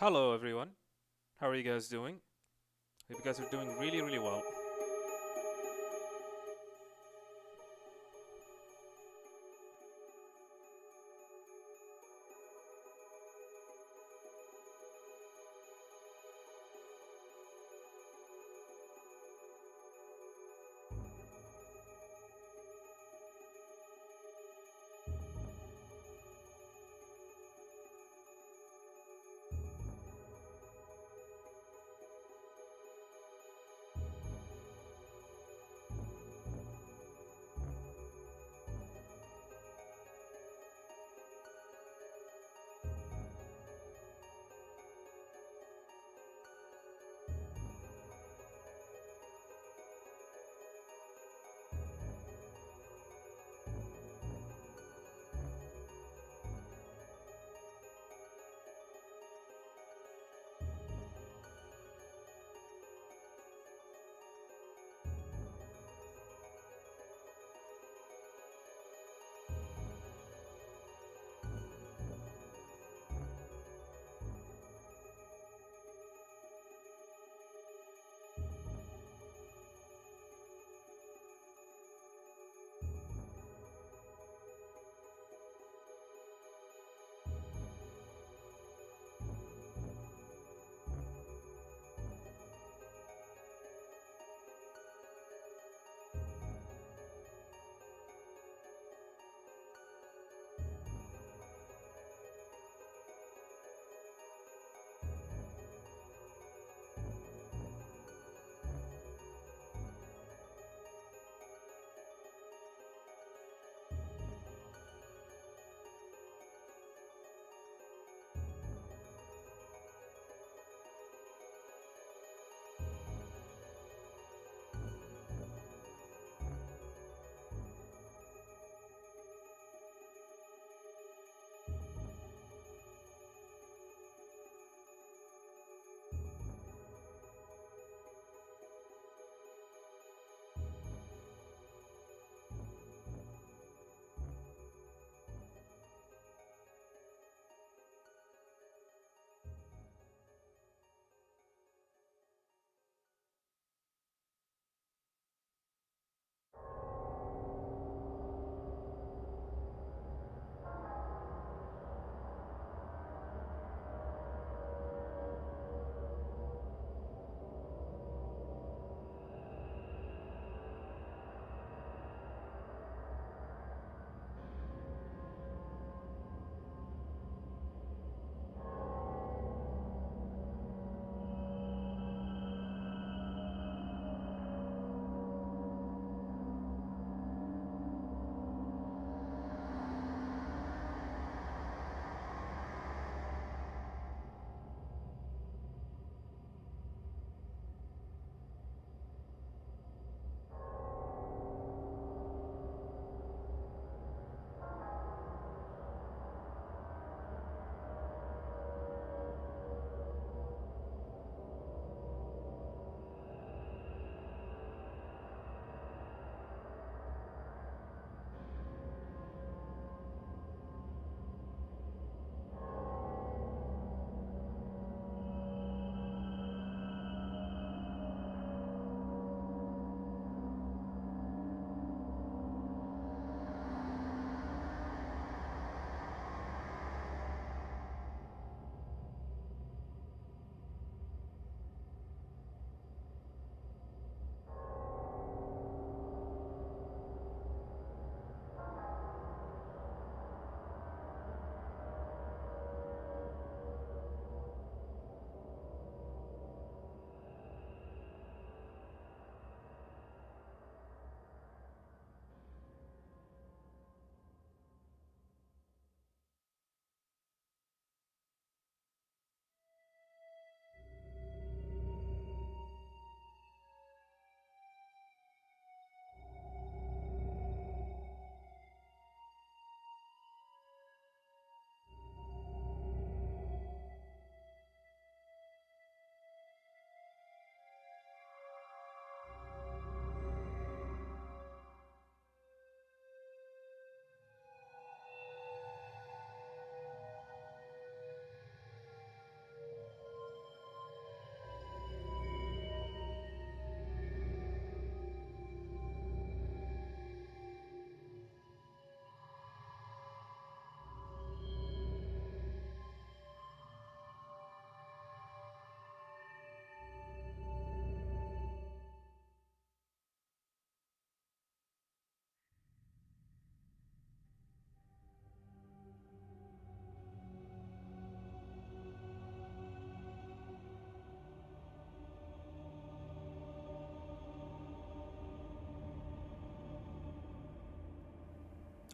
Hello, everyone. How are you guys doing? Hope you guys are doing really, really well.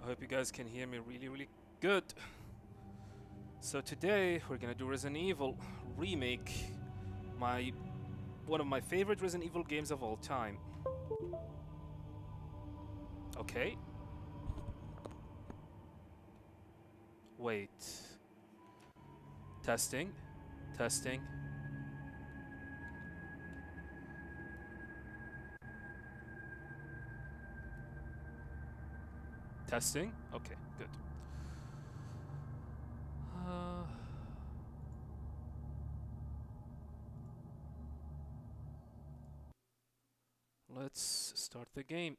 I hope you guys can hear me really good. So today we're gonna do Resident Evil Remake, my one of my favorite Resident Evil games of all time. Okay. Wait. Testing. Testing. Testing. Okay, good. Uh, let's start the game.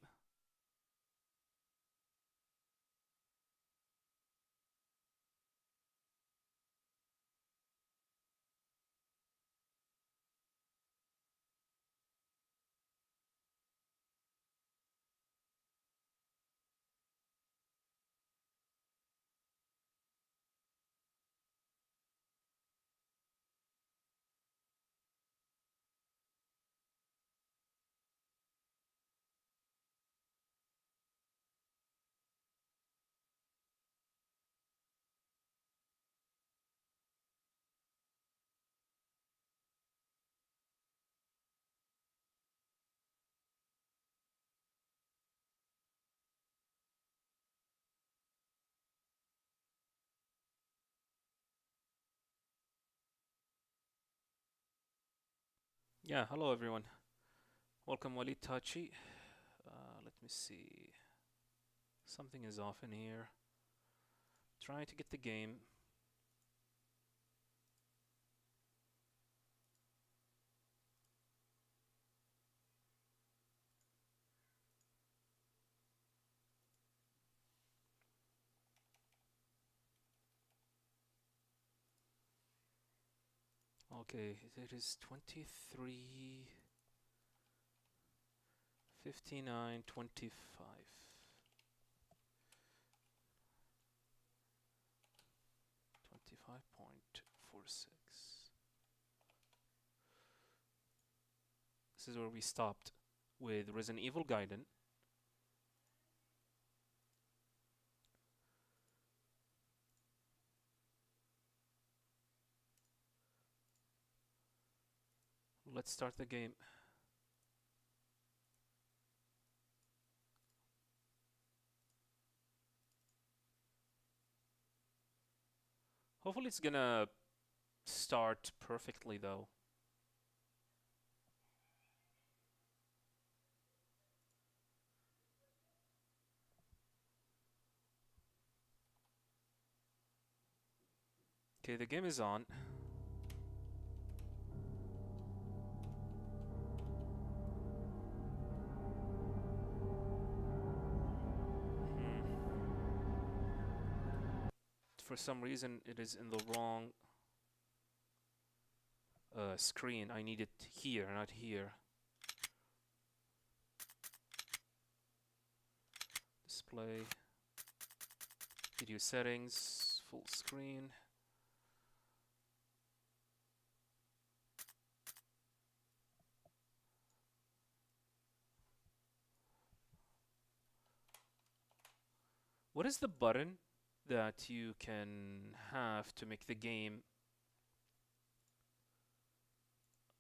Yeah, hello everyone. Welcome Walid Tachi. Let me see. Something is off in here. Trying to get the game. Okay, it is 23, 59, 25. 25.46. This is where we stopped with Resident Evil Gaiden. Let's start the game. Hopefully it's gonna start perfectly though. Okay, the game is on. For some reason it is in the wrong screen. I need it here, not here. Display. Video settings. Full screen. What is the button that you can have to make the game?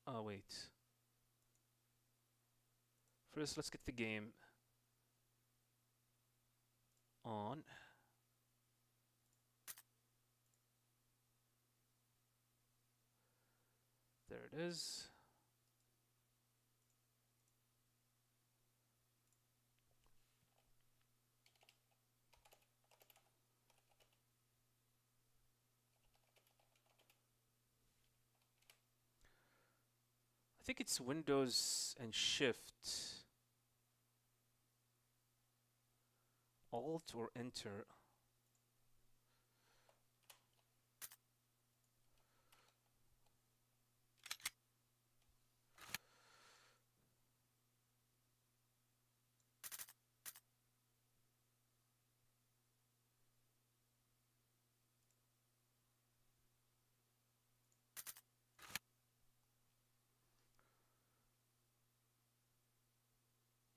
Oh, wait. First, let's get the game on. There it is. I think it's Windows and Shift, Alt or Enter.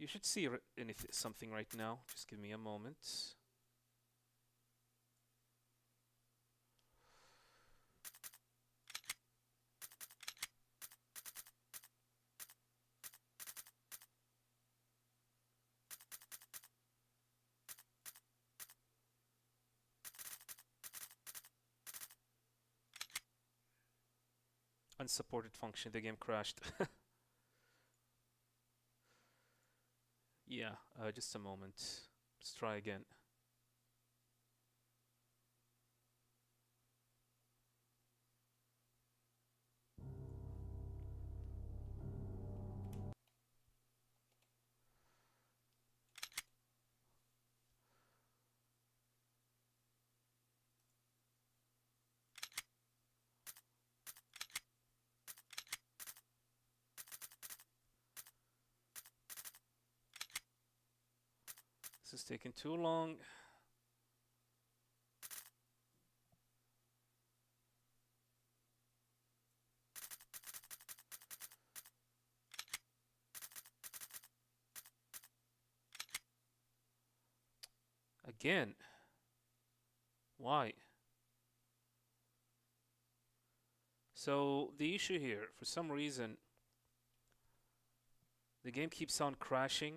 You should see something right now. Just give me a moment. unsupported function. The game crashed. Yeah, just a moment. Let's try again. This is taking too long. Again. Why? So the issue here, for some reason, the game keeps on crashing.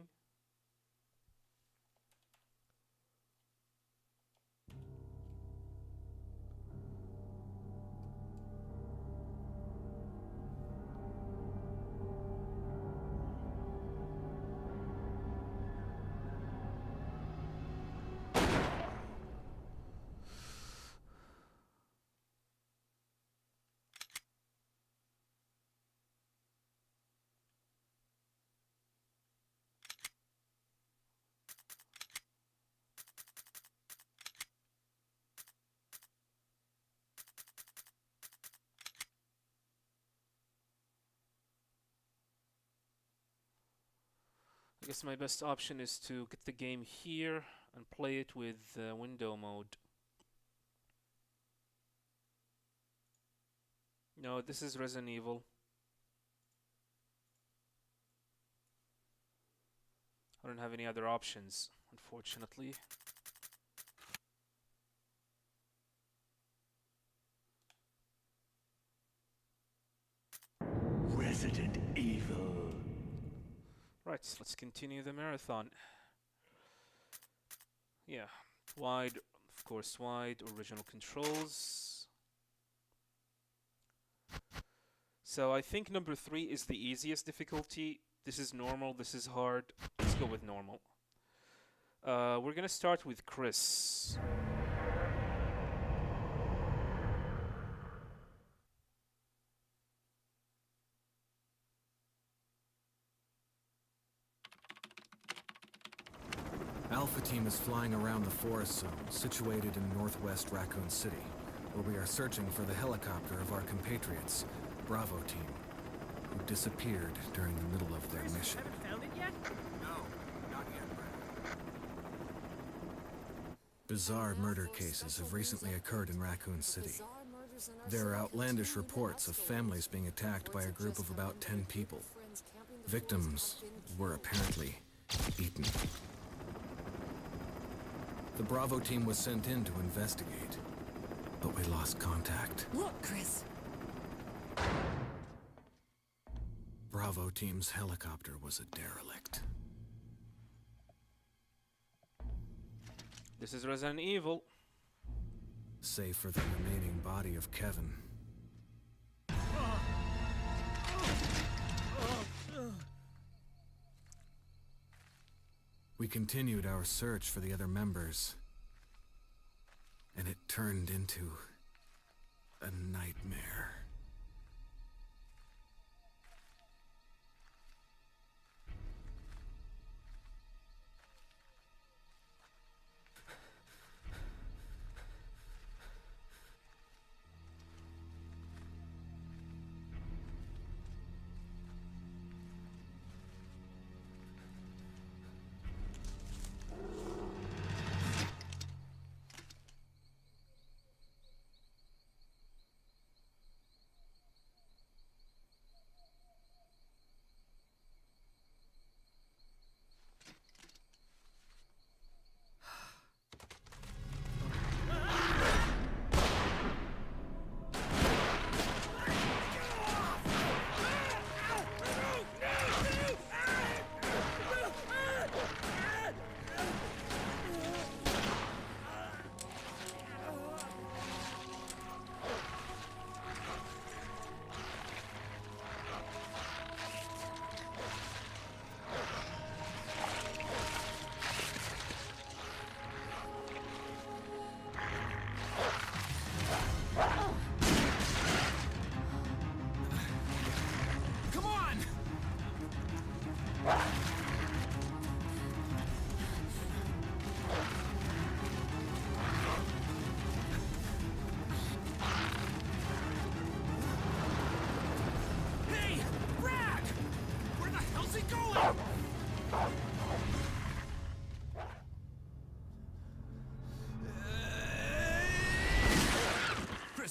I guess my best option is to get the game here and play it with window mode. No, this is Resident Evil. I don't have any other options, unfortunately. Resident Evil. Right, let's continue the marathon. Yeah, wide, of course, wide, original controls. So I think number 3 is the easiest difficulty. This is normal, this is hard. Let's go with normal. We're gonna start with Chris. Alpha Team is flying around the forest zone, situated in northwest Raccoon City, where we are searching for the helicopter of our compatriots, Bravo Team, who disappeared during the middle of their mission. Haven't found it yet? No, not yet, Brad. Bizarre murder cases have recently occurred in Raccoon City. There are outlandish reports of families being attacked by a group of about 10 people. Victims were apparently eaten. The Bravo Team was sent in to investigate, but we lost contact. Look, Chris. Bravo Team's helicopter was a derelict. This is Resident Evil. Save for the remaining body of Kevin. We continued our search for the other members, and it turned into a nightmare.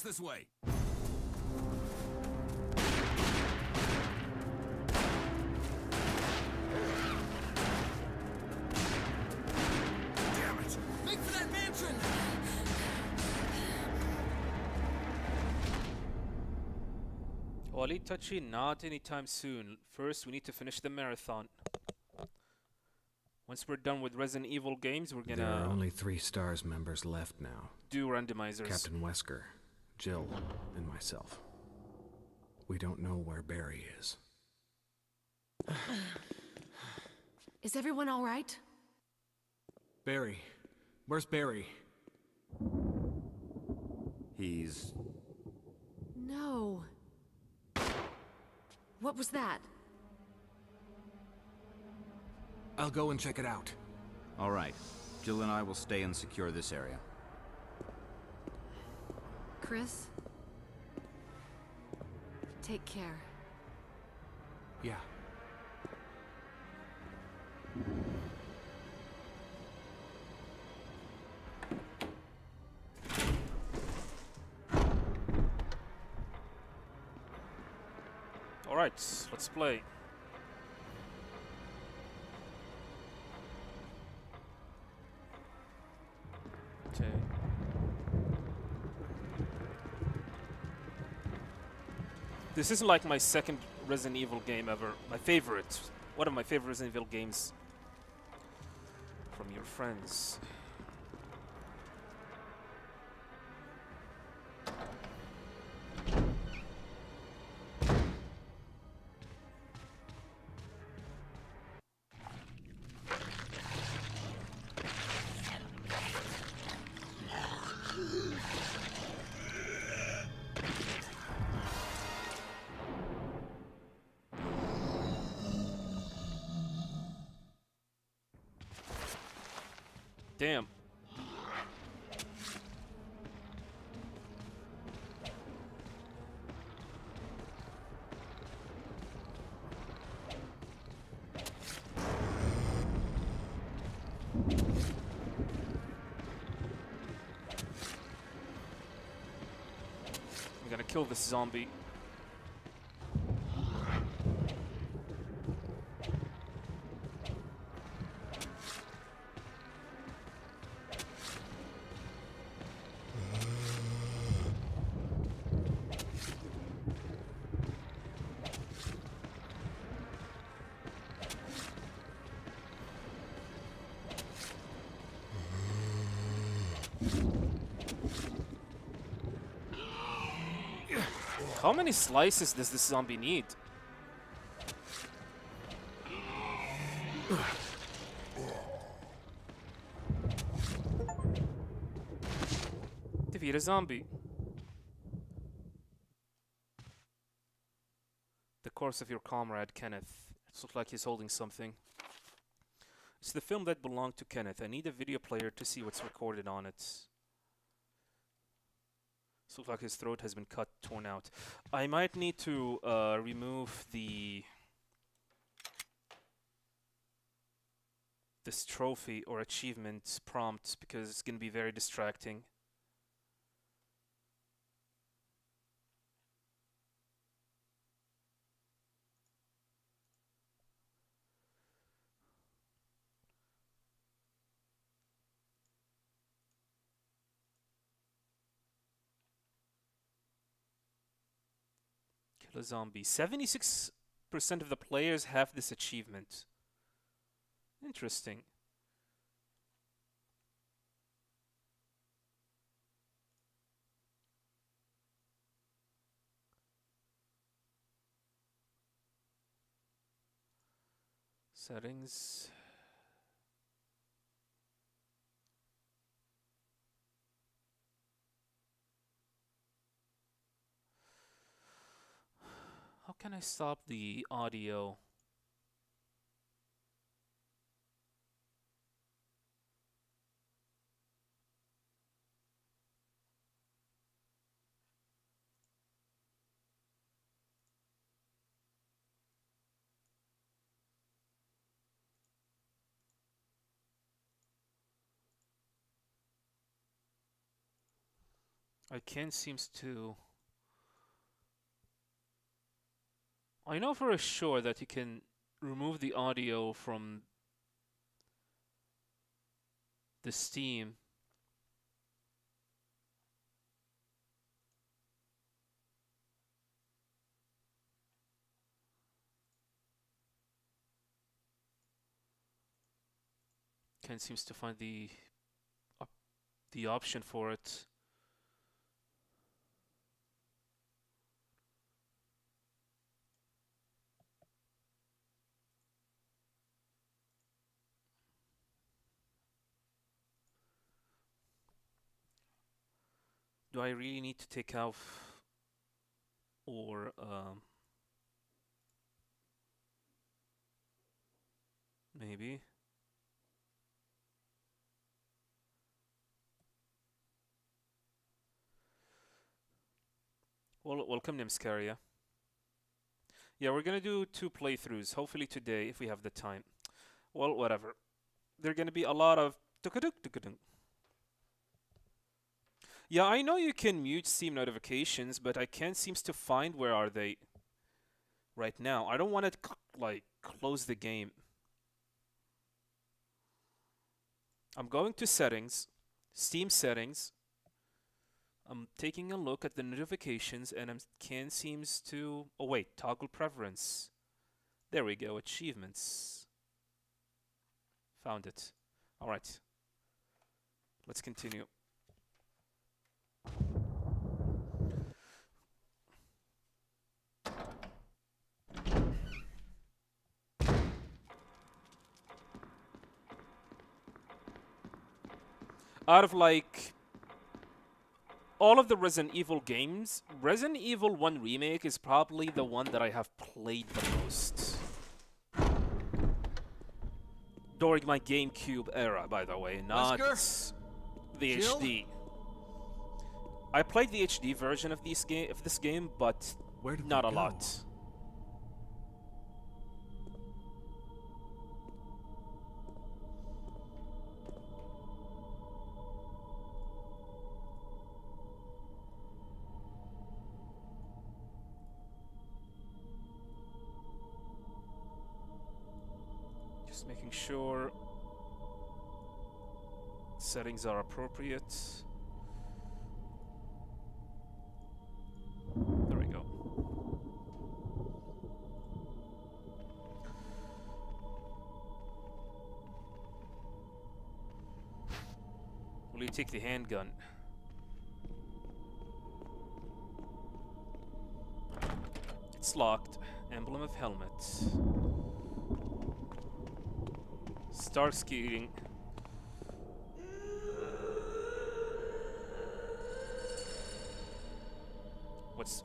this way. Damn it! Make for that mansion! Wally Touchy, not anytime soon. First, we need to finish the marathon. Once we're done with Resident Evil games, we're There are gonna only 3 STARS members left now. do randomizers. Captain Wesker, Jill, and myself. We don't know where Barry is. Is everyone all right? Barry. Where's Barry? He's... No. What was that? I'll go and check it out. All right. Jill and I will stay and secure this area. Chris? Take care. Yeah. Alright, let's play. Okay. This is like my second Resident Evil game ever. My favorite. One of my favorite Resident Evil games. From your friends. Damn. I'm gonna kill this zombie. How many slices does this zombie need? Defeat a zombie. The corpse of your comrade, Kenneth. It looks like he's holding something. It's the film that belonged to Kenneth. I need a video player to see what's recorded on it. It looks like his throat has been cut, torn out. I might need to remove this trophy or achievement prompt because it's going to be very distracting. Kill a zombie. 76% of the players have this achievement. Interesting. Settings. How can I stop the audio? I can't seems to... I know for sure that you can remove the audio from the Steam. Can't seems to find op the option for it. Do I really need to take off or maybe? Well, welcome Nimskaria. Yeah, we're gonna do 2 playthroughs, hopefully today if we have the time. Well, whatever. There are gonna be a lot of tukaduk tukaduk. Yeah, I know you can mute Steam notifications, but I can't seems to find where are they right now. I don't want to like close the game. I'm going to settings, Steam settings. I'm taking a look at the notifications and I can't seems to... Oh wait, toggle preference. There we go, achievements. Found it. All right. Let's continue. Out of like all of the Resident Evil games, Resident Evil 1 Remake is probably the one that I have played the most. During my GameCube era, by the way, not the Jill? HD. I played the HD version of this game, but Where did not they a go? lot. Just making sure settings are appropriate. There we go. Will you take the handgun? It's locked. Emblem of helmet. Start skiing.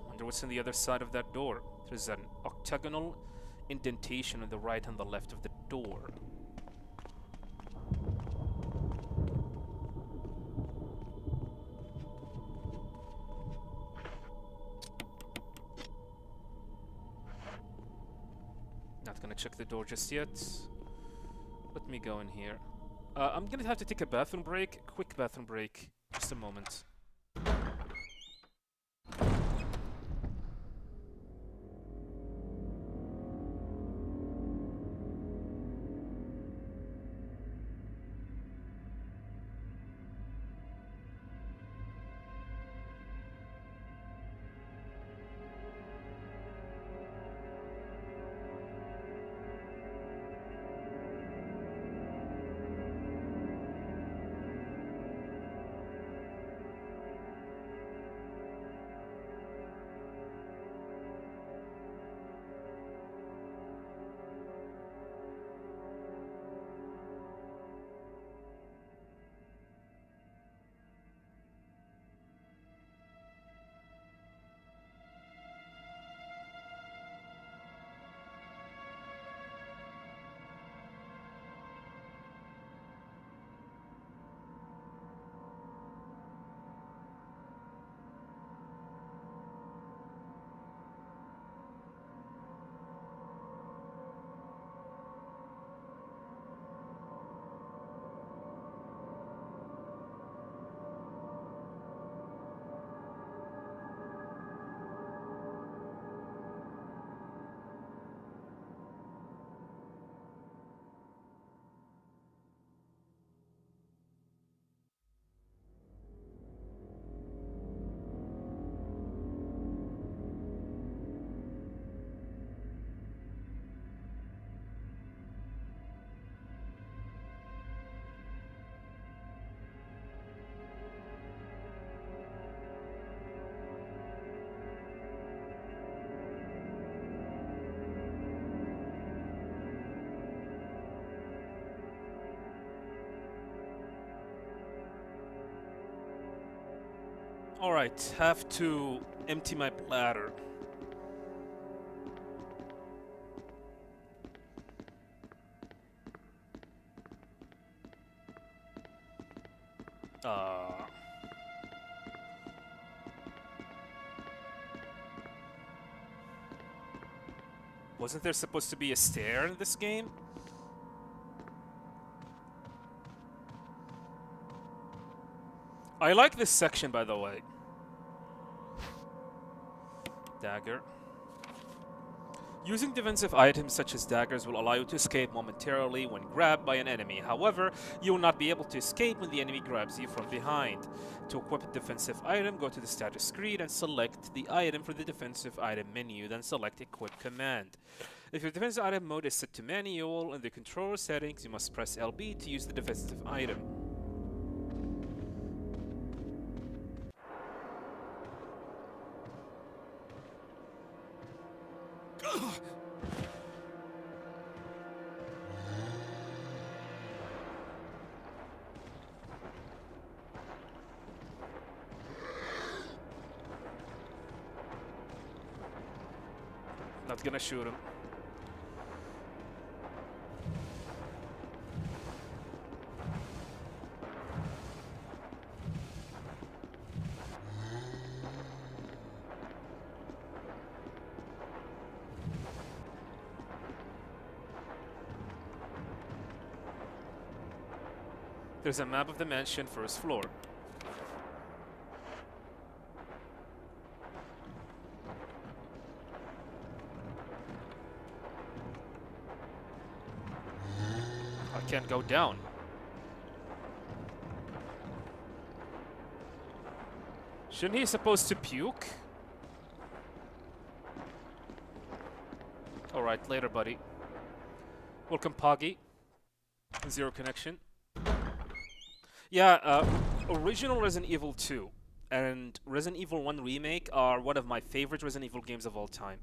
Wonder what's on the other side of that door. There's an octagonal indentation on the right and the left of the door. Not gonna check the door just yet. Let me go in here. I'm gonna have to take a bathroom break. Quick bathroom break. Just a moment. Alright, have to empty my bladder. Wasn't there supposed to be a stair in this game? I like this section, by the way. Dagger. Using defensive items such as daggers will allow you to escape momentarily when grabbed by an enemy. However, you will not be able to escape when the enemy grabs you from behind. To equip a defensive item, go to the status screen and select the item for the defensive item menu, then select Equip Command. If your defensive item mode is set to manual in the controller settings, you must press LB to use the defensive item. Not gonna shoot him. There's a map of the mansion, first floor. I can't go down. Shouldn't he supposed to puke? Alright, later, buddy. Welcome, Poggy. Zero connection. Yeah, original Resident Evil 2 and Resident Evil 1 Remake are one of my favorite Resident Evil games of all time.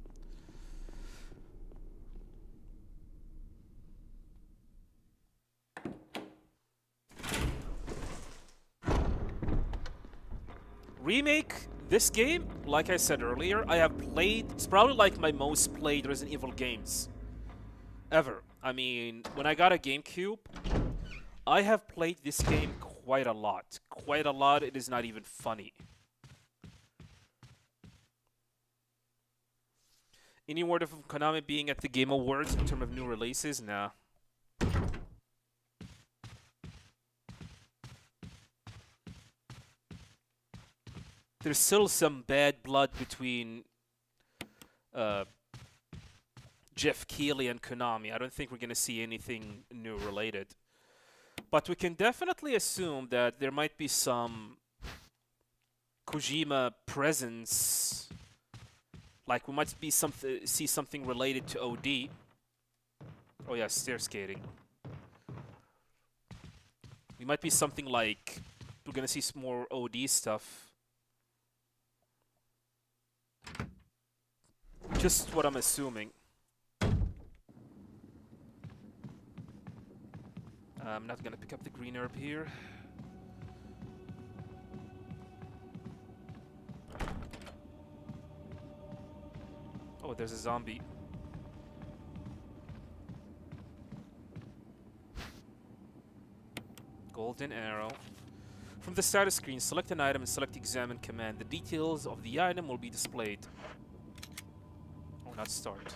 Remake, this game, like I said earlier, I have played, it's probably like my most played Resident Evil games ever. I mean, when I got a GameCube, I have played this game quite a lot. Quite a lot, it is not even funny. Any word of Konami being at the Game Awards in terms of new releases? Nah. There's still some bad blood between Jeff Keighley and Konami. I don't think we're going to see anything new related. But we can definitely assume that there might be some Kojima presence. Like we might be see something related to OD. Oh yeah, stair skating. We might be something like we're gonna see some more OD stuff. Just what I'm assuming. I'm not gonna pick up the green herb here. Oh, there's a zombie. Golden arrow. From the status screen, select an item and select Examine command. The details of the item will be displayed. Oh, not start.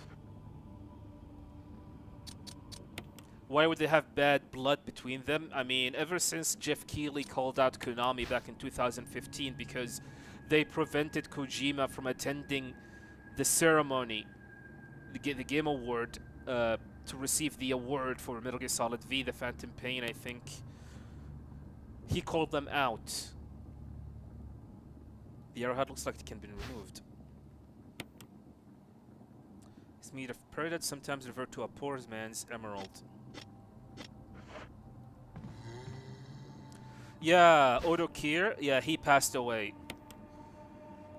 Why would they have bad blood between them? I mean, ever since Jeff Keighley called out Konami back in 2015 because they prevented Kojima from attending the ceremony, the Game Award, to receive the award for Metal Gear Solid V, The Phantom Pain, I think. He called them out. The arrowhead looks like it can be removed. It's made of peridot, sometimes referred to a poor man's emerald. Yeah, Odo Kier, yeah, he passed away.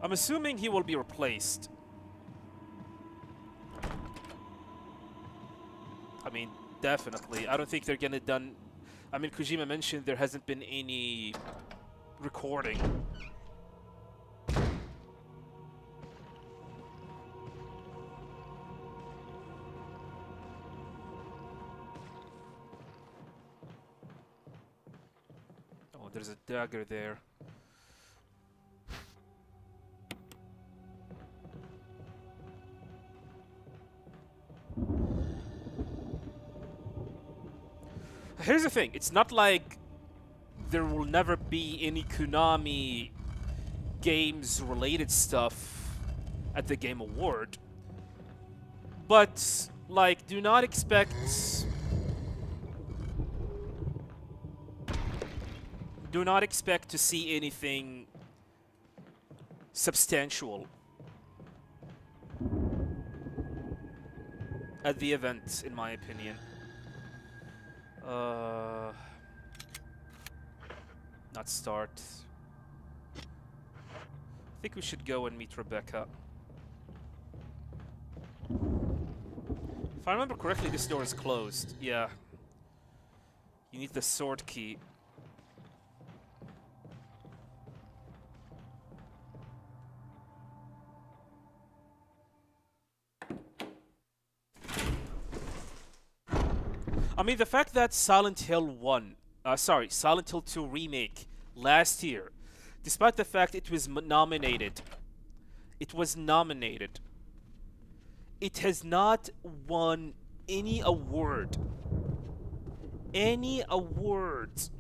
I'm assuming he will be replaced. I mean, definitely. I don't think they're gonna done... I mean, Kojima mentioned there hasn't been any recording. dagger there. Here's the thing, it's not like there will never be any Konami games related stuff at the Game Award. But, like, do not expect to see anything substantial at the event, in my opinion. Not start. I think we should go and meet Rebecca. If I remember correctly, this door is closed. Yeah. You need the sword key. I mean, the fact that Silent Hill 2 Remake last year, despite the fact it was nominated, it has not won any award. Any awards.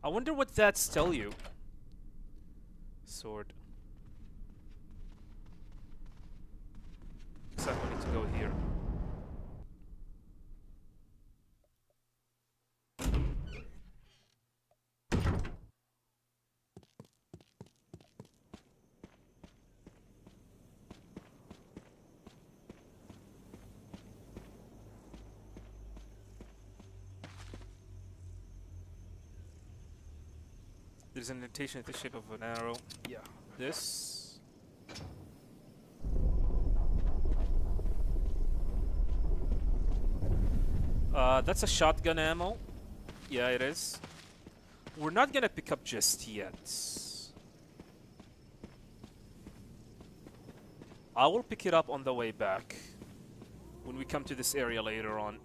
I wonder what that's tell you. Sword. Looks like we need to go here. There's an indentation in the shape of an arrow. Yeah. This. That's a shotgun ammo. Yeah, it is. We're not gonna pick up just yet. I will pick it up on the way back when we come to this area later on.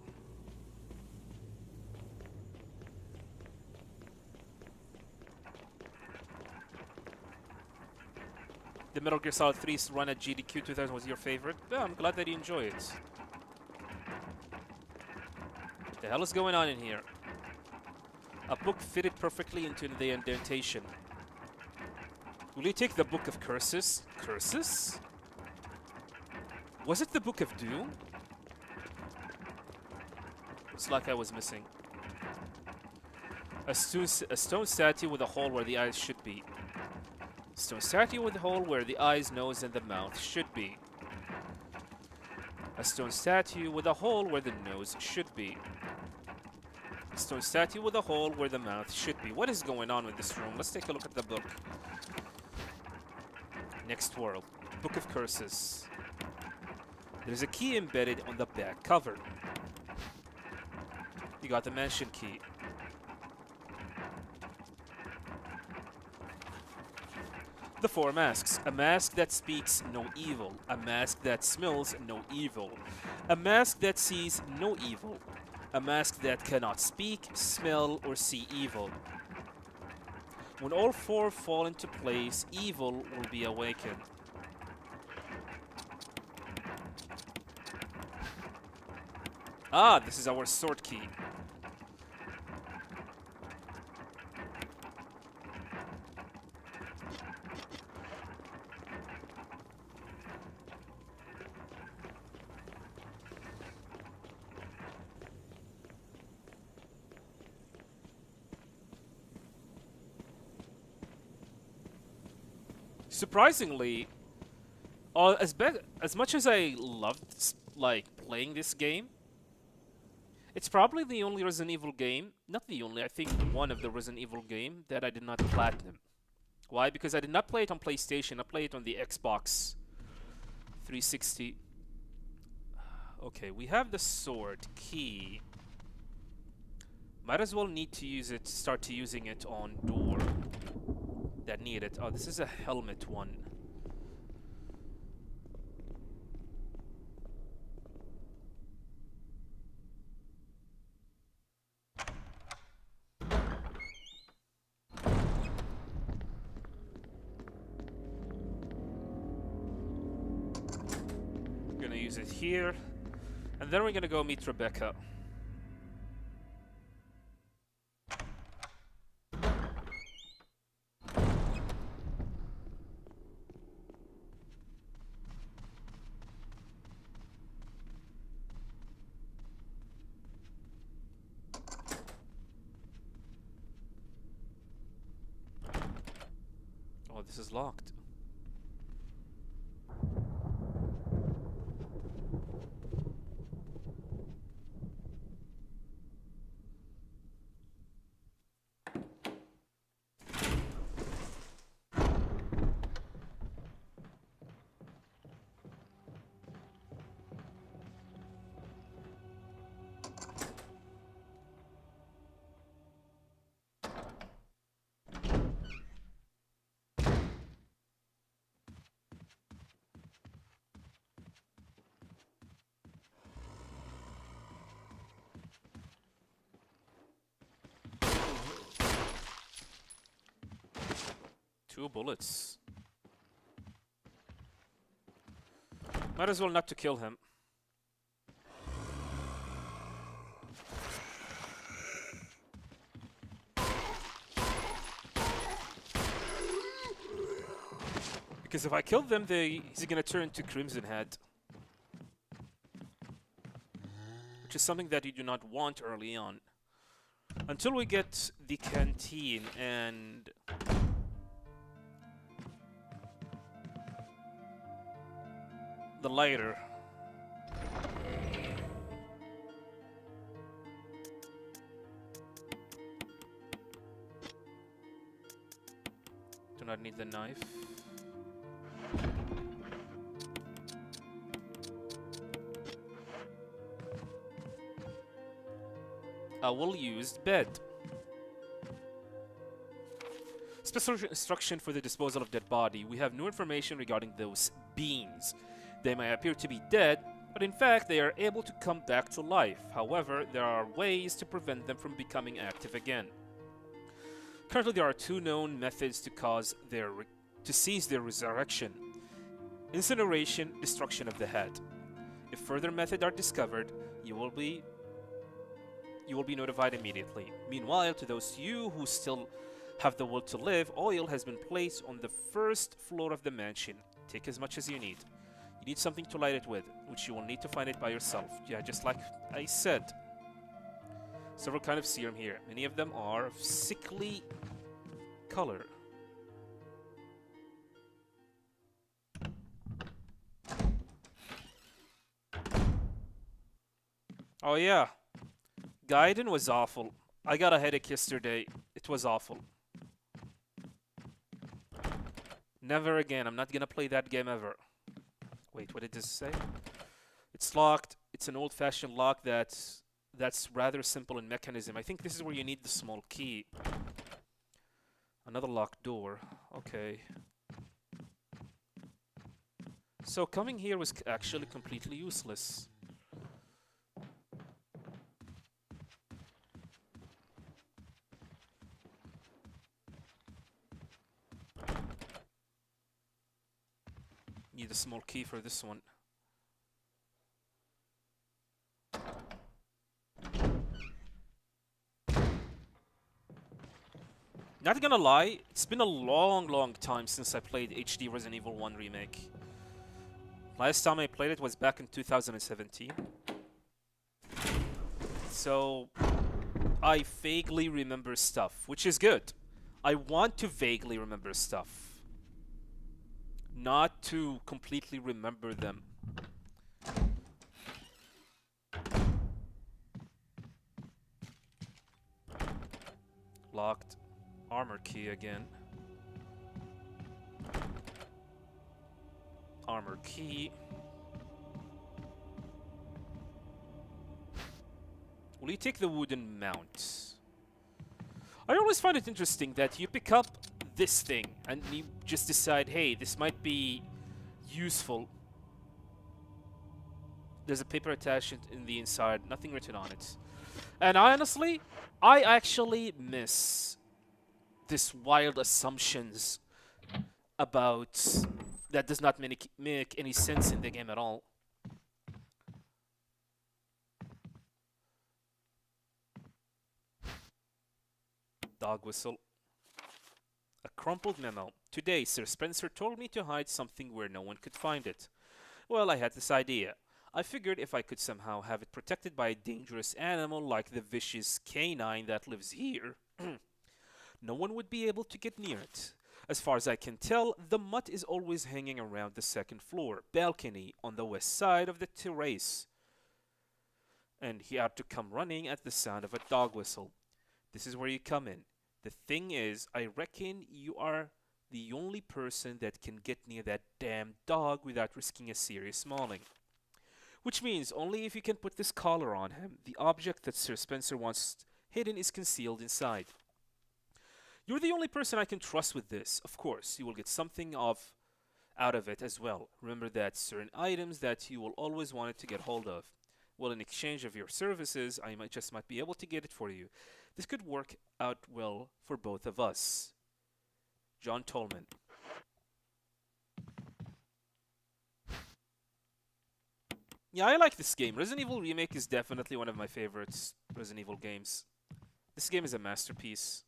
The Metal Gear Solid 3's run at GDQ 2000 was your favorite? Yeah, I'm glad that you enjoy it. The hell is going on in here? A book fitted perfectly into the indentation. Will you take the Book of Curses? Curses? Was it the Book of Doom? Looks like I was missing. A stone statue with a hole where the eyes should be. Stone statue with a hole where the eyes, nose, and the mouth should be. A stone statue with a hole where the nose should be. A stone statue with a hole where the mouth should be. What is going on with this room? Let's take a look at the book. Next world. Book of Curses. There's a key embedded on the back cover. You got the mansion key. The four masks. A mask that speaks no evil. A mask that smells no evil. A mask that sees no evil. A mask that cannot speak, smell, or see evil. When all four fall into place, evil will be awakened. Ah, this is our sword key. Surprisingly, as much as I loved like playing this game, it's probably the only Resident Evil game, not the only, I think one of the Resident Evil game that I did not platinum. Why? Because I did not play it on PlayStation, I played it on the Xbox 360. Okay, we have the sword key. Might as well need to use it, start to using it on door that need it. Oh, this is a helmet one. use it here. And then we're gonna go meet Rebecca. Oh, this is locked. Two bullets. Might as well not to kill him. Because if I kill them, he's gonna turn to Crimson Head. Which is something that you do not want early on. Until we get the canteen and... the lighter. Do not need the knife. I will use bed. Special instruction for the disposal of dead body. We have new information regarding those beings. They may appear to be dead, but in fact they are able to come back to life. However, there are ways to prevent them from becoming active again. Currently, there are two known methods to seize their resurrection: incineration, destruction of the head. If further methods are discovered, you will be notified immediately. Meanwhile, to those of you who still have the will to live, oil has been placed on the first floor of the mansion. Take as much as you need. You need something to light it with, which you will need to find it by yourself. Yeah, just like I said. Several kinds of serum here. Many of them are of sickly color. Oh yeah. Gaiden was awful. I got a headache yesterday. It was awful. Never again. I'm not gonna play that game ever. Wait, what did this say? It's locked. It's an old-fashioned lock that's rather simple in mechanism. I think this is where you need the small key. Another locked door. Okay. So coming here was actually completely useless. Need a small key for this one. Not gonna lie, it's been a long time since I played HD Resident Evil 1 Remake. Last time I played it was back in 2017. So, I vaguely remember stuff, which is good. I want to vaguely remember stuff. Not to completely remember them. Locked. Armor key again. Armor key. Will you take the wooden mount? I always find it interesting that you pick up this thing and you just decide, hey, this might be useful. There's a paper attached in the inside, nothing written on it. And honestly, I actually miss this wild assumptions about that does not make any sense in the game at all. Dog whistle. A crumpled memo. Today, Sir Spencer told me to hide something where no one could find it. Well, I had this idea. I figured if I could somehow have it protected by a dangerous animal like the vicious canine that lives here, no one would be able to get near it. As far as I can tell, the mutt is always hanging around the second floor balcony on the west side of the terrace, and he had to come running at the sound of a dog whistle. This is where you come in. The thing is, I reckon you are the only person that can get near that damn dog without risking a serious mauling. Which means only if you can put this collar on him, the object that Sir Spencer wants hidden is concealed inside. You're the only person I can trust with this. Of course, you will get something out of it as well. Remember that certain items that you will always want to get hold of. Well, in exchange of your services, I might be able to get it for you. This could work out well for both of us. John Tolman. Yeah, I like this game. Resident Evil Remake is definitely one of my favorites Resident Evil games. This game is a masterpiece.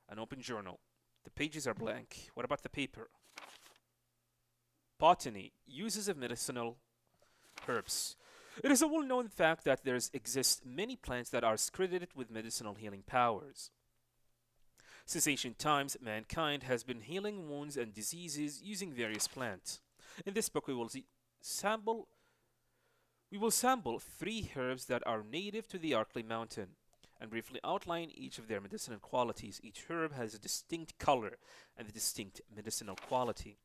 An open journal. The pages are blank. What about the paper? Botany. Uses of medicinal herbs. It is a well-known fact that there exist many plants that are credited with medicinal healing powers. Since ancient times, mankind has been healing wounds and diseases using various plants. In this book, we will sample 3 herbs that are native to the Arklay Mountain and briefly outline each of their medicinal qualities. Each herb has a distinct color and a distinct medicinal quality.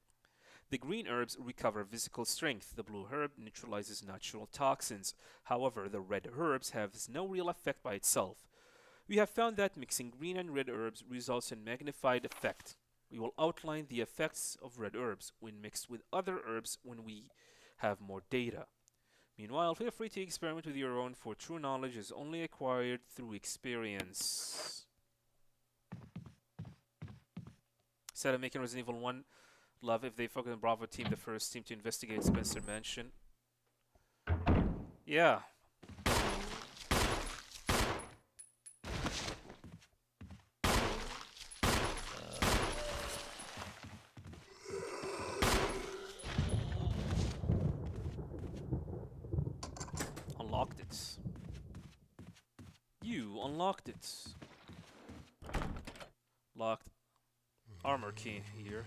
The green herbs recover physical strength. The blue herb neutralizes natural toxins. However, the red herbs have no real effect by itself. We have found that mixing green and red herbs results in magnified effect. We will outline the effects of red herbs when mixed with other herbs when we have more data. Meanwhile, feel free to experiment with your own, for true knowledge is only acquired through experience. Instead of making Resident Evil 1, love if they focus on Bravo team, the first team to investigate Spencer Mansion. Yeah. Unlocked it. You unlocked it. Locked armor key here.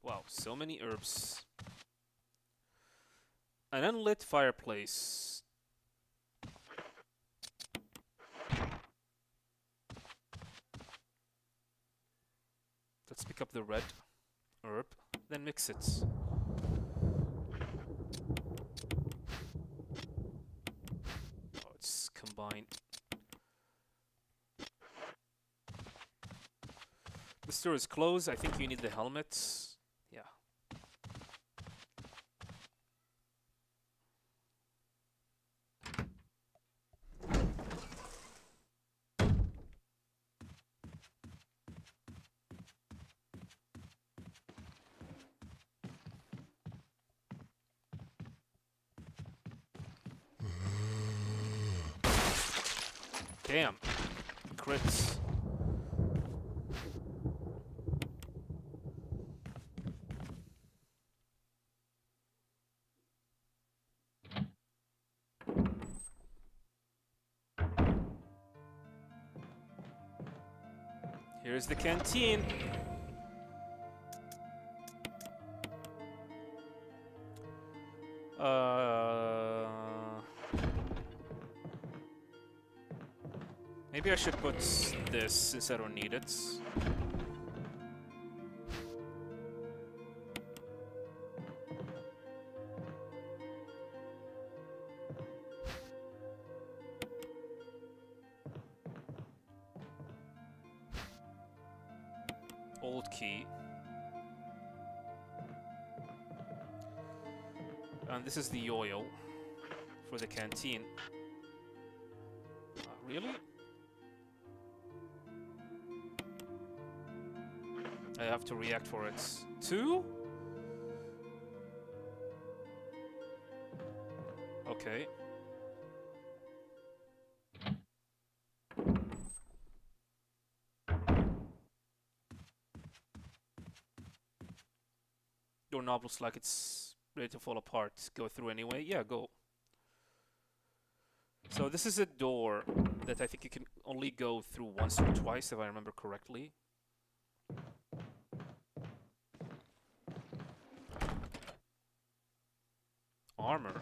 Wow, so many herbs. An unlit fireplace. Let's pick up the red herb, then mix it. Oh, it's combined. The store is closed. I think you need the helmet. Yeah. Damn. Crits. Here's the canteen. Maybe I should put this since I don't need it. Old key. And this is the oil for the canteen. Really? I have to react for it. 2? Okay. Doorknob looks like it's ready to fall apart. Go through anyway? Yeah, go. So this is a door that I think you can only go through once or twice, if I remember correctly. Armor.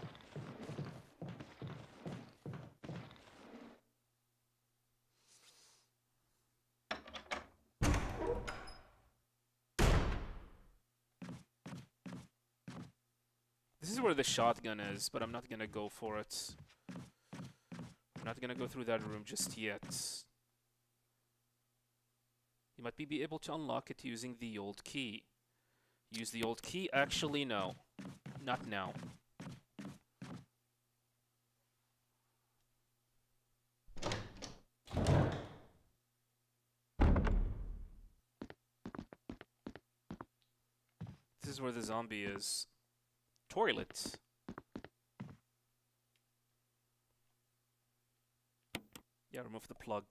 This is where the shotgun is, but I'm not gonna go for it. I'm not gonna go through that room just yet. You might be able to unlock it using the old key. Use the old key? Actually, no. Not now. This is where the zombie is. Toilet. Yeah, remove the plug.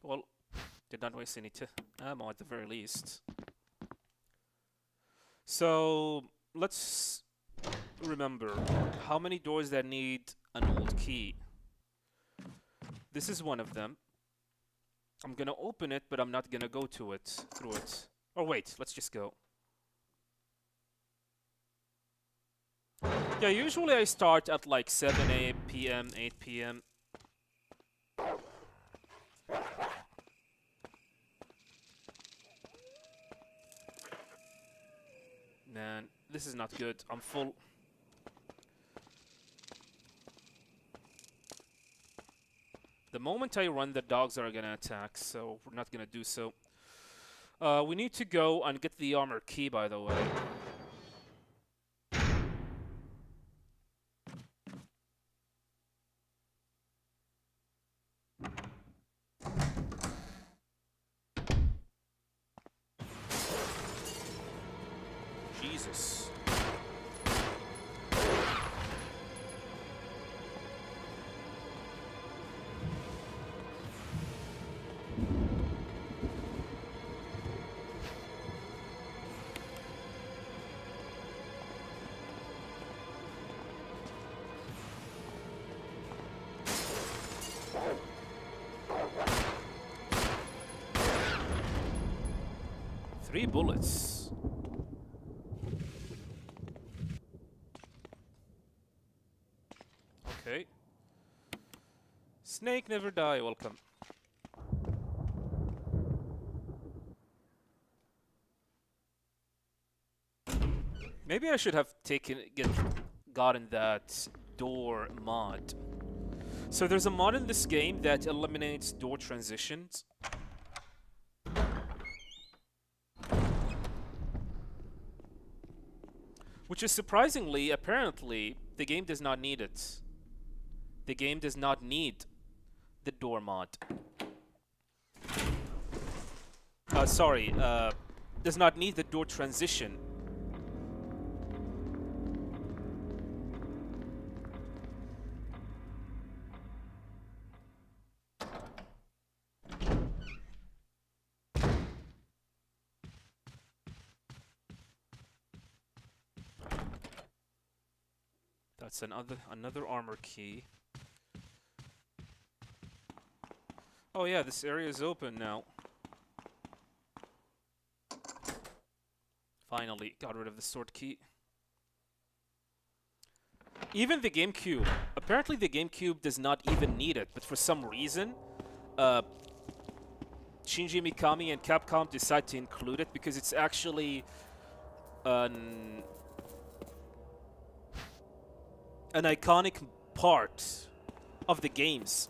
Well, did not waste any ammo at the very least. So, let's remember how many doors that need an old key. This is one of them. I'm gonna open it, but I'm not gonna go to it, through it. Or wait, let's just go. Yeah, usually I start at like 7 p.m., 8 p.m. Man, this is not good. I'm full. The moment I run, the dogs are gonna attack, so we're not gonna do so. We need to go and get the armor key, by the way. Jesus. Three bullets. Okay. Snake never die, welcome. Maybe I should have gotten that door mod. So there's a mod in this game that eliminates door transitions. Which is surprisingly, apparently, the game does not need it. The game does not need the door mod. Sorry, does not need the door transition. That's another armor key. Oh yeah, this area is open now. Finally, got rid of the sword key. Even the GameCube. Apparently the GameCube does not even need it, but for some reason, Shinji Mikami and Capcom decide to include it because it's actually an iconic part of the games.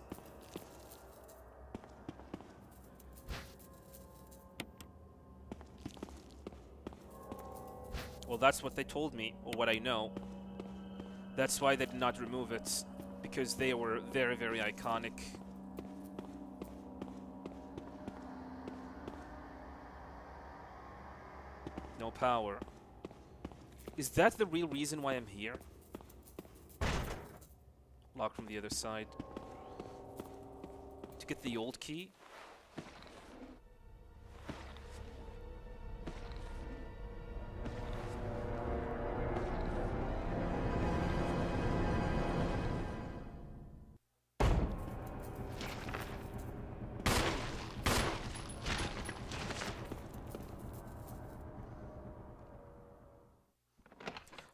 Well, that's what they told me, or what I know. That's why they did not remove it, because they were very, very iconic. No power. Is that the real reason why I'm here? Locked from the other side. To get the old key?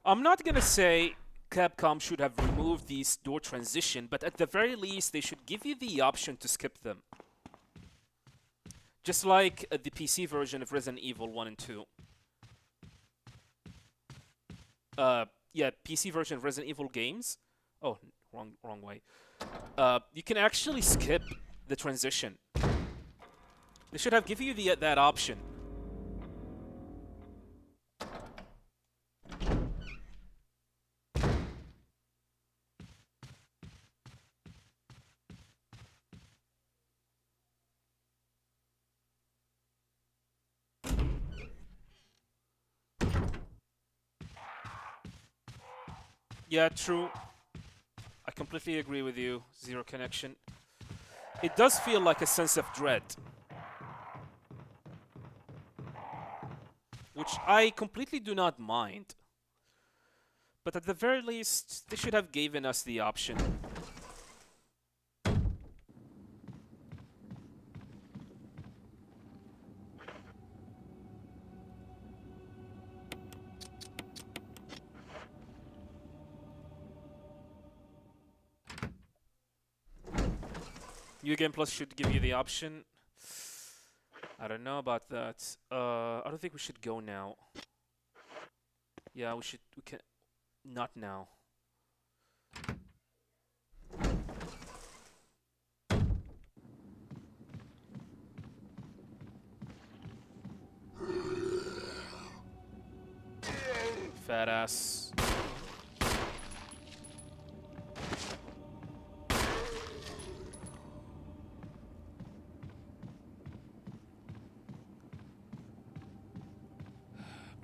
I'm not gonna say Capcom should have removed these door transition, but at the very least they should give you the option to skip them. Just like the PC version of Resident Evil 1 and 2. Yeah, PC version of Resident Evil games. Oh, wrong way. You can actually skip the transition. They should have given you that option. Yeah, true. I completely agree with you. Zero connection. It does feel like a sense of dread. Which I completely do not mind. But at the very least, they should have given us the option. New Game Plus should give you the option. I don't know about that. I don't think we should go now. Yeah, we can. Not now. Fat ass.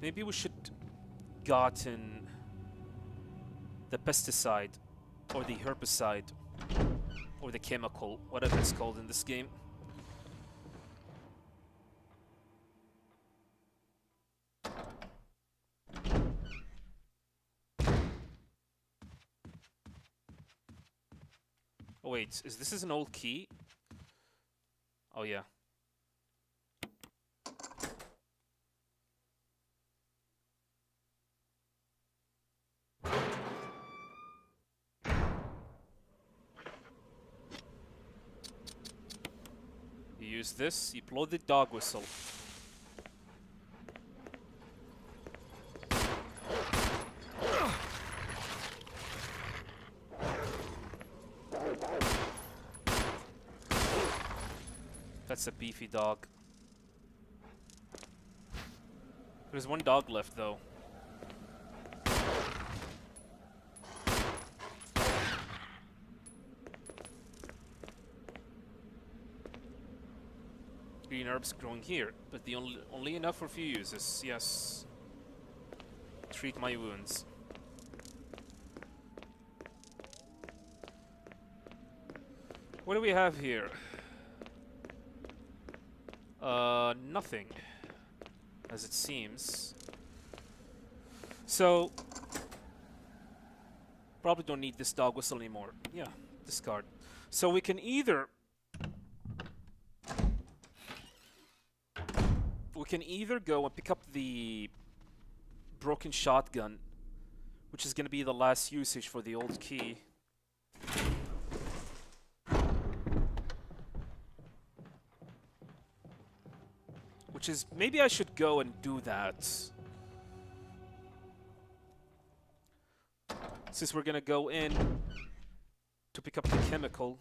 Maybe we should gotten the pesticide or the herbicide or the chemical, whatever it's called in this game. Oh wait, this is an old key? Oh yeah. You use this, you blow the dog whistle. That's a beefy dog. There's one dog left though. Green herbs growing here, but the only enough for a few uses. Yes. Treat my wounds. What do we have here? Nothing, as it seems. So, probably don't need this dog whistle anymore. Yeah, discard. So we can either go and pick up the broken shotgun, which is going to be the last usage for the old key. Which is, maybe I should go and do that. Since we're gonna go in to pick up the chemical.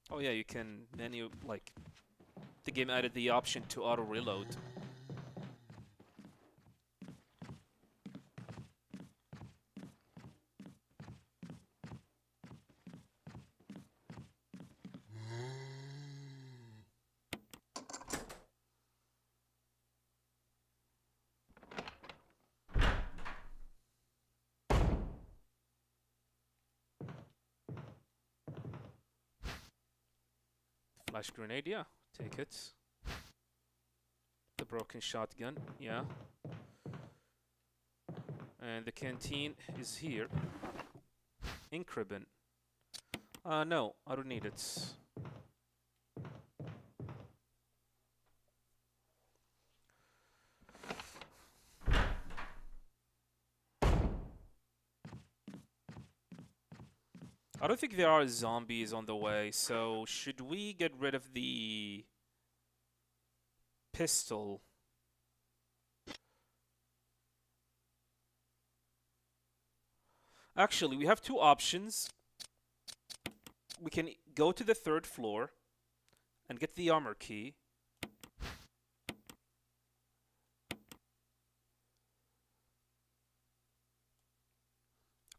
Oh yeah, you can menu, like, the game added the option to auto reload. Flash grenade, yeah, take it. The broken shotgun, yeah. And the canteen is here. Ink ribbon. No, I don't need it. I don't think there are zombies on the way, so should we get rid of the pistol? Actually, we have two options. We can go to the third floor and get the armor key.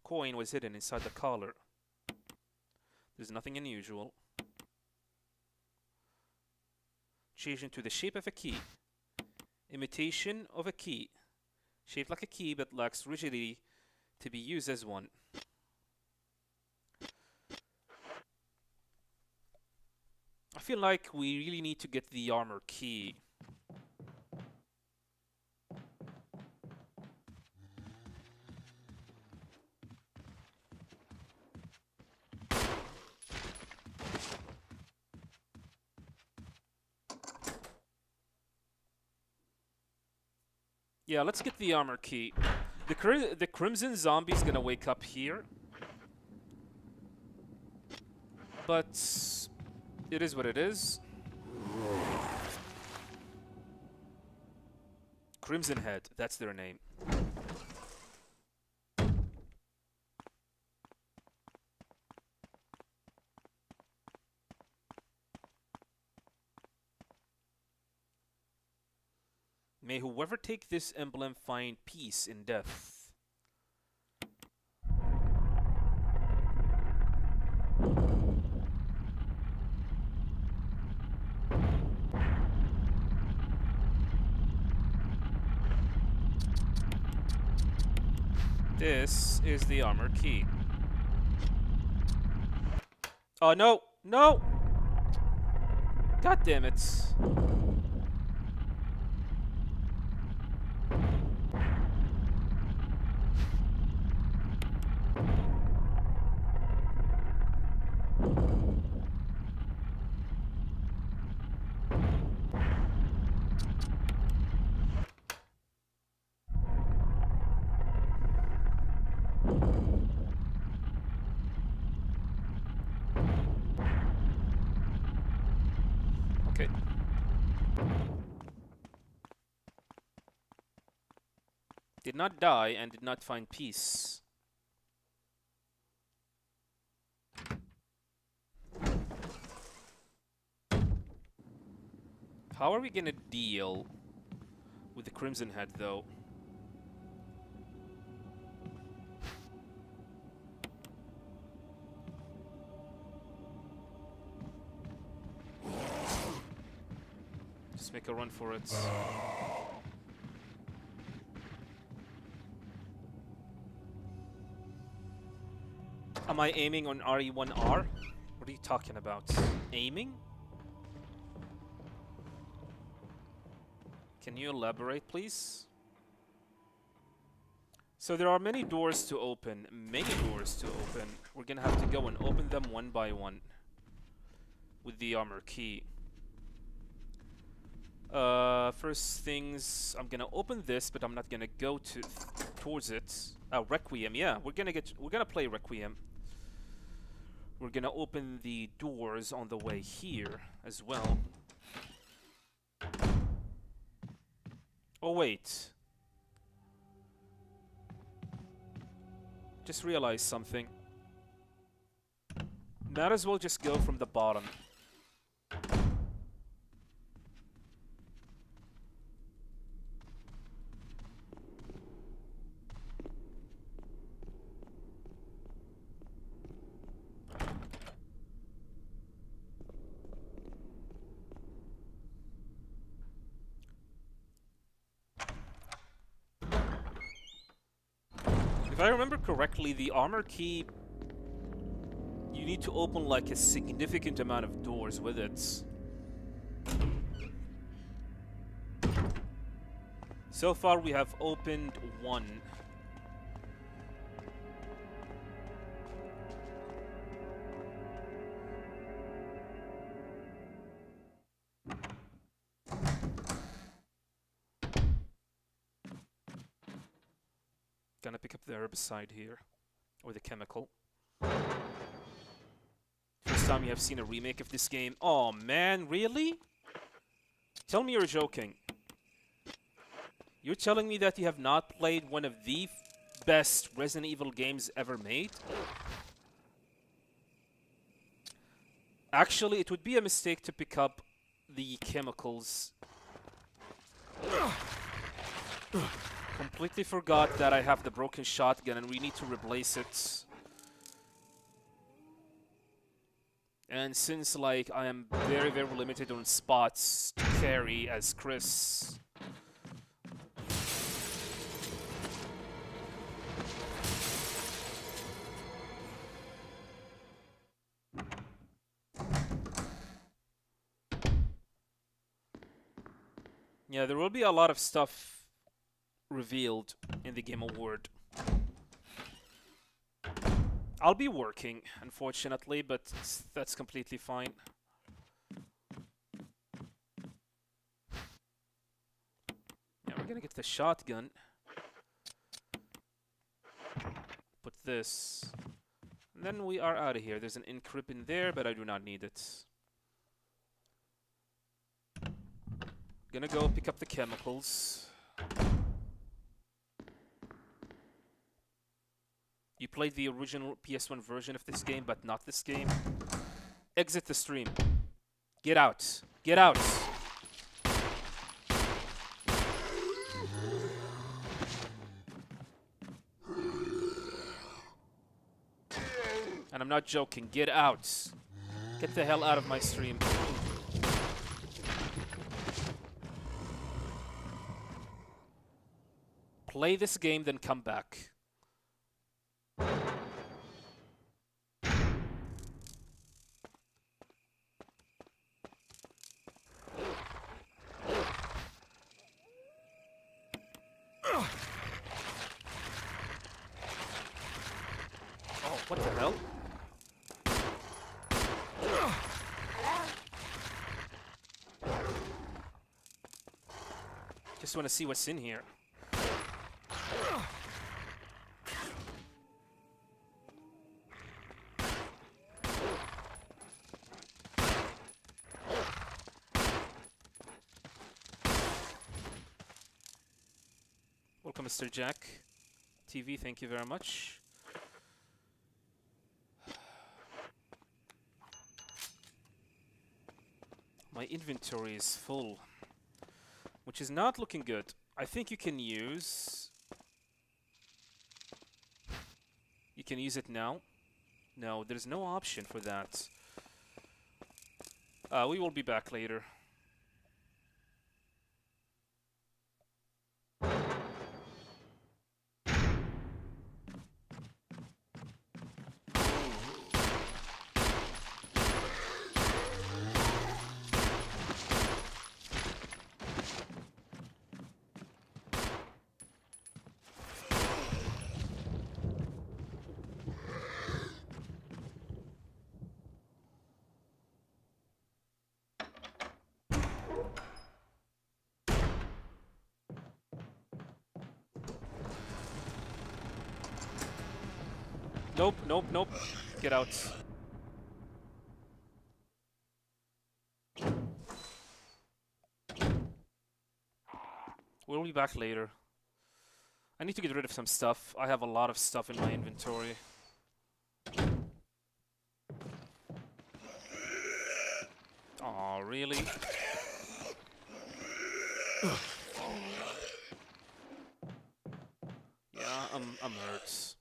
Coin was hidden inside the collar. There's nothing unusual. Change into the shape of a key. Imitation of a key. Shaped like a key but lacks rigidity to be used as one. I feel like we really need to get the armor key. Yeah, let's get the armor key. The Crimson Zombie's gonna wake up here. But it is what it is. Crimson Head, that's their name. May whoever take this emblem find peace in death. This is the armor key. Oh no! No! God damn it. Okay. Did not die and did not find peace. How are we gonna deal with the Crimson Head, though? Just make a run for it. Am I aiming on RE1R? What are you talking about? Aiming? Can you elaborate, please? So there are many doors to open. Many doors to open. We're gonna have to go and open them one by one with the armor key. First things, I'm gonna open this, but I'm not gonna go towards it. Requiem, yeah, we're gonna play Requiem. We're gonna open the doors on the way here as well. Oh wait. Just realized something. Might as well just go from the bottom. If I remember correctly, the armor key, you need to open like a significant amount of doors with it. So far we have opened one. Gonna pick up the herbicide here. Or the chemical. First time you have seen a remake of this game. Oh man, really? Tell me you're joking. You're telling me that you have not played one of the best Resident Evil games ever made? Actually, it would be a mistake to pick up the chemicals. Completely forgot that I have the broken shotgun and we need to replace it. And since, like, I am very, very limited on spots to carry as Chris... Yeah, there will be a lot of stuff revealed in the Game Award. I'll be working, unfortunately, but that's completely fine. Yeah, we're gonna get the shotgun. Put this. And then we are out of here. There's an encrypt in there, but I do not need it. Gonna go pick up the chemicals. You played the original PS1 version of this game, but not this game. Exit the stream. Get out. Get out. And I'm not joking. Get out. Get the hell out of my stream. Play this game, then come back. Oh, what the hell? Just want to see what's in here. Welcome, Mr. Jack. TV, thank you very much. My inventory is full, which is not looking good. I think you can use... You can use it now. No, there's no option for that. We will be back later. Nope, nope, nope. Get out. We'll be back later. I need to get rid of some stuff. I have a lot of stuff in my inventory. Aw, really? Yeah, I'm hurt.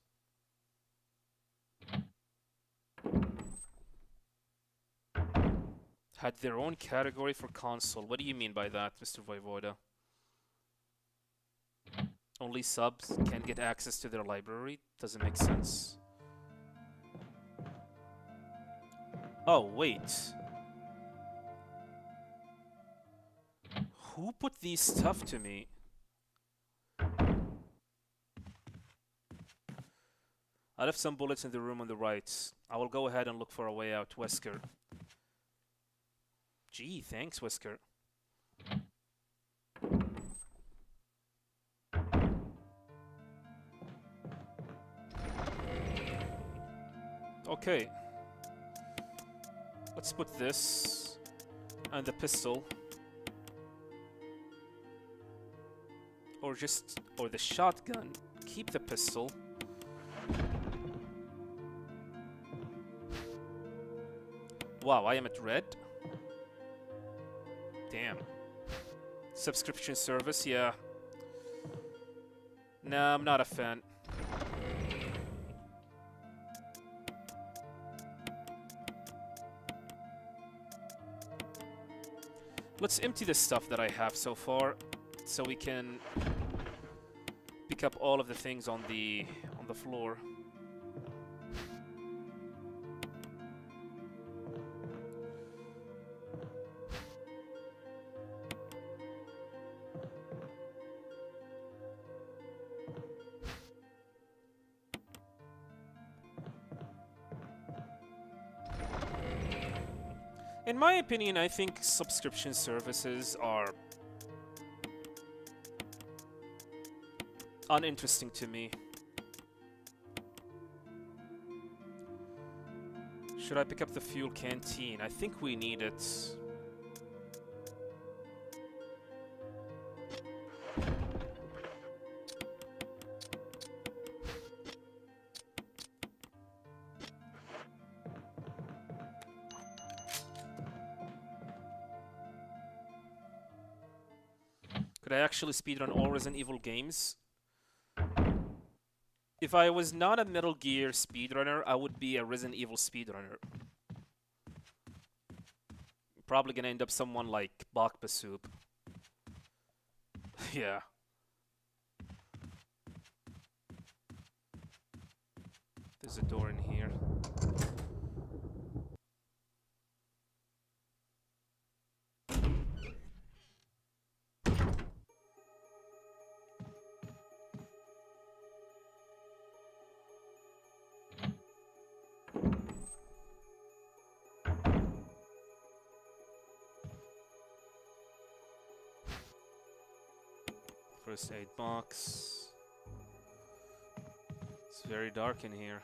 Had their own category for console. What do you mean by that, Mr. Voivoda? Only subs can get access to their library? Doesn't make sense. Oh, wait. Who put these stuff to me? I left some bullets in the room on the right. I will go ahead and look for a way out, Wesker. Gee, thanks, Wesker. Okay. Let's put this and the pistol. Or the shotgun. Keep the pistol. Wow, I am at red? Damn. Subscription service, yeah. Nah, I'm not a fan. Let's empty the stuff that I have so far, so we can pick up all of the things on the floor. In my opinion, I think subscription services are uninteresting to me. Should I pick up the fuel canteen? I think we need it. Could I actually speedrun all Resident Evil games? If I was not a Metal Gear speedrunner, I would be a Resident Evil speedrunner. Probably gonna end up someone like Bakba Soup. Yeah. There's a door in here. First aid box. It's very dark in here.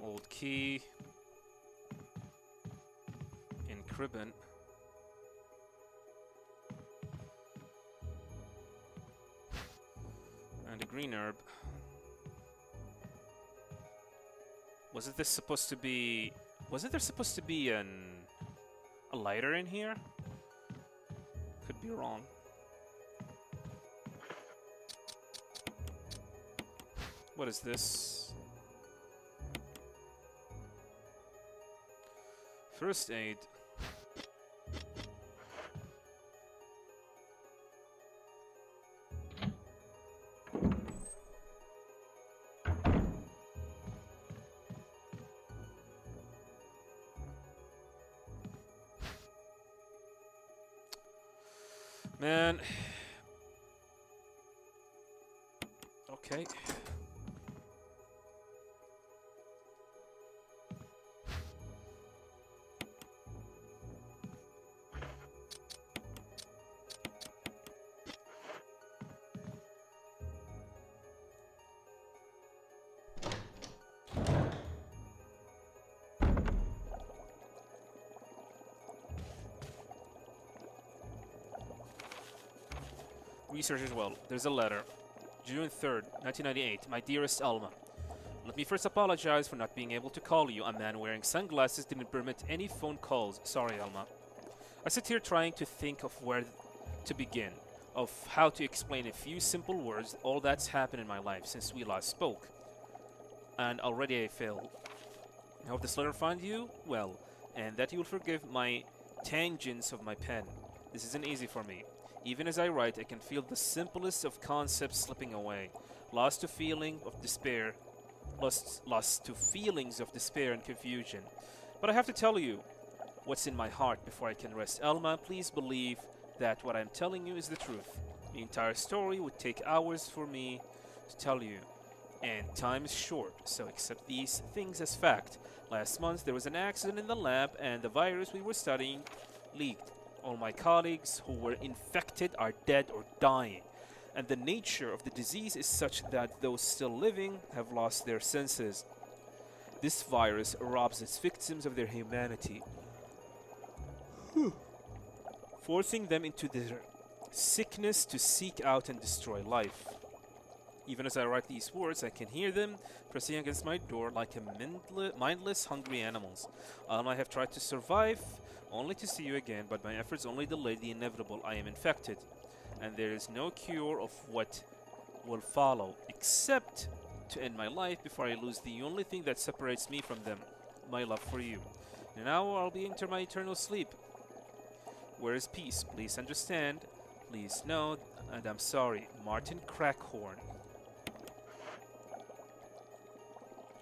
Old key. In Cribbin. And a green herb. Wasn't there supposed to be a lighter in here? Could be wrong. What is this? First aid. Man. Okay. Research as well. There's a letter. June 3rd, 1998. My dearest Alma. Let me first apologize for not being able to call you. A man wearing sunglasses didn't permit any phone calls. Sorry, Alma. I sit here trying to think of where to begin, of how to explain in a few simple words all that's happened in my life since we last spoke. And already I failed. I hope this letter finds you well, and that you will forgive my tangents of my pen. This isn't easy for me. Even as I write, I can feel the simplest of concepts slipping away, lost to feeling of despair, lost to feelings of despair and confusion. But I have to tell you what's in my heart before I can rest. Alma, please believe that what I'm telling you is the truth. The entire story would take hours for me to tell you, and time is short, so accept these things as fact. Last month there was an accident in the lab and the virus we were studying leaked. All my colleagues who were infected are dead or dying, and the nature of the disease is such that those still living have lost their senses. This virus robs its victims of their humanity, forcing them into their sickness to seek out and destroy life. Even as I write these words, I can hear them pressing against my door like mindless, hungry animals. I have tried to survive, only to see you again, but my efforts only delayed the inevitable. I am infected, and there is no cure of what will follow, except to end my life before I lose the only thing that separates me from them, my love for you. And now I'll be into my eternal sleep. Where is peace? Please understand. Please know, and I'm sorry. Martin Crackhorn.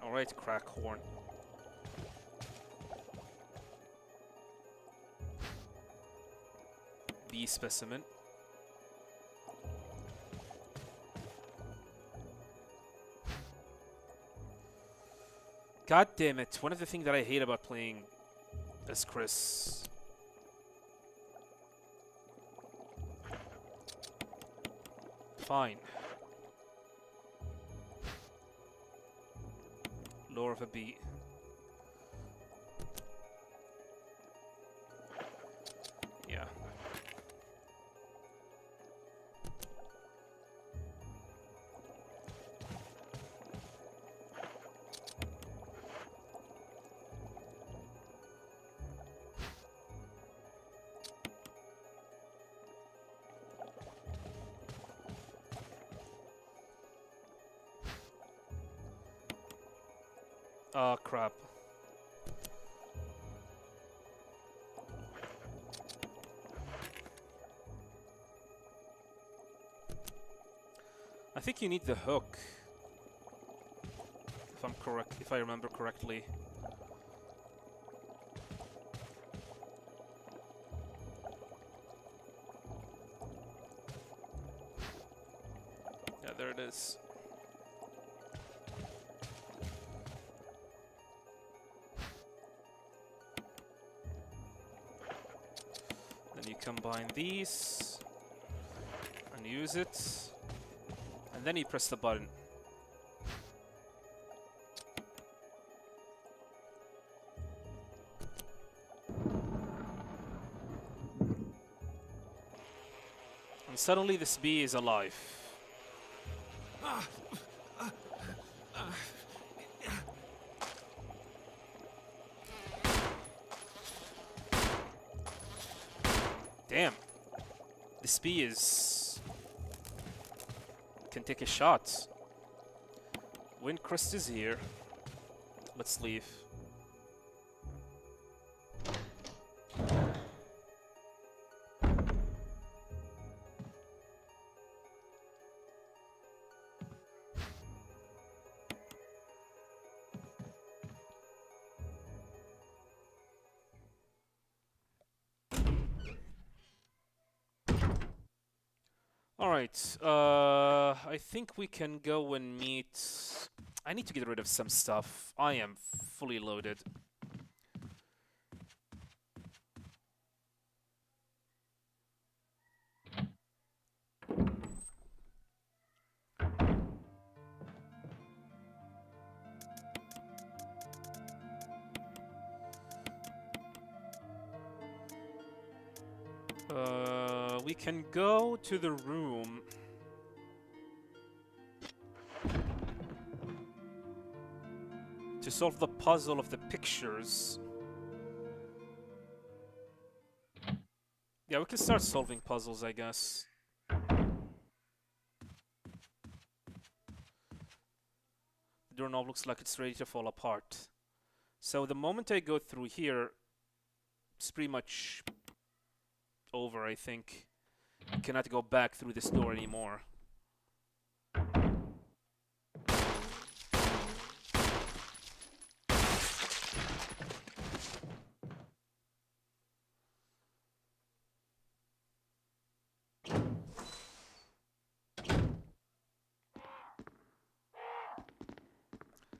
Alright, Crackhorn. B specimen. God damn it. One of the things that I hate about playing as Chris. Fine. Lore of a bee. Yeah. Oh, crap. I think you need the hook. If I'm correct, if I remember correctly. Yeah, there it is. Then you combine these and use it, and then you press the button. And suddenly this bee is alive. Damn. This bee is... can take a shot. Windcrest is here. Let's leave. Alright, I think we can go and meet... I need to get rid of some stuff. I am fully loaded. we can go to the room. To solve the puzzle of the pictures. Yeah, we can start solving puzzles, I guess. The doorknob looks like it's ready to fall apart. So the moment I go through here, it's pretty much over, I think. I cannot go back through this door anymore.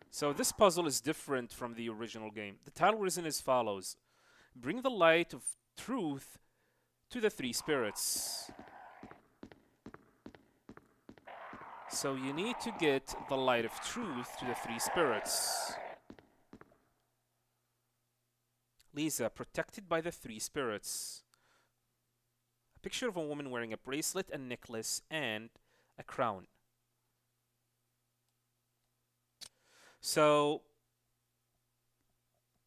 So this puzzle is different from the original game. The title reason is follows. Bring the light of truth to the three spirits. So you need to get the light of truth to the three spirits. Lisa, protected by the three spirits. A picture of a woman wearing a bracelet, a necklace, and a crown. So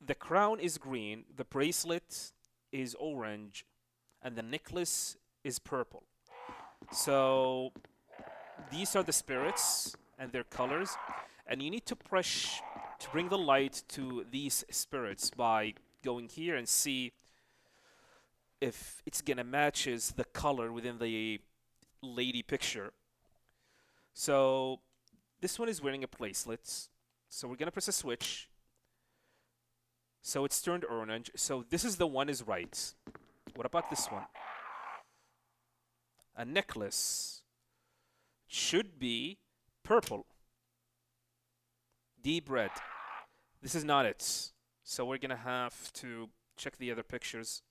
the crown is green, the bracelet is orange, and the necklace is purple. So these are the spirits and their colors, and you need to push to bring the light to these spirits by going here and see if it's gonna matches the color within the lady picture. So this one is wearing a bracelet. So we're gonna press a switch. So it's turned orange. So this is the one is right. What about this one? A necklace should be purple. Deep red. This is not it. So we're gonna have to check the other pictures.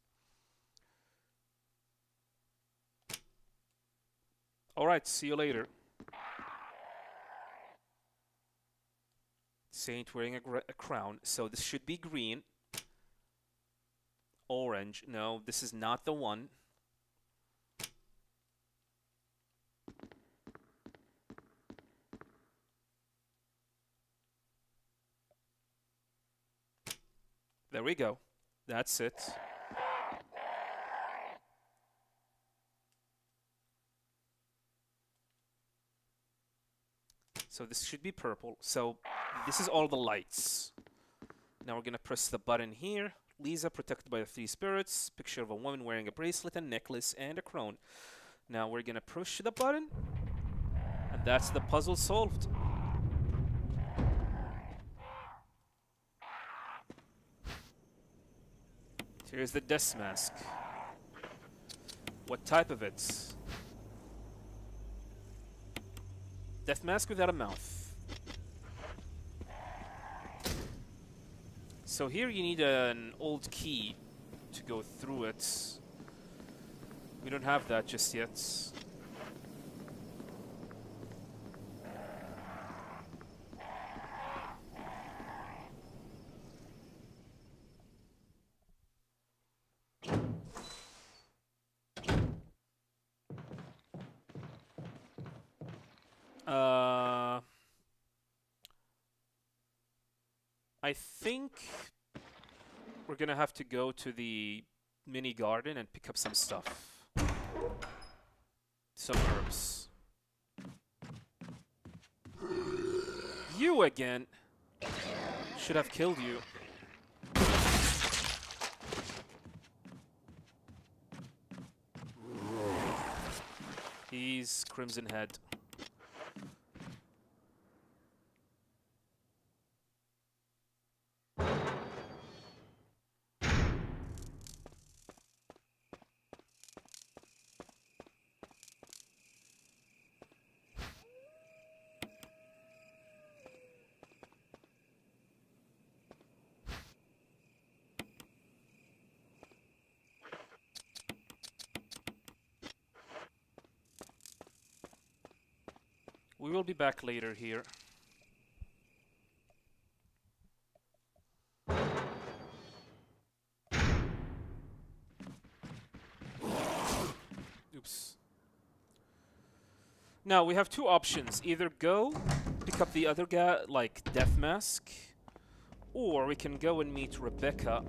Alright, see you later. Saint wearing a crown. So this should be green. Orange. No, this is not the one. There we go. That's it. So this should be purple. So this is all the lights. Now we're gonna press the button here. Lisa protected by the three spirits. Picture of a woman wearing a bracelet, a necklace, and a crown. Now we're gonna push the button. And that's the puzzle solved. Here's the death mask. What type of it? Death mask without a mouth. So here you need an old key to go through it. We don't have that just yet. I think we're gonna have to go to the mini garden and pick up some stuff. Some herbs. You again! Should have killed you. He's Crimson Head. We will be back later here. Now we have two options. Either go pick up the other guy, like Death Mask, or we can go and meet Rebecca.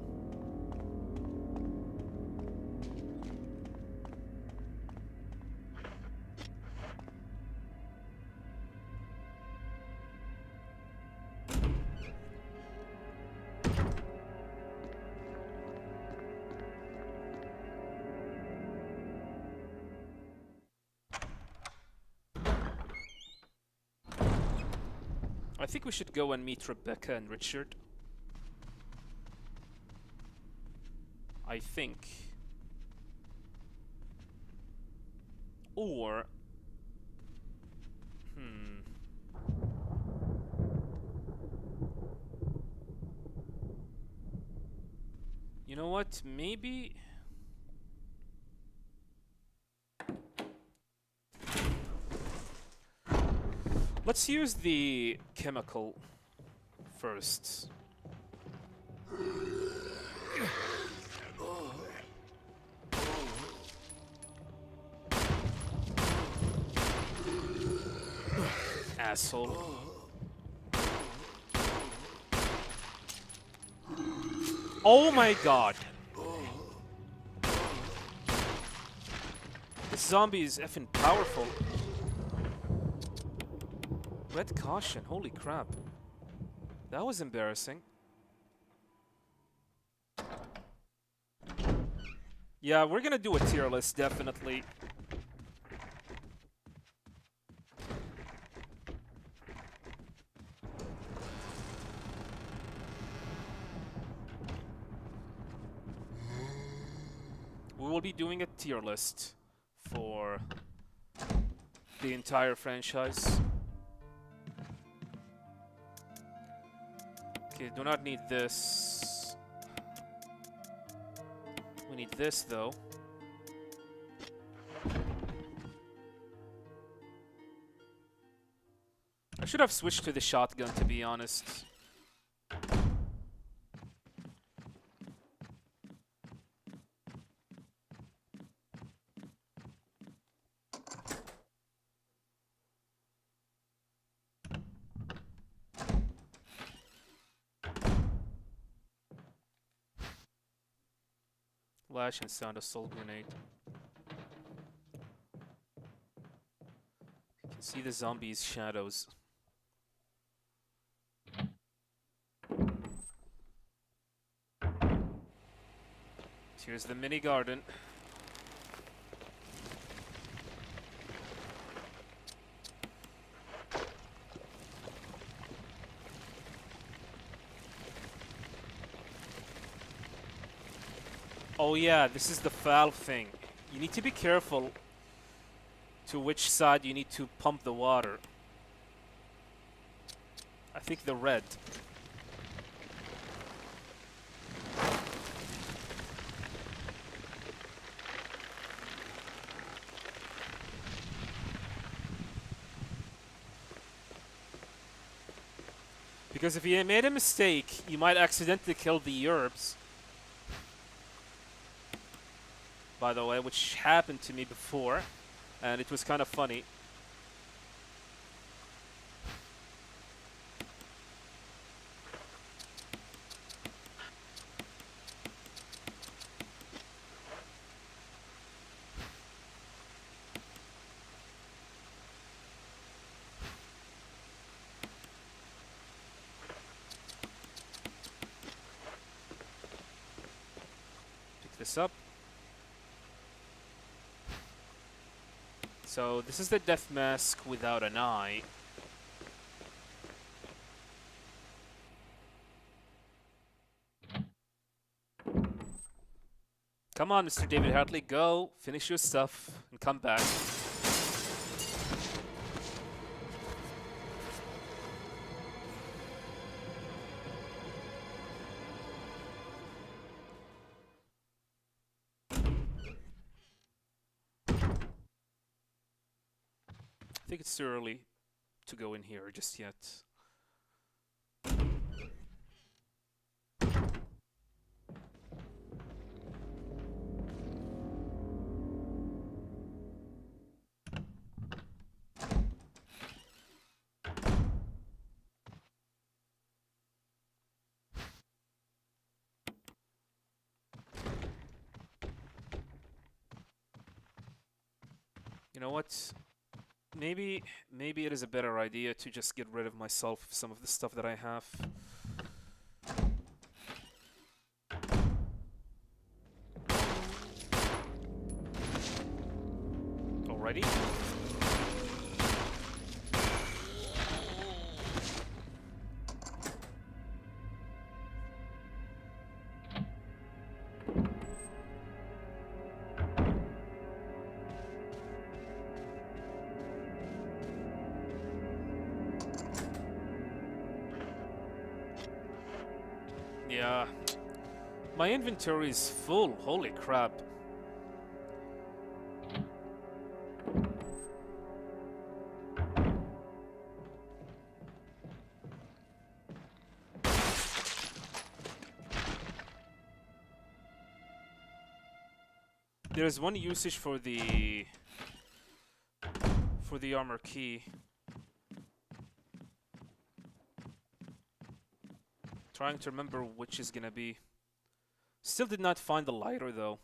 I think we should go and meet Rebecca and Richard. I think. Or... You know what? Maybe... Let's use the chemical first. Asshole. Oh my god. This zombie is effing powerful. Red caution, holy crap. That was embarrassing. Yeah, we're gonna do a tier list, definitely. We will be doing a tier list for the entire franchise. Okay, do not need this. We need this, though. I should have switched to the shotgun, to be honest. Flash and sound assault grenade. You can see the zombies' shadows. Here's the mini garden. Oh yeah, this is the valve thing. You need to be careful to which side you need to pump the water. I think the red. Because if you made a mistake, you might accidentally kill the herbs. By the way, which happened to me before, and it was kind of funny. Pick this up. So this is the death mask without an eye. Come on, Mr. David Hartley, go, finish your stuff, and come back. I think it's too early to go in here just yet. You know what? Maybe it is a better idea to just get rid of myself of some of the stuff that I have. Already? Yeah. My inventory is full. Holy crap. There's one usage for the armor key. Trying to remember which is gonna be. Still did not find the lighter though.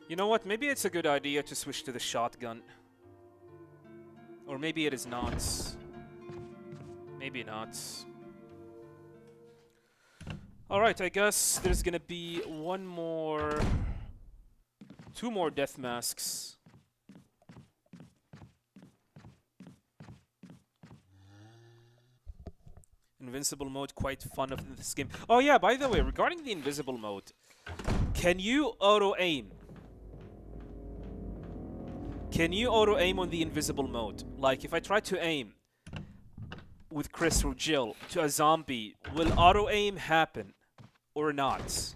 You know what? Maybe it's a good idea to switch to the shotgun. Or maybe it is not. Maybe not. Alright, I guess there's gonna be two more death masks. Invincible mode, quite fun of this game. Oh yeah, by the way, regarding the invisible mode, can you auto-aim? Can you auto-aim on the invisible mode? Like, if I try to aim with Chris or Jill to a zombie, will auto-aim happen or not?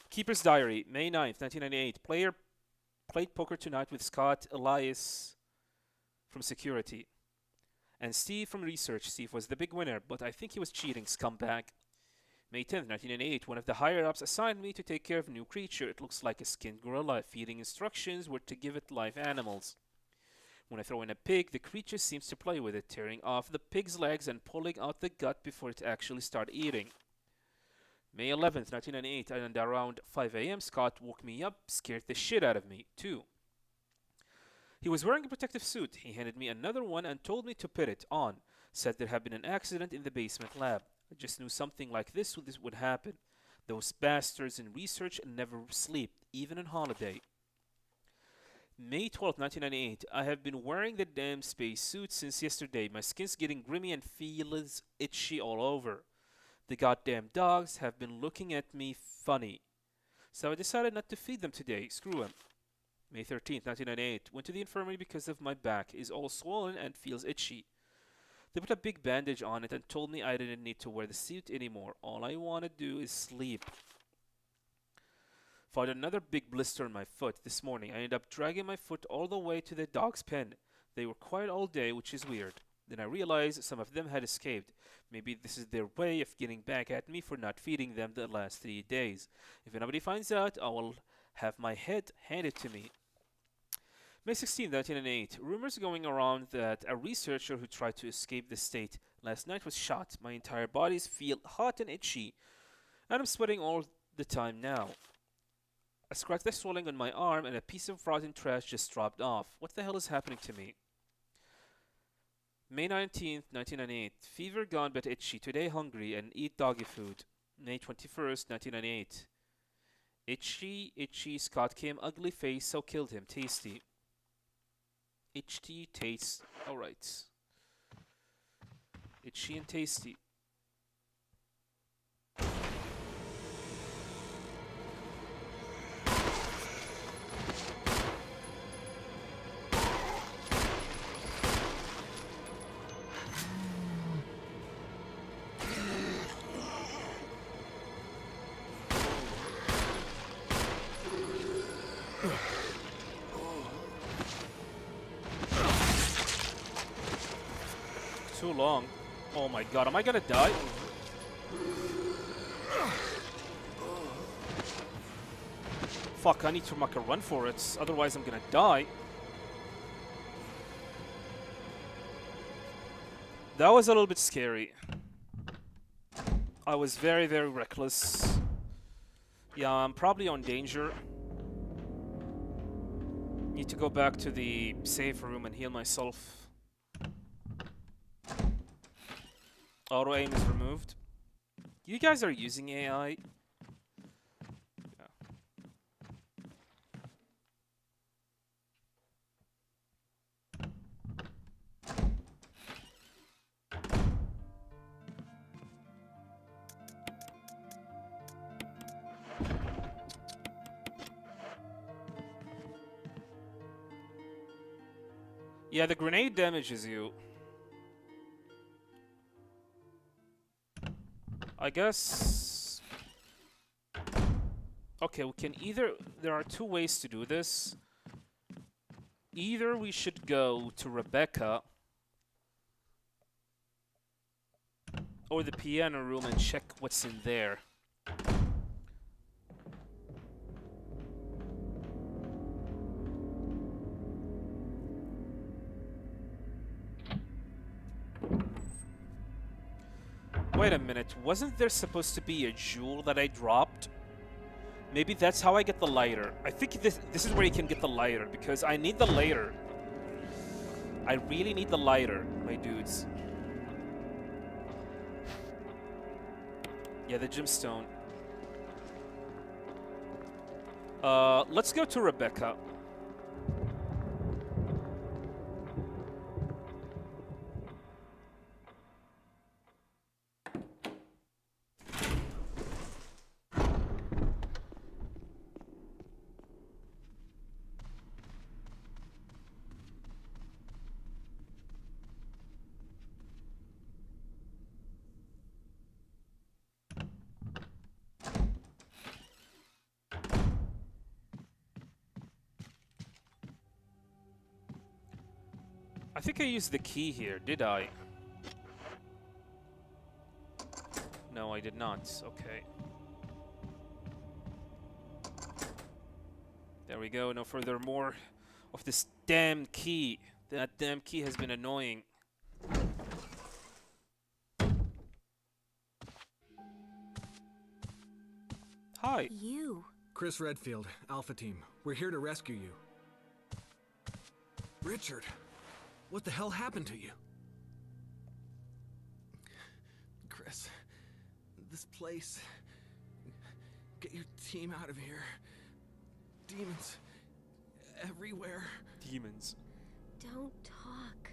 Keeper's Diary, May 9th, 1998. Player played poker tonight with Scott, Elias from security, and Steve from research. Steve was the big winner, but I think he was cheating, scumbag. May 10th, 1998. One of the higher-ups assigned me to take care of a new creature. It looks like a skinned gorilla. Feeding instructions were to give it live animals. When I throw in a pig, the creature seems to play with it, tearing off the pig's legs and pulling out the gut before it actually starts eating. May 11th, 1998, and around 5 a.m., Scott woke me up, scared the shit out of me, too. He was wearing a protective suit. He handed me another one and told me to put it on. Said there had been an accident in the basement lab. I just knew something like this would happen. Those bastards in research never sleep, even on holiday. May 12, 1998. I have been wearing the damn space suit since yesterday. My skin's getting grimy and feels itchy all over. The goddamn dogs have been looking at me funny. So I decided not to feed them today. Screw them. May 13, 1998. Went to the infirmary because of my back is all swollen and feels itchy. They put a big bandage on it and told me I didn't need to wear the suit anymore. All I want to do is sleep. Found another big blister on my foot this morning. I ended up dragging my foot all the way to the dog's pen. They were quiet all day, which is weird. Then I realized some of them had escaped. Maybe this is their way of getting back at me for not feeding them the last 3 days. If anybody finds out, I will have my head handed to me. May 16, 1908. Rumors going around that a researcher who tried to escape the state last night was shot. My entire body feels hot and itchy, and I'm sweating all the time now. A scratch that's swelling on my arm and a piece of rotten trash just dropped off. What the hell is happening to me? May 19th, 1998. Fever gone but itchy. Today hungry and eat doggy food. May 21st, 1998. Itchy, Scott came ugly face, so killed him. Tasty. Itchy, taste. Alright. Itchy and tasty. Too long. Oh my god, am I gonna die? Fuck, I need to make a run for it, otherwise I'm gonna die. That was a little bit scary. I was very, very reckless. Yeah, I'm probably on danger. Need to go back to the safe room and heal myself. Auto aim is removed. You guys are using AI? Yeah. Yeah, the grenade damages you. I guess... Okay, we can either... There are two ways to do this. Either we should go to Rebecca or the piano room and check what's in there. Wait a minute, wasn't there supposed to be a jewel that I dropped? Maybe that's how I get the lighter. I think this is where you can get the lighter, because I need the lighter. I really need the lighter, my dudes. Yeah, the gemstone. Let's go to Rebecca. I think I used the key here, did I? No, I did not. Okay. There we go. No further more of this damn key. That damn key has been annoying. Hi. You. Chris Redfield, Alpha Team. We're here to rescue you. Richard, what the hell happened to you? Chris, this place... Get your team out of here. Demons everywhere. Demons. Don't talk.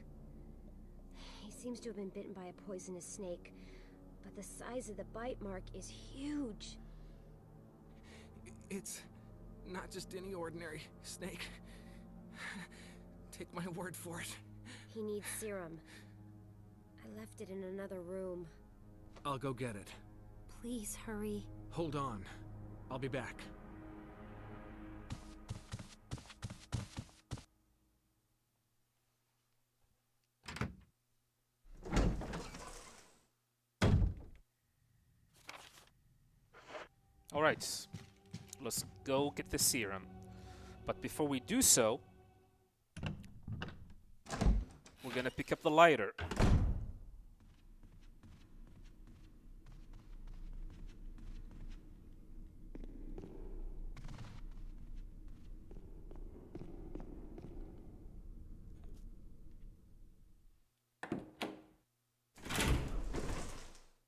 He seems to have been bitten by a poisonous snake, but the size of the bite mark is huge. It's not just any ordinary snake. Take my word for it. He needs serum. I left it in another room. I'll go get it. Please hurry. Hold on. I'll be back. Alright. Let's go get the serum. But before we do so, we're gonna pick up the lighter.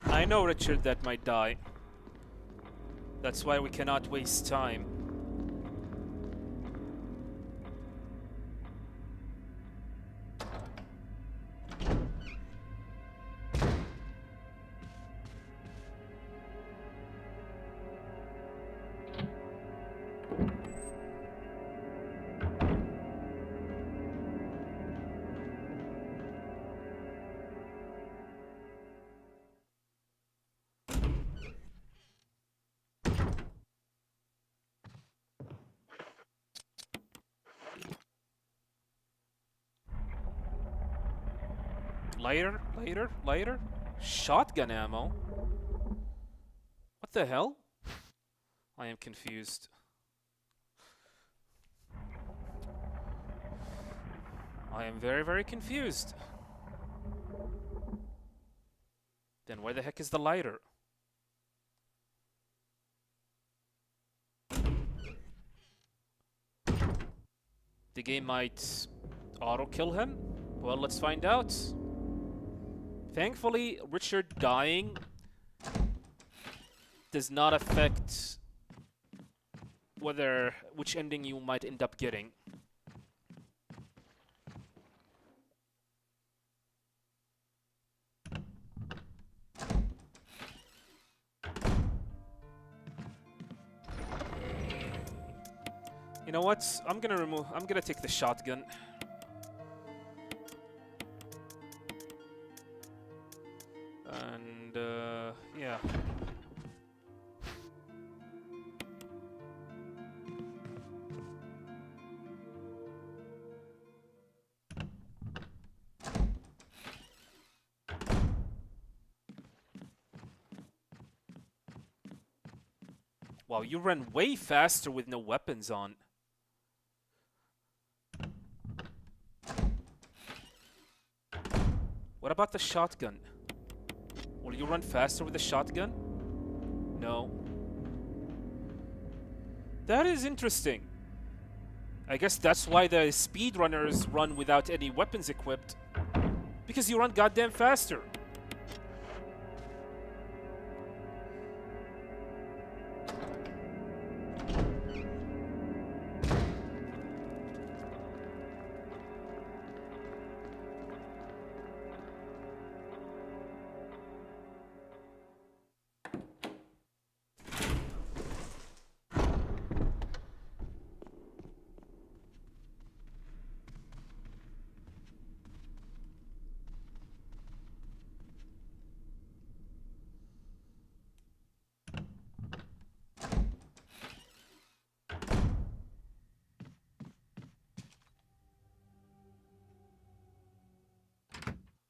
I know, Richard, that might die. That's why we cannot waste time. Lighter, lighter, lighter. Shotgun ammo. What the hell? I am confused. I am very, very confused. Then where the heck is the lighter? The game might auto-kill him? Well, let's find out. Thankfully, Richard dying does not affect which ending you might end up getting. You know what? I'm gonna take the shotgun. And yeah. Wow, you ran way faster with no weapons on. What about the shotgun? Will you run faster with the shotgun? No. That is interesting. I guess that's why the speedrunners run without any weapons equipped. Because you run goddamn faster.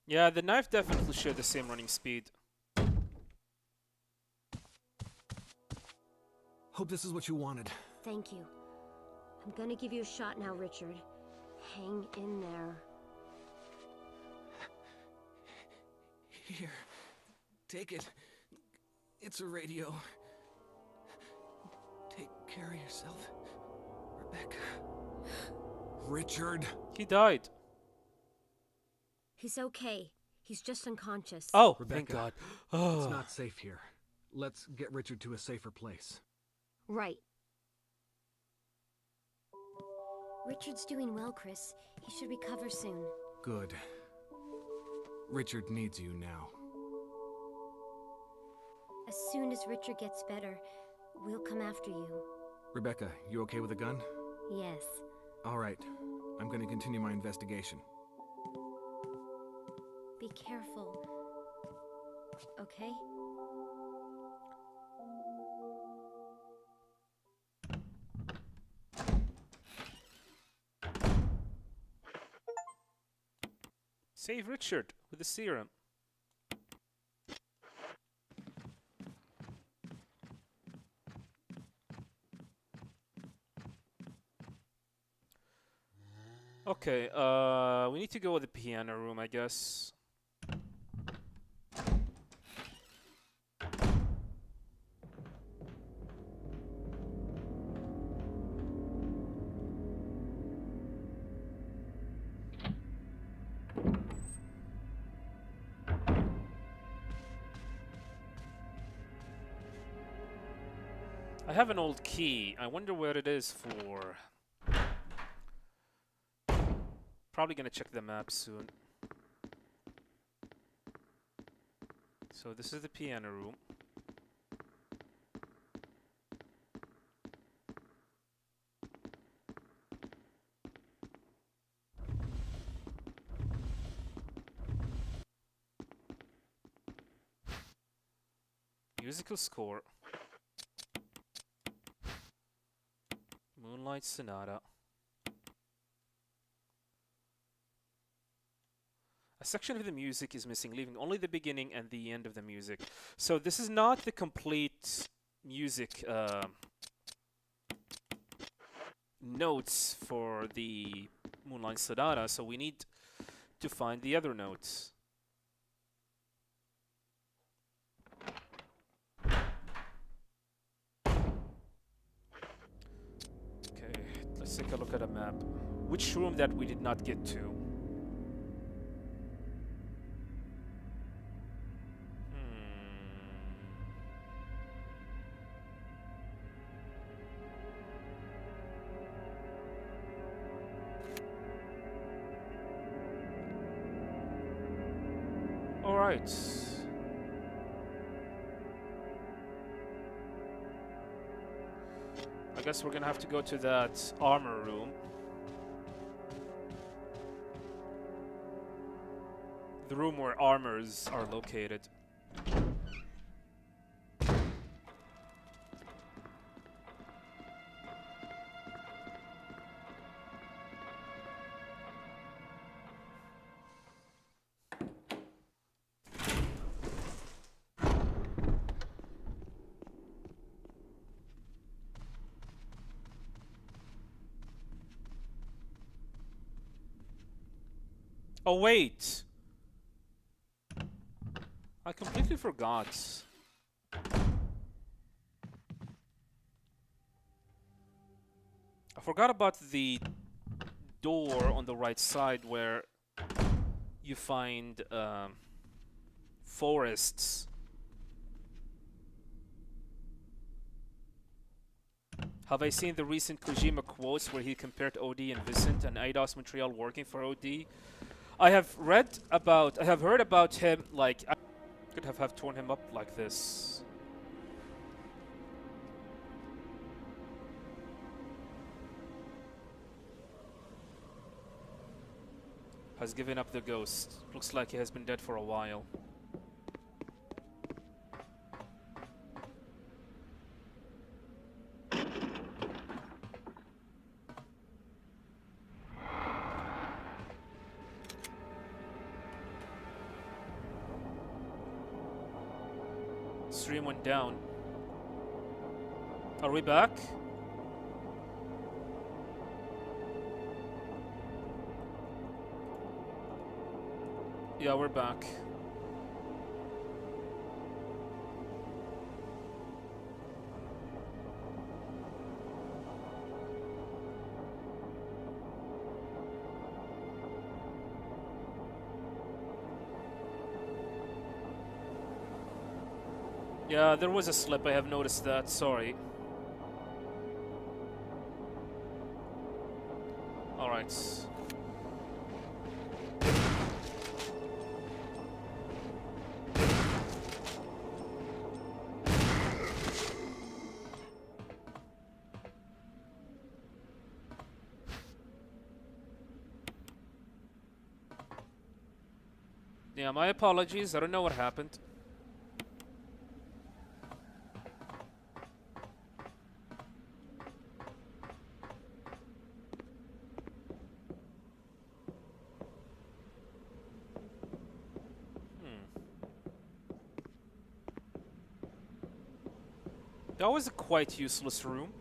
Yeah, the knife definitely shared the same running speed. Hope this is what you wanted. Thank you. I'm gonna give you a shot now, Richard. Hang in there. Here. Take it. It's a radio. Take care of yourself, Rebecca. Richard. He died. He's okay. He's just unconscious. Oh, Rebecca, thank God. It's not safe here. Let's get Richard to a safer place. Right. Richard's doing well, Chris. He should recover soon. Good. Richard needs you now. As soon as Richard gets better, we'll come after you. Rebecca, you okay with a gun? Yes. All right. I'm going to continue my investigation. Be careful. Okay? Save Richard with the serum. Okay, we need to go with the piano room, I guess. I have an old key. I wonder where it is for. Probably gonna check the map soon. So this is the piano room. Musical score. Moonlight Sonata. A section of the music is missing, leaving only the beginning and the end of the music. So this is not the complete music notes for the Moonlight Sonata, so we need to find the other notes. Okay, let's take a look at a map. Which room that we did not get to? Alright. I guess we're gonna have to go to that armor room. The room where armors are located. Oh wait! I completely forgot. I forgot about the door on the right side where you find forests. Have I seen the recent Kojima quotes where he compared OD and Vincent and Eidos Montreal working for OD? I have heard about him, like, I could have torn him up like this. Has given up the ghost. Looks like he has been dead for a while. Stream went down. Are we back? Yeah, we're back. Yeah, there was a slip, I have noticed that, sorry. Alright. Yeah, my apologies, I don't know what happened. That was a quite useless room.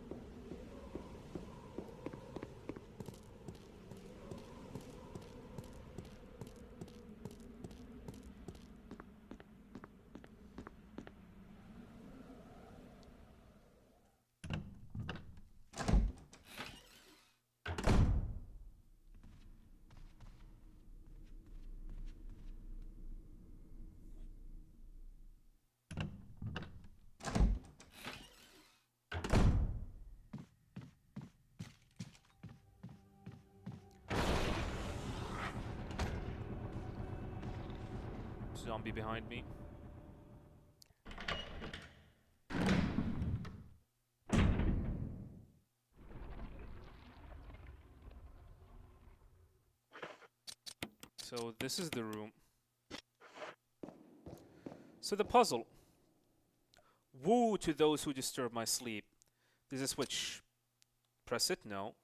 Zombie behind me. So this is the room. So the puzzle. Woo to those who disturb my sleep. There's a switch. Press it? No.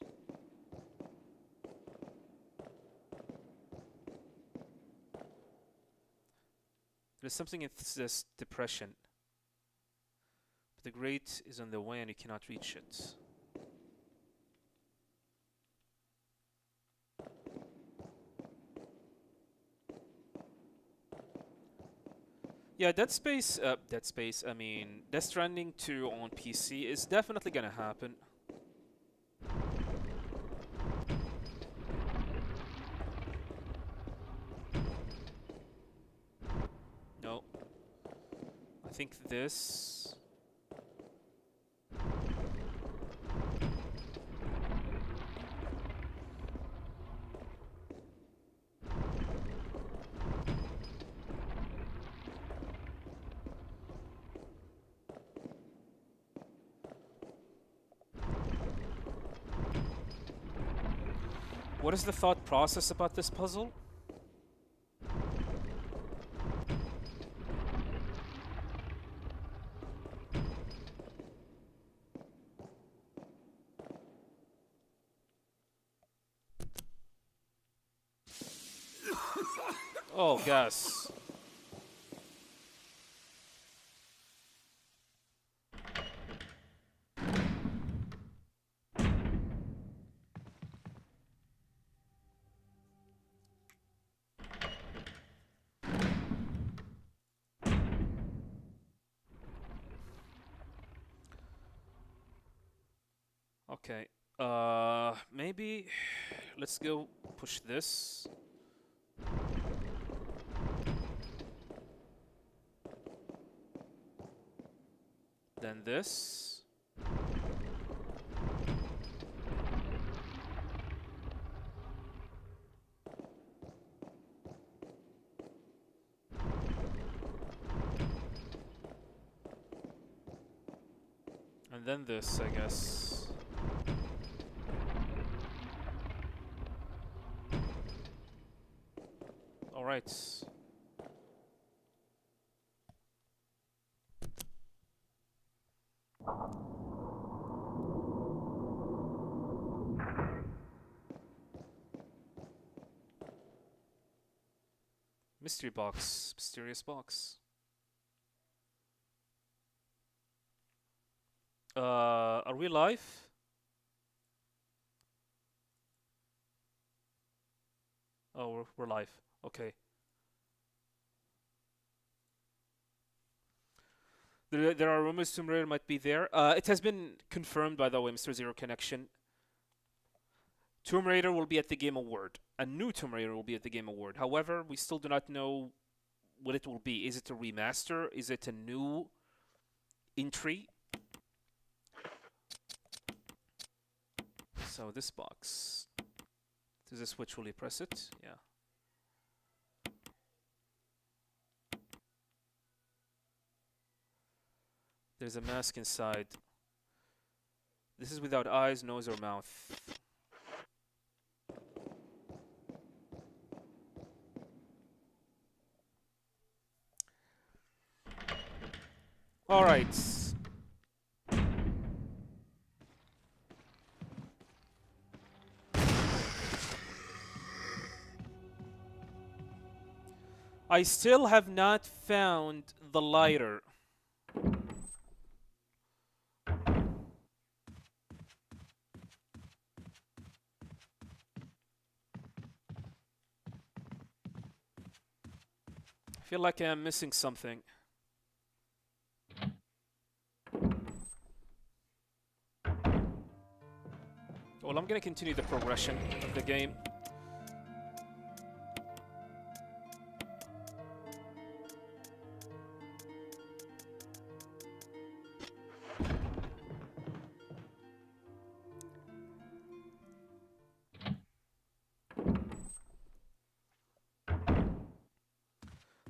There's something in this depression. But the grate is on the way and you cannot reach it. Yeah, Dead Space, I mean, Death Stranding 2 on PC is definitely gonna happen. No, I think this. What is the thought process about this puzzle? Oh, gas. Okay. Maybe let's go push this. Then this. And then this, I guess. Alright. Mystery box. Mysterious box. Are we live? Oh, we're live. Okay. There are rumors Tomb Raider might be there. It has been confirmed, by the way, Mr. Zero Connection. Tomb Raider will be at the Game Award. A new Tomb Raider will be at the Game Award. However, we still do not know what it will be. Is it a remaster? Is it a new entry? So this box. Does a switch will you press it? Yeah. There's a mask inside. This is without eyes, nose, or mouth. Alright. I still have not found the lighter. I feel like I'm missing something. Well, I'm gonna continue the progression of the game.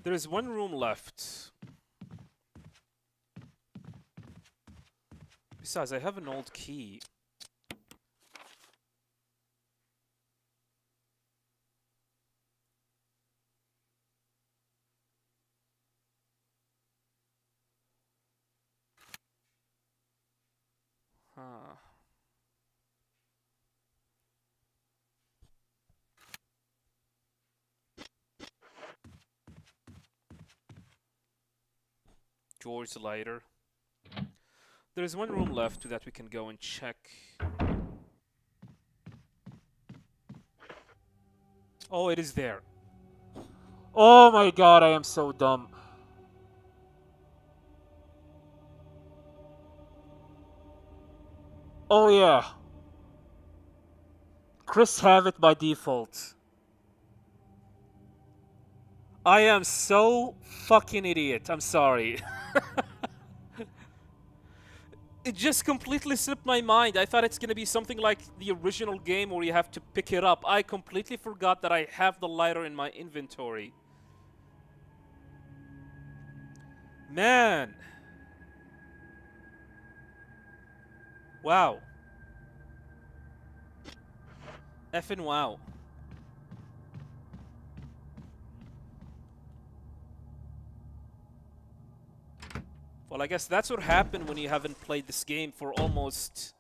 There is one room left. Besides, I have an old key. Huh. George lighter. There's one room left that we can go and check. Oh, it is there. Oh my god, I am so dumb. Oh yeah. Chris have it by default. I am so fucking idiot. I'm sorry. It just completely slipped my mind. I thought it's gonna be something like the original game where you have to pick it up. I completely forgot that I have the lighter in my inventory. Man. Wow. Effing wow. Well, I guess that's what happened when you haven't played this game for almost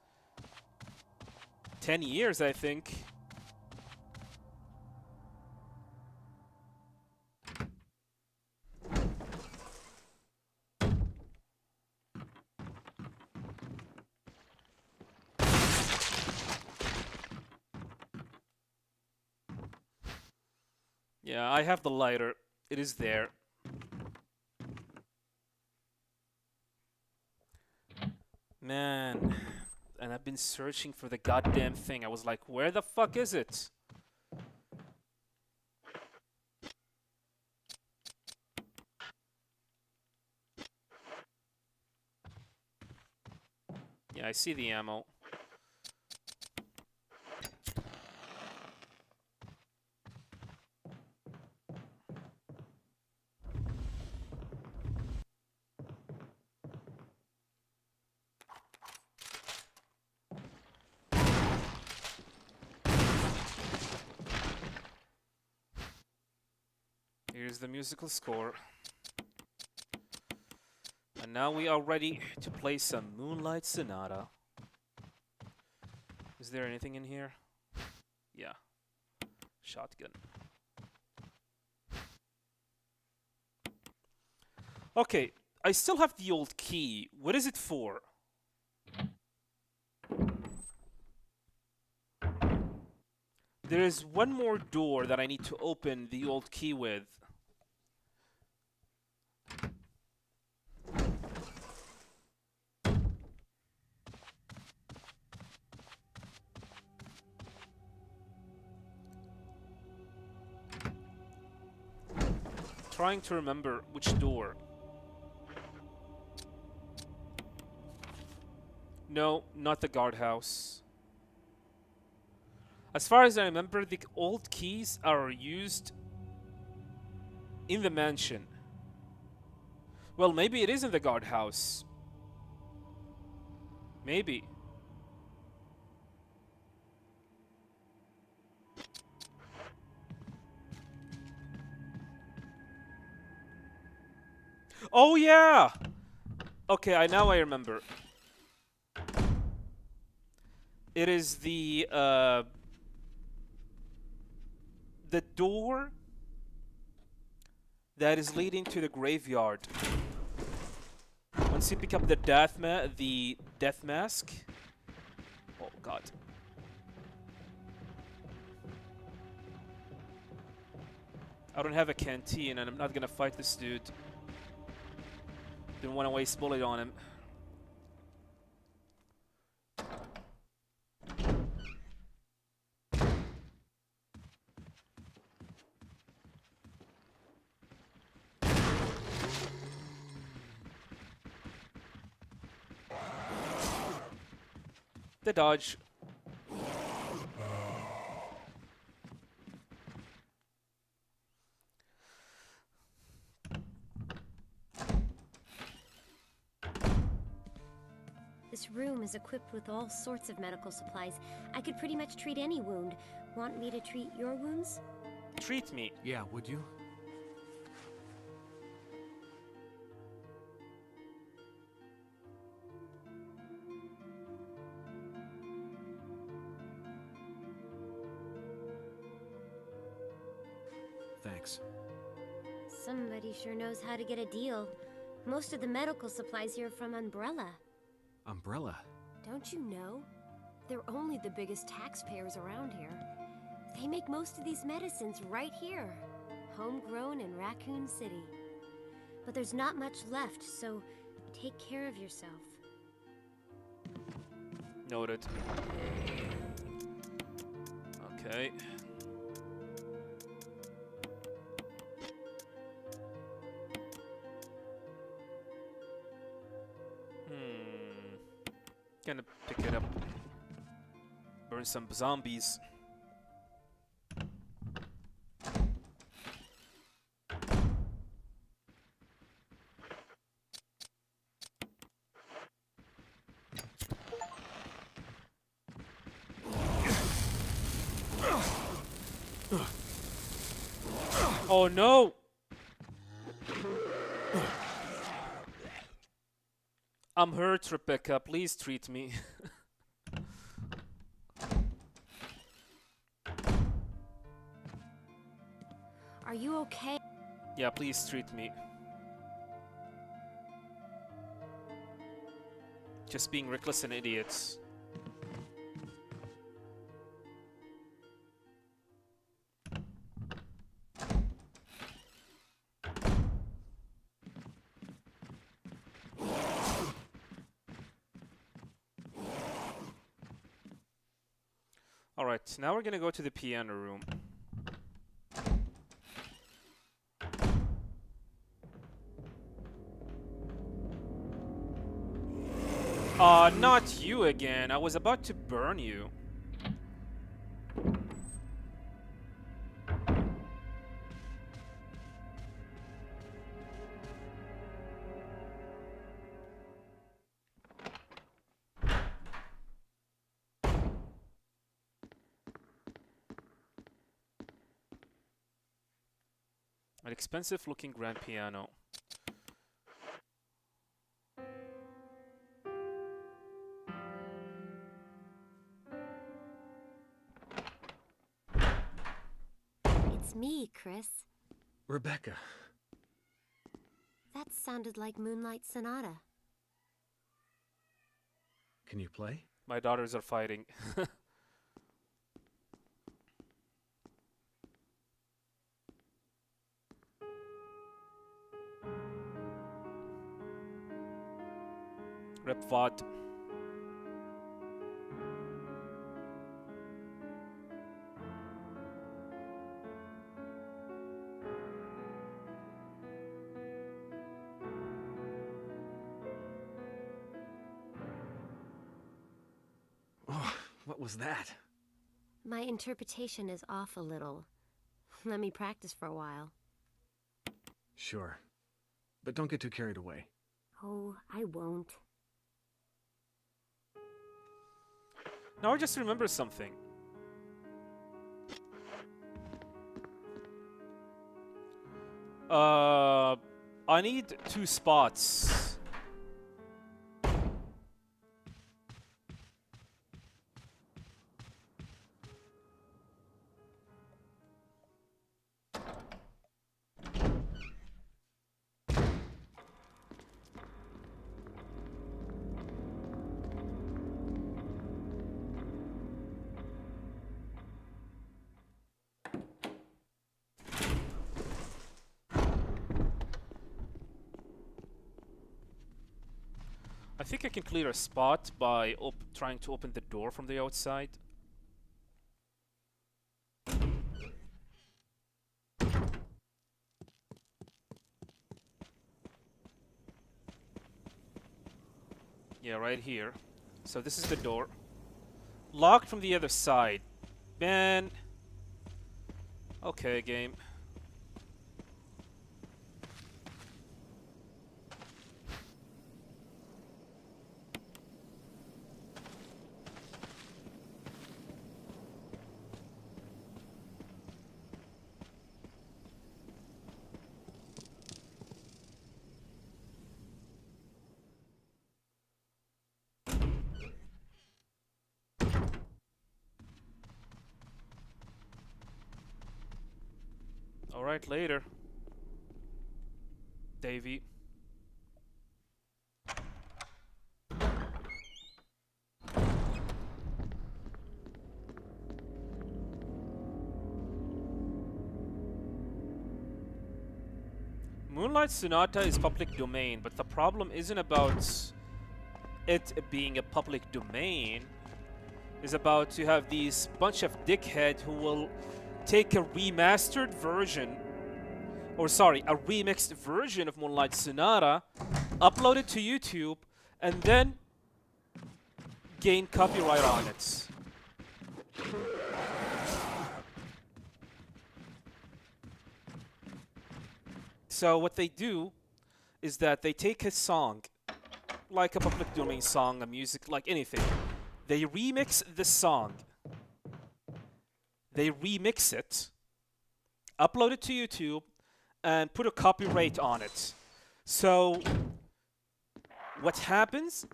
10 years, I think. Yeah, I have the lighter. It is there. Man. And I've been searching for the goddamn thing. I was like, where the fuck is it? Yeah, I see the ammo. Here's the musical score. And now we are ready to play some Moonlight Sonata. Is there anything in here? Yeah. Shotgun. Okay, I still have the old key. What is it for? There is one more door that I need to open the old key with. Trying to remember which door. No, not the guardhouse. As far as I remember, the old keys are used in the mansion. Well, maybe it is in the guardhouse. Maybe. Oh yeah! Okay, now I remember. It is the door that is leading to the graveyard. Once you pick up the death mask. Oh god. I don't have a canteen and I'm not gonna fight this dude. Didn't want to waste bullet on him. The dodge. This room is equipped with all sorts of medical supplies. I could pretty much treat any wound. Want me to treat your wounds? Treat me. Yeah, would you? Thanks. Somebody sure knows how to get a deal. Most of the medical supplies here are from Umbrella. Umbrella? Don't you know? They're only the biggest taxpayers around here. They make most of these medicines right here. Homegrown in Raccoon City. But there's not much left, so take care of yourself. Noted. Okay. Gonna pick it up. Burn some zombies. Oh no! I'm hurt, Rebecca. Please treat me. Are you okay? Yeah, please treat me. Just being reckless and idiots. Alright, now we're gonna go to the piano room. Not you again. I was about to burn you. An expensive looking grand piano. It's me, Chris. Rebecca. That sounded like Moonlight Sonata. Can you play? My daughters are fighting. Rep VOD. Oh, what was that? My interpretation is off a little. Let me practice for a while. Sure. But don't get too carried away. Oh, I won't. Now I just remember something. I need 2 spots. I think I can clear a spot by trying to open the door from the outside. Yeah, right here. So this is the door. Locked from the other side. Man. Okay, game. Alright, later. Davey. Moonlight Sonata is public domain, but the problem isn't about it being a public domain. is about to have these bunch of dickhead who will take a remastered version, or sorry, a remixed version of Moonlight Sonata, upload it to YouTube, and then gain copyright on it. So what they do is that they take a song, like a public domain song, a music, like anything. They remix the song. They remix it, upload it to YouTube, and put a copyright on it. So what happens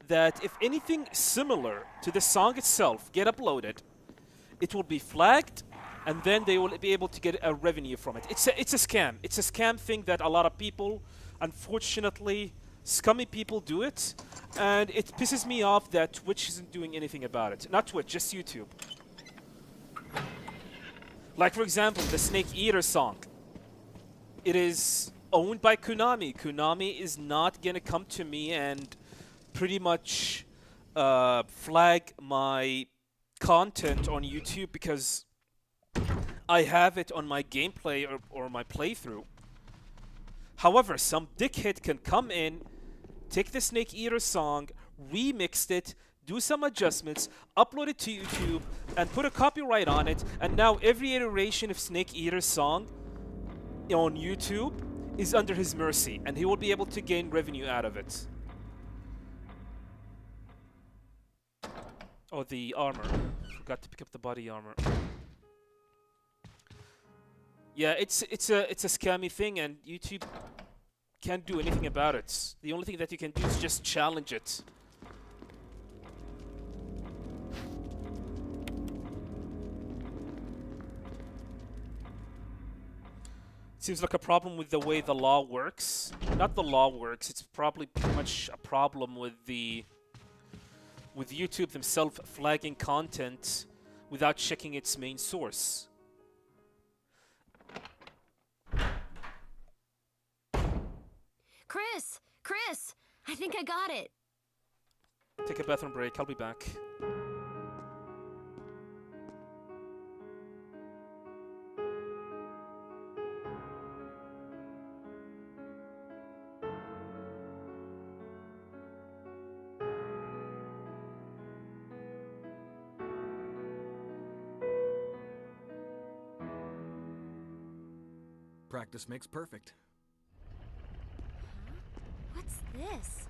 that if anything similar to the song itself get uploaded, it will be flagged, and then they will be able to get a revenue from it. It's a scam. It's a scam thing that a lot of people, unfortunately, scummy people do it, and it pisses me off that Twitch isn't doing anything about it. Not Twitch, just YouTube. Like, for example, the Snake Eater song. It is owned by Konami. Konami is not gonna come to me and pretty much flag my content on YouTube because I have it on my gameplay or my playthrough. However, some dickhead can come in, take the Snake Eater song, remix it, do some adjustments, upload it to YouTube, and put a copyright on it, and now every iteration of Snake Eater's song on YouTube is under his mercy, and he will be able to gain revenue out of it. Oh, the armor. Forgot to pick up the body armor. Yeah, it's a scammy thing, and YouTube can't do anything about it. The only thing that you can do is just challenge it. Seems like a problem with the way the law works. Not the law works, it's probably pretty much a problem with YouTube themselves flagging content without checking its main source. Chris, I think I got it. Take a bathroom break, I'll be back. Practice makes perfect. What's this?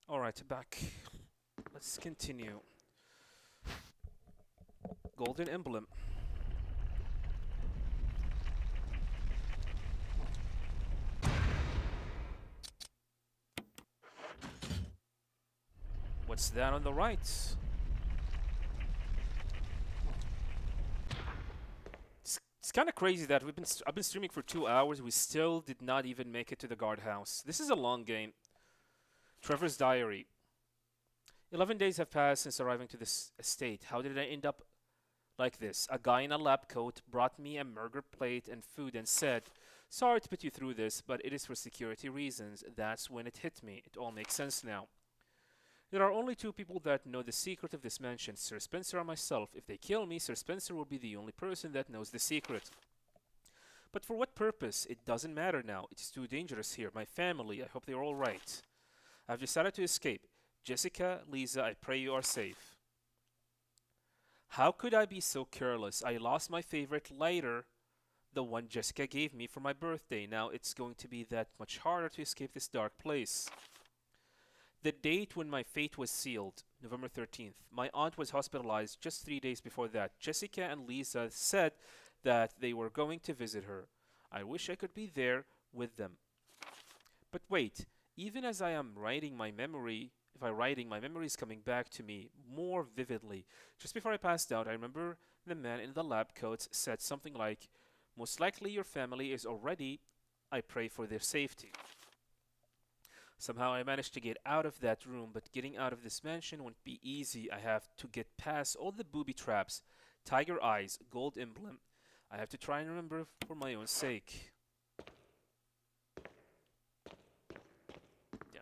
Alright, back. Let's continue. Golden Emblem. What's that on the right? It's kind of crazy that I've been streaming for 2 hours. We still did not even make it to the guardhouse. This is a long game. Trevor's diary. 11 days have passed since arriving to this estate. How did I end up like this? A guy in a lab coat brought me a burger plate and food and said, "Sorry to put you through this, but it is for security reasons." That's when it hit me. It all makes sense now. There are only two people that know the secret of this mansion, Sir Spencer and myself. If they kill me, Sir Spencer will be the only person that knows the secret. But for what purpose? It doesn't matter now. It's too dangerous here. My family, I hope they're all right. I've decided to escape. Jessica, Lisa, I pray you are safe. How could I be so careless? I lost my favorite lighter, the one Jessica gave me for my birthday. Now it's going to be that much harder to escape this dark place. The date when my fate was sealed, November 13th. My aunt was hospitalized just 3 days before that. Jessica and Lisa said that they were going to visit her. I wish I could be there with them. But wait, even as I am writing my memory, if I writing, my memory is coming back to me more vividly. Just before I passed out, I remember the man in the lab coat said something like, most likely your family is already, I pray for their safety. Somehow I managed to get out of that room, but getting out of this mansion won't be easy. I have to get past all the booby traps, tiger eyes, gold emblem. I have to try and remember for my own sake. Yeah.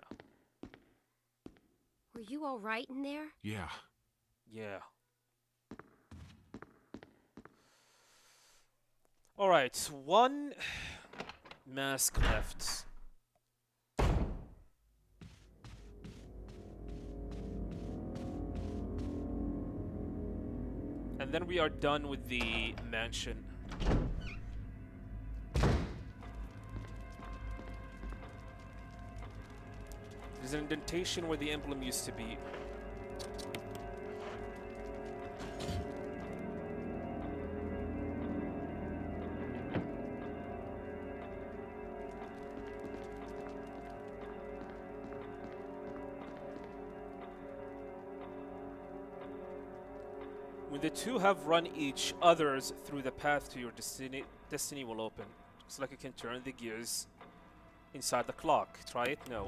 Were you all right in there? Yeah. Yeah. Alright, one mask left. And then we are done with the mansion. There's an indentation where the emblem used to be. When the two have run each other's through the path to your destiny will open. Looks like you can turn the gears inside the clock. Try it? No.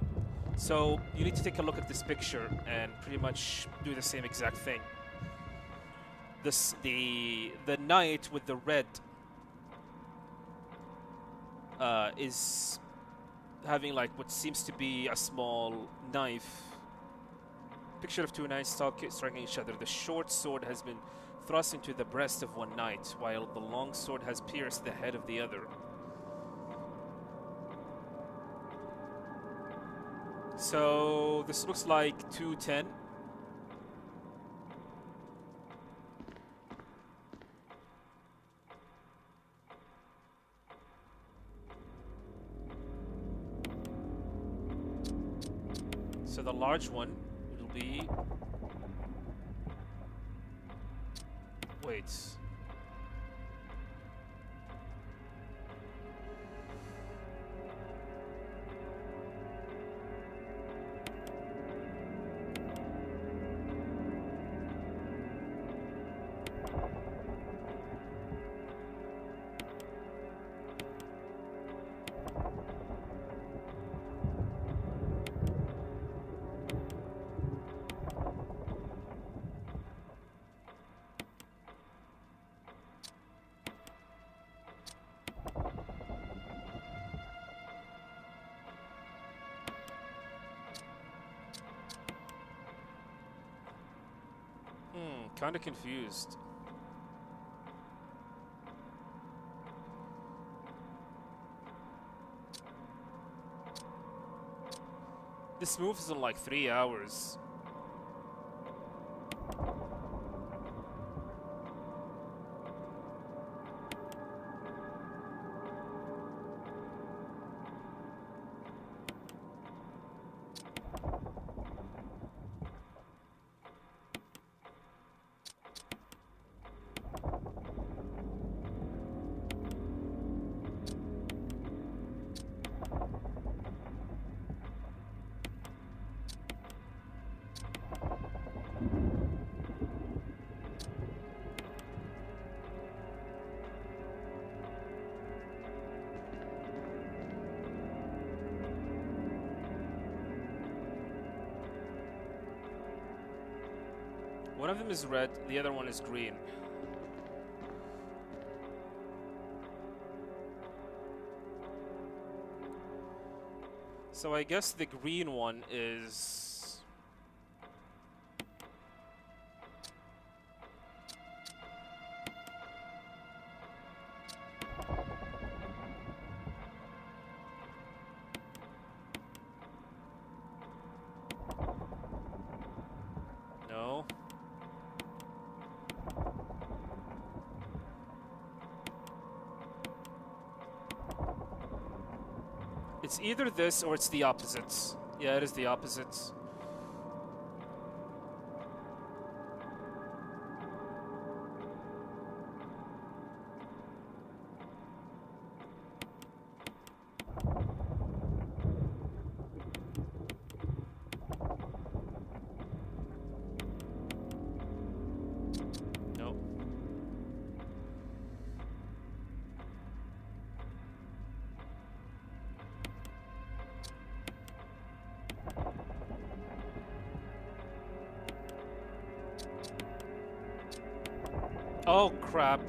So you need to take a look at this picture and pretty much do the same exact thing. The knight with the red is having like what seems to be a small knife. Picture of two knights striking each other. The short sword has been thrust into the breast of one knight, while the long sword has pierced the head of the other. So this looks like 210. So the large one will be... Wait. Kinda confused. This move is in like 3 hours. One of them is red, the other one is green. So I guess the green one is... It's either this or it's the opposites. Yeah, it is the opposites. No. Oh, crap.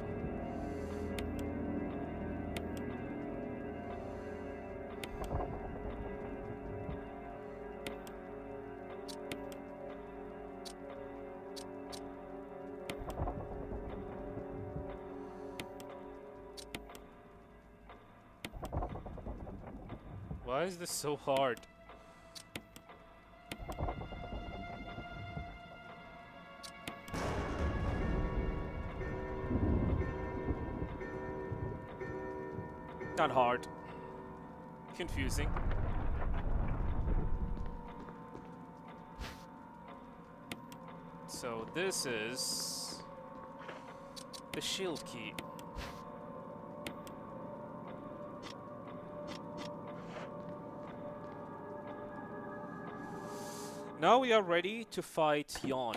Why is this so hard? Not hard. Confusing. So this is the shield key. Now we are ready to fight Yon,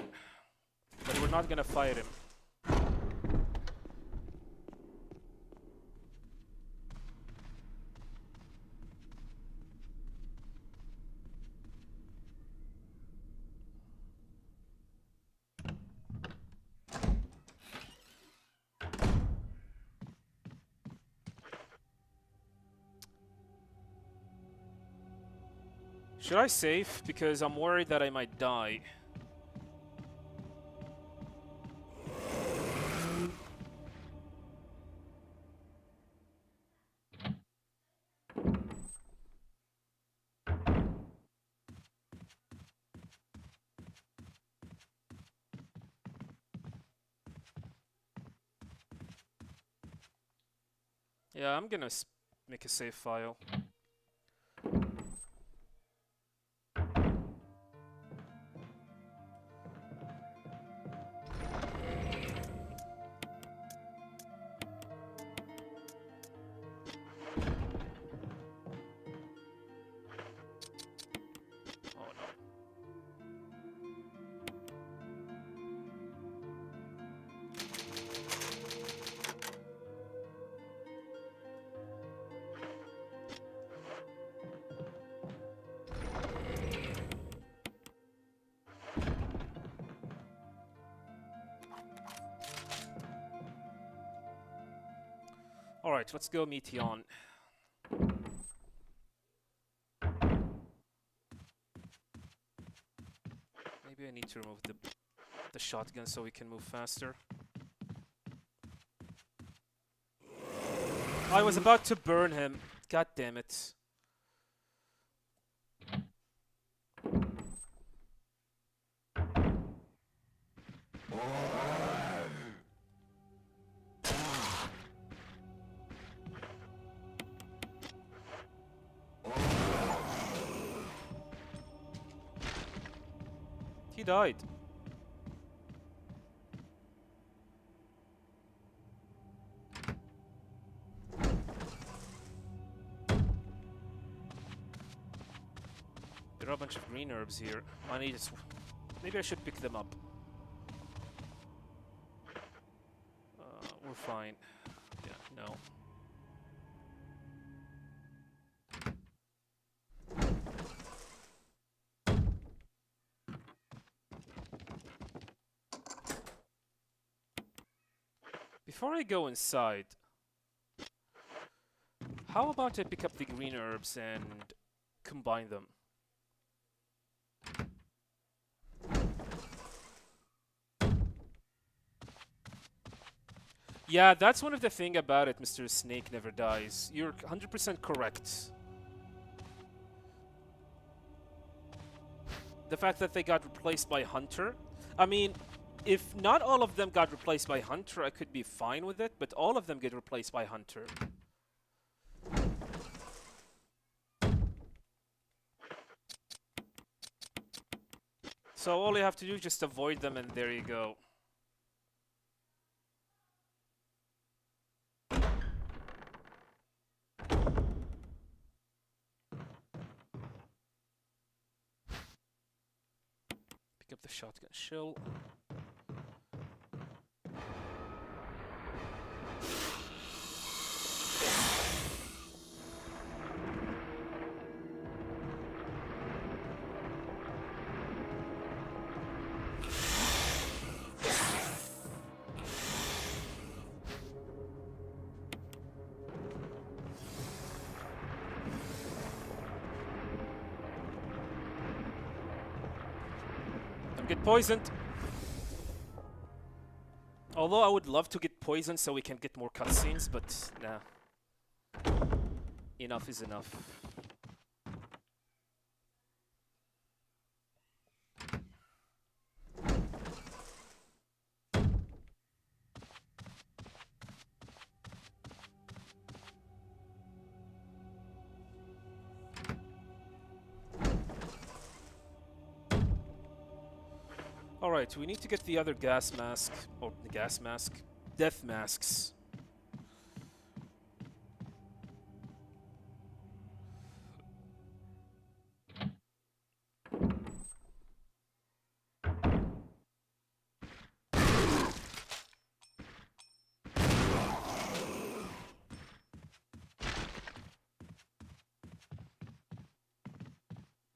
but we're not gonna fight him. Should I save? Because I'm worried that I might die. Yeah, I'm gonna make a save file. Oh no. Alright, let's go meet Yon. Maybe I need to remove the shotgun so we can move faster. I was about to burn him. God damn it. He died. There are a bunch of green herbs here. I need to maybe I should pick them up. We're fine. Yeah, no. Before I go inside, how about I pick up the green herbs and combine them? Yeah, that's one of the thing about it, Mr. Snake Never Dies. You're 100% correct. The fact that they got replaced by Hunter. I mean, if not all of them got replaced by Hunter, I could be fine with it, but all of them get replaced by Hunter. So all you have to do is just avoid them, and there you go. Pick up the shotgun shell. Don't get poisoned. Although I would love to get poisoned so we can get more cutscenes, but nah. Enough is enough. Alright, we need to get the other gas mask, or the gas mask, death masks.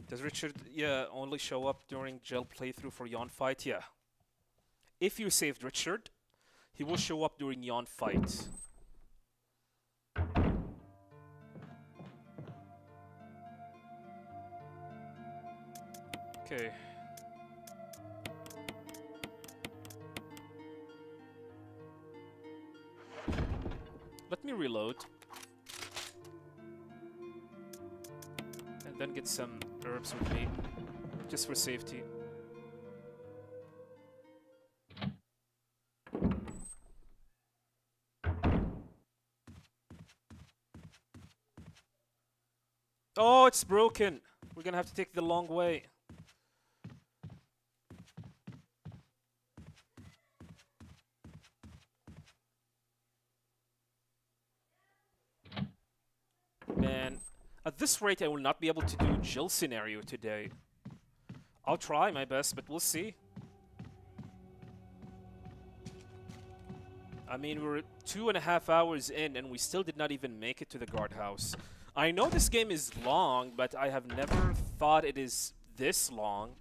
Does Richard, yeah, only show up during gel playthrough for Yawn Fight? Yeah. If you saved Richard, he will show up during Yawn Fight. Okay. Let me reload. And then get some herbs with me, just for safety. Oh, it's broken! We're gonna have to take the long way. Man, at this rate I will not be able to do Jill scenario today. I'll try my best, but we'll see. I mean, we're 2.5 hours in and we still did not even make it to the guardhouse. I know this game is long, but I have never thought it is this long.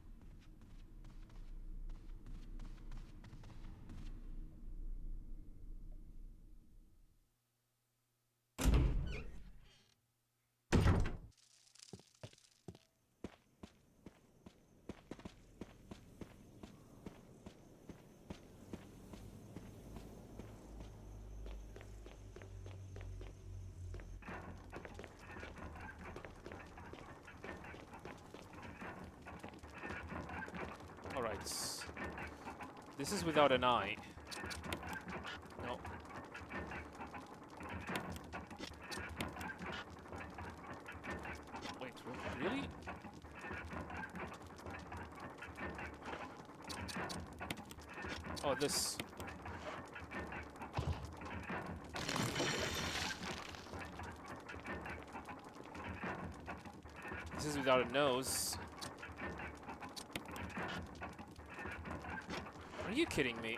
Alright. This is without an eye. No. Wait, really? Oh, this. This is without a nose. Are you kidding me?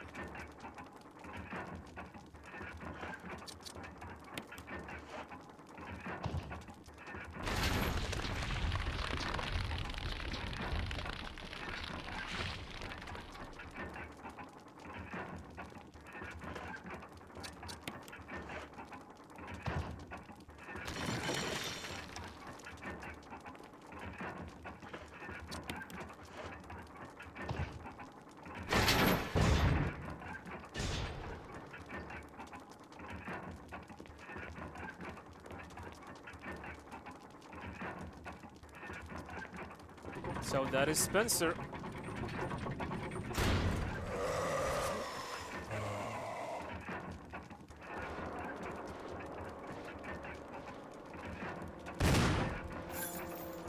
So that is Spencer.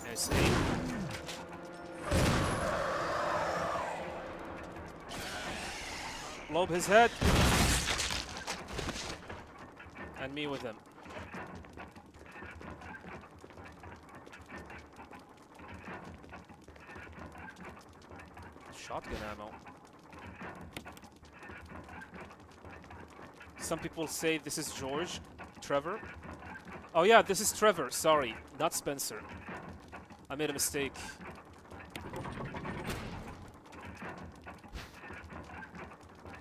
There's 8. Explode his head. And me with him. Shotgun ammo. Some people say this is George. Trevor. Oh yeah, this is Trevor. Sorry, not Spencer. I made a mistake.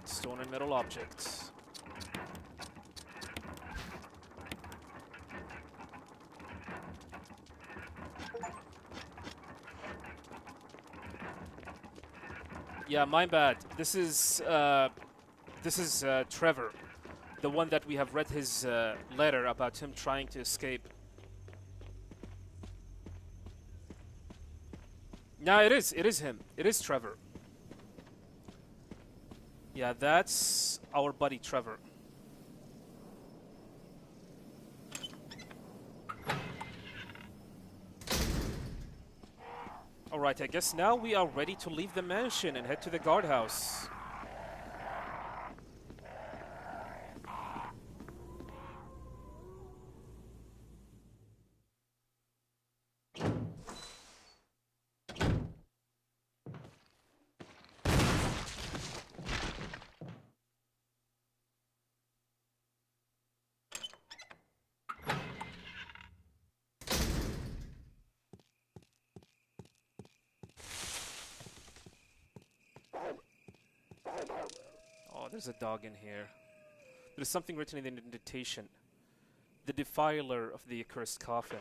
Stone and metal objects. Yeah, my bad. This is Trevor, the one that we have read his letter about him trying to escape. No, it is him. It is Trevor. Yeah, that's our buddy Trevor. Alright, I guess now we are ready to leave the mansion and head to the guardhouse. Oh, there's a dog in here. There's something written in the indentation. The defiler of the accursed coffin.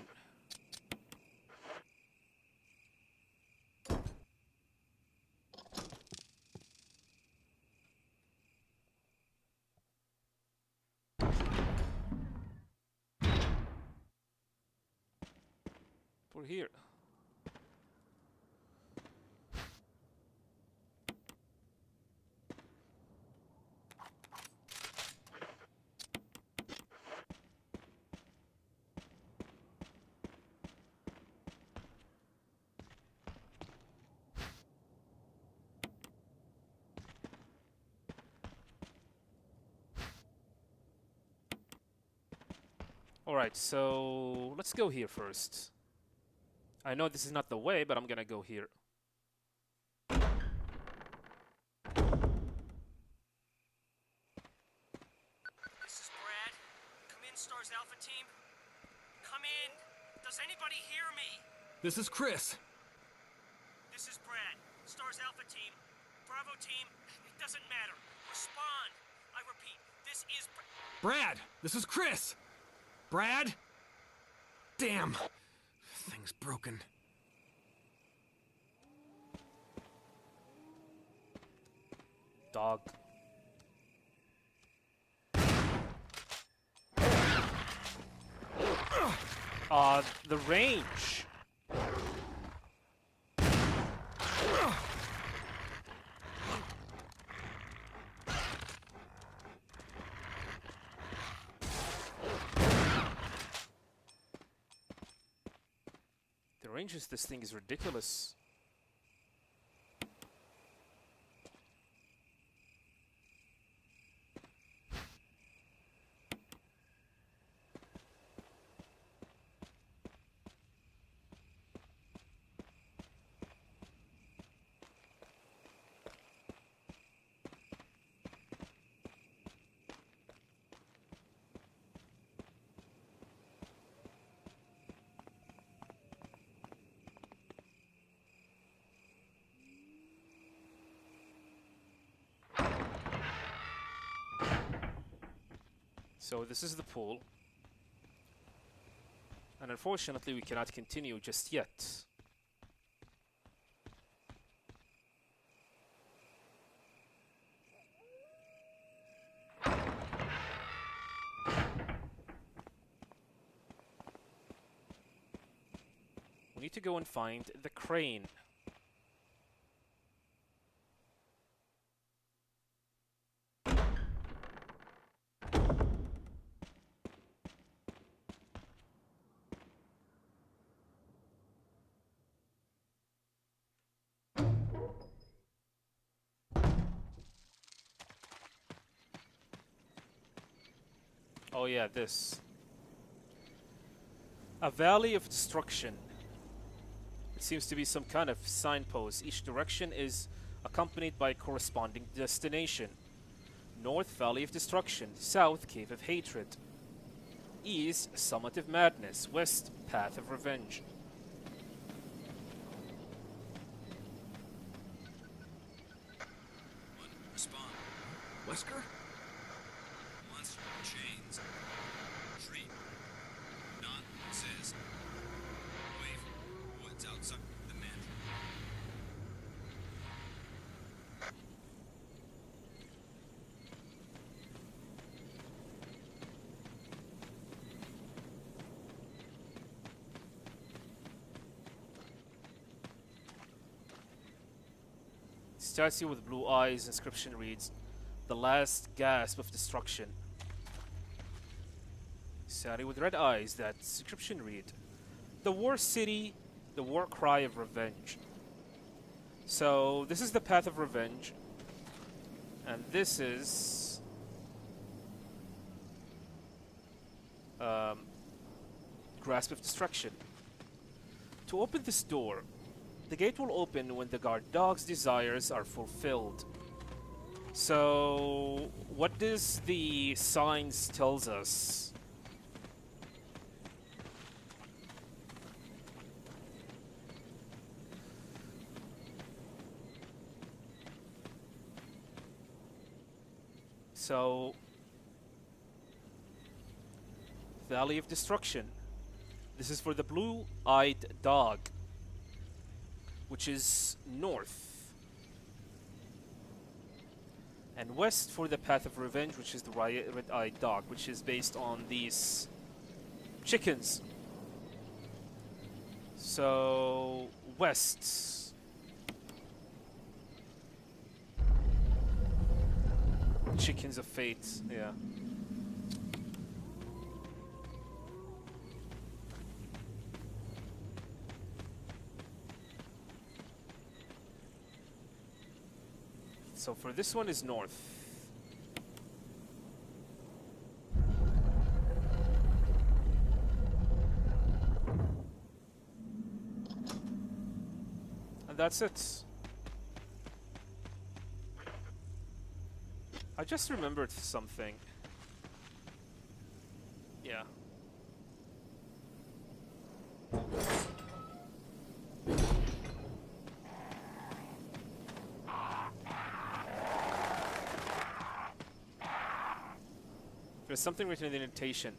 We're here. Alright, so let's go here first. I know this is not the way, but I'm gonna go here. This is Brad. Come in, Stars Alpha Team. Come in. Does anybody hear me? This is Chris. This is Brad. Stars Alpha Team. Bravo Team. It doesn't matter. Respond. I repeat, this is Brad, this is Chris. Brad? Damn. Thing's broken. Dog. The range. The range of this thing is ridiculous. So this is the pool. And unfortunately we cannot continue just yet. We need to go and find the crane. Oh yeah, this. A valley of destruction. It seems to be some kind of signpost. Each direction is accompanied by a corresponding destination. North, Valley of Destruction. South, Cave of Hatred. East, Summit of Madness. West, Path of Revenge. Respond. Wesker? Monster chains. Treat. Not says. Wave. Woods outside the man. Statue with blue eyes. Inscription reads, "The last gasp of destruction." Statue with red eyes. That inscription read, "The war city, the war cry of revenge." So this is the path of revenge, and this is grasp of destruction. To open this door, the gate will open when the guard dog's desires are fulfilled. So, what does the signs tells us? So, Valley of Destruction. This is for the blue-eyed dog, which is north. And west for the Path of Revenge, which is the red-eyed dog, which is based on these chickens. So, west. Chickens of Fate, yeah. So for this one is north. And that's it. I just remembered something. Yeah. There's something written in the annotation.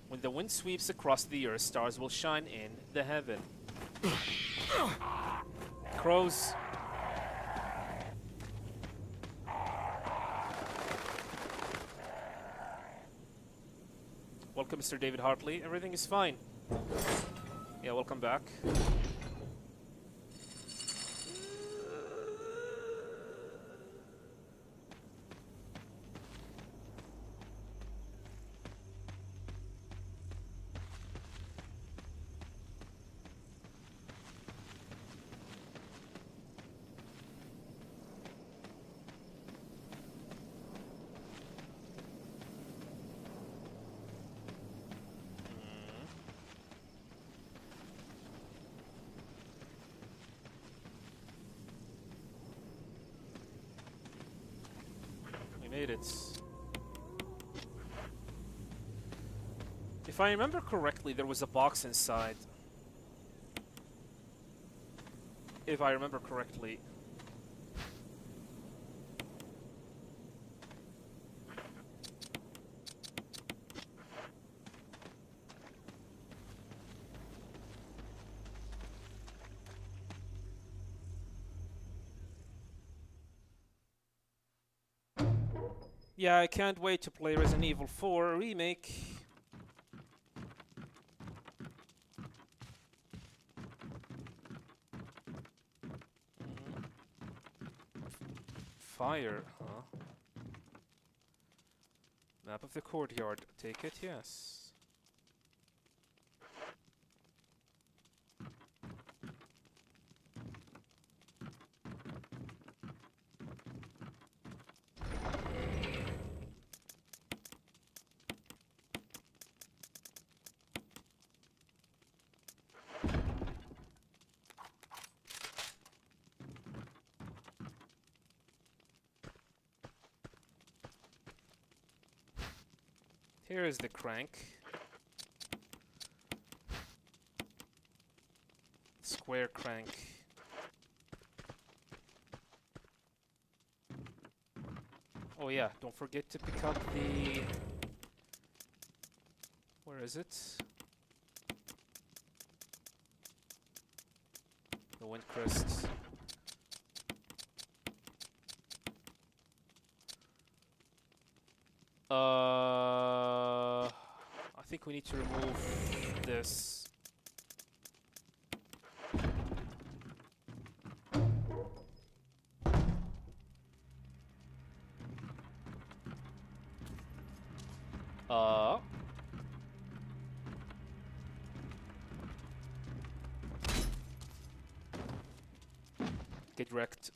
When the wind sweeps across the earth, stars will shine in the heaven. Crows. Welcome, Mr. David Hartley. Everything is fine. Yeah, welcome back. Made it. If I remember correctly, there was a box inside. If I remember correctly. Yeah, I can't wait to play Resident Evil 4 Remake. Fire, huh? Map of the courtyard. Take it, yes. Here is the crank. Square crank. Oh yeah, don't forget to pick up the... Where is it? The wind crests. I think we need to remove this. Uh, get wrecked.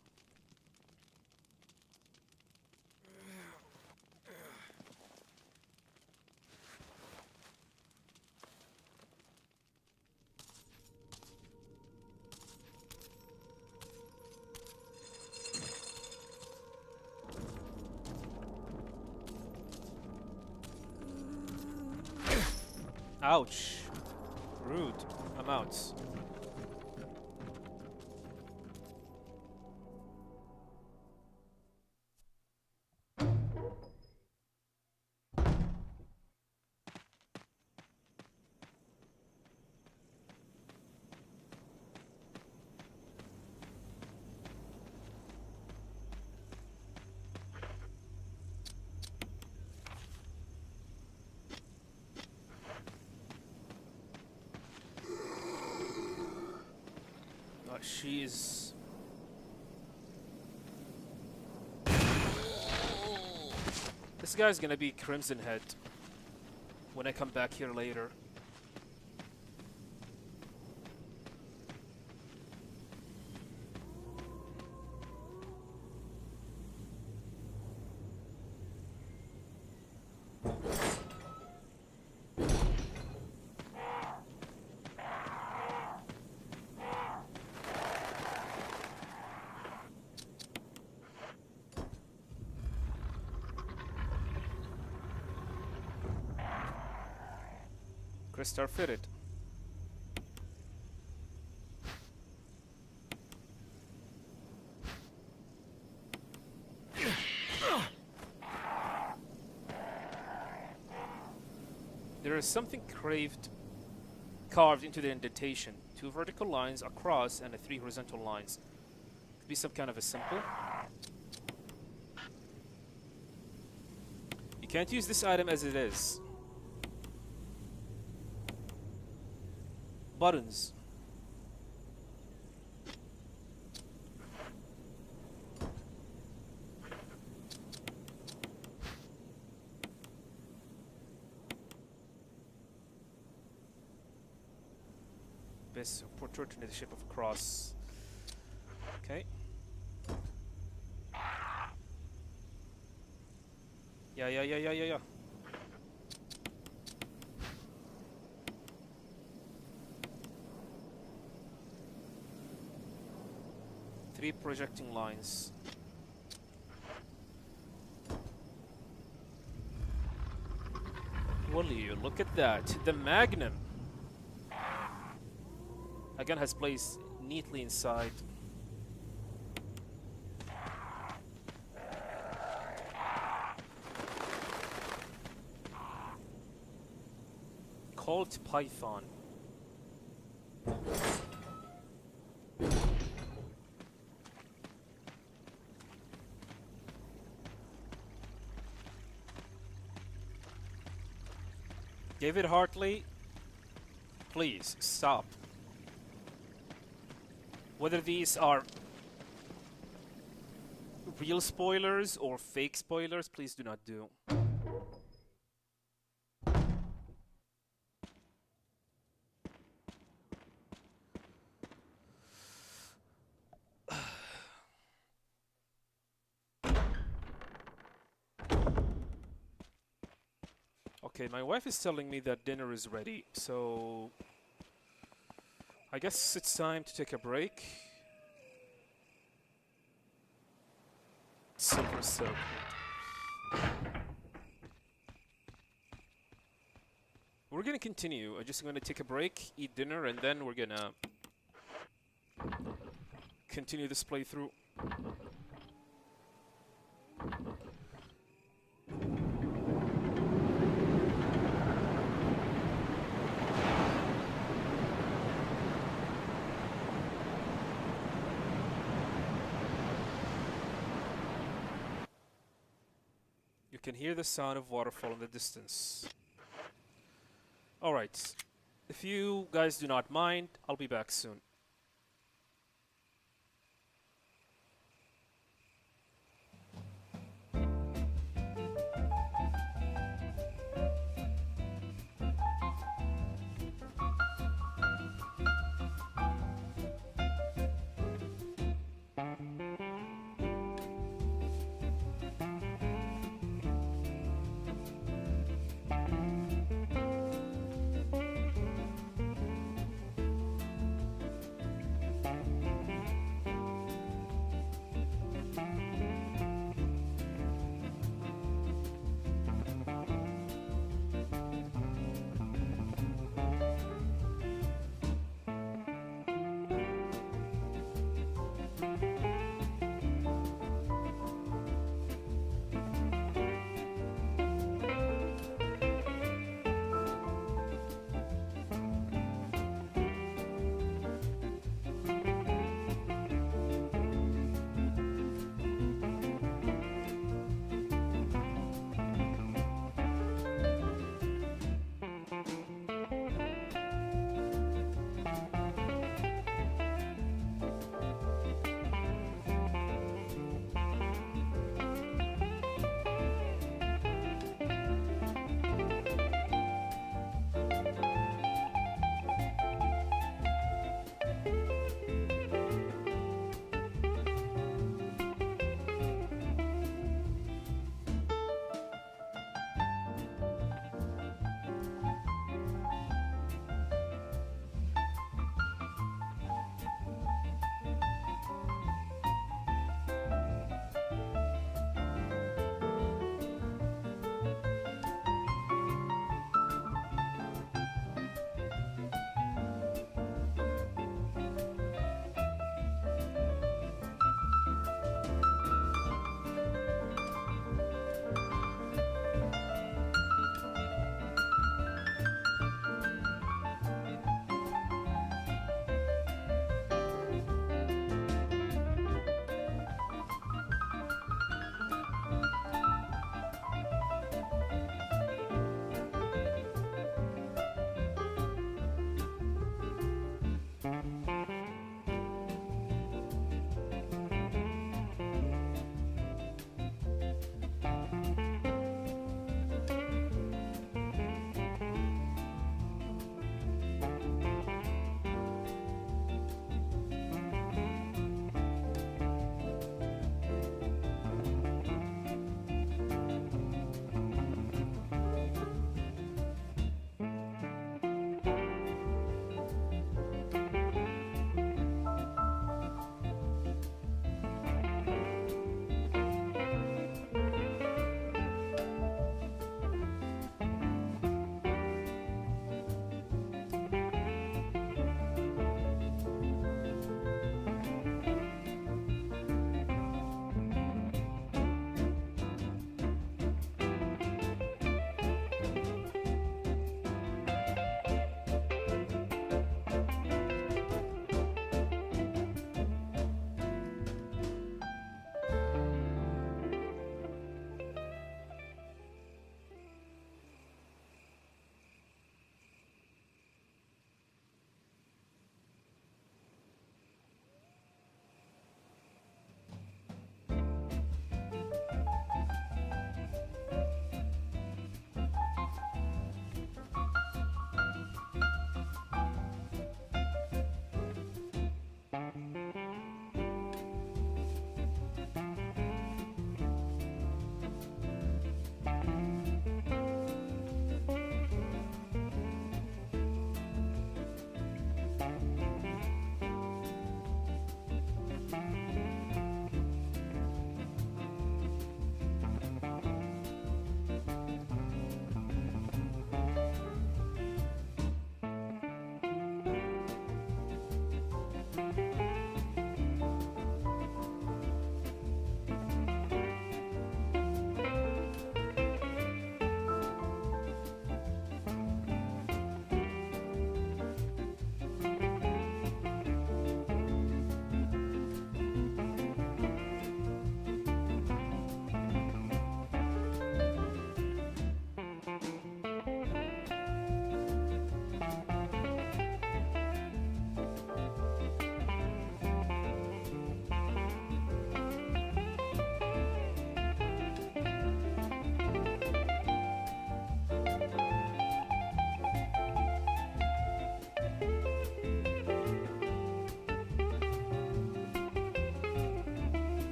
Ouch. Rude. I'm out. She's... This guy's gonna be Crimson Head when I come back here later. Crystal fitted. There is something carved into the indentation. 2 vertical lines across and 3 horizontal lines. Could be some kind of a symbol. You can't use this item as it is. Buttons. Best portrait in the shape of a cross. Okay. Yeah. 3 projecting lines. Will you look at that? The Magnum. Again has placed neatly inside. Colt Python. David Hartley, please stop. Whether these are real spoilers or fake spoilers, please do not do. Okay, my wife is telling me that dinner is ready, so I guess it's time to take a break. Silver Silk. we're gonna continue. I'm just gonna take a break, eat dinner, and then we're gonna continue this playthrough. You can hear the sound of waterfall in the distance. Alright, if you guys do not mind, I'll be back soon.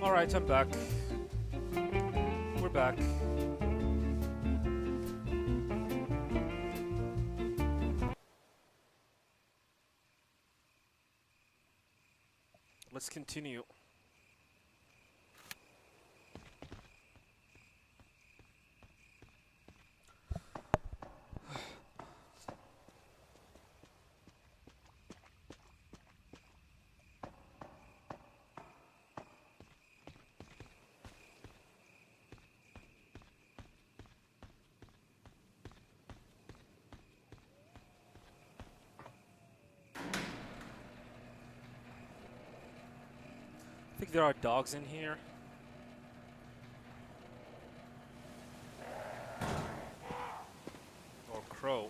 Alright, I'm back. We're back. Let's continue. I think there are dogs in here. Or crow.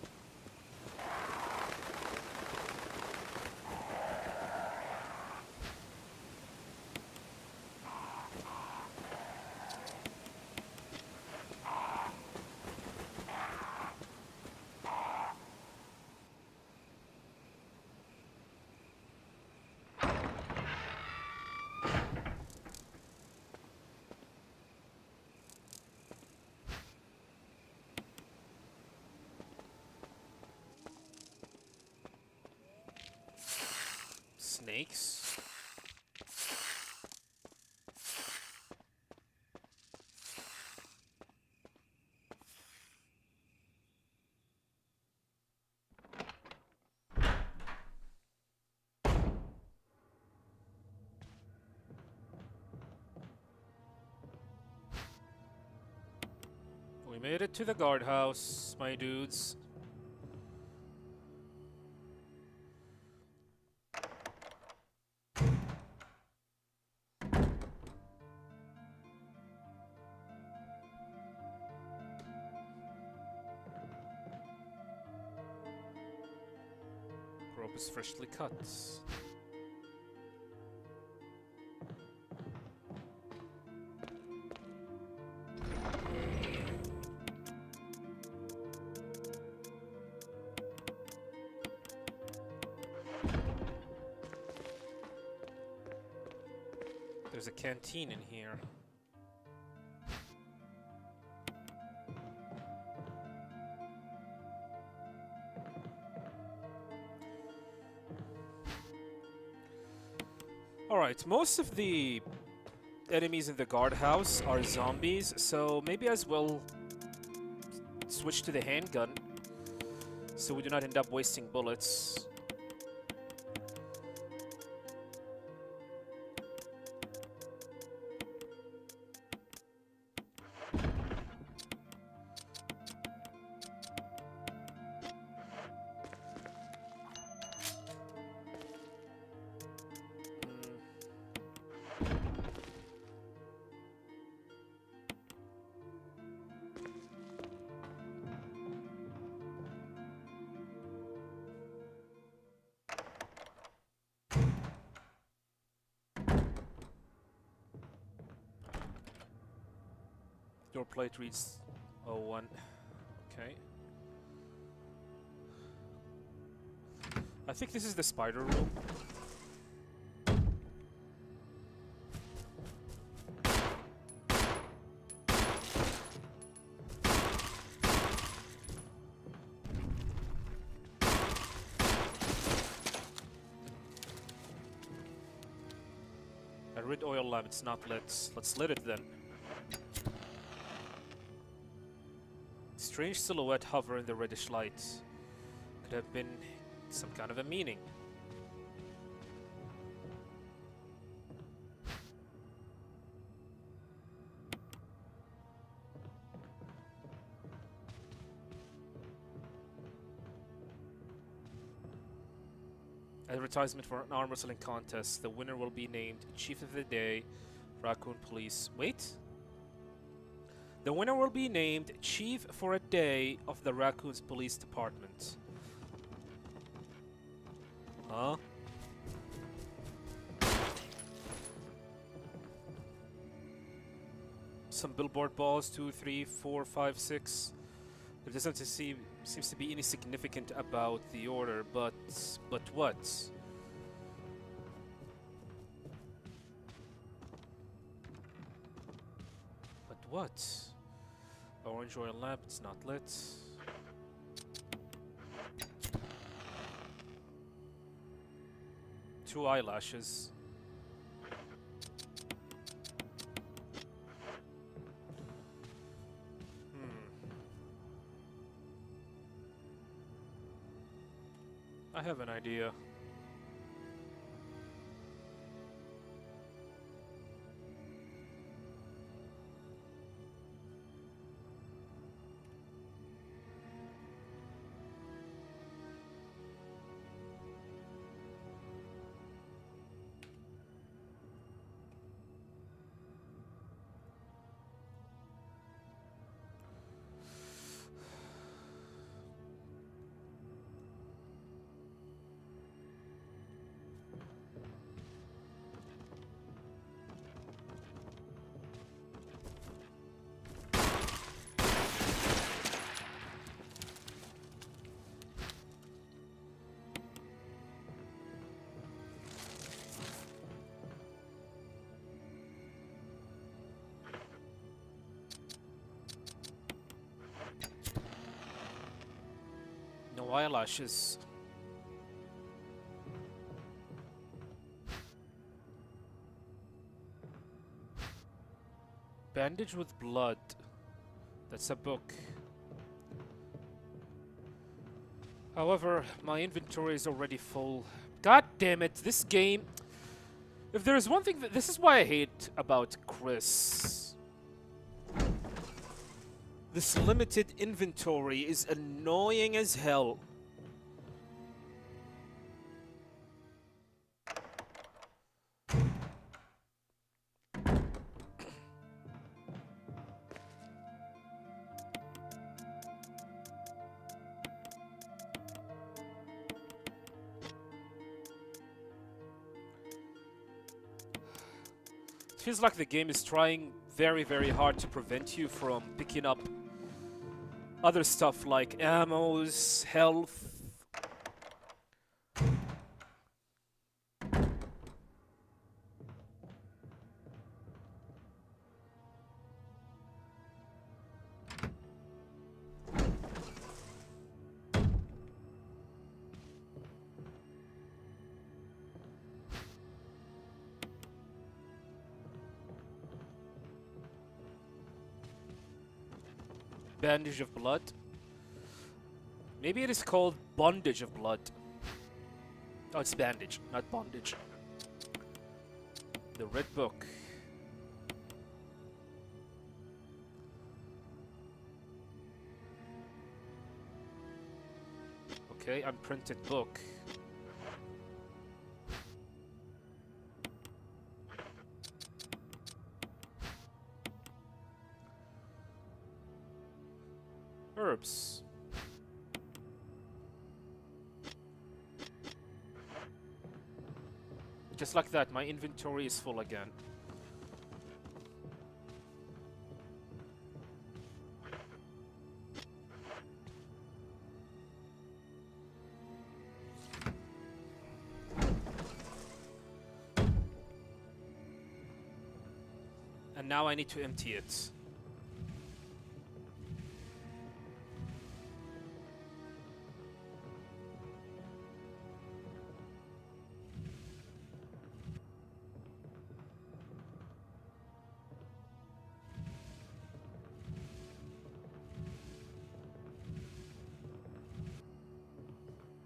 Snakes. We made it to the guardhouse, my dudes. Rope is freshly cut. There's a canteen in here. Alright, most of the enemies in the guardhouse are zombies, so maybe as well switch to the handgun so we do not end up wasting bullets. Door plate reads 01. Okay. I think this is the spider room. A red oil lamp, it's not lit. Let's lit it then. Strange silhouette hover in the reddish light. Could have been some kind of a meaning. Advertisement for an arm wrestling contest. The winner will be named Chief of the Day, Raccoon Police. Wait? The winner will be named Chief for a Day of the Raccoon's Police Department. Huh? Some billboard balls, 2, 3, 4, 5, 6. There doesn't seems to be any significant about the order, but what? what? Orange oil lamp, it's not lit. Two eyelashes. I have an idea. No eyelashes. Bandage with blood. That's a book. However, my inventory is already full. God damn it, this game... If there is one thing that... This is why I hate about Chris. This limited inventory is annoying as hell. Feels like the game is trying very, very hard to prevent you from picking up other stuff like ammos, health. Bandage of blood. Maybe it is called bondage of blood. Oh, it's bandage, not bondage. The red book. Okay, unprinted book. Herbs. Just like that, my inventory is full again. And now I need to empty it.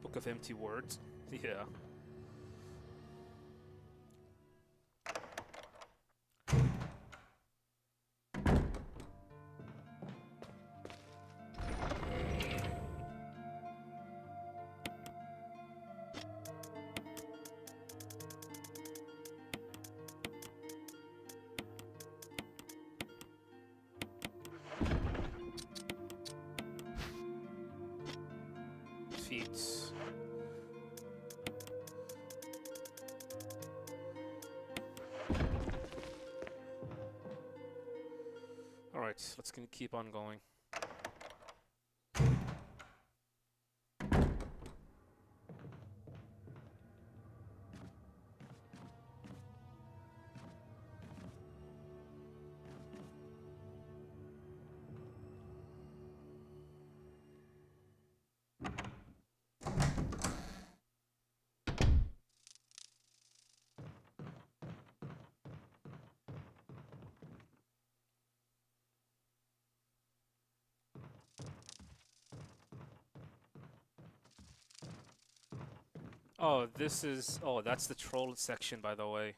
Book of empty words. Yeah. Feet. Alright, let's keep on going. Oh, this is... Oh, that's the troll section, by the way.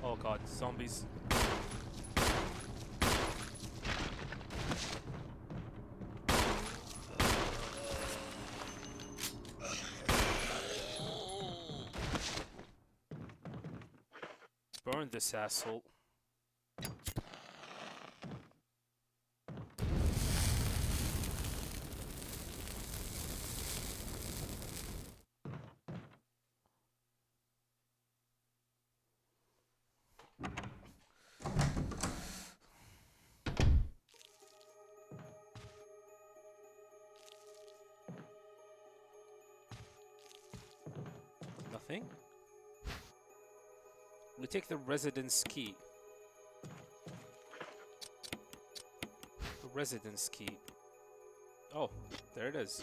Oh god, zombies. Burn this asshole. Nothing? We take the residence key. The residence key. Oh, there it is.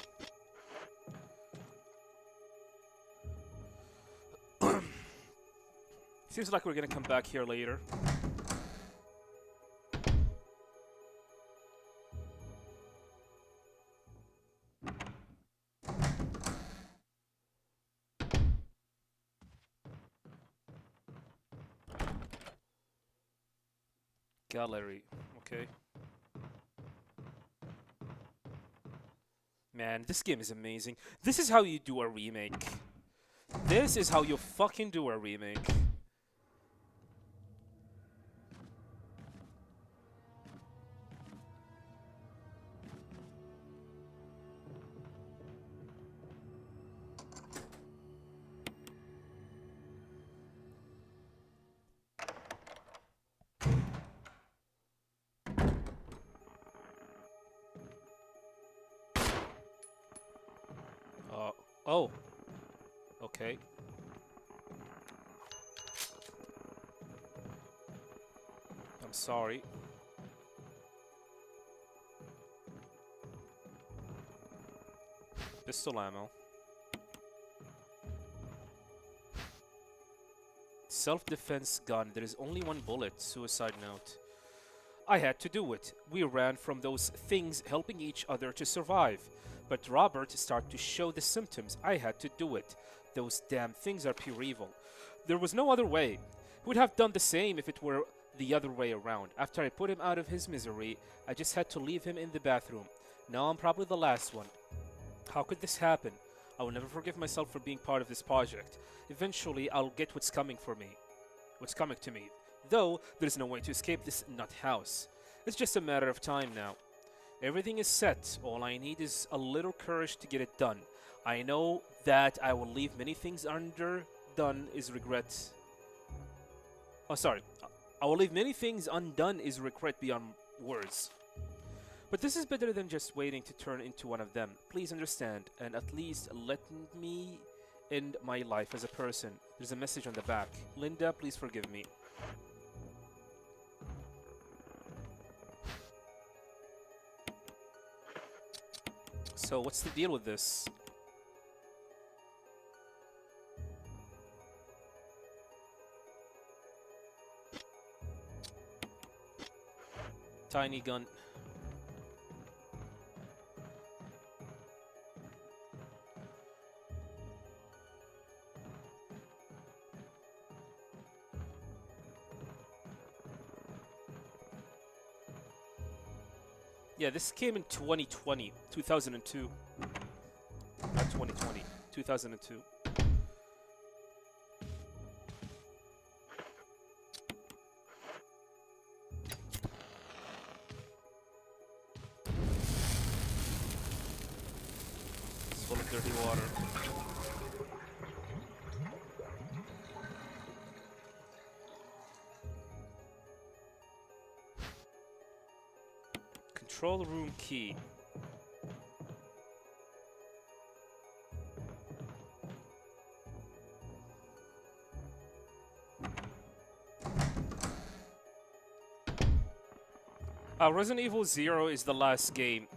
Seems like we're gonna come back here later. Gallery, okay. Man, this game is amazing. This is how you do a remake. This is how you fucking do a remake. Oh. Okay. I'm sorry. Pistol ammo. Self-defense gun. There is only one bullet. Suicide note. I had to do it. We ran from those things helping each other to survive. But Robert started to show the symptoms. I had to do it. Those damn things are pure evil. There was no other way. He would have done the same if it were the other way around. After I put him out of his misery, I just had to leave him in the bathroom. Now I'm probably the last one. How could this happen? I will never forgive myself for being part of this project. Eventually, I'll get what's coming for me. What's coming to me. Though, there's no way to escape this nut house. It's just a matter of time now. Everything is set. All I need is a little courage to get it done. I know that I will leave many things undone is regret. Oh, sorry. I will leave many things undone is regret beyond words. But this is better than just waiting to turn into one of them. Please understand, and at least let me end my life as a person. There's a message on the back. Linda, please forgive me. So, what's the deal with this? Tiny gun. Yeah, this came in 2020, 2002. Not 2020, 2002. It's full of dirty water. Control room key. Resident Evil 0 is the last game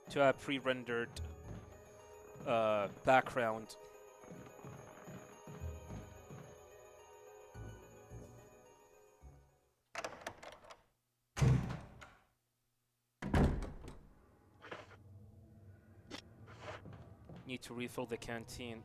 to have pre-rendered background. Need to refill the canteen.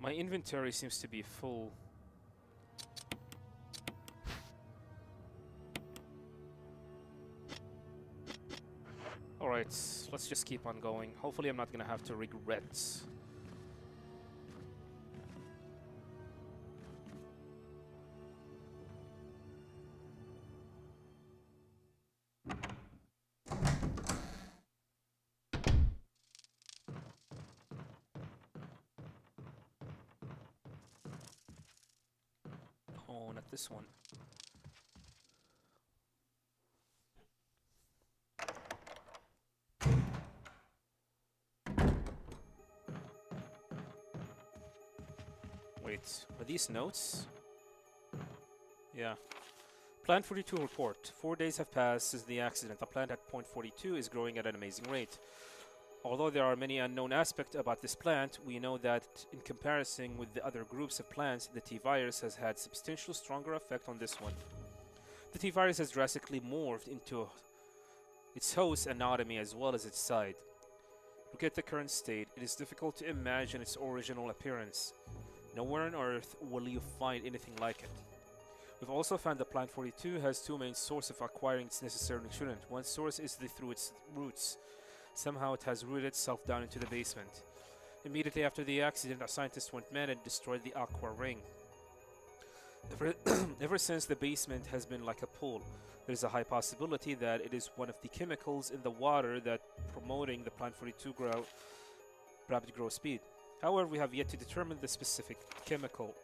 My inventory seems to be full. Alright, let's just keep on going. Hopefully I'm not gonna have to regret. Oh, not this one. Wait, are these notes? Yeah. Plant 42 report. 4 days have passed since the accident. The plant at point 42 is growing at an amazing rate. Although there are many unknown aspects about this plant, we know that in comparison with the other groups of plants, the T-virus has had substantial stronger effect on this one. The T-virus has drastically morphed into its host anatomy as well as its side. Look at the current state. It is difficult to imagine its original appearance. Nowhere on Earth will you find anything like it. We've also found that Plant 42 has two main sources of acquiring its necessary nutrient. One source is through its roots. Somehow it has rooted itself down into the basement. Immediately after the accident, our scientists went mad and destroyed the aqua ring. Ever since, the basement has been like a pool. There is a high possibility that it is one of the chemicals in the water that promoting the Plant 42 rapid growth speed. However, we have yet to determine the specific chemical.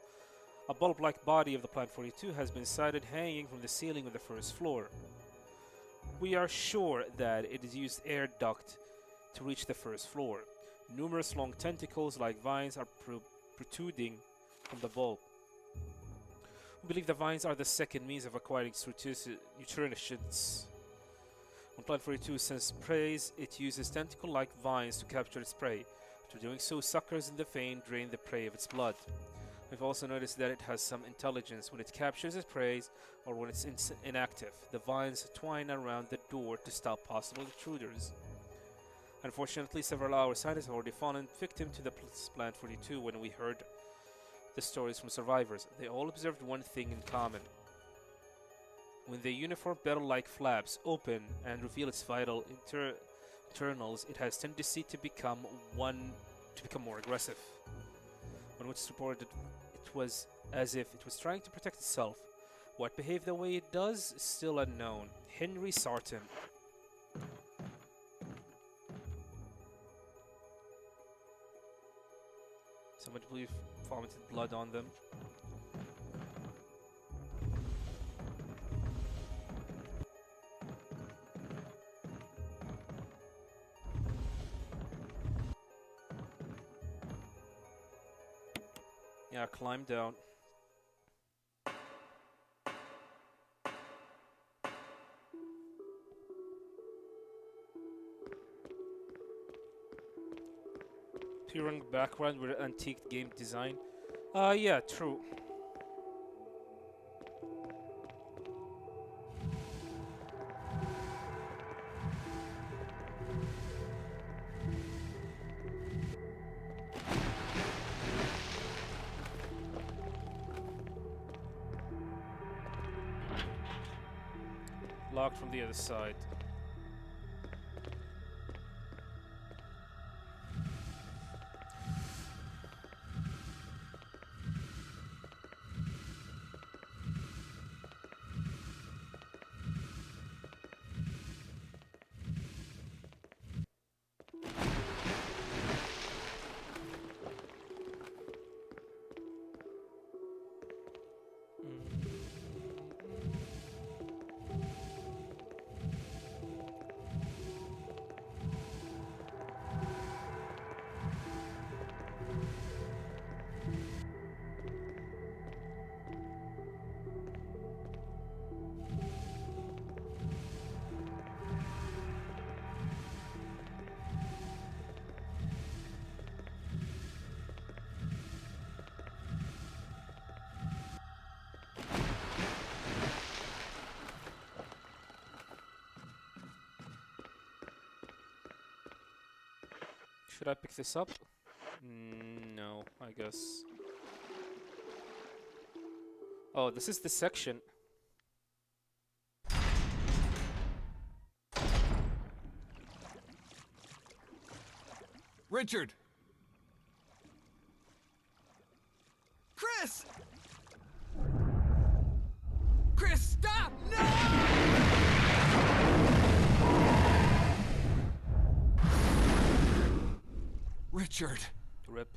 A bulb-like body of the Plant 42 has been sighted hanging from the ceiling of the first floor. We are sure that it is used air duct to reach the first floor. Numerous long tentacles like vines are protruding from the bulb. We believe the vines are the second means of acquiring nutrients. When Plant 42 sends prey, it uses tentacle-like vines to capture its prey. After doing so, suckers in the vein drain the prey of its blood. We've also noticed that it has some intelligence. When it captures its prey or when it's inactive, the vines twine around the door to stop possible intruders. Unfortunately, several of our scientists have already fallen victim to the Plant 42 when we heard the stories from survivors. They all observed one thing in common. When the uniform bell-like flaps open and reveal its vital internals, it has tendency to become more aggressive. When it's reported, it was as if it was trying to protect itself. What behaved the way it does is still unknown. Henry Sarton. Somebody believe vomited blood on them. Yeah, climb down. Appearing background with antique game design. Yeah, true. Locked from the other side. Should I pick this up? No, I guess. Oh, this is the section. Richard! Chris! Chris, stop! No! Richard. Rip.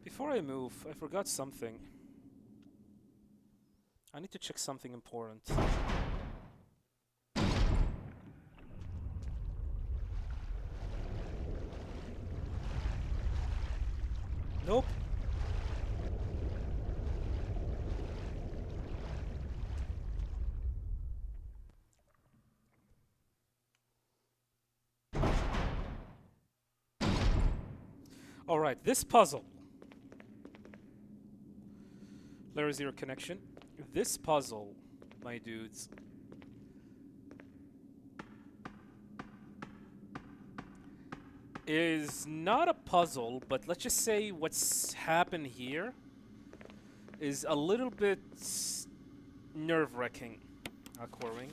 Before I move, I forgot something. I need to check something important. Nope. Alright, this puzzle. Layer 0 connection. This puzzle, my dudes, is not a puzzle, but let's just say what's happened here is a little bit nerve-wracking. Aquaring.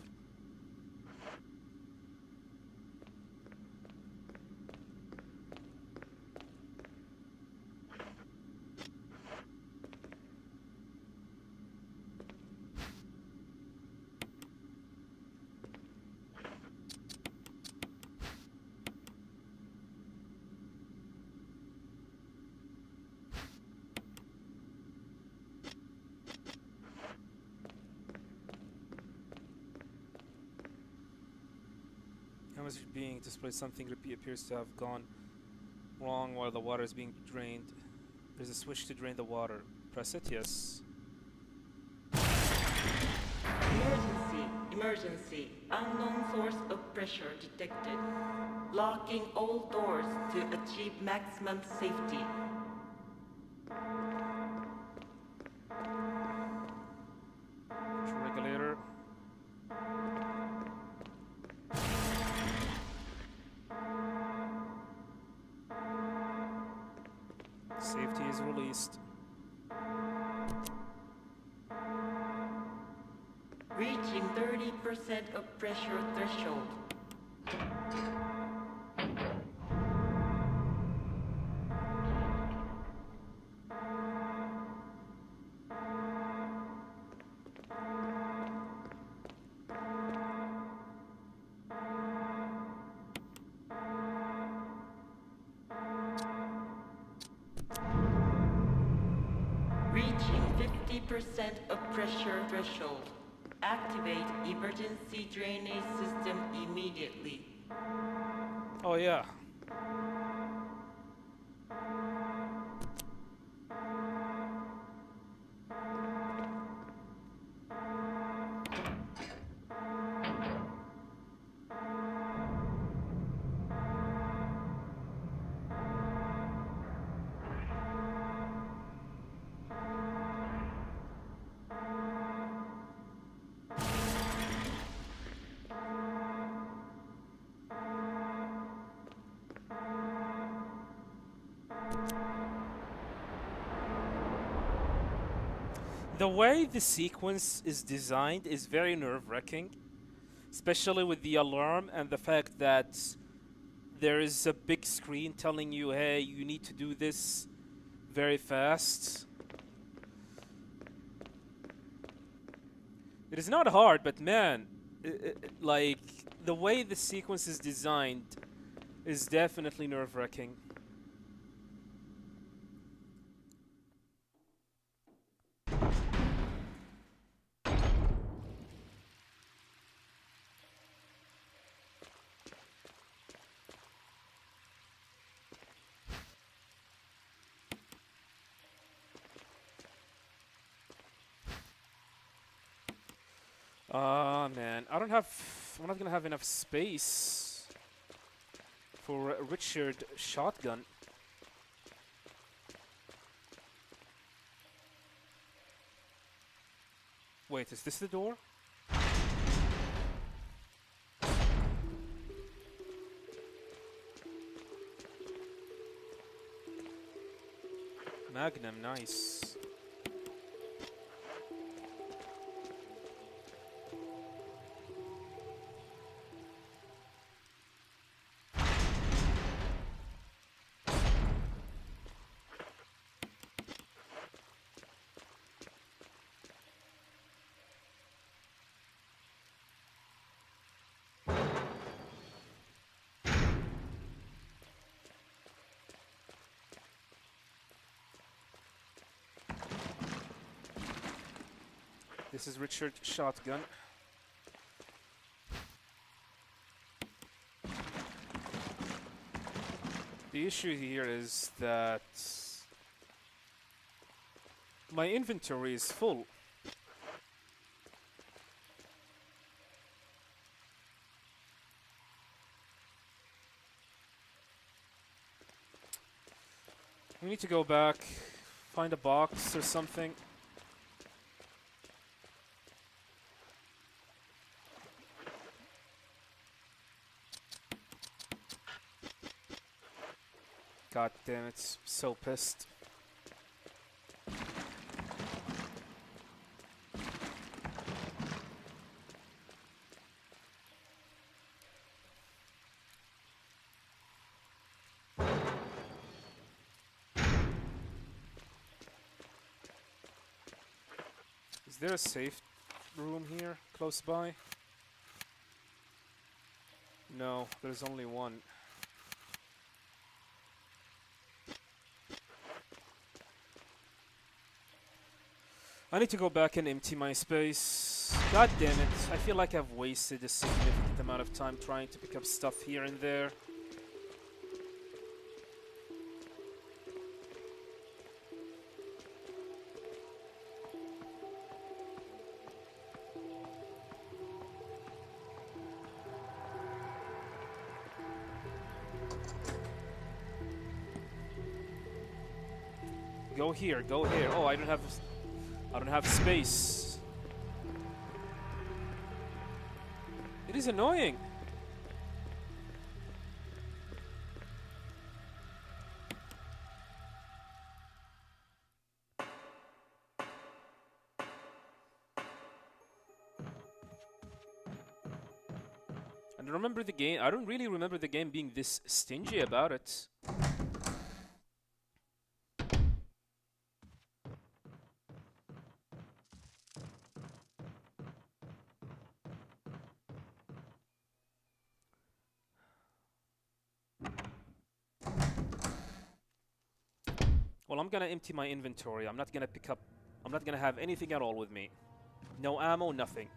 Camera's being displayed. Something appears to have gone wrong while the water is being drained. There's a switch to drain the water. Press it, yes. Emergency, emergency. Unknown source of pressure detected. Locking all doors to achieve maximum safety. Pressure regulator. Safety is released. Reaching 30% of pressure threshold. Reaching 50% of pressure threshold. Activate emergency drainage system immediately. Oh yeah. The way the sequence is designed is very nerve-wracking, especially with the alarm and the fact that there is a big screen telling you, hey, you need to do this very fast. It is not hard, but man, like the way the sequence is designed is definitely nerve-wracking. Ah man, I don't have. I'm not gonna have enough space for a Richard shotgun. Wait, is this the door? Magnum, nice. This is Richard shotgun. The issue here is that my inventory is full. We need to go back, find a box or something. God damn it, so pissed. Is there a safe room here close by? No, there's only one. I need to go back and empty my space. God damn it, I feel like I've wasted a significant amount of time trying to pick up stuff here and there. Go here, go here. Oh, I don't have space. It is annoying. And remember the game. I don't really remember the game being this stingy about it. Well, I'm gonna empty my inventory. I'm not gonna have anything at all with me. No ammo, nothing.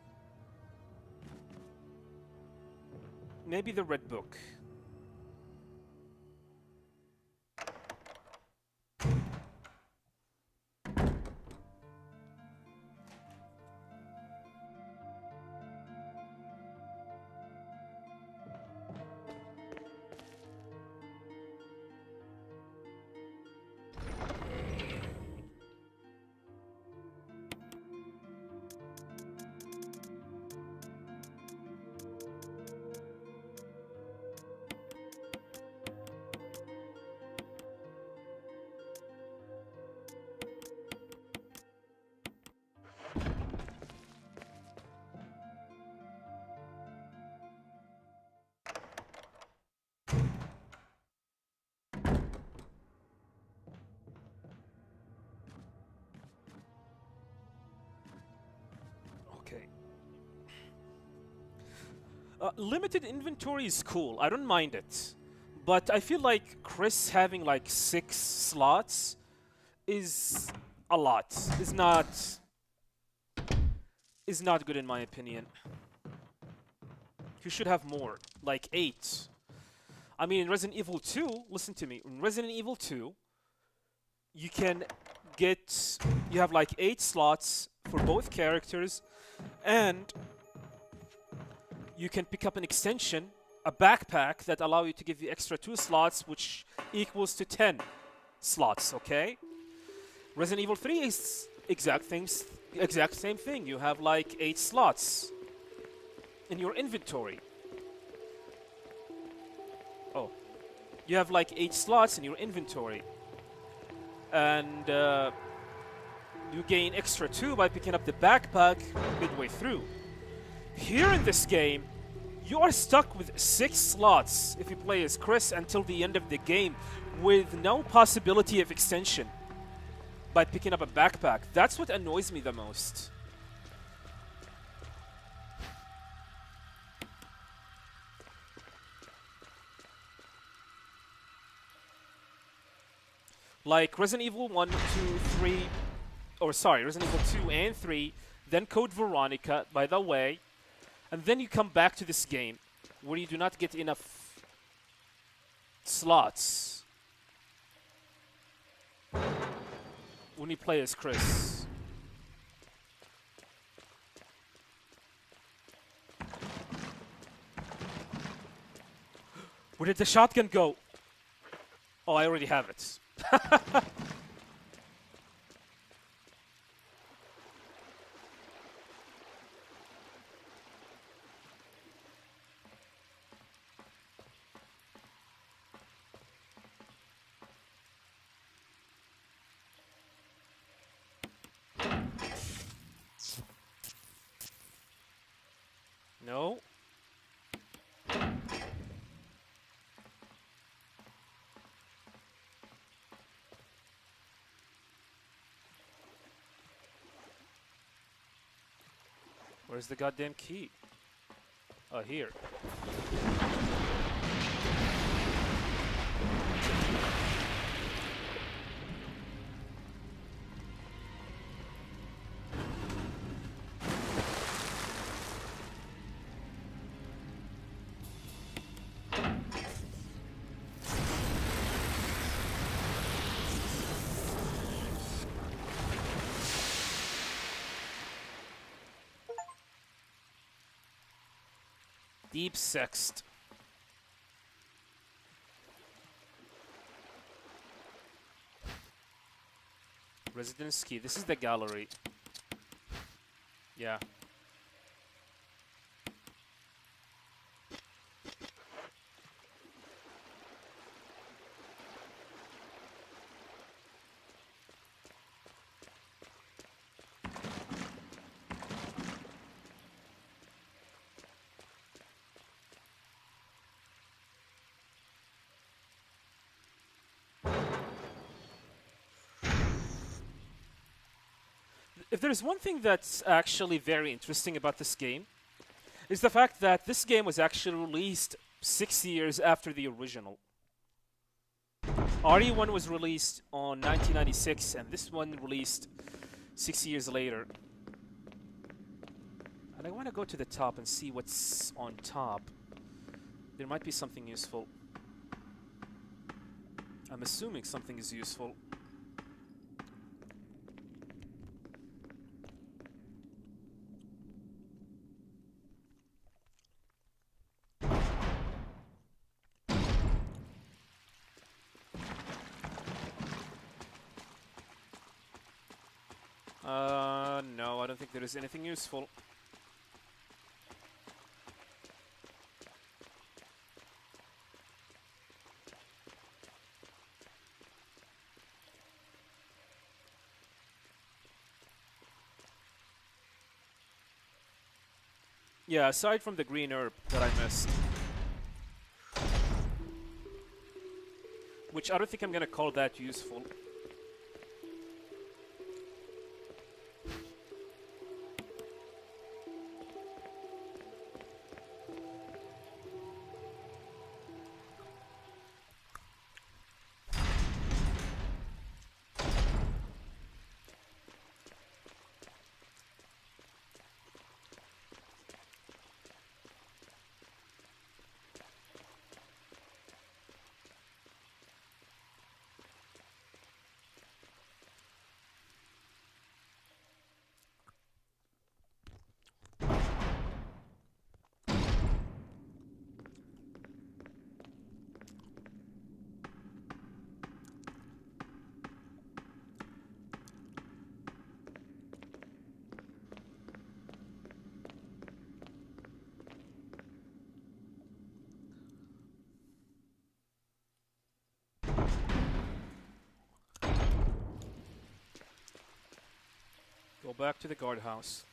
Maybe the red book. Limited inventory is cool. I don't mind it. But I feel like Chris having like 6 slots is a lot. Is not good in my opinion. You should have more, like 8. I mean, in Resident Evil 2, listen to me. In Resident Evil 2, you can you have like 8 slots for both characters, and you can pick up an extension, a backpack that allow you to give you extra 2 slots, which equals to 10 slots, okay? Resident Evil 3 is exact same thing. You have like 8 slots in your inventory. Oh. You have like 8 slots in your inventory. And you gain extra 2 by picking up the backpack midway through. Here in this game, you are stuck with 6 slots if you play as Chris until the end of the game with no possibility of extension by picking up a backpack. That's what annoys me the most. Like Resident Evil 1, 2, 3, or sorry, Resident Evil 2 and 3, then Code Veronica, by the way, and then you come back to this game where you do not get enough slots when you play as Chris. Where did the shotgun go? Oh, I already have it. No. Where's the goddamn key? Oh, here. Deep Sext. Residence key. This is the gallery. Yeah. If there's one thing that's actually very interesting about this game, is the fact that this game was actually released 6 years after the original. RE1 was released on 1996, and this one released 6 years later. And I want to go to the top and see what's on top. There might be something useful. I'm assuming something is useful. No, I don't think there is anything useful. Yeah, aside from the green herb that I missed. Which I don't think I'm gonna call that useful. Go back to the guardhouse.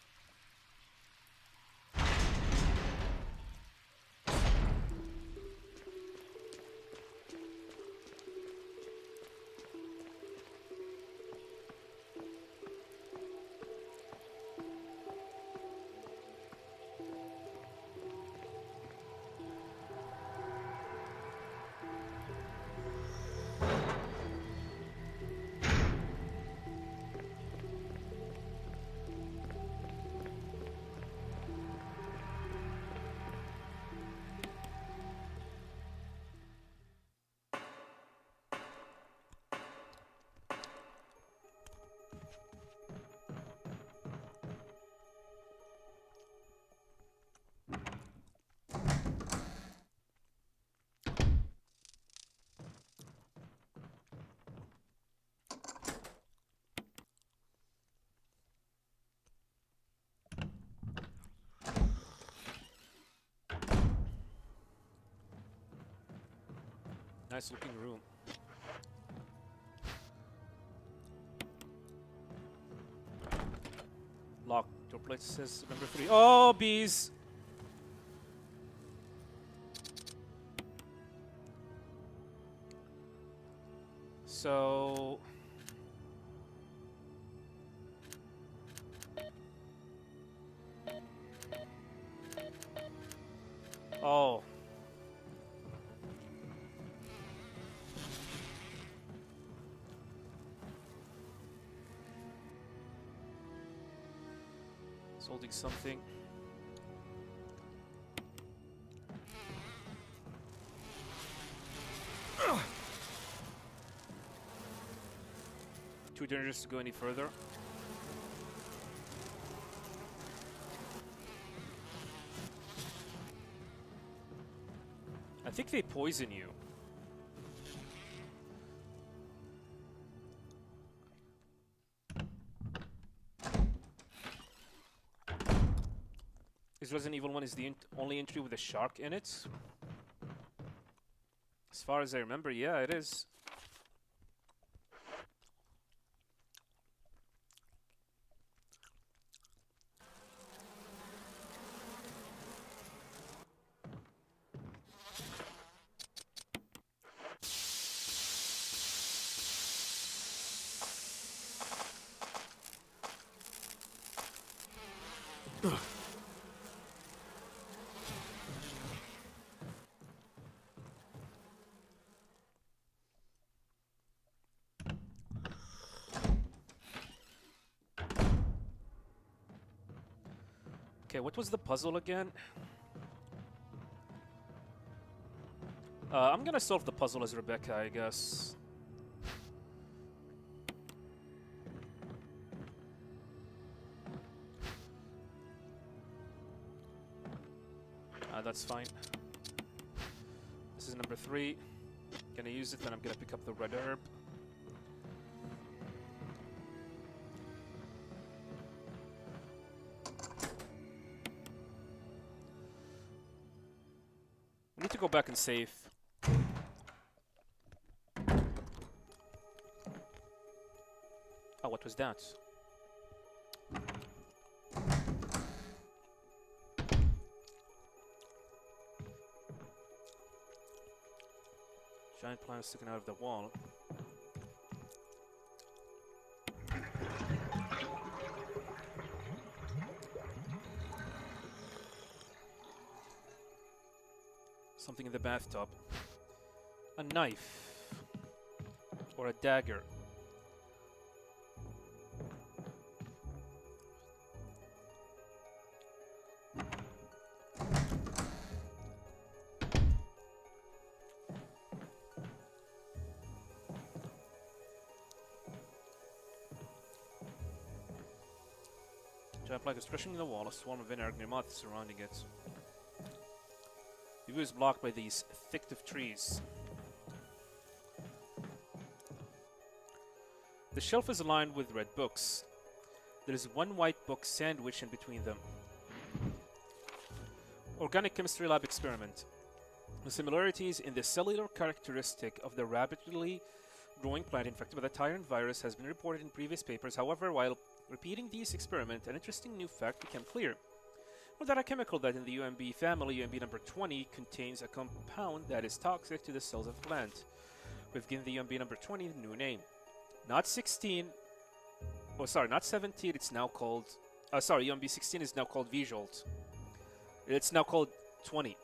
Nice looking room. Lock. Door plate says number 3. Oh, bees! So... Oh. It's holding something. Too dangerous to go any further. I think they poison you. Is Resident Evil 1 is the only entry with a shark in it? As far as I remember, yeah, it is. Okay, what was the puzzle again? I'm gonna solve the puzzle as Rebecca, I guess. That's fine. This is number 3. Gonna use it, then I'm gonna pick up the red herb. We need to go back and save. Oh, what was that? Giant plant sticking out of the wall. Something in the bathtub. A knife. Or a dagger. Giant plant is crushing in the wall, a swarm of inarguable moths surrounding it. The view is blocked by these thicket trees. The shelf is lined with red books. There is one white book sandwiched in between them. Organic Chemistry Lab Experiment. The similarities in the cellular characteristic of the rapidly growing plant infected by the tyrant virus has been reported in previous papers. However, while Repeating these experiments, an interesting new fact became clear. Well, that a chemical that in the UMB family, UMB number 20, contains a compound that is toxic to the cells of the plant. We've given the UMB number 20 a new name. Not 16, oh sorry, not 17, it's now called, UMB 16 is now called V-Jolt. It's now called 20.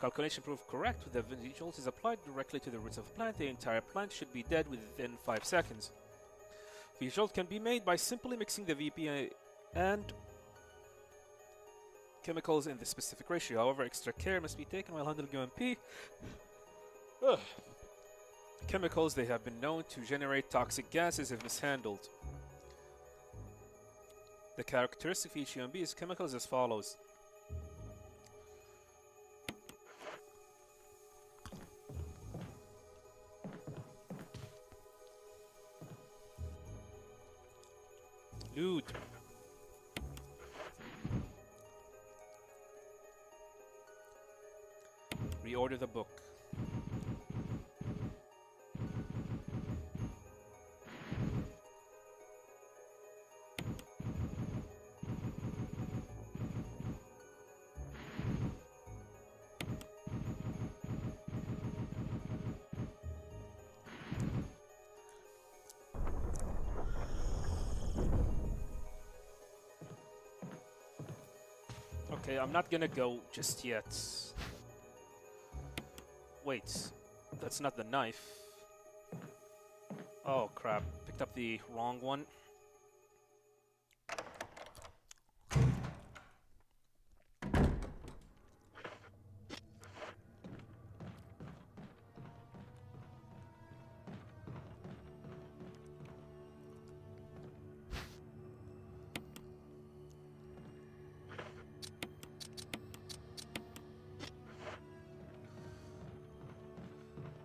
Calculation proved correct. When the V-Jolt is applied directly to the roots of a plant, the entire plant should be dead within 5 seconds. V-Jolt can be made by simply mixing the VP and chemicals in the specific ratio. However, extra care must be taken while handling UMP. Chemicals, they have been known to generate toxic gases if mishandled. The characteristic of each UMB is chemicals as follows. Dude. Reorder the book. Okay, I'm not gonna go just yet. Wait, that's not the knife. Oh crap, picked up the wrong one.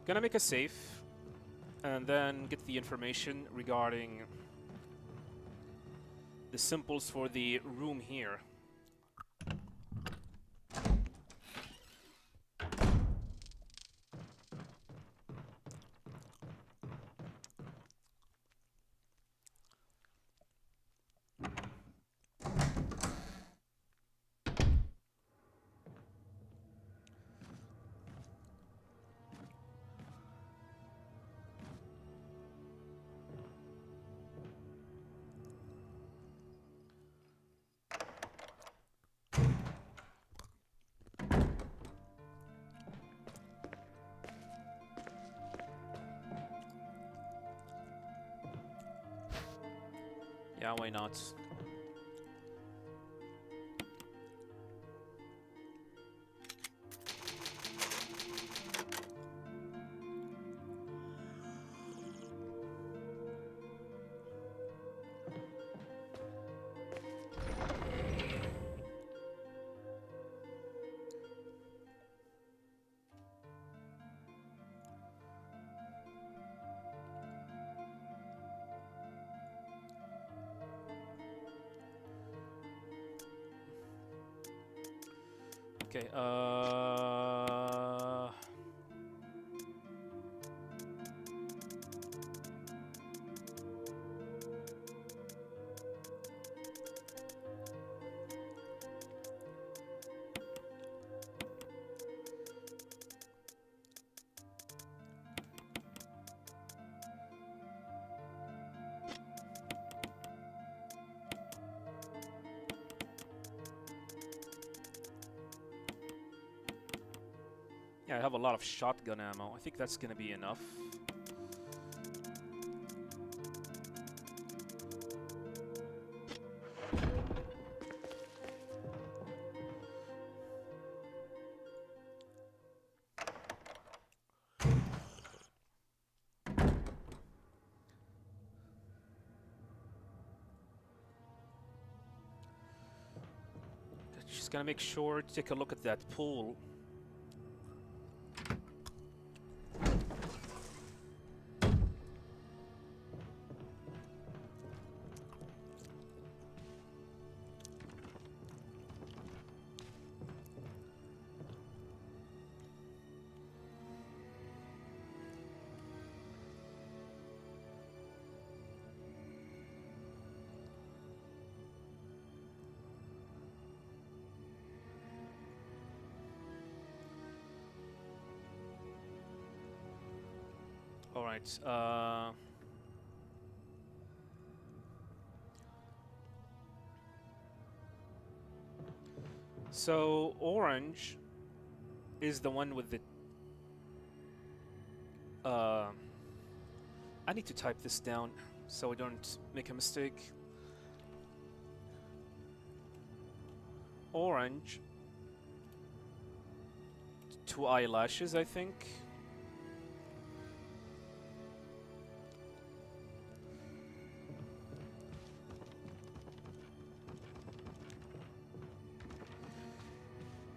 Gonna make a save and then get the information regarding the symbols for the room here. Yeah, why not? Okay, yeah, I have a lot of shotgun ammo. I think that's gonna be enough. Just gonna make sure to take a look at that pool. All right. So orange is the one with the. Uh, I need to type this down so I don't make a mistake. Orange. 2 eyelashes, I think.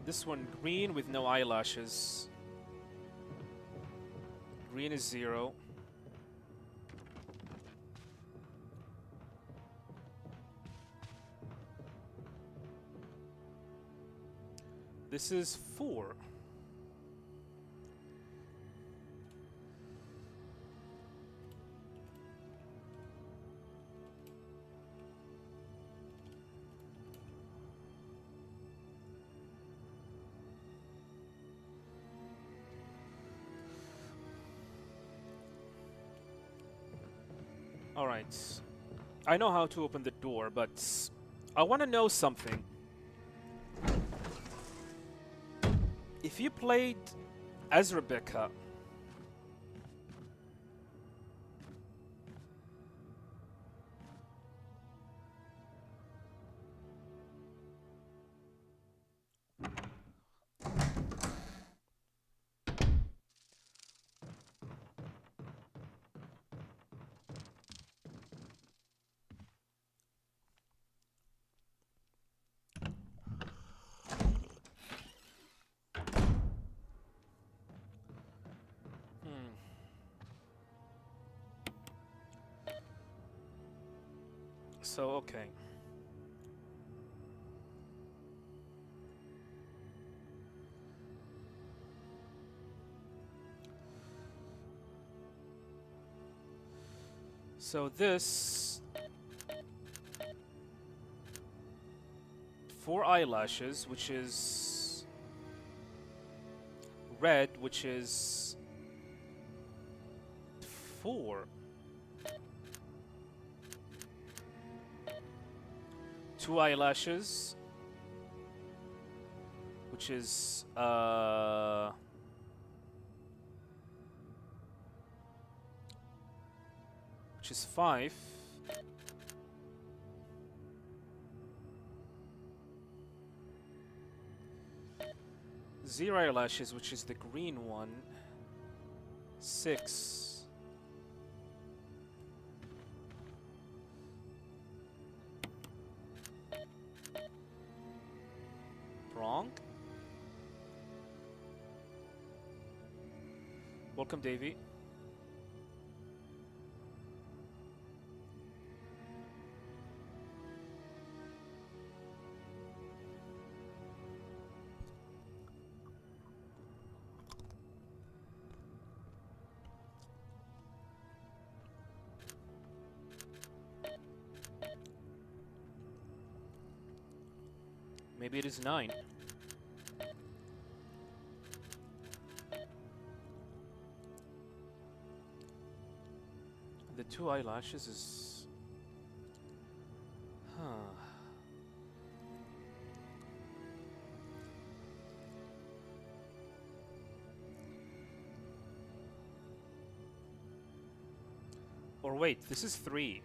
This one, green with no eyelashes. Green is 0. This is 4. All right. I know how to open the door, but I want to know something. If you played as Rebecca, so okay. So this 4 eyelashes, which is red, which is 4. 2 eyelashes, which is which is 5. Zero eyelashes, which is the green one. 6. Wrong. Welcome, Davey. Maybe it is 9. The 2 eyelashes is... Huh. Or wait, this is 3.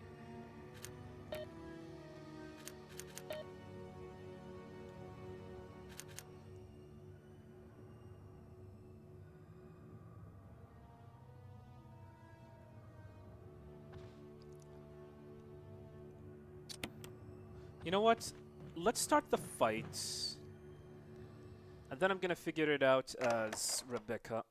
You know what? Let's start the fight. And then I'm gonna figure it out as Rebecca.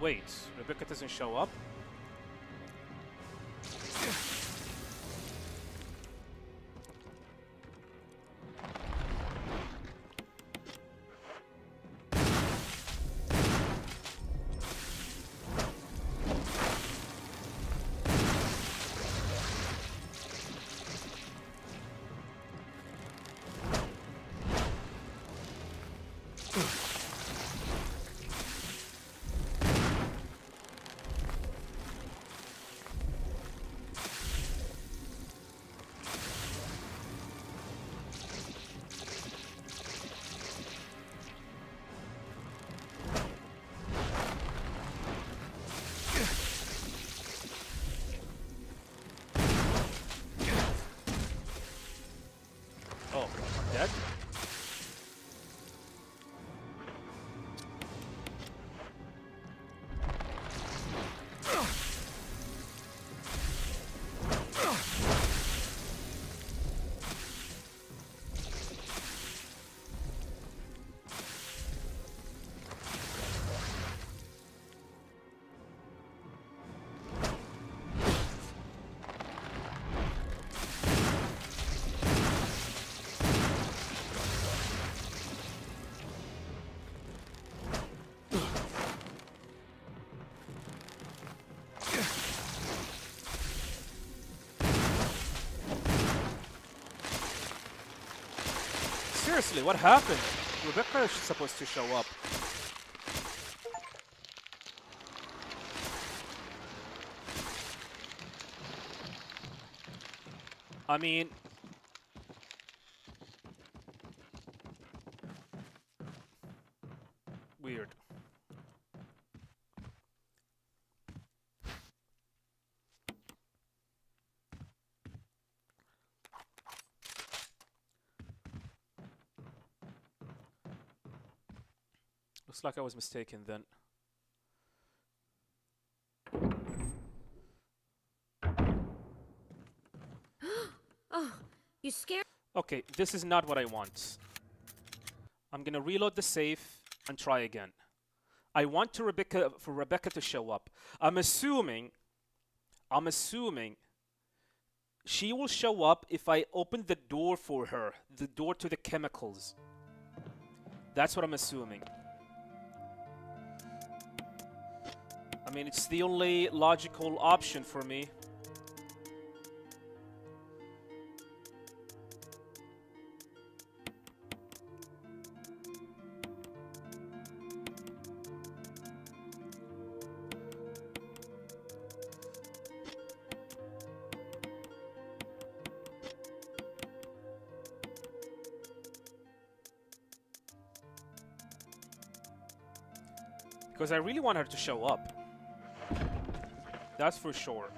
Wait, Rebecca doesn't show up? Oh, I'm dead? Seriously, what happened? Rebecca is supposed to show up. I mean... Weird. Looks like I was mistaken then. Oh, you scared? Okay, this is not what I want. I'm gonna reload the safe and try again. I want for Rebecca to show up. I'm assuming she will show up if I open the door for her, the door to the chemicals. That's what I'm assuming. I mean, it's the only logical option for me. Because I really want her to show up. That's for sure.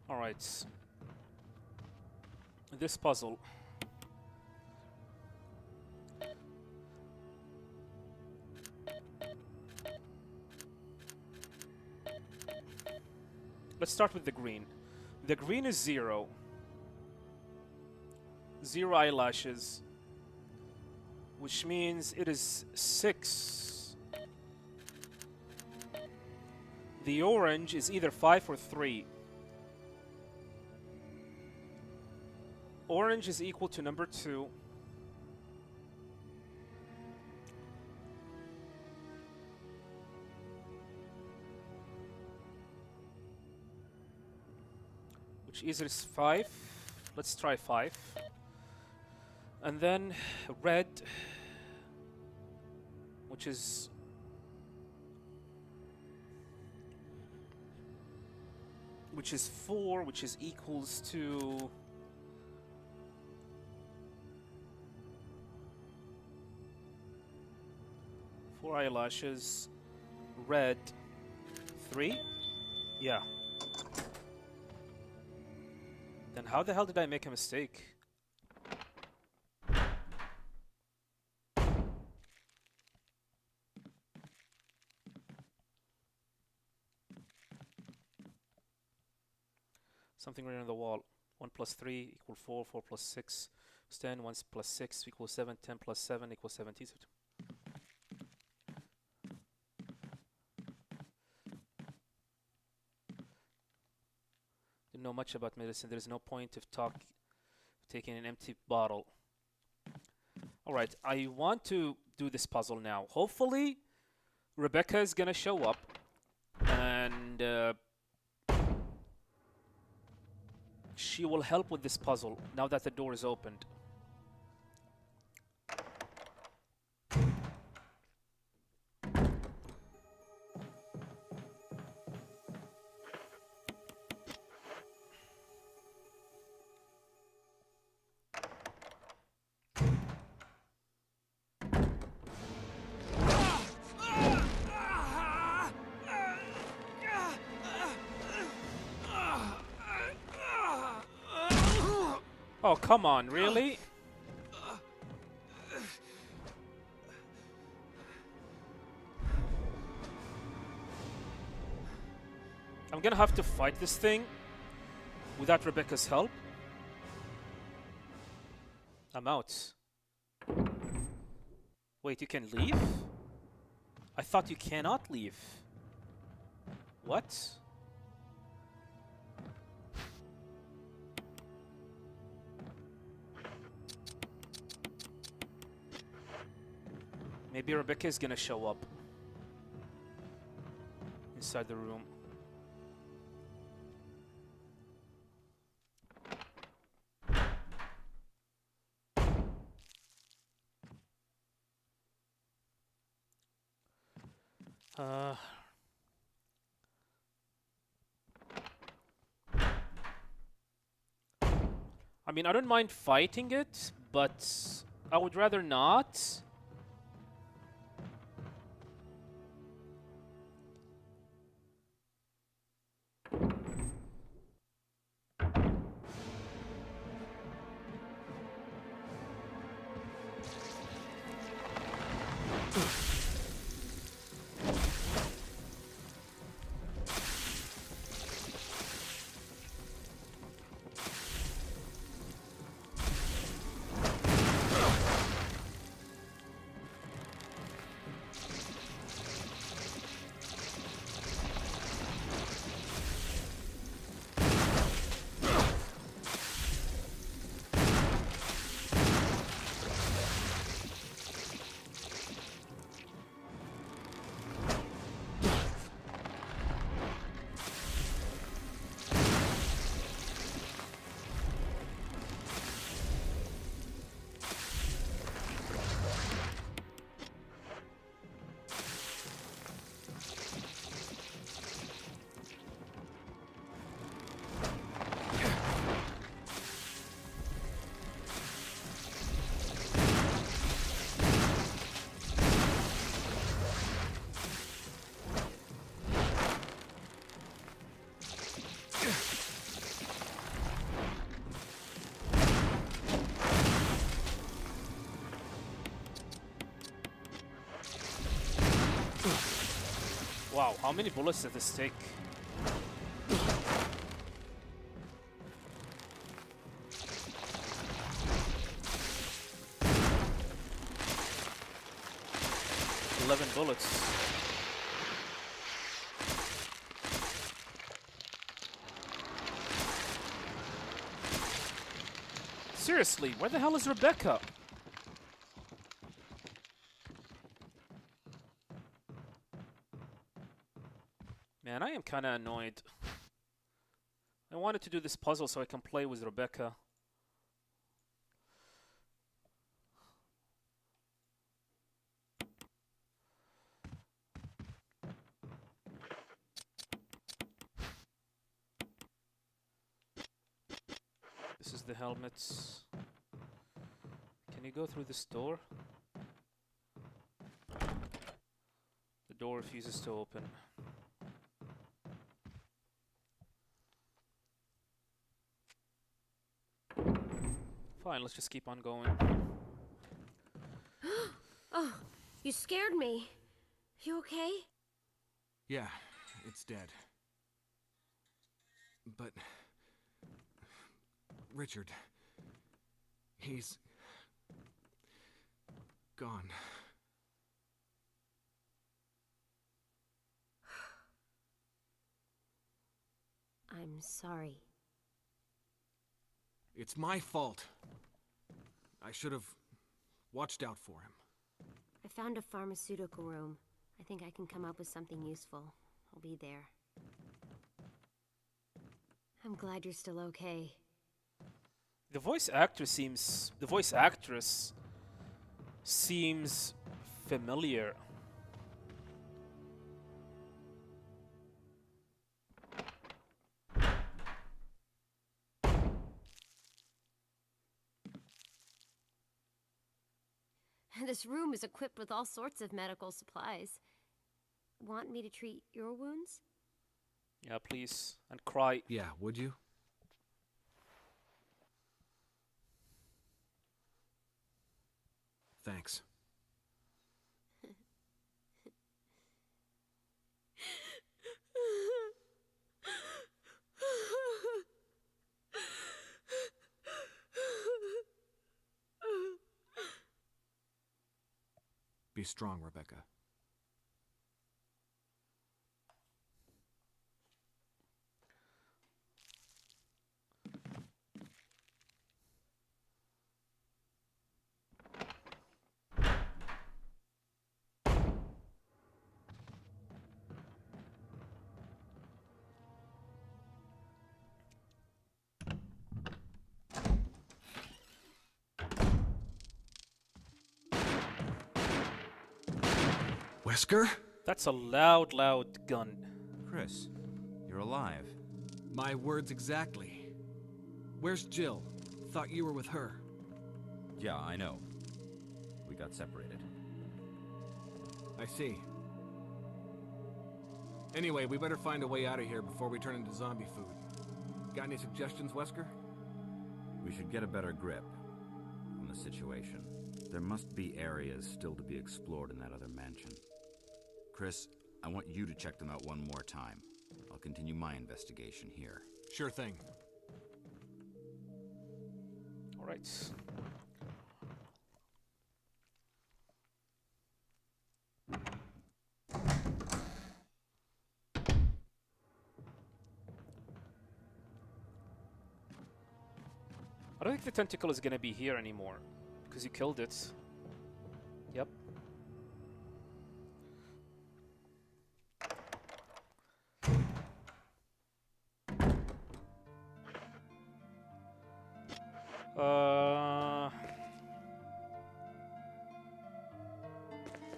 Alright. This puzzle. Let's start with the green. The green is 0. 0 eyelashes. Which means it is 6. The orange is either 5 or 3. Orange is equal to number 2. Which is 5. Let's try 5. And then red, which is which is 4, which is equals to 4 eyelashes. Red. 3? Yeah. Then how the hell did I make a mistake? Something right on the wall. 1 plus 3 equals 4. 4 plus 6 is 10. 1 plus 6 equals 7. 10 plus 7 equals 17. Didn't know much about medicine. There's no point of taking an empty bottle. Alright, I want to do this puzzle now. Hopefully, Rebecca is gonna show up. And she will help with this puzzle now that the door is opened. Oh, come on, really? I'm gonna have to fight this thing without Rebecca's help. I'm out. Wait, you can leave? I thought you cannot leave. What? Maybe Rebecca is gonna show up inside the room. I mean, I don't mind fighting it, but I would rather not. Wow, how many bullets did this take? $11 bullets. Seriously, where the hell is Rebecca? Man, I am kind of annoyed. I wanted to do this puzzle so I can play with Rebecca. This is the helmets. Can you go through this door? door refuses to open. Fine, let's just keep on going. Oh, you scared me. You okay? Yeah, it's dead. But... Richard... He's... gone. I'm sorry. It's my fault. I should have watched out for him. I found a pharmaceutical room. I think I can come up with something useful. I'll be there. I'm glad you're still okay. The voice actress seems familiar. This room is equipped with all sorts of medical supplies. Want me to treat your wounds? Yeah, please. And cry. Yeah, would you? Thanks. Be strong, Rebecca. Wesker? That's a loud, loud gun. Chris, you're alive. My words exactly. Where's Jill? Thought you were with her. Yeah, I know. We got separated. I see. Anyway, we better find a way out of here before we turn into zombie food. Got any suggestions, Wesker? We should get a better grip on the situation. There must be areas still to be explored in that other mansion. Chris, I want you to check them out one more time. I'll continue my investigation here. Sure thing. All right. I don't think the tentacle is gonna be here anymore, because you killed it. Yep.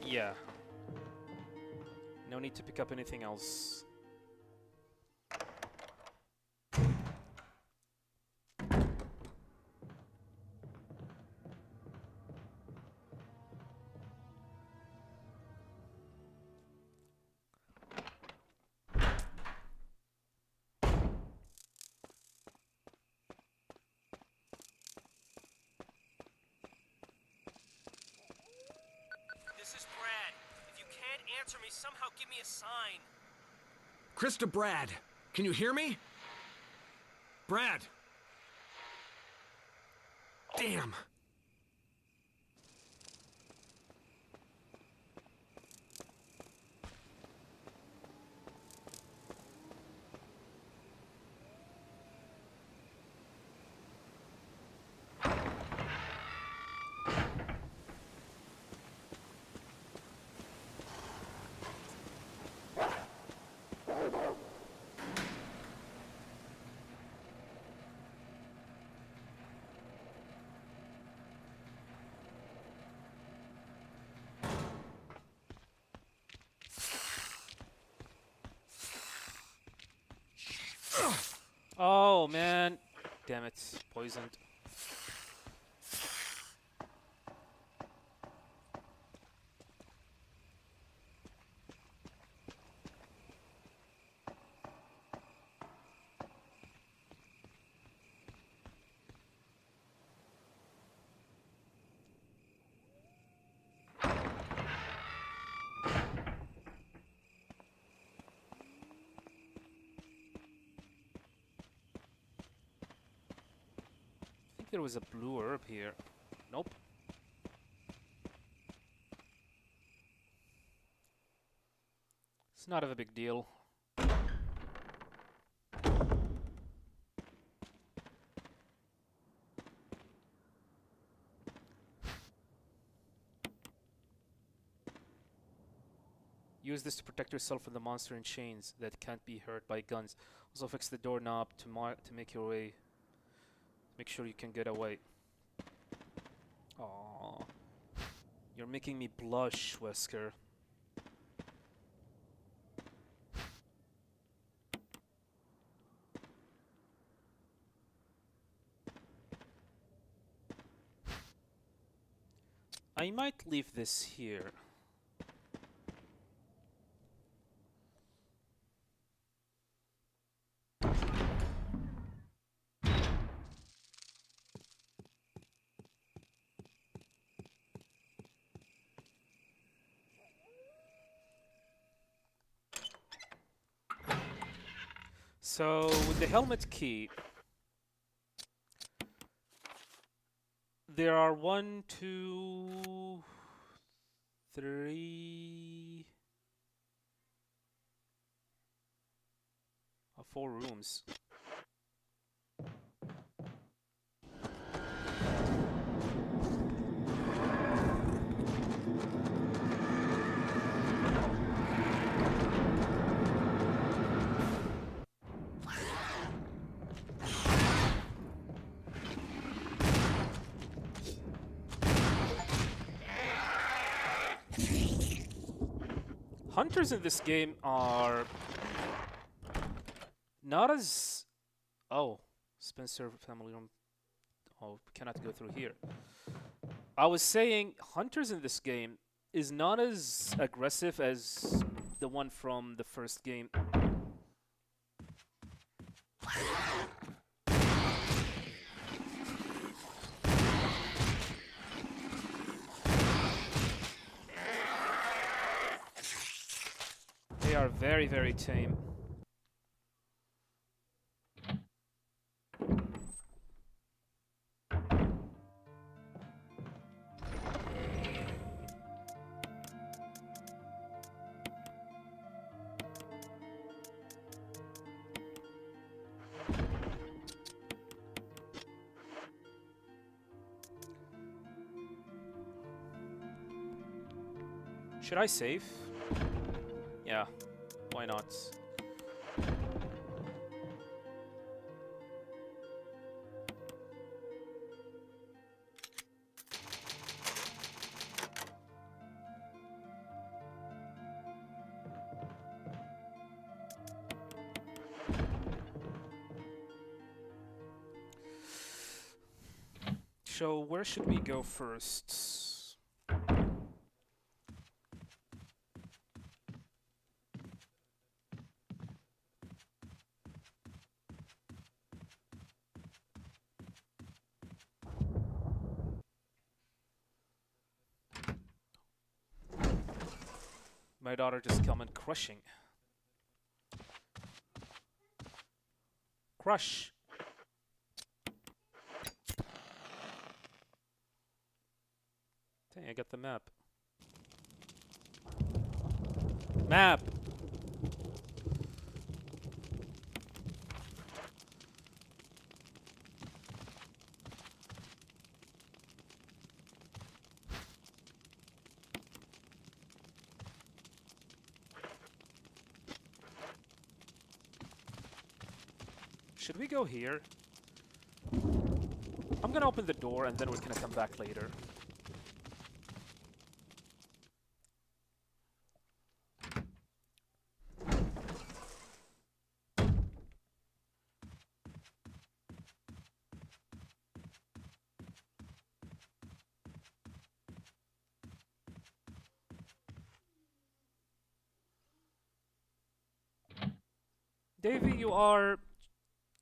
Yeah. No need to pick up anything else. This is Brad. If you can't answer me, somehow give me a sign. Krista, Brad! Can you hear me? Brad! Damn! Oh man, damn it, poisoned. there was a blue herb here. Nope. It's not of a big deal. Use this to protect yourself from the monster in chains that can't be hurt by guns. Also fix the doorknob to make your way. Make sure you can get away. Aww. You're making me blush, Wesker. I might leave this here. So, with the helmet key, there are 1, 2, 3, 4 rooms. Hunters in this game are not as... Oh, Spencer family room. Oh, we cannot go through here. I was saying hunters in this game is not as aggressive as the one from the first game. They are very, very tame. Should I save? Yeah, why not? So where should we go first? My daughter just come in crushing. Crush. Dang, I got the map. Map! Should we go here? I'm gonna open the door and then we're gonna come back later. Davey, you are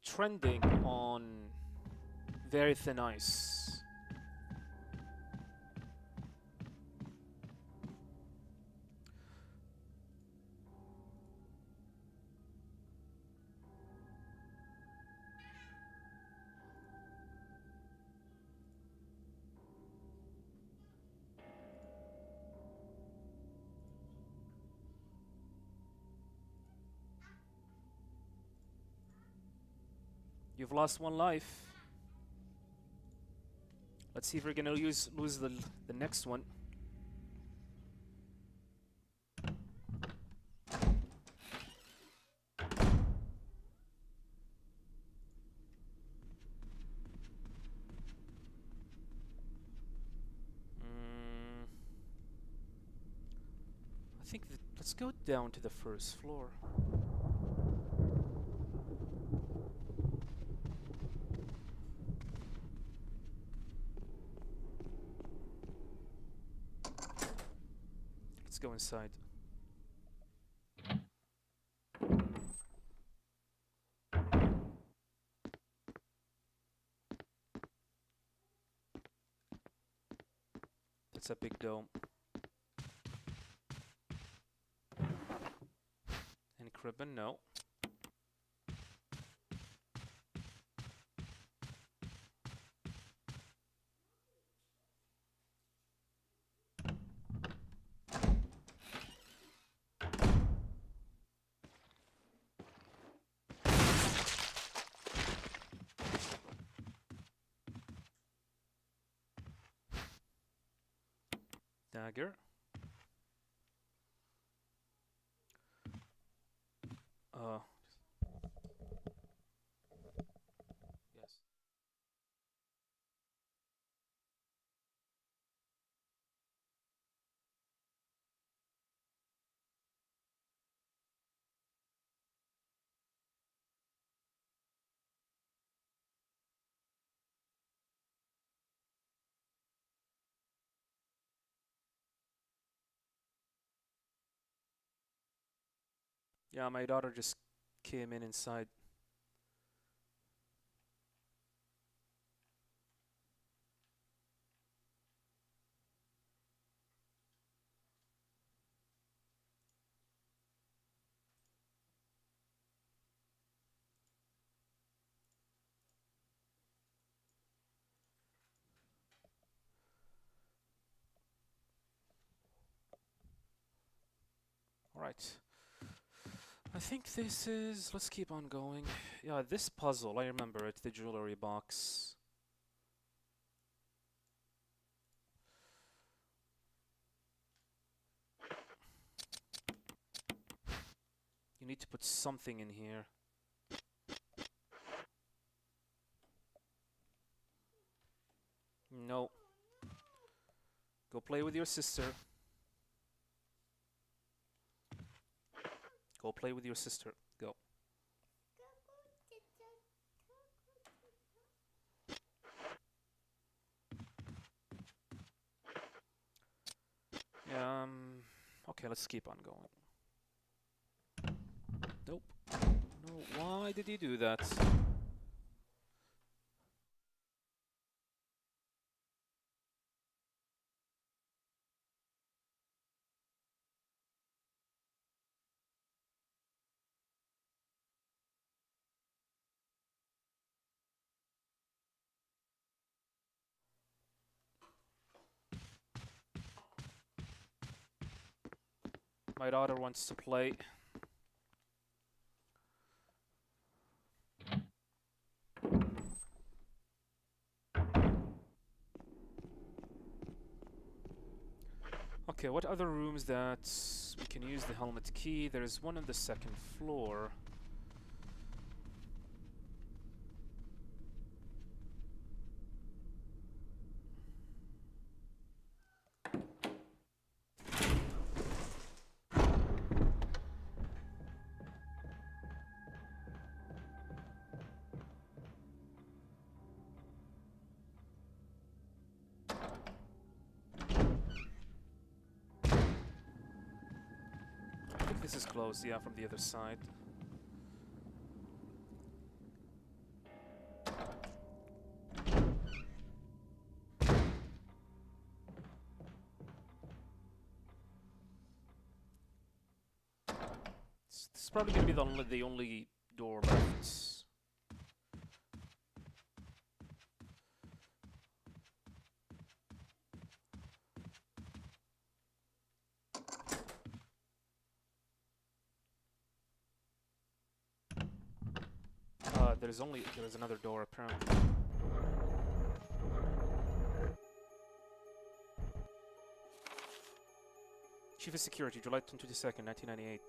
trending on very thin ice. You've lost one life. Let's see if we're gonna lose the next one. I think let's go down to the first floor. Let's go inside. That's a big dome. Any cribbin? No. Dagger. Yes. Yeah, my daughter just came in inside. Alright. I think this is... Let's keep on going. Yeah, this puzzle, I remember it, the jewelry box. You need to put something in here. No. Go play with your sister. Go play with your sister. Go. Okay, let's keep on going. Nope. No, why did you do that? My daughter wants to play. Okay, what other rooms that we can use the helmet key? There's one on the second floor. I think this is closed, yeah, from the other side. This is probably gonna be the only door left. there's another door apparently. Chief of Security, July 22nd, 1998,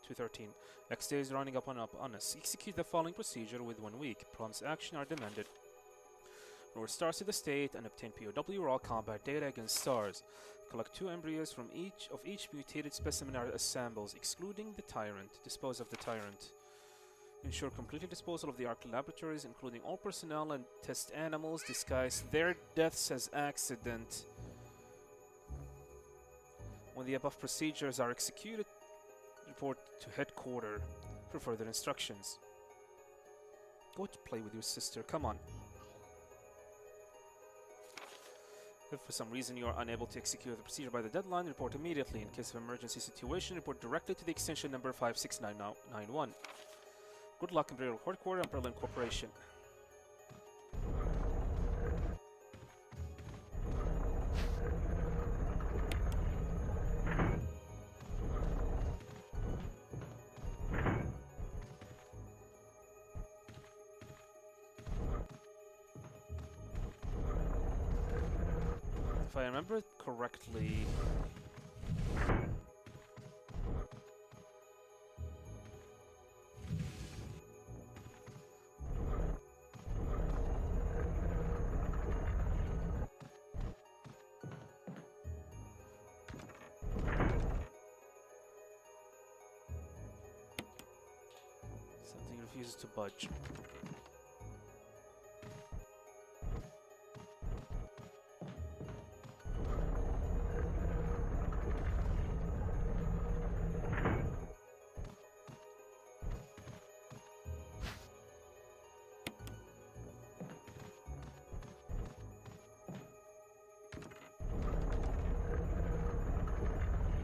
2:13. Next day is running up on us. Execute the following procedure with 1 week. Prompt action are demanded. Lure stars to the state and obtain POW raw combat data against stars. Collect 2 embryos from each mutated specimen are assembles, excluding the tyrant. Dispose of the tyrant. Ensure complete disposal of the Ark laboratories, including all personnel and test animals. Disguise their deaths as accident. When the above procedures are executed, report to headquarters for further instructions. Go to play with your sister, come on. If for some reason you are unable to execute the procedure by the deadline, report immediately. In case of emergency situation, report directly to the extension number 56991. Good luck, Imperial Headquarters and Berlin Corporation. If I remember correctly, something refuses to budge.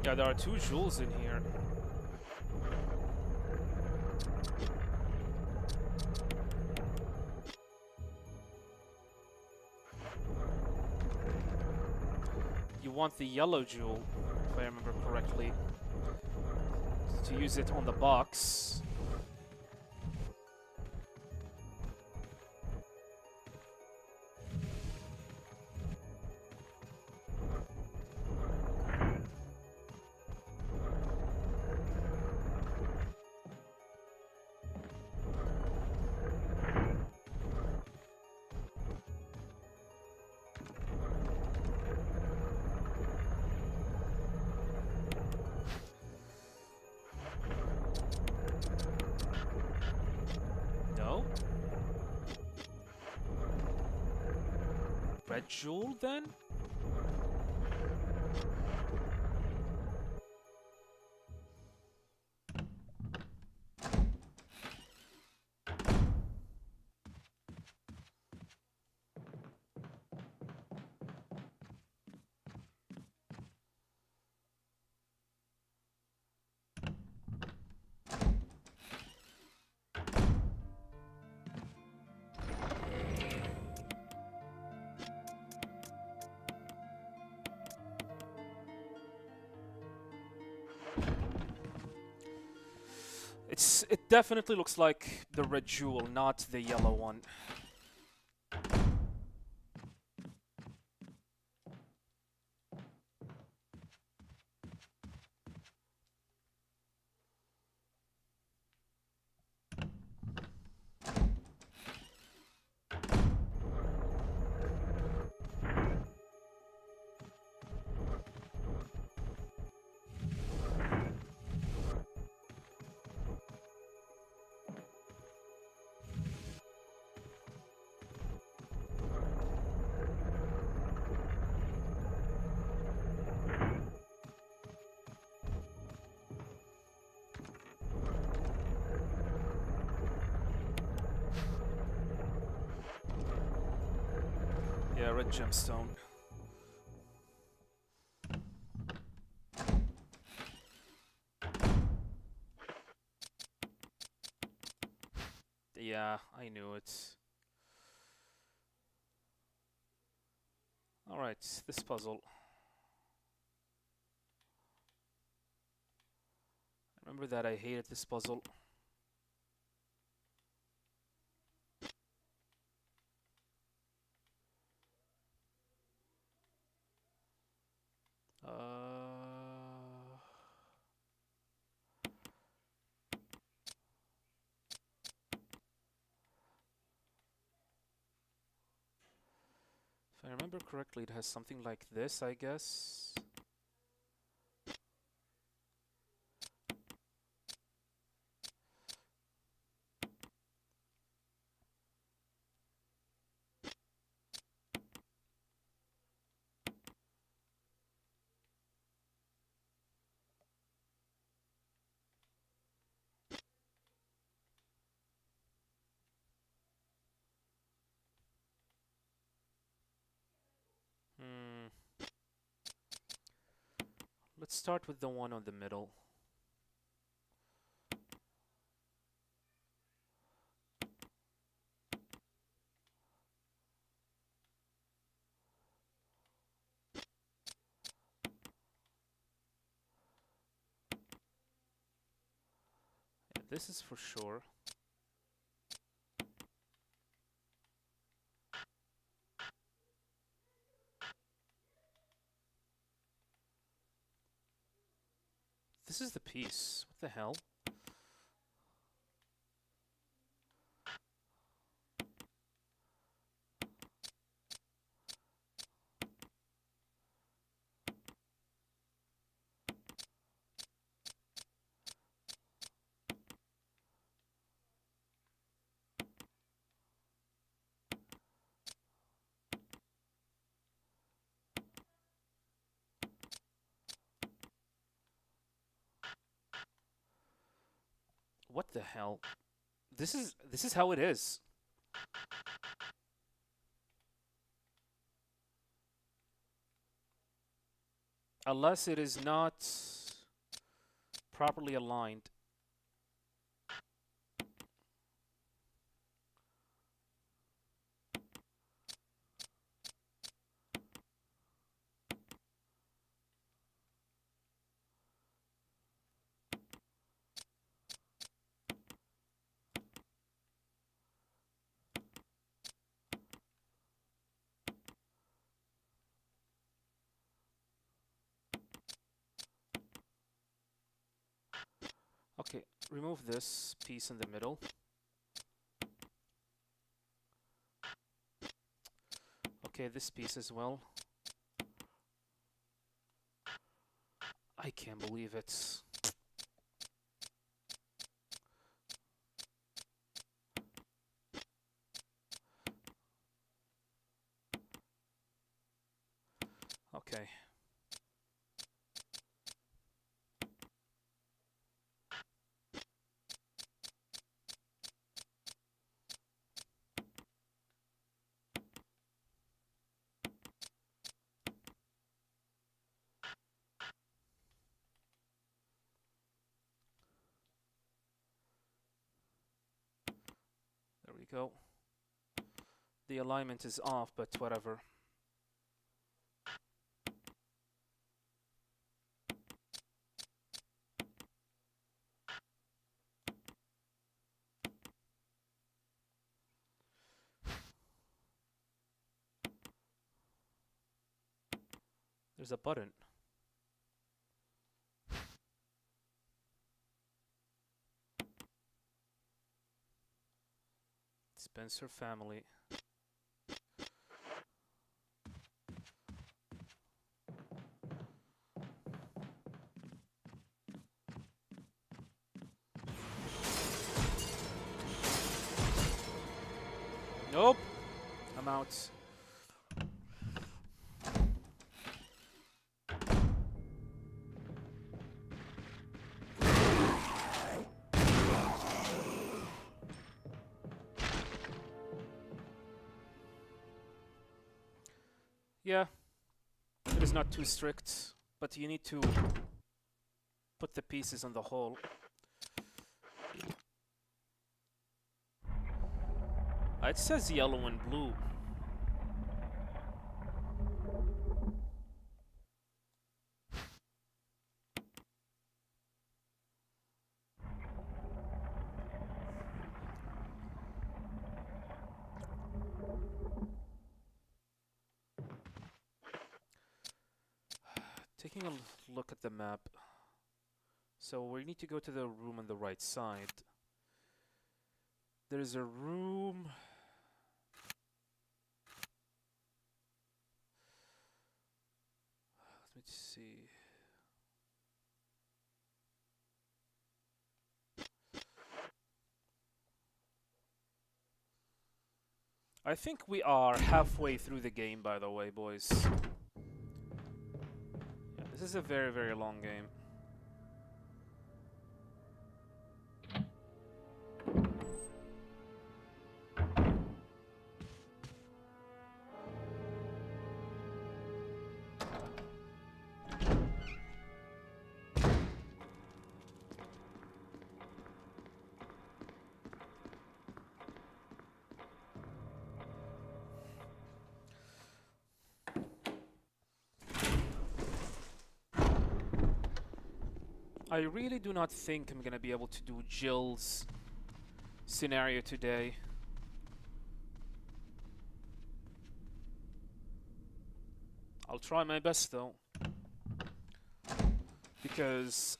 Yeah, there are 2 jewels in here. You want the yellow jewel, if I remember correctly, to use it on the box. No? Red jewel, then? It definitely looks like the red jewel, not the yellow one. Yeah, red gemstone. Yeah, I knew it. Alright, this puzzle. Remember that I hated this puzzle. If I remember correctly, it has something like this, I guess. Hmm. Let's start with the one on the middle. Yeah, this is for sure. This is the piece. What the hell? What the hell? This is how it is. Unless it is not properly aligned. Okay, remove this piece in the middle. Okay, this piece as well. I can't believe it. Okay. There we go. The alignment is off, but whatever. There's a button. Spencer family. Nope. I'm out. Yeah, it is not too strict, but you need to put the pieces on the hole. It says yellow and blue. Taking a look at the map. So we need to go to the room on the right side. There's a room see. I think we are halfway through the game, by the way, boys. Yeah, this is a very, very long game. I really do not think I'm gonna be able to do Jill's scenario today. I'll try my best though. Because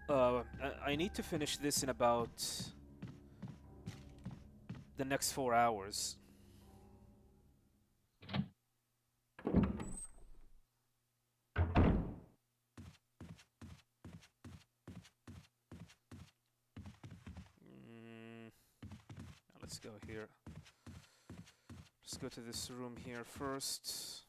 I need to finish this in about the next 4 hours. Let's go here. Let's go to this room here first.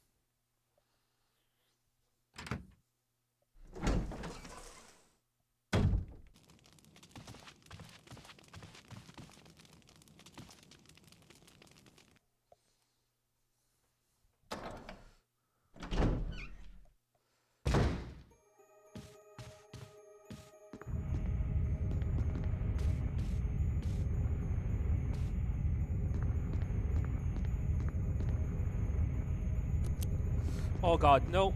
Oh god, no.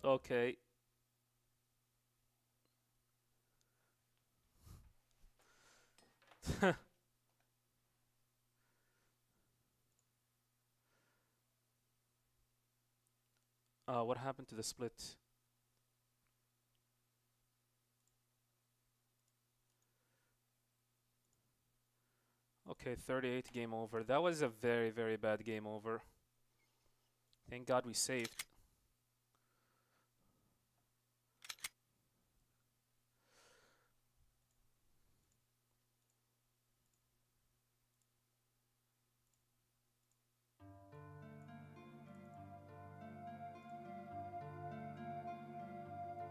Okay. What happened to the split? Okay, 38 game over. That was a very, very bad game over. Thank God we saved.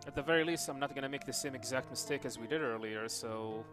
At the very least, I'm not gonna make the same exact mistake as we did earlier, so...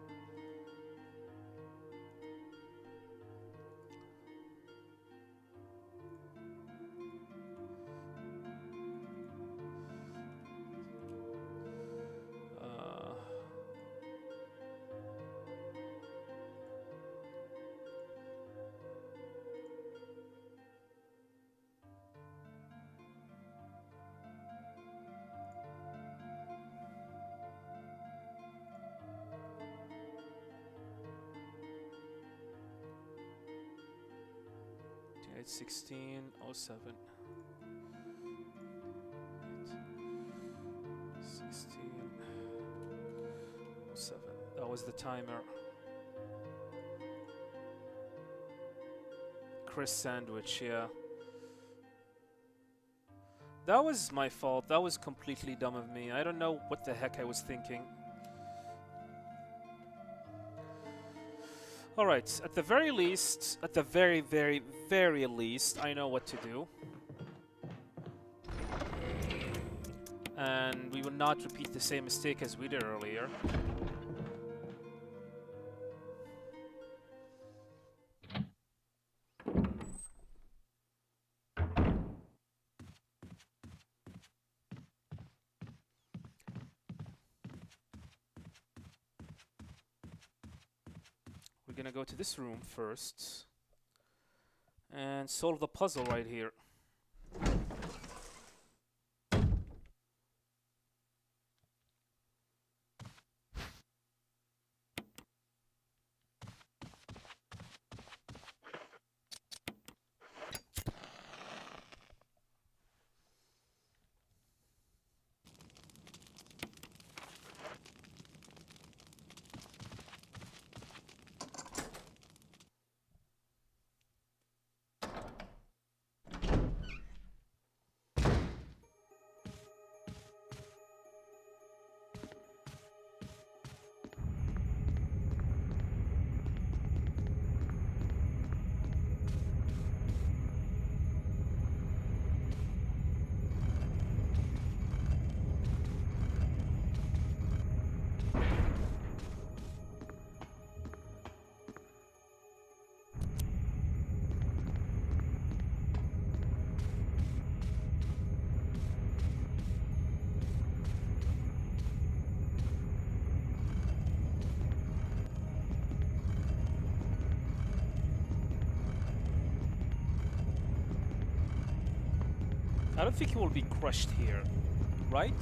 It's 16:07. 16:07. That was the timer. Chris sandwich, yeah. That was my fault. That was completely dumb of me. I don't know what the heck I was thinking. Alright, at the very least, at the very, very, very least, I know what to do. And we will not repeat the same mistake as we did earlier. We're gonna go to this room first and solve the puzzle right here. I don't think he will be crushed here, right?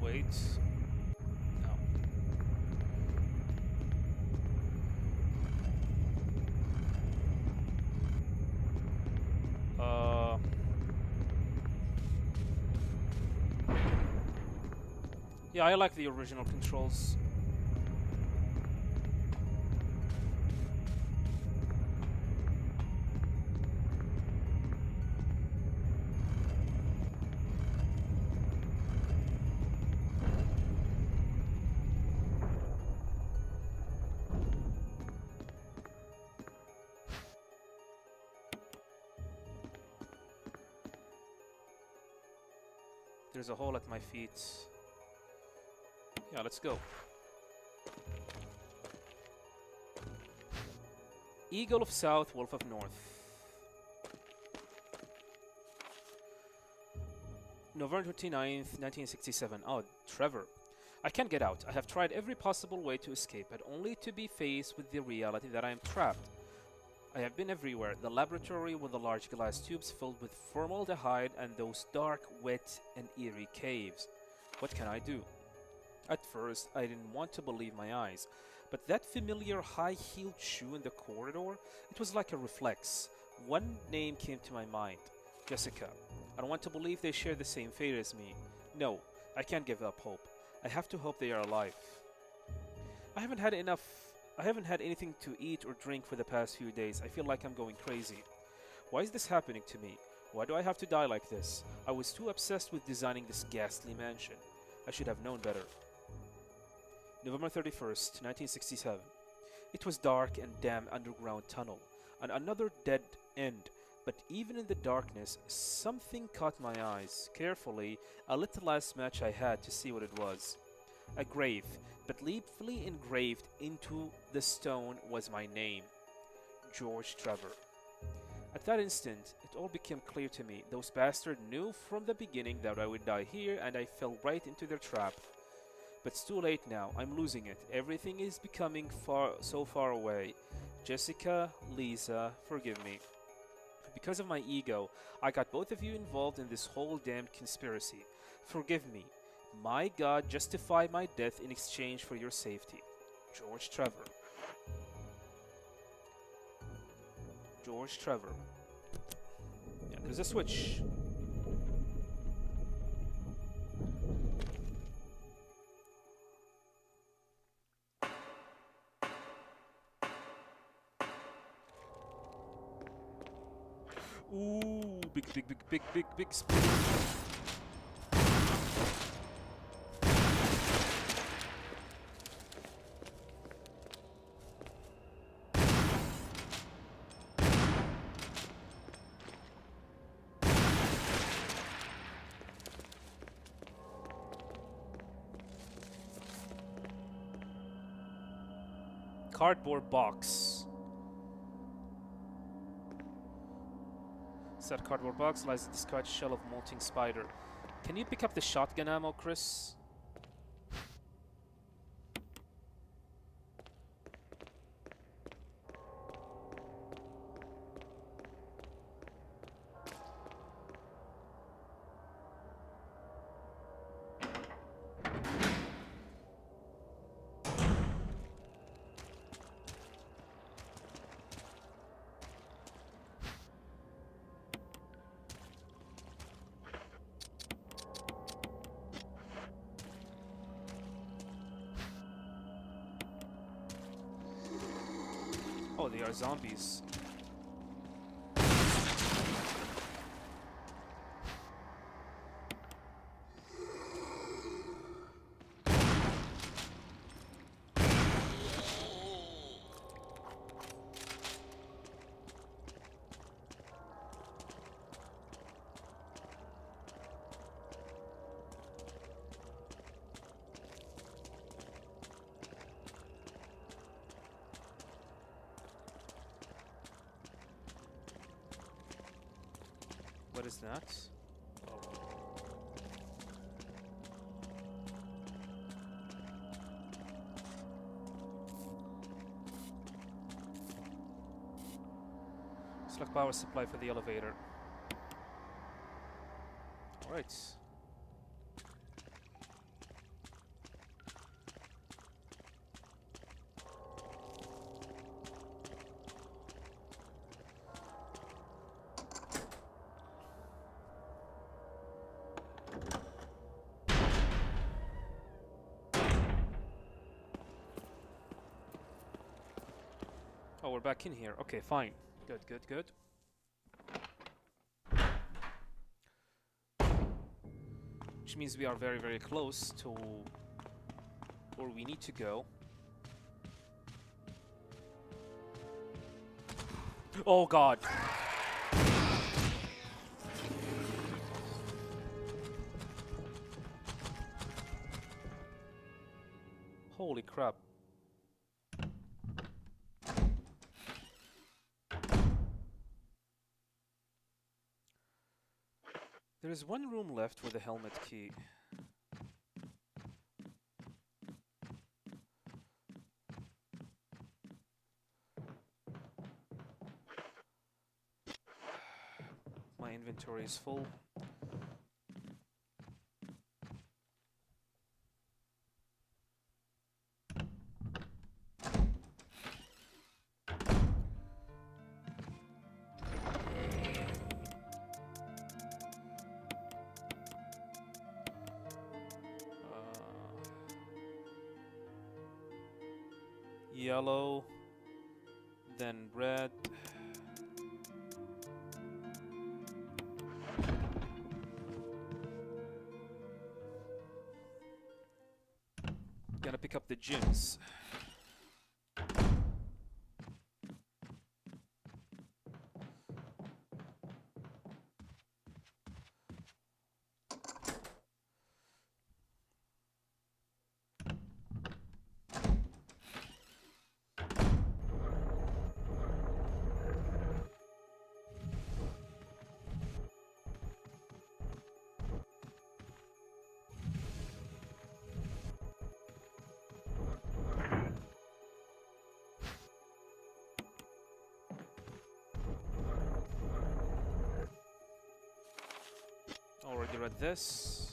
Wait. No. Uh, yeah, I like the original controls. There's a hole at my feet. Yeah, let's go. Eagle of South, Wolf of North. November 29th, 1967. Oh, Trevor. I can't get out. I have tried every possible way to escape, but only to be faced with the reality that I am trapped. I have been everywhere. The laboratory with the large glass tubes filled with formaldehyde and those dark, wet, and eerie caves. What can I do? At first, I didn't want to believe my eyes, but that familiar high-heeled shoe in the corridor, it was like a reflex. One name came to my mind. Jessica. I don't want to believe they share the same fate as me. No, I can't give up hope. I have to hope they are alive. I haven't had anything to eat or drink for the past few days. I feel like I'm going crazy. Why is this happening to me? Why do I have to die like this? I was too obsessed with designing this ghastly mansion. I should have known better. November 31st, 1967. It was dark and damp underground tunnel, and another dead end. But even in the darkness, something caught my eyes. Carefully, I lit the last match I had to see what it was. A grave, but deeply engraved into the stone was my name. George Trevor. At that instant, it all became clear to me. Those bastards knew from the beginning that I would die here, and I fell right into their trap. But it's too late now. I'm losing it. Everything is becoming so far away. Jessica, Lisa, forgive me. Because of my ego, I got both of you involved in this whole damned conspiracy. Forgive me. My God, justify my death in exchange for your safety. George Trevor. George Trevor. Yeah, there's a switch. Ooh, big spin. Cardboard box. Inside cardboard box lies a discarded shell of molting spider. Can you pick up the shotgun ammo, Chris? Oh, they are zombies. What is that? Oh. Looks like power supply for the elevator. Alright. Oh, we're back in here. Okay, fine. Good, good, good. Which means we are very, very close to where we need to go. Oh god! Holy crap. There is one room left with a helmet key. My inventory is full. Yellow, then red. Gonna pick up the gems. Already read this.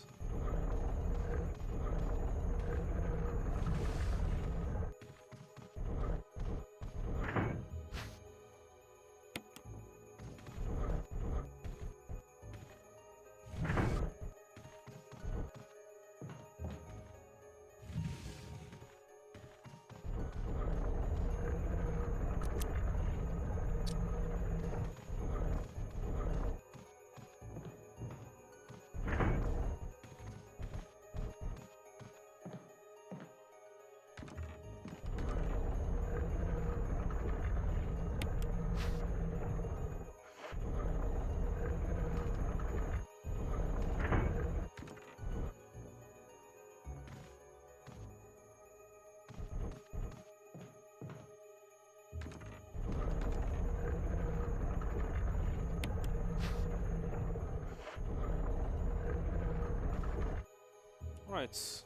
Right.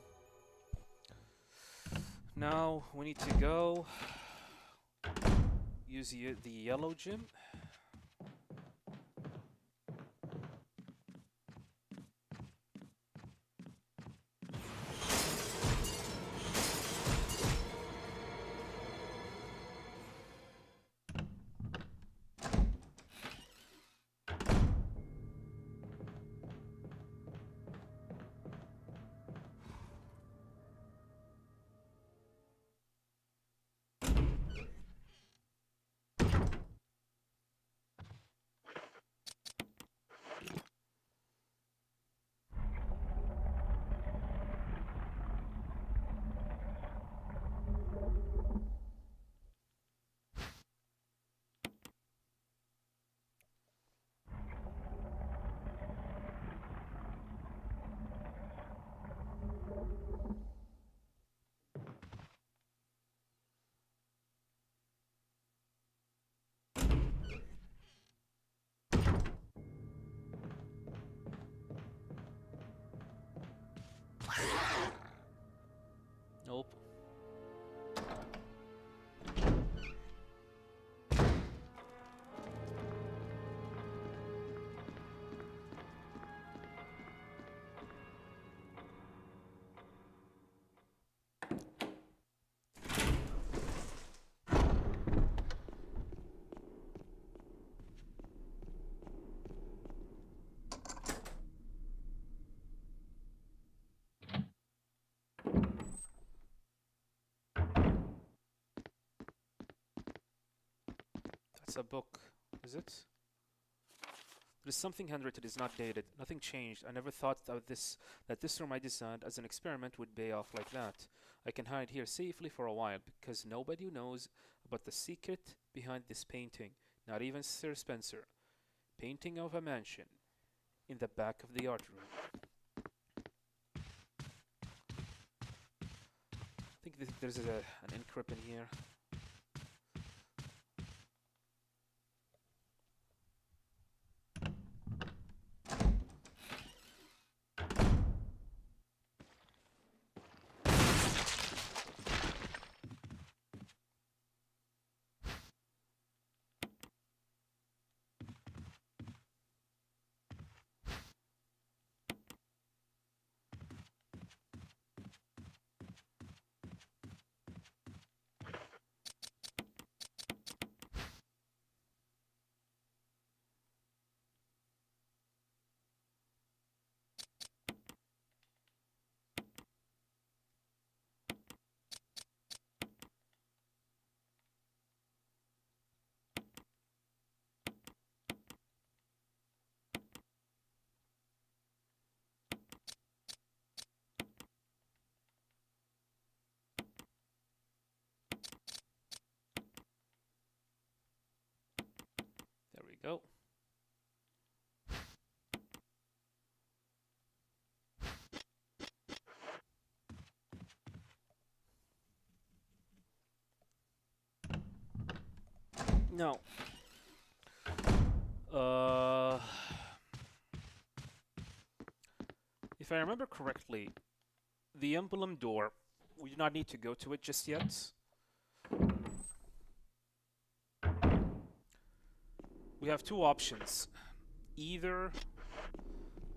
Now we need to go use the yellow gem. It's a book, is it? There is something handwritten. It is not dated. Nothing changed. I never thought that this room I designed as an experiment would pay off like that. I can hide here safely for a while because nobody knows about the secret behind this painting. Not even Sir Spencer. Painting of a mansion in the back of the art room. I think there's an encrypt in here. There we go. No. If I remember correctly, the emblem door, we do not need to go to it just yet. We have two options. Either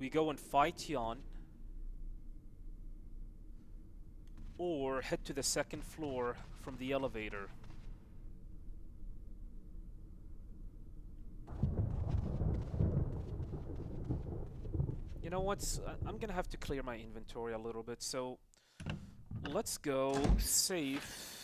we go and fight Jan, or head to the second floor from the elevator. You know what? I'm gonna have to clear my inventory a little bit, so let's go save.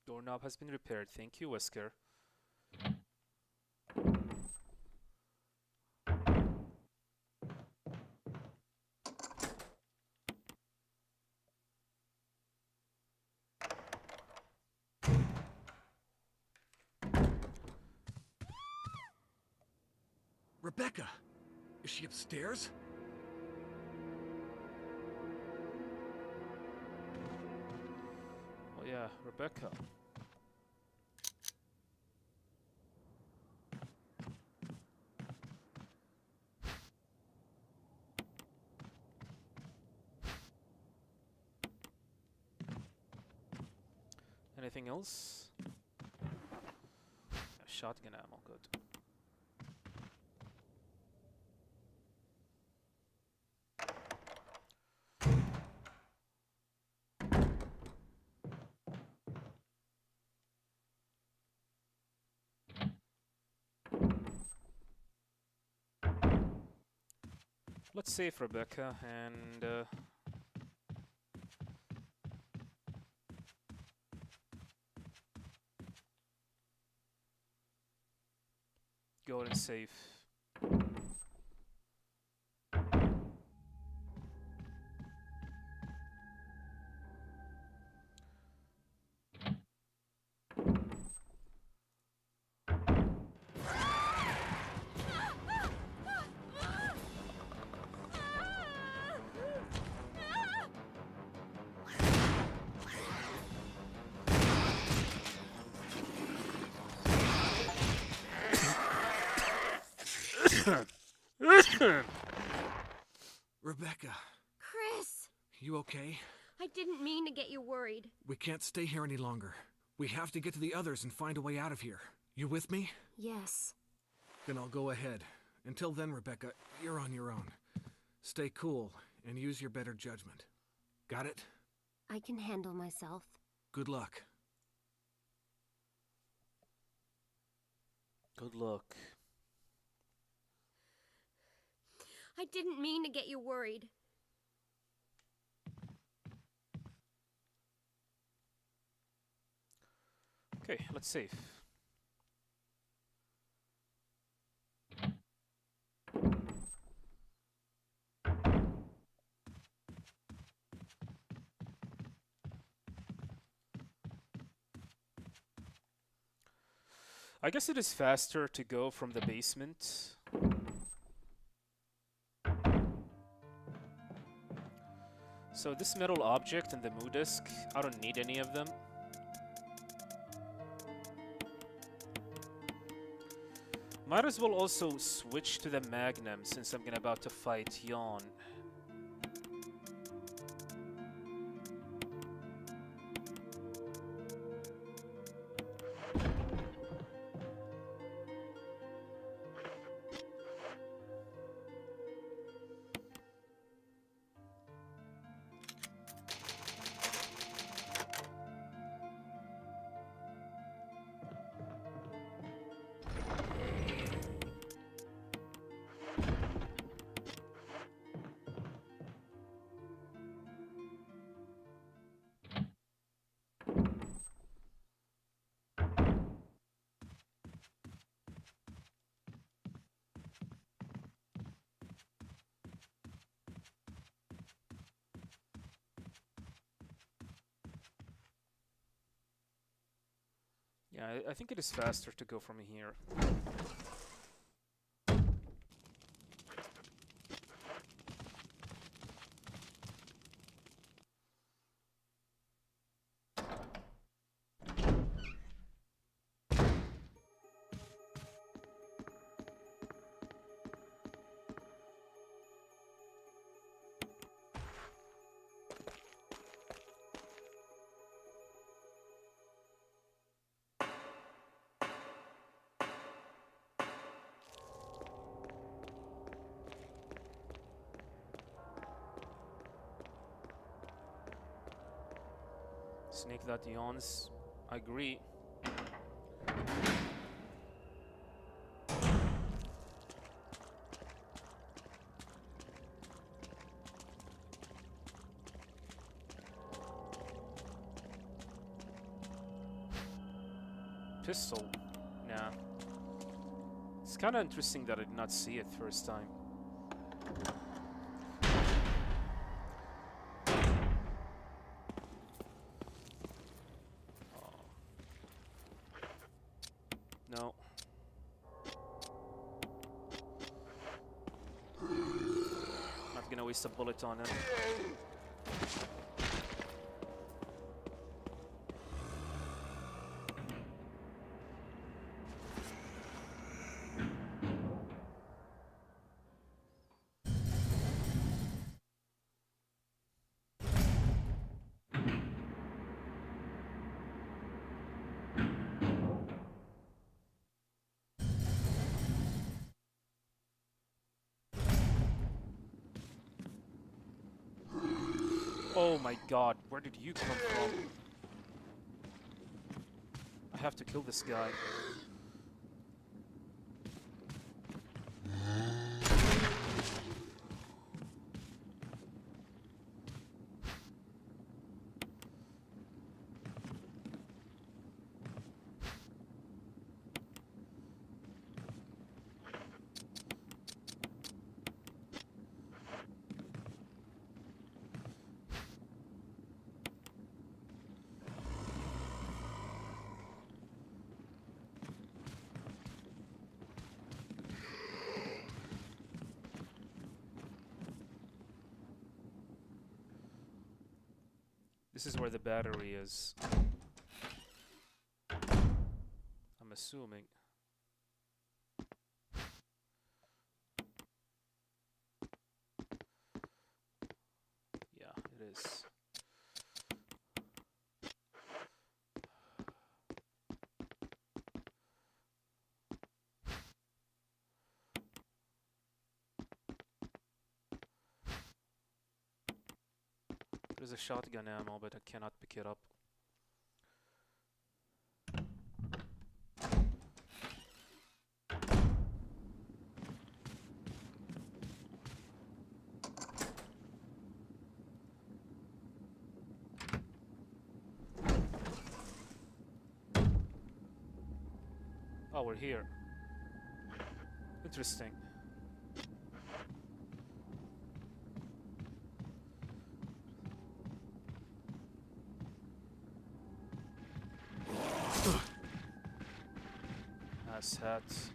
Doorknob has been repaired. Thank you, Whisker. Rebecca! Is she upstairs? Oh yeah, Rebecca. Anything else? Shotgun ammo, good. Let's save Rebecca and go and save. Rebecca, Chris! you okay? I didn't mean to get you worried. We can't stay here any longer. We have to get to the others and find a way out of here. You with me? Yes. Then I'll go ahead. Until then, Rebecca, you're on your own. Stay cool and use your better judgment. Got it? I can handle myself. Good luck. Good luck. I didn't mean to get you worried. Okay, let's save. I guess it is faster to go from the basement. So this metal object and the Moo disc, I don't need any of them. Might as well also switch to the Magnum since I'm about to fight Yawn. Yeah, I think it is faster to go from here. Snake that yawns. I agree. Pistol. Nah. It's kind of interesting that I did not see it first time. No. Not gonna waste a bullet on him. Oh my god, where did you come from? I have to kill this guy. This is where the battery is. I'm assuming. Yeah, it is. There's a shotgun ammo, but I cannot pick it up. Oh, we're here. Interesting. Ass hats.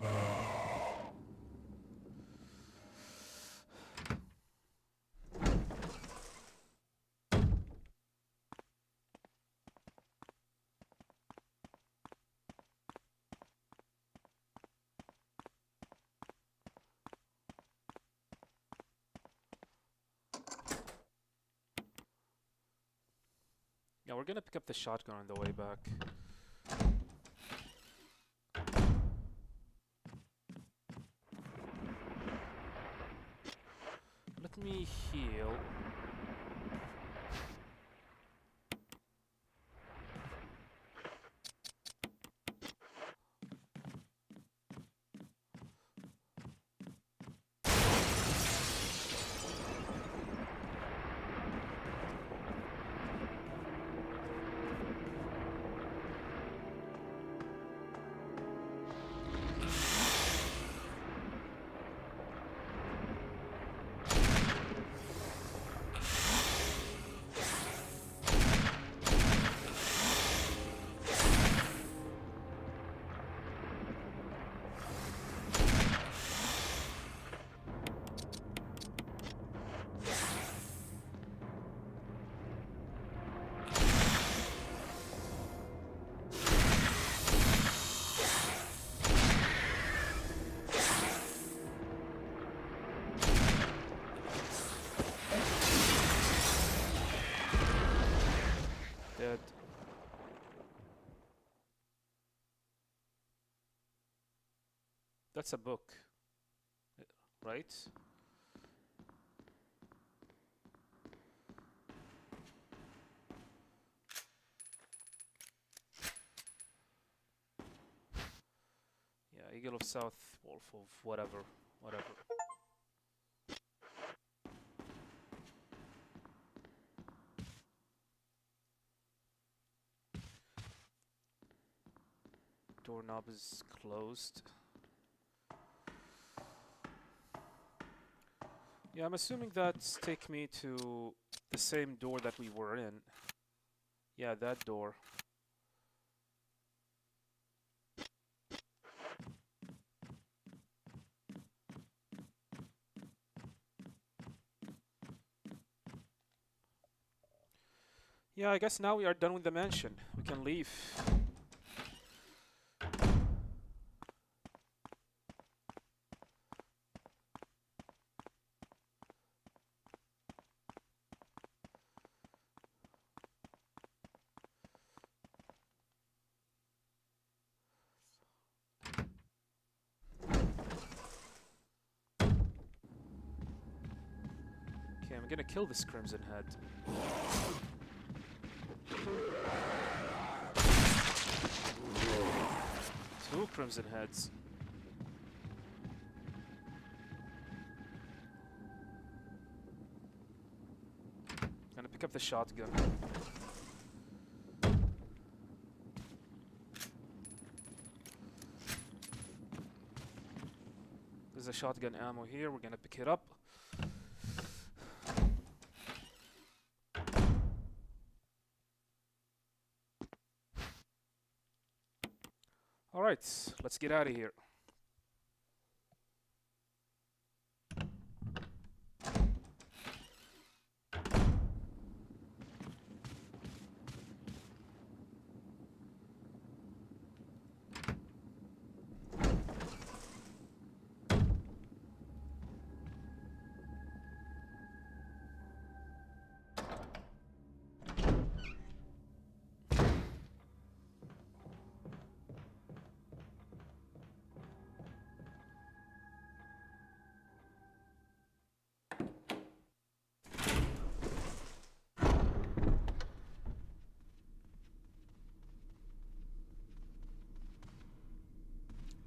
Yeah, we're gonna pick up the shotgun on the way back. Let me heal. Dead. That's a book, right? Yeah, Eagle of South, Wolf of whatever. Doorknob is closed. Yeah, I'm assuming that's take me to the same door that we were in. Yeah, that door. Yeah, I guess now we are done with the mansion. We can leave. Okay, I'm gonna kill this Crimson Head. Two Crimson Heads. Gonna pick up the shotgun. There's a shotgun ammo here, we're gonna pick it up. Alright, let's get out of here.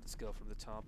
Let's go from the top.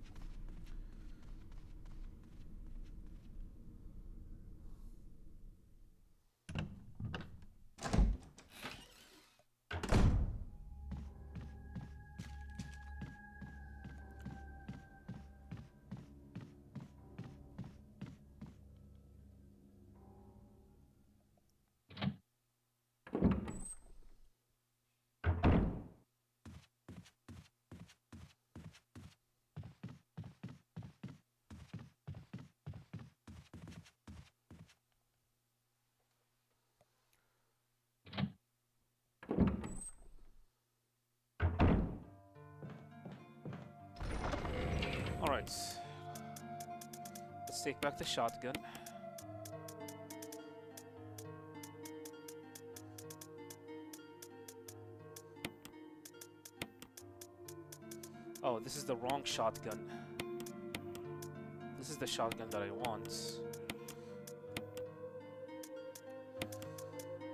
Alright. Let's take back the shotgun. Oh, this is the wrong shotgun. This is the shotgun that I want.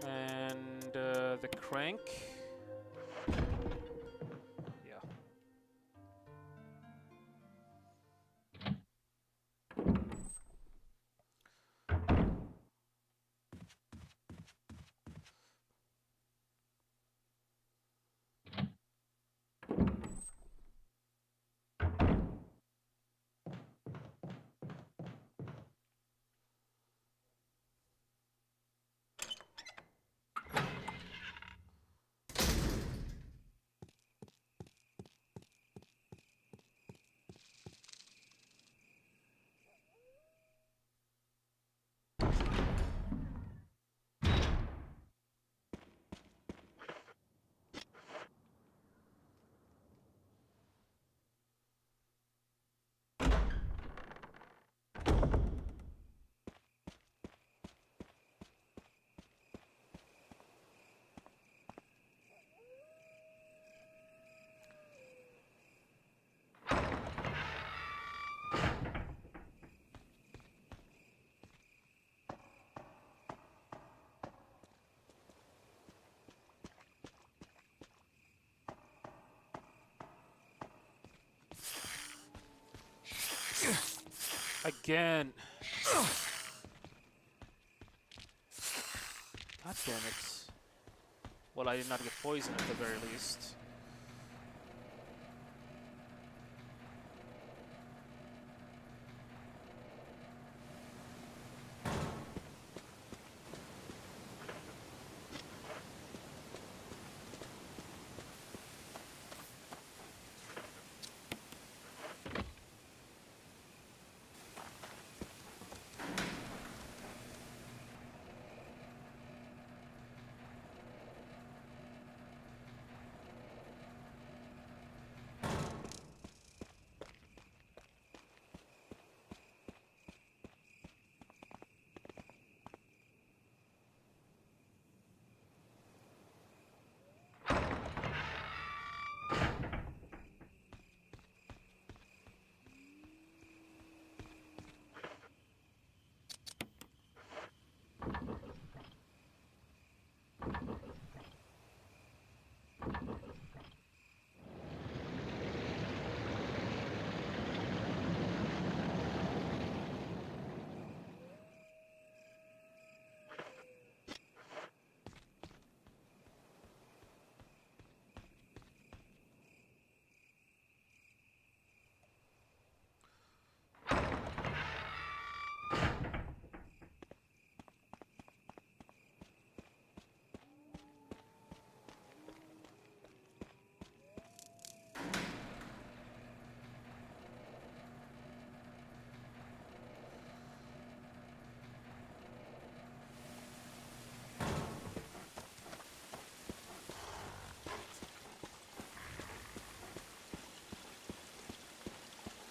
And the crank. Yeah. Again. God damn it. Well, I did not get poisoned at the very least.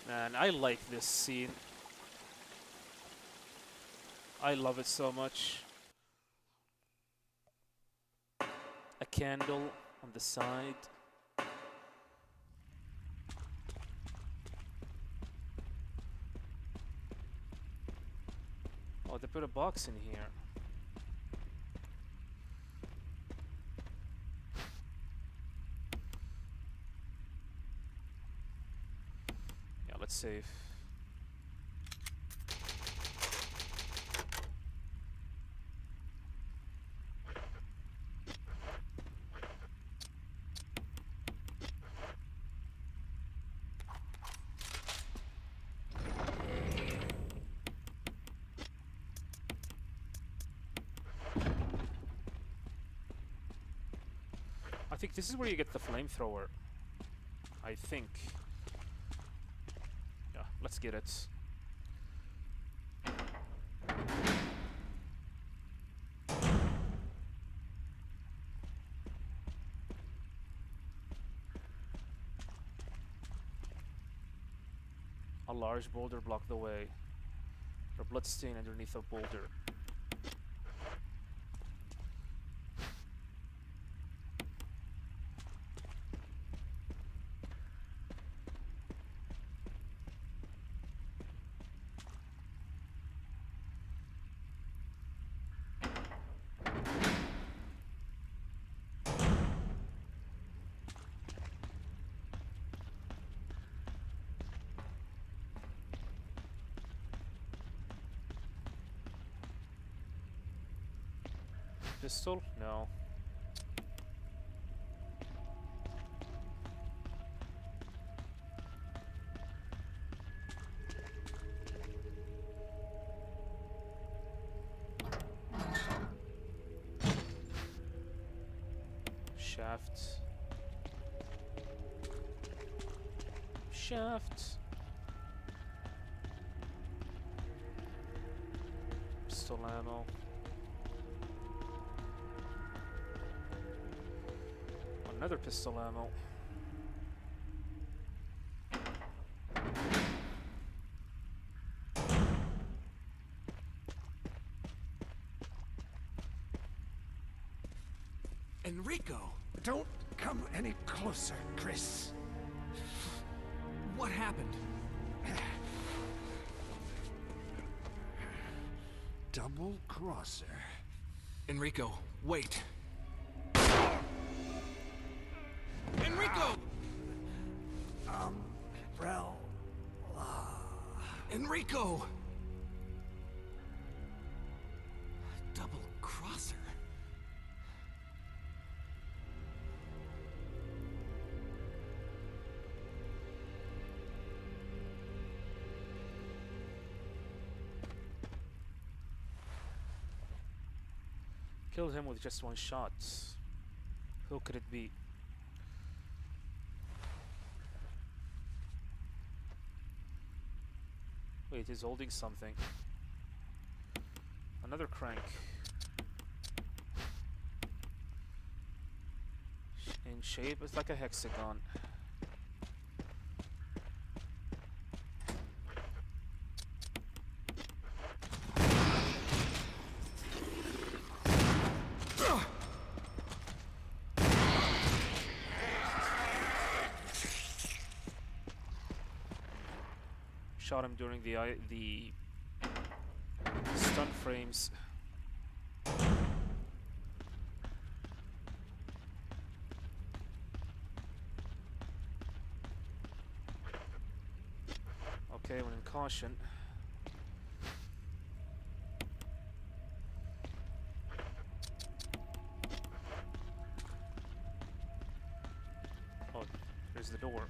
Man, I like this scene. I love it so much. A candle on the side. Oh, they put a box in here. safe. I think this is where you get the flamethrower. I think. Yeah, let's get it. A large boulder blocked the way. A bloodstain underneath a boulder. Pistol? No. Shaft. Shaft. Pistol ammo. Another pistol ammo. Enrico! Don't come any closer, Chris. What happened? Double crosser. Enrico, wait. Enrico! Umbrella. Enrico! Double crosser. Killed him with just one shot. Who could it be? Wait, he's holding something. Another crank. In shape, it's like a hexagon. Shot him during the stun frames. Okay, when in caution. Oh, there's the door.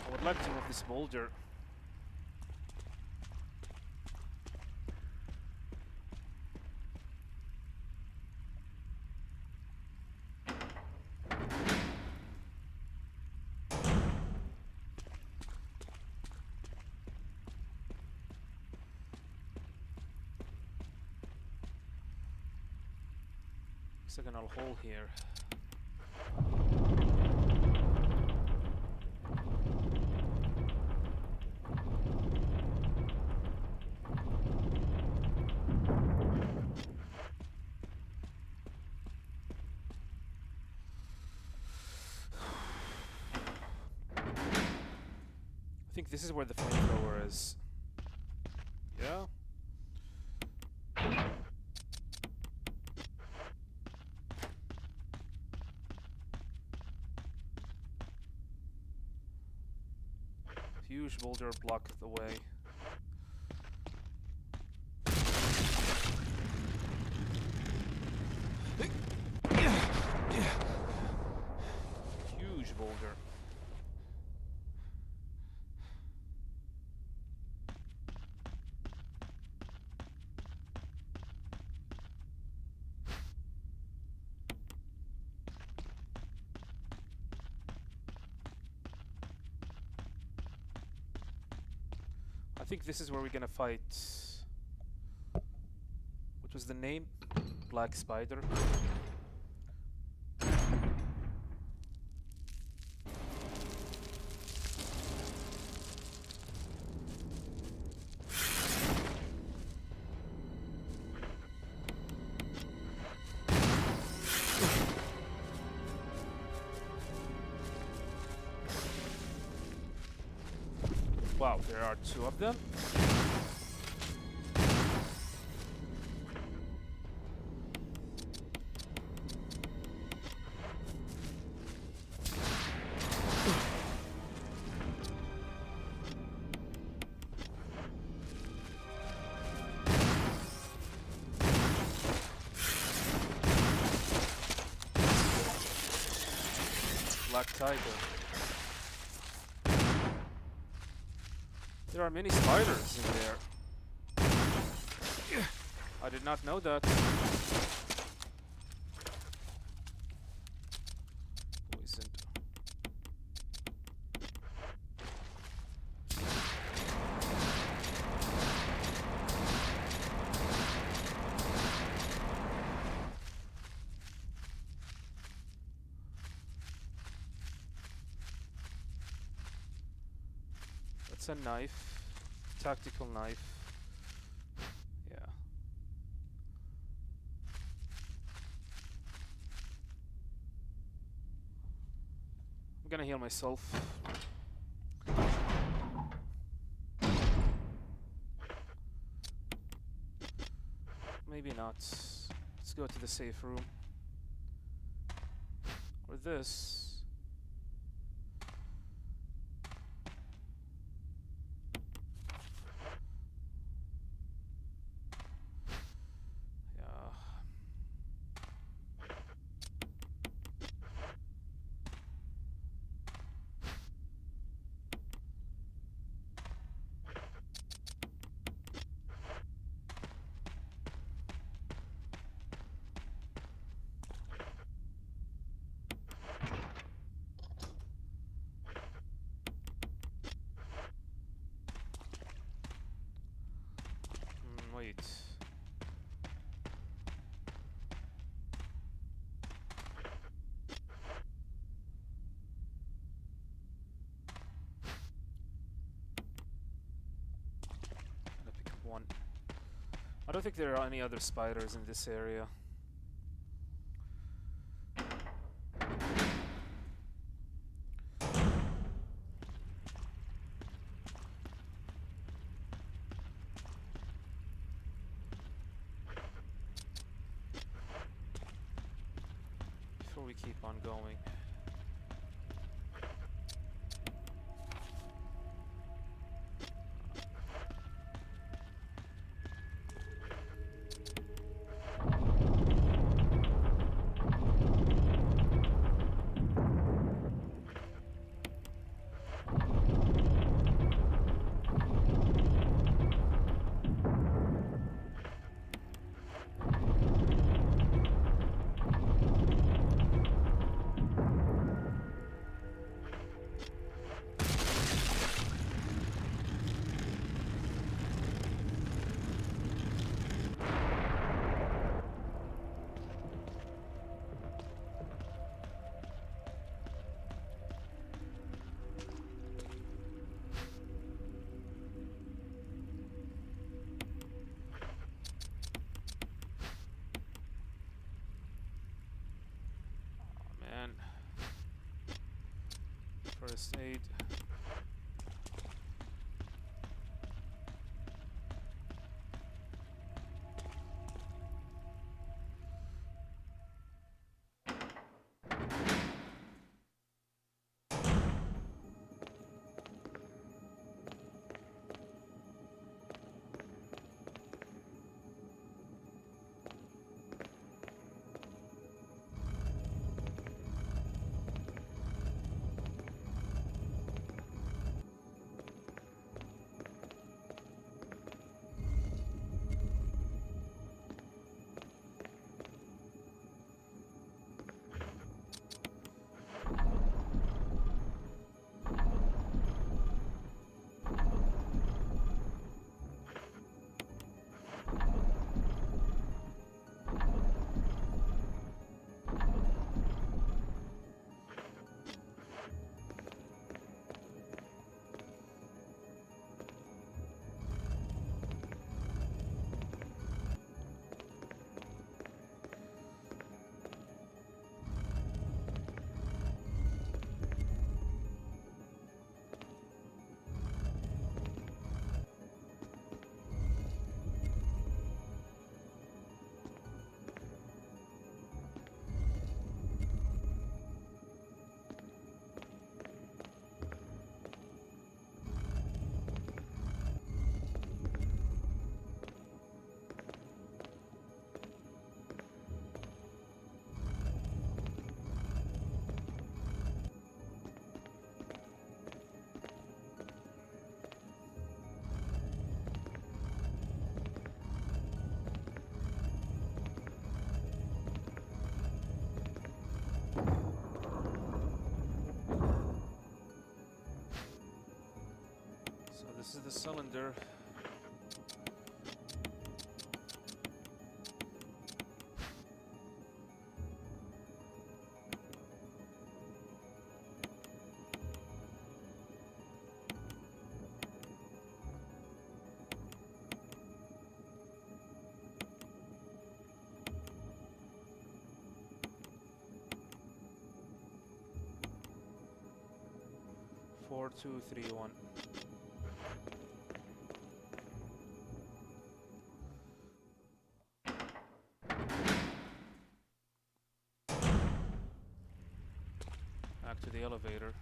I would like to move this boulder. Hexagonal hole here. I think this is where the flamethrower is. Yeah? Huge boulder blocked the way. Huge boulder. I think this is where we're gonna fight. What was the name? Black Spider. Wow, there are two of them. Black Tiger. There are many spiders in there. I did not know that. Poisoned. That's a knife. Tactical knife. Yeah. I'm gonna heal myself. Maybe not. Let's go to the safe room. Or this. Wait. I'm gonna pick up one. I don't think there are any other spiders in this area. Before we keep on going. First aid. this is the cylinder. Four, two, three, one. Back to the elevator.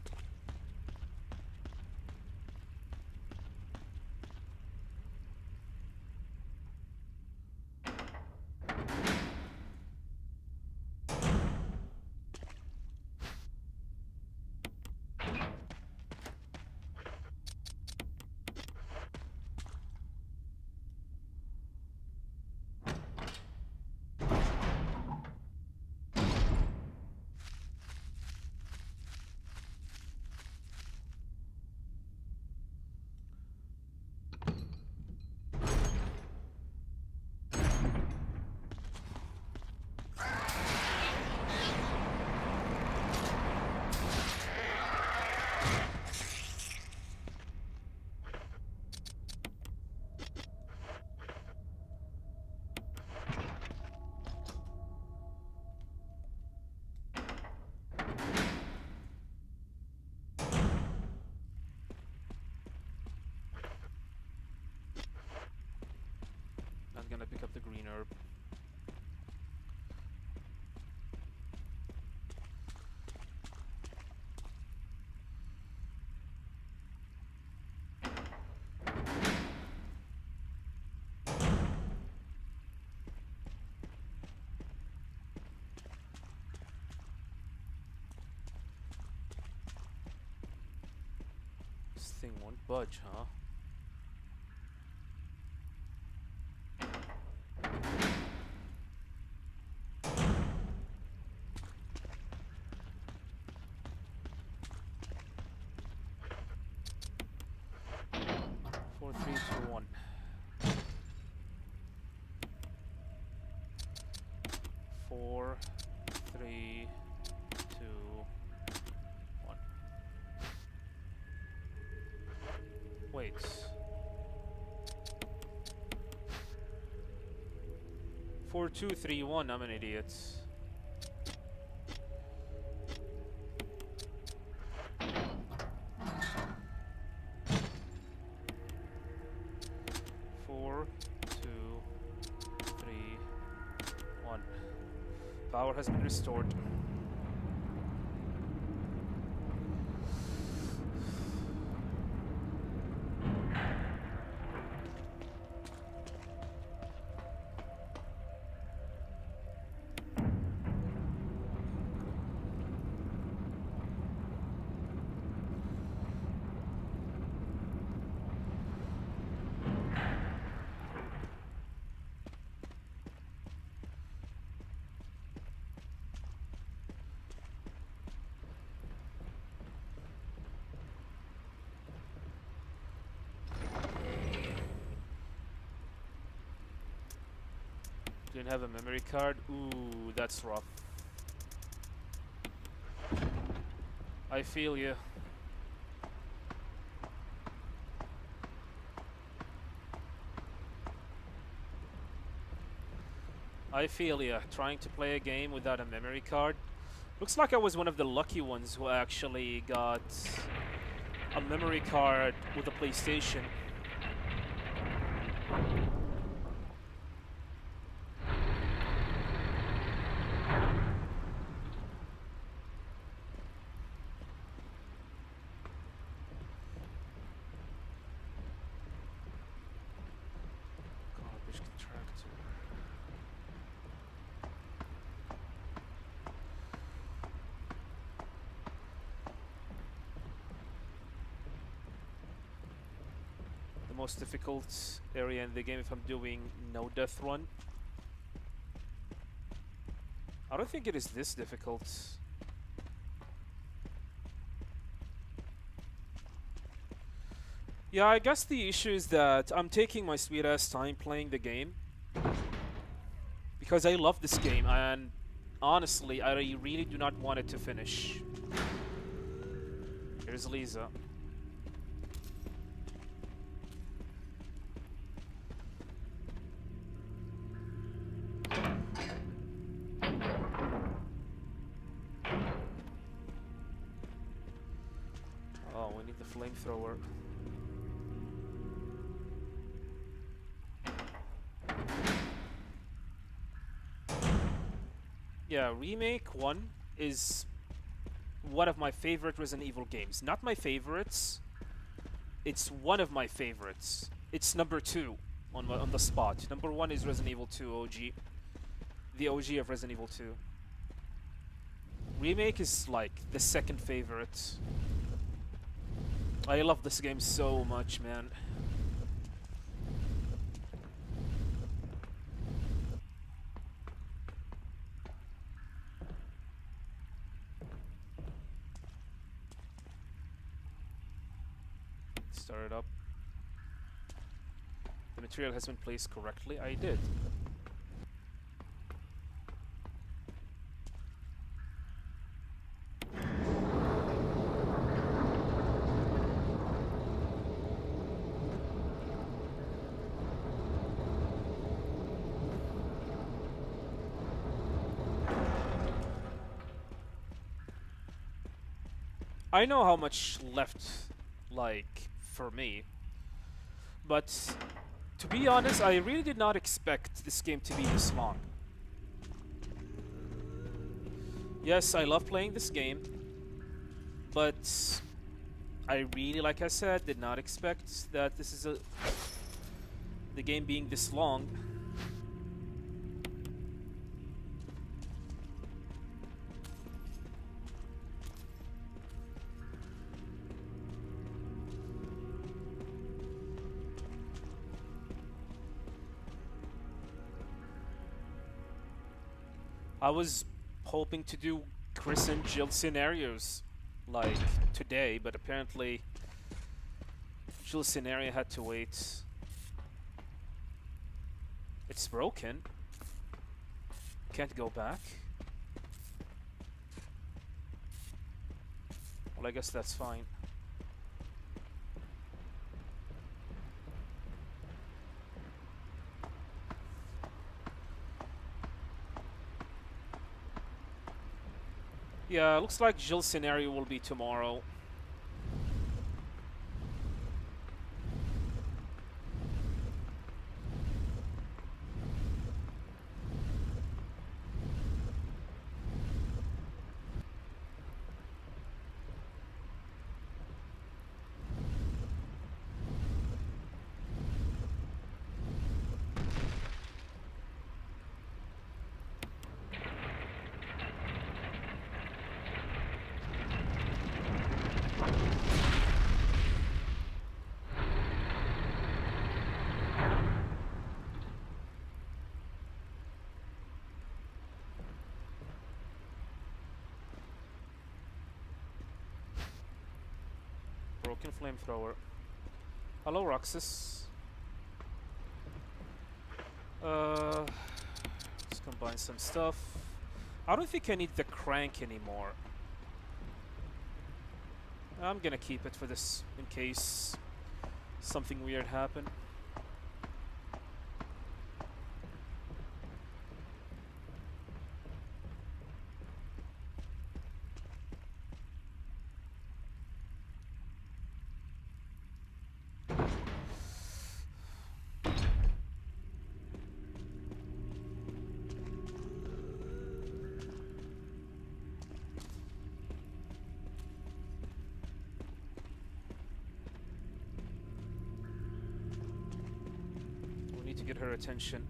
I'm gonna pick up the green herb. This thing won't budge, huh? Four, three, two, one. Four, three, two, one. Wait. Four, two, three, one. I'm an idiot. Four, two, three, one. Power has been restored. Didn't have a memory card. Ooh, that's rough. I feel you. I feel ya. Trying to play a game without a memory card. Looks like I was one of the lucky ones who actually got a memory card with a PlayStation. Garbage contractor. The most difficult area in the game if I'm doing no death run. I don't think it is this difficult. Yeah, I guess the issue is that I'm taking my sweet ass time playing the game because I love this game and honestly, I really do not want it to finish. Here's Lisa. Oh, we need the flamethrower. Yeah, Remake 1 is one of my favorite Resident Evil games. Not my favorites, it's one of my favorites. It's number 2 on the spot. Number 1 is Resident Evil 2 OG. The OG of Resident Evil 2. Remake is like the second favorite. I love this game so much, man. Start it up. The material has been placed correctly. I did. I know how much left, like, for me. But, to be honest, I really did not expect this game to be this long. Yes, I love playing this game. But, I really, like I said, did not expect that this is the game being this long. I was hoping to do Chris and Jill scenarios like today, but apparently Jill's scenario had to wait. It's broken. Can't go back. Well, I guess that's fine. Yeah, looks like Jill's scenario will be tomorrow. Broken flamethrower. Hello, Roxas. Let's combine some stuff. I don't think I need the crank anymore. I'm gonna keep it for this in case something weird happened. To get her attention.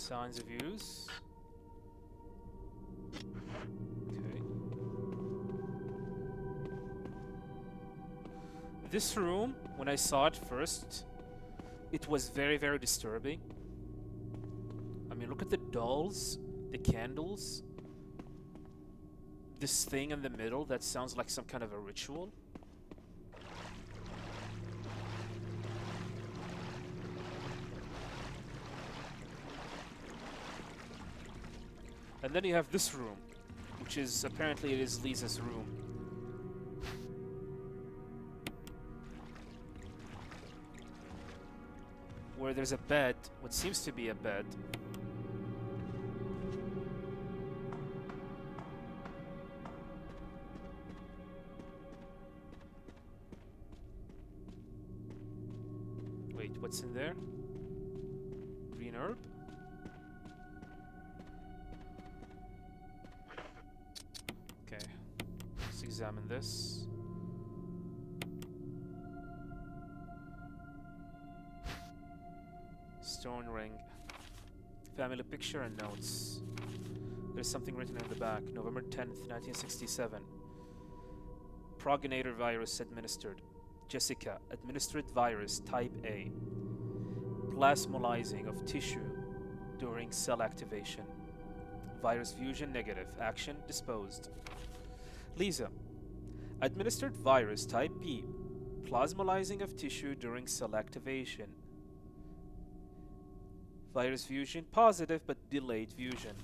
Signs of use. Okay. This room, when I saw it first, it was very, very disturbing. I mean, look at the dolls, the candles. This thing in the middle that sounds like some kind of a ritual. And then you have this room, which is apparently it is Lisa's room. Where there's a bed, what seems to be a bed. Wait, what's in there? Green herb? Okay, let's examine this. Stone ring. Family picture and notes. There's something written in the back. November 10th, 1967. Progenitor virus administered. Jessica, administered virus type A. Plasmolizing of tissue during cell activation. Virus fusion negative. Action disposed. Lisa, administered virus type B. Plasmolizing of tissue during cell activation. Virus fusion positive but delayed fusion.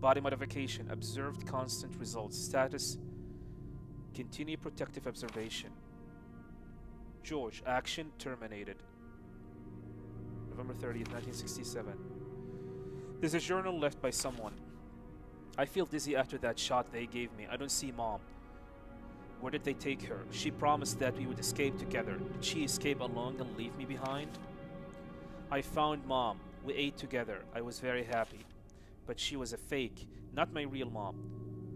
Body modification observed constant results. Status continue protective observation. George, action terminated. November 30th, 1967. There's a journal left by someone. I feel dizzy after that shot they gave me. I don't see Mom. Where did they take her? She promised that we would escape together. Did she escape alone and leave me behind? I found Mom. We ate together. I was very happy. But she was a fake, not my real mom.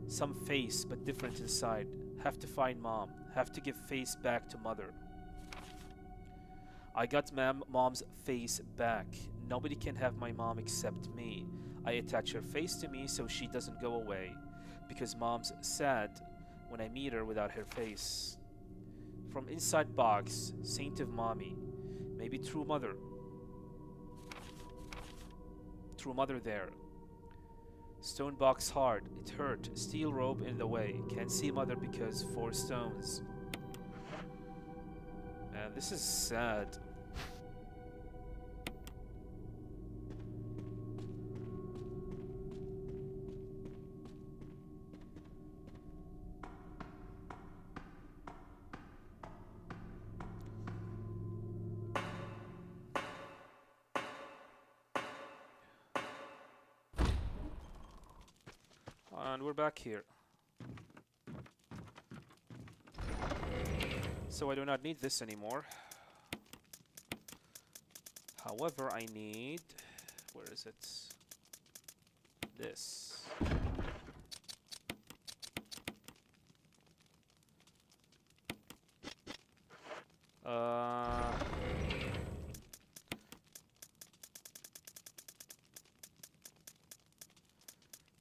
Some face, but different inside. Have to find Mom. Have to give face back to Mother. I got Mom's face back. Nobody can have my mom except me. I attach her face to me so she doesn't go away. Because Mom's sad when I meet her without her face. From inside box, Saint of Mommy. Maybe True Mother. True Mother there. Stone box hard. It hurt. Steel rope in the way. Can't see Mother because 4 stones. Man, this is sad. And we're back here. So I do not need this anymore. However, I need... Where is it? This.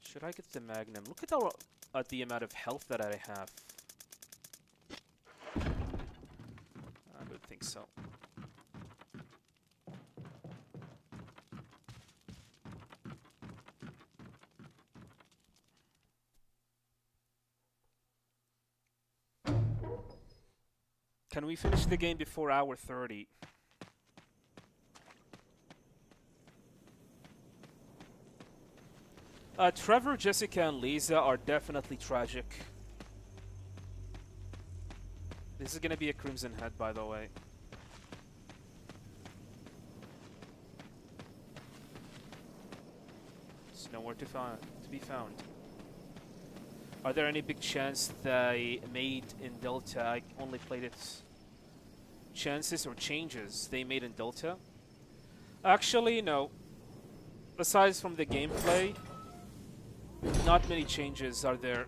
Should I get the Magnum? Look at the amount of health that I have. I don't think so. Can we finish the game before hour 30? Trevor, Jessica, and Lisa are definitely tragic. This is gonna be a Crimson Head, by the way. It's nowhere to be found. Are there any big chance they made in Delta? I only played it. Chances or changes they made in Delta? Actually, no. Aside from the gameplay, not many changes are there.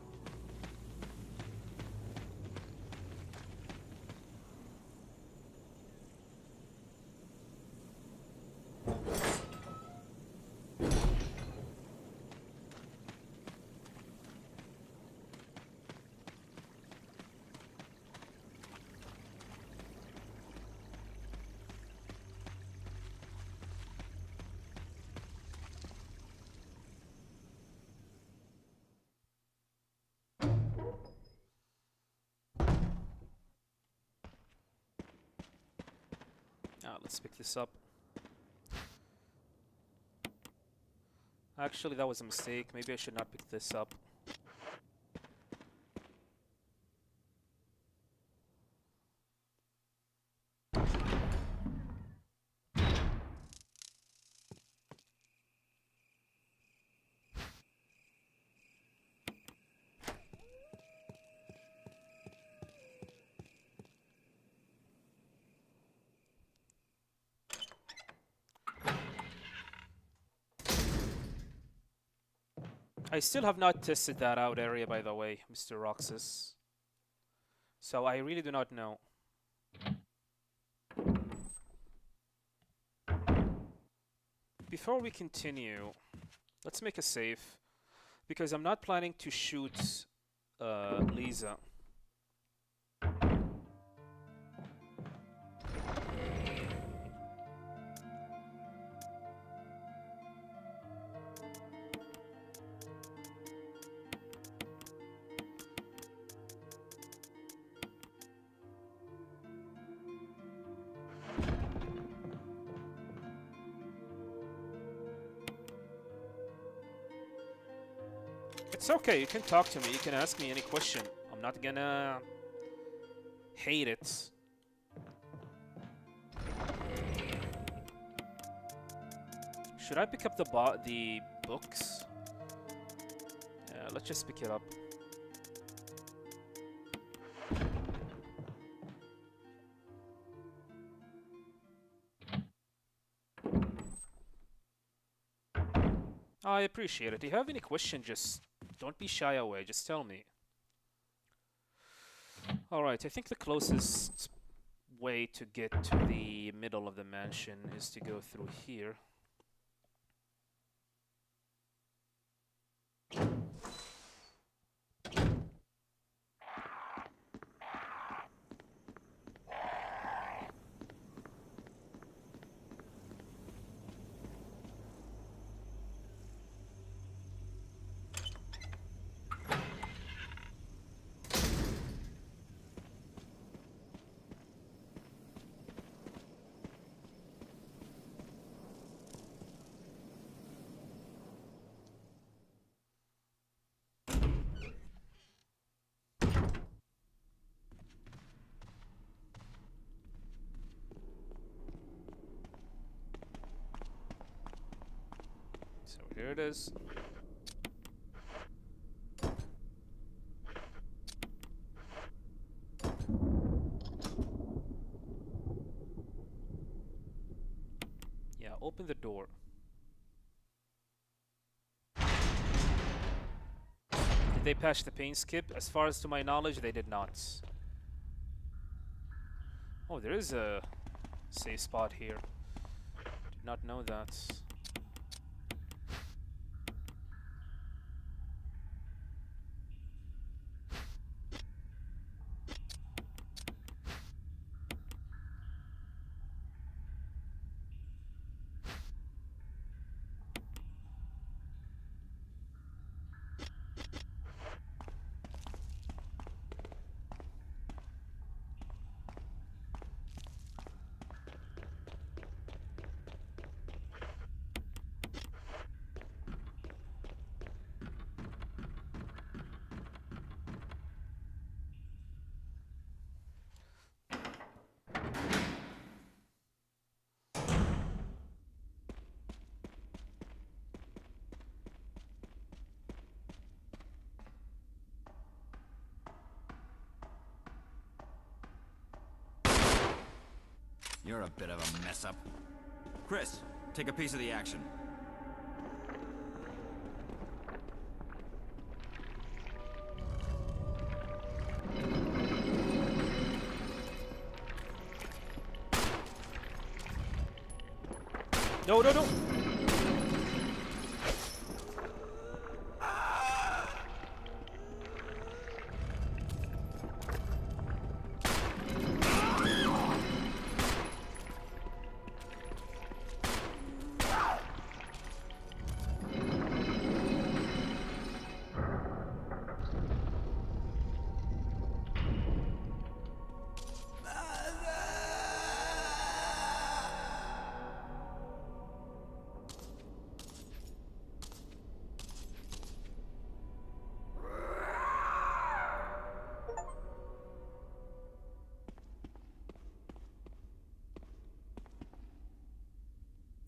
Let's pick this up. Actually, that was a mistake. Maybe I should not pick this up. I still have not tested that out area, by the way, Mr. Roxas. So I really do not know. Before we continue, let's make a save, because I'm not planning to shoot Lisa. It's okay, you can talk to me, you can ask me any question. I'm not gonna hate it. Should I pick up the books? Yeah, let's just pick it up. I appreciate it. If you have any question, just don't be shy away, just tell me. Alright, I think the closest way to get to the middle of the mansion is to go through here. So here it is. Yeah, open the door. Did they patch the paint skip? As far as to my knowledge, they did not. Oh, there is a safe spot here. Did not know that. You're a bit of a mess up. Chris, take a piece of the action. No, no, no!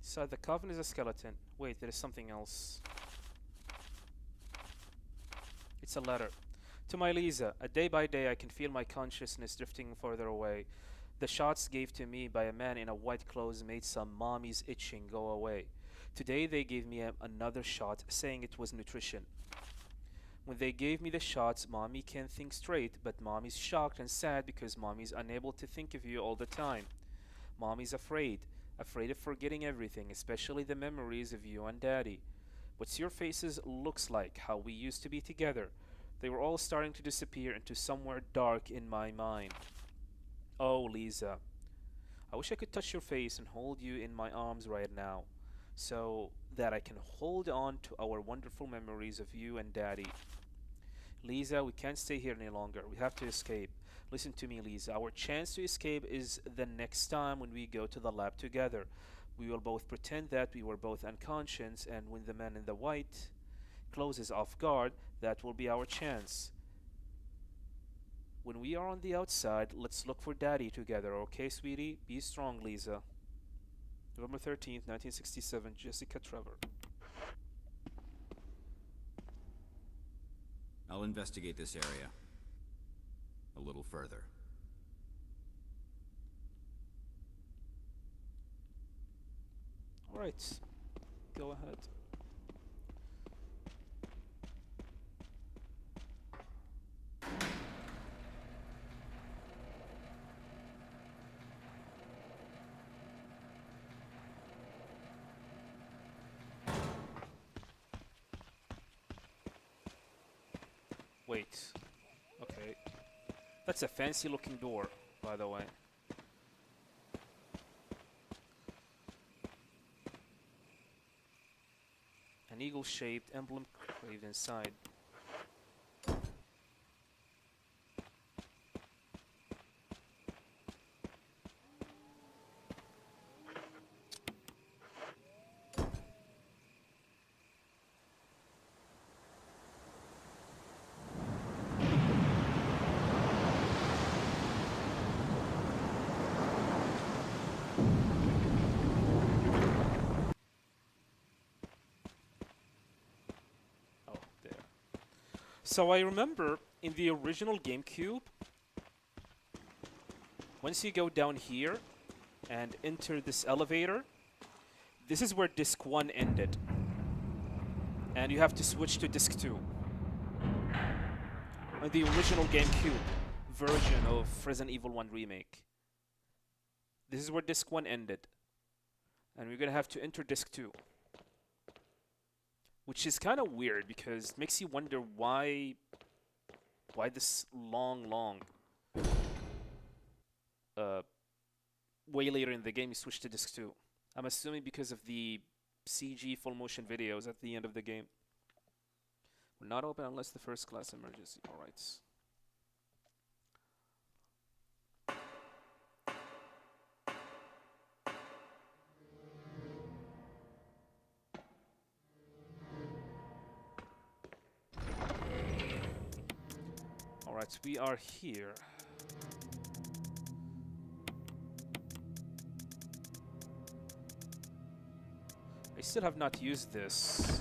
Inside the coffin is a skeleton. Wait, there is something else. It's a letter. To my Lisa, a day by day I can feel my consciousness drifting further away. The shots gave to me by a man in a white clothes made some mommy's itching go away. Today they gave me another shot, saying it was nutrition. When they gave me the shots, mommy can't think straight, but mommy's shocked and sad because mommy's unable to think of you all the time. Mommy's afraid of forgetting everything, especially the memories of you and daddy. What's your faces looks like, how we used to be together. They were all starting to disappear into somewhere dark in my mind. Oh, Lisa, I wish I could touch your face and hold you in my arms right now, so that I can hold on to our wonderful memories of you and daddy. Lisa, we can't stay here any longer. We have to escape. Listen to me, Lisa. Our chance to escape is the next time when we go to the lab together. We will both pretend that we were both unconscious, and when the man in the white closes off guard, that will be our chance. When we are on the outside, let's look for Daddy together, okay, sweetie? Be strong, Lisa. November 13th, 1967, Jessica Trevor. I'll investigate this area a little further. Alright, go ahead. Wait. Okay. That's a fancy looking door, by the way. An eagle-shaped emblem carved inside. So I remember in the original GameCube, once you go down here and enter this elevator, this is where disc 1 ended. And you have to switch to disc 2. On the original GameCube version of Resident Evil 1 Remake. This is where disc 1 ended. And we're gonna have to enter disc 2. Which is kind of weird because it makes you wonder why this long way later in the game you switch to disc 2. I'm assuming because of the CG full motion videos at the end of the game. Will not open unless the first class emergency. Alright. Alright, we are here. I still have not used this.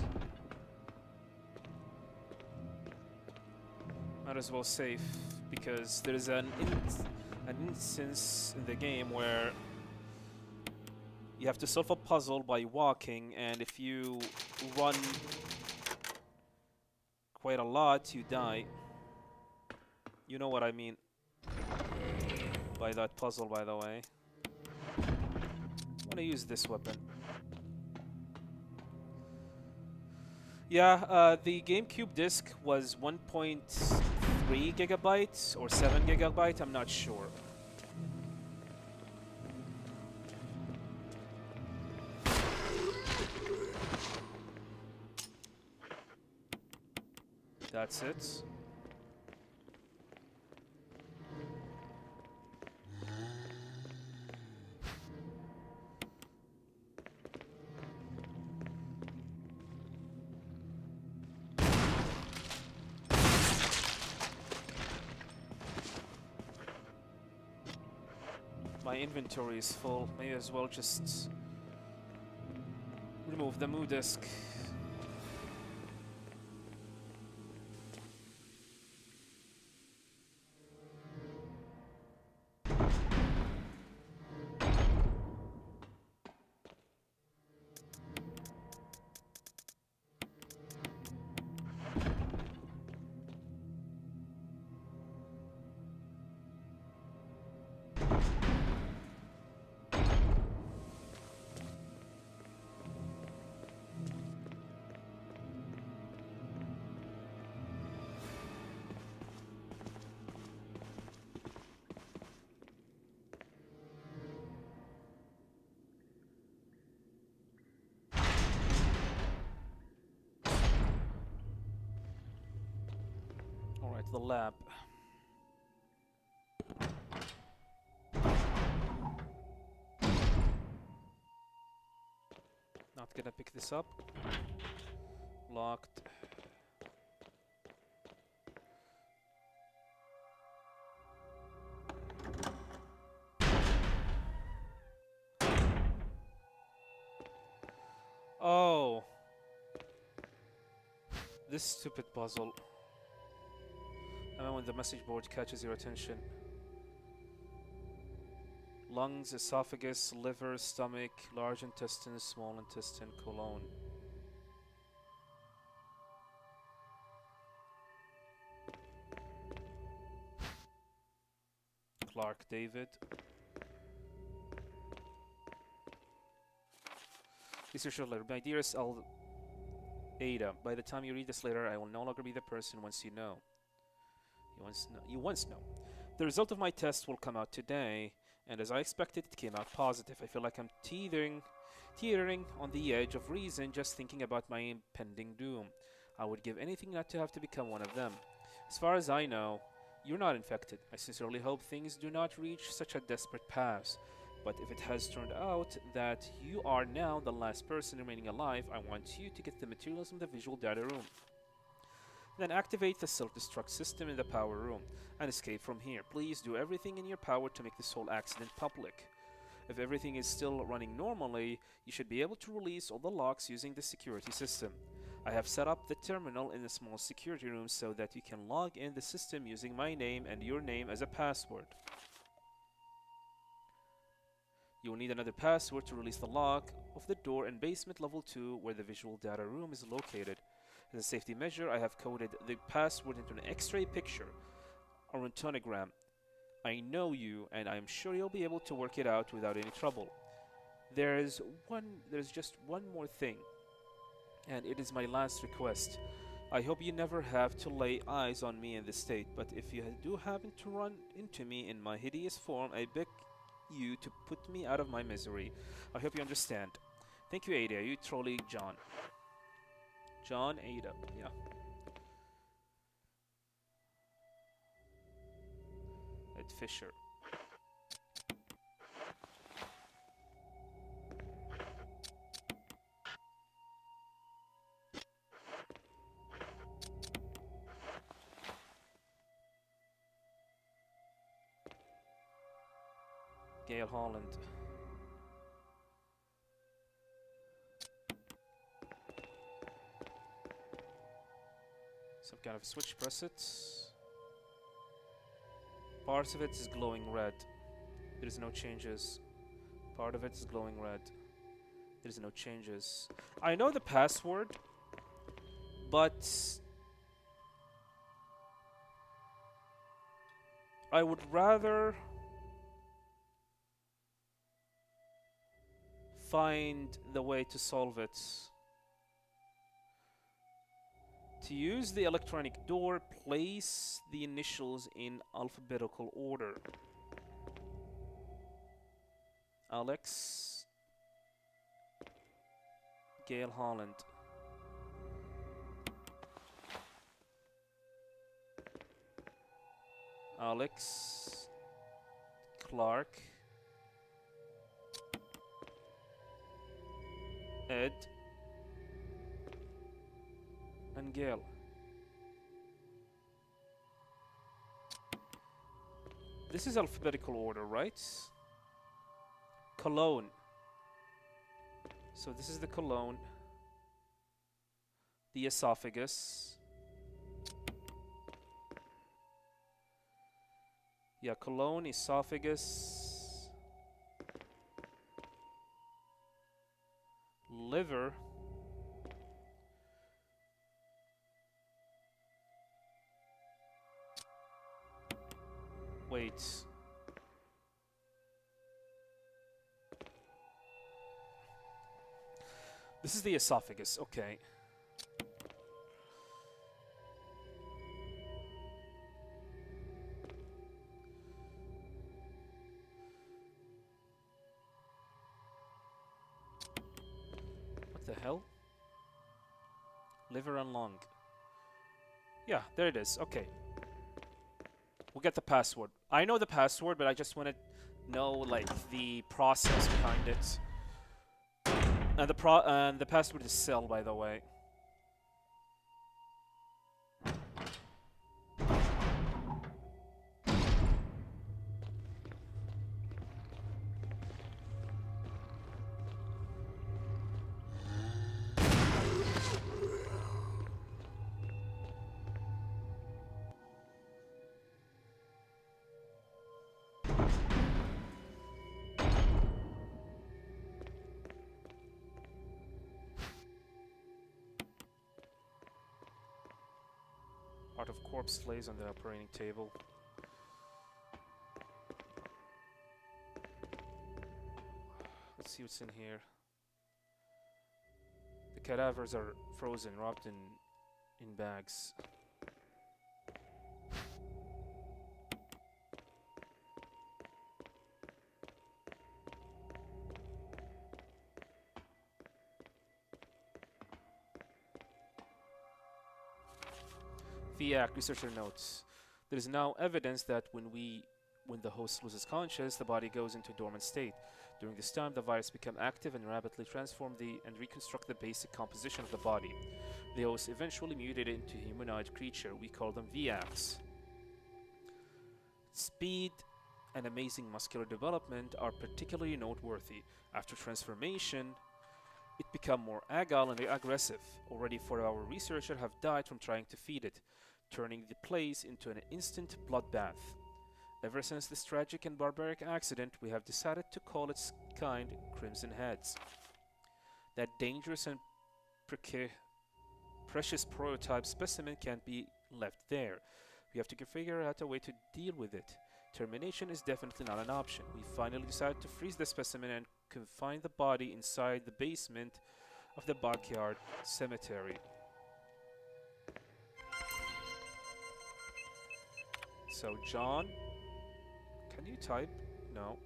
Might as well save, because there is an instance in the game where you have to solve a puzzle by walking, and if you run quite a lot, you die. You know what I mean by that puzzle, by the way. I'm gonna use this weapon. Yeah, the GameCube disc was 1.3 gigabytes or 7 gigabytes, I'm not sure. That's it. My inventory is full. May as well just Remove the Moo disk. Alright, the lab. Not gonna pick this up. Locked. Oh. This stupid puzzle. I mean, when the message board catches your attention. Lungs, esophagus, liver, stomach, large intestine, small intestine, colon. Clark David. Researcher letter. My dearest Ada, by the time you read this letter, I will no longer be the person once you know. You once know. The result of my test will come out today, and as I expected, it came out positive. I feel like I'm teetering on the edge of reason just thinking about my impending doom. I would give anything not to have to become one of them. As far as I know, you're not infected. I sincerely hope things do not reach such a desperate pass. But if it has turned out that you are now the last person remaining alive, I want you to get the materials in the visual data room. Then activate the self-destruct system in the power room and escape from here. Please do everything in your power to make this whole accident public. If everything is still running normally, you should be able to release all the locks using the security system. I have set up the terminal in the small security room so that you can log in the system using my name and your name as a password. You will need another password to release the lock of the door in basement level 2 where the visual data room is located. As a safety measure, I have coded the password into an X-ray picture or röntgenogram. I know you, and I am sure you'll be able to work it out without any trouble. There's just one more thing, and it is my last request. I hope you never have to lay eyes on me in this state, but if you do happen to run into me in my hideous form, I beg you to put me out of my misery. I hope you understand. Thank you, Ada. You truly, John. John Ada. Yeah. Ed Fisher. Gail Holland. Some kind of switch, press it. Part of it is glowing red. There is no changes. Part of it is glowing red. There is no changes. I know the password, but I would rather find the way to solve it. To use the electronic door, place the initials in alphabetical order. Alex, Gail Holland. Alex, Clark, Ed, and Gail. This is alphabetical order, right? Cologne. So this is the colon, the esophagus. Yeah, colon, esophagus, liver. Wait. This is the esophagus, okay. What the hell? Liver and lung. Yeah, there it is, okay. We'll get the password. I know the password, but I just want to know, like, the process behind it. And the password is cell, by the way. Part of corpse lays on the operating table. Let's see what's in here. The cadavers are frozen, wrapped in bags. VIAC researcher notes. There is now evidence that when the host loses conscious, the body goes into a dormant state. During this time, the virus become active and rapidly transform and reconstruct the basic composition of the body. The host eventually mutated into a humanoid creature. We call them VIACs. Speed and amazing muscular development are particularly noteworthy. After transformation, it become more agile and aggressive. Already 4 of our researchers have died from trying to feed it, turning the place into an instant bloodbath. Ever since this tragic and barbaric accident, we have decided to call its kind Crimson Heads. That dangerous and precious prototype specimen can't be left there. We have to figure out a way to deal with it. Termination is definitely not an option. We finally decided to freeze the specimen and confine the body inside the basement of the backyard cemetery. So, John, can you type? No.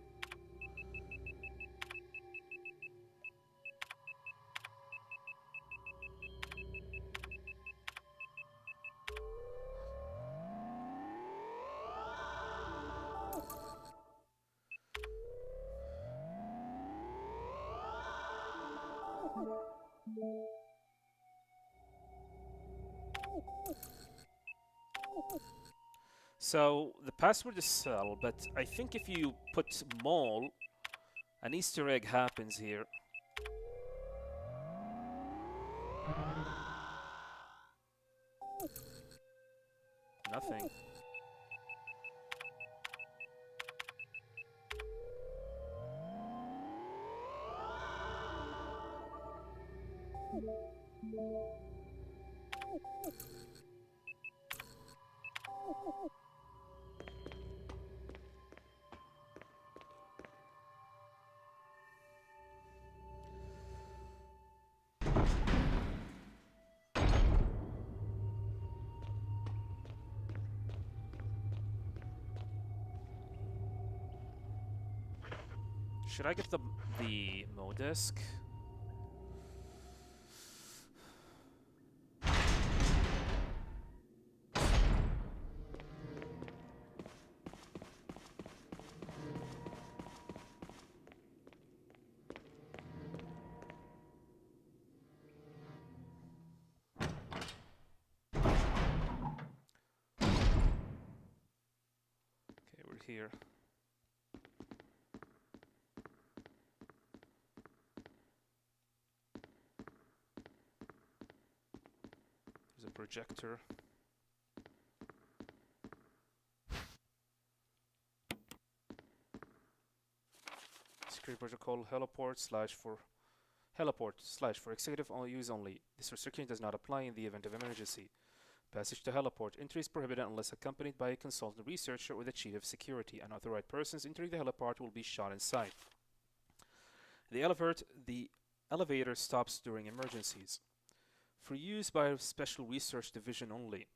So the password is cell, but I think if you put mole, an Easter egg happens here. Nothing. Should I get the Modesk? Okay, we're here. projector. Security protocol heliport/for executive use only. This restriction does not apply in the event of emergency. Passage to heliport. Entry is prohibited unless accompanied by a consultant researcher or the chief of security. Unauthorized persons entering the heliport will be shot inside. The elevator stops during emergencies. For use by a special research division only.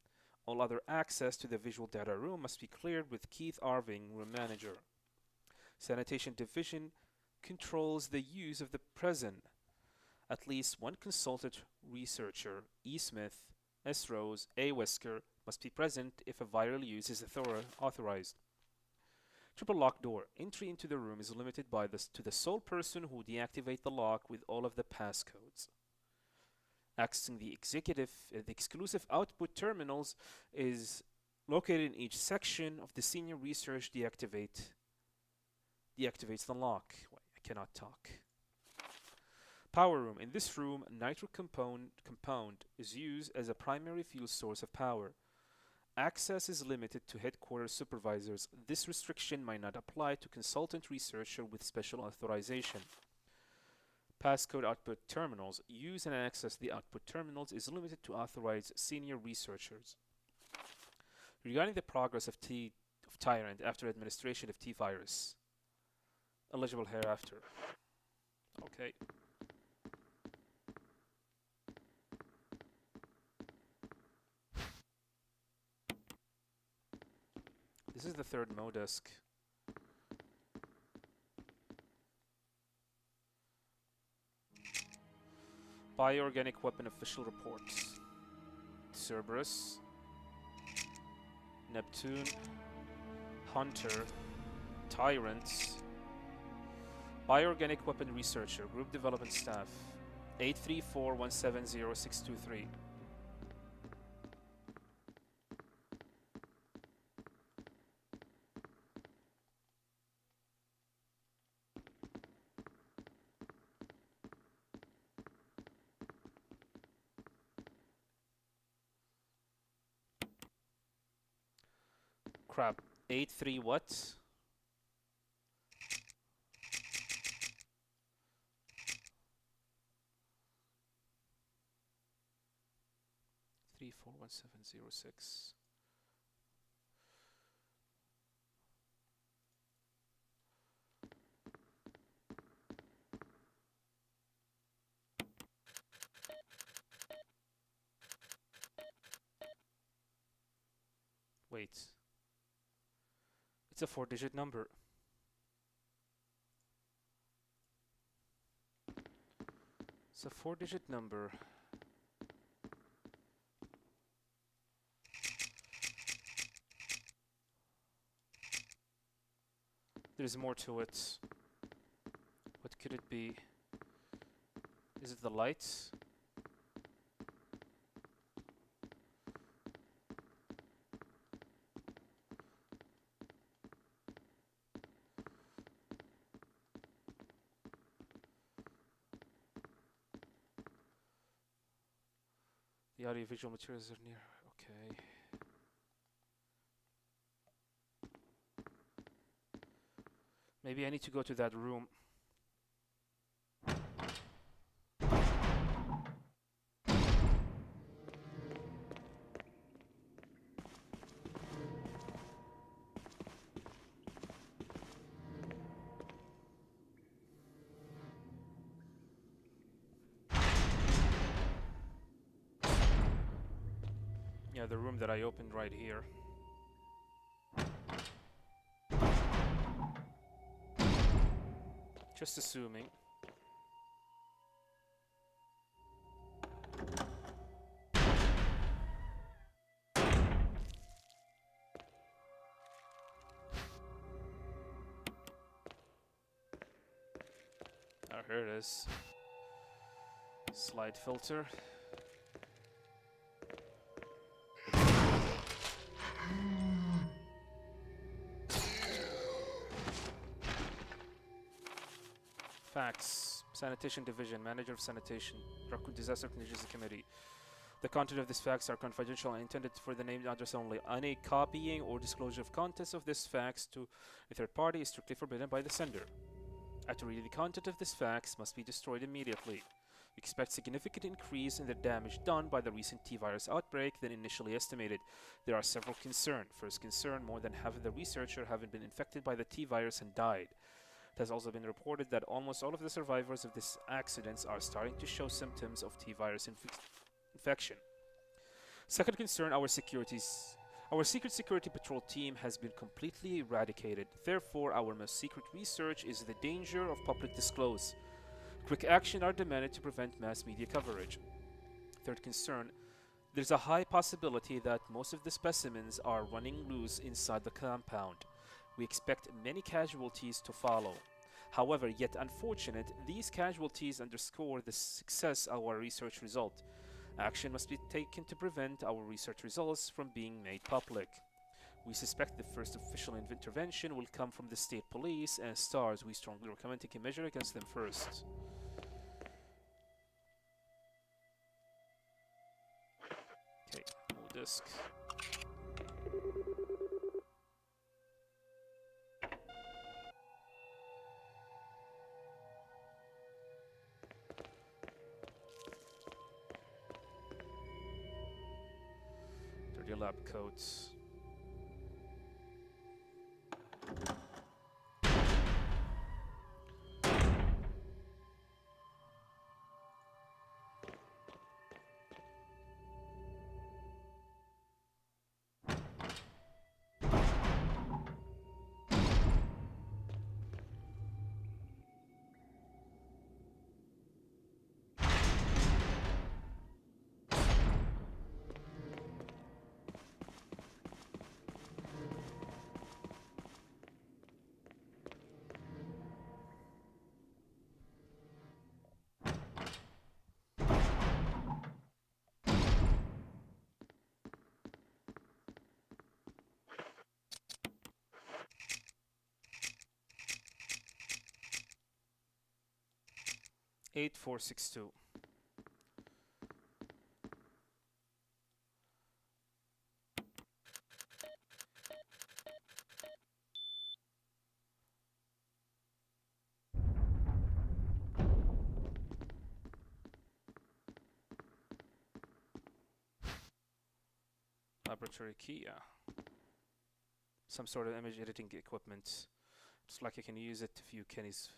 All other access to the visual data room must be cleared with Keith Arving, room manager. Sanitation division controls the use of the prison. At least one consultant researcher, E. Smith, S. Rose, A. Wesker, must be present if a viral use is authorized. Triple lock door. Entry into the room is limited to the sole person who deactivate the lock with all of the passcodes. Accessing the exclusive output terminals is located in each section of the senior research deactivates the lock. Wait, I cannot talk. Power room. In this room, nitro compound is used as a primary fuel source of power. Access is limited to headquarters supervisors. This restriction might not apply to consultant researcher with special authorization. Passcode output terminals. Use and access the output terminals is limited to authorized senior researchers. Regarding the progress of Tyrant after administration of T-virus. Eligible hereafter. Okay. This is the third MODESK. Bioorganic weapon official reports. Cerberus, Neptune, Hunter, Tyrants, Bioorganic weapon researcher, group development staff, 834170623. Crap. 83 what? Three four one seven zero six. Wait. It's a 4-digit number. It's a 4-digit number. There's more to it. What could it be? Is it the lights? The audiovisual materials are near. Okay. Maybe I need to go to that room. Yeah, the room that I opened right here. Just assuming. Oh, here it is. Slide filter. Facts. Sanitation Division, Manager of Sanitation, Raccoon Disaster Contingency Committee. The content of these fax are confidential and intended for the named address only. Any copying or disclosure of contents of this fax to a third party is strictly forbidden by the sender. After reading the content of this fax must be destroyed immediately. We expect significant increase in the damage done by the recent T-virus outbreak than initially estimated. There are several concerns. First concern, more than half of the researchers have been infected by the T-virus and died. It has also been reported that almost all of the survivors of these accidents are starting to show symptoms of T-virus infection. Second concern, our secret security patrol team has been completely eradicated. Therefore, our most secret research is the danger of public disclose. Quick action are demanded to prevent mass media coverage. Third concern, there's a high possibility that most of the specimens are running loose inside the compound. We expect many casualties to follow. However, yet unfortunate, these casualties underscore the success of our research result. Action must be taken to prevent our research results from being made public. We suspect the first official intervention will come from the state police and STARS. We strongly recommend taking measure against them first. Okay, move disk. Dirty lab coats. Eight 462. Laboratory key, yeah. Some sort of image editing equipment. It's like you can use it to view Kenny's.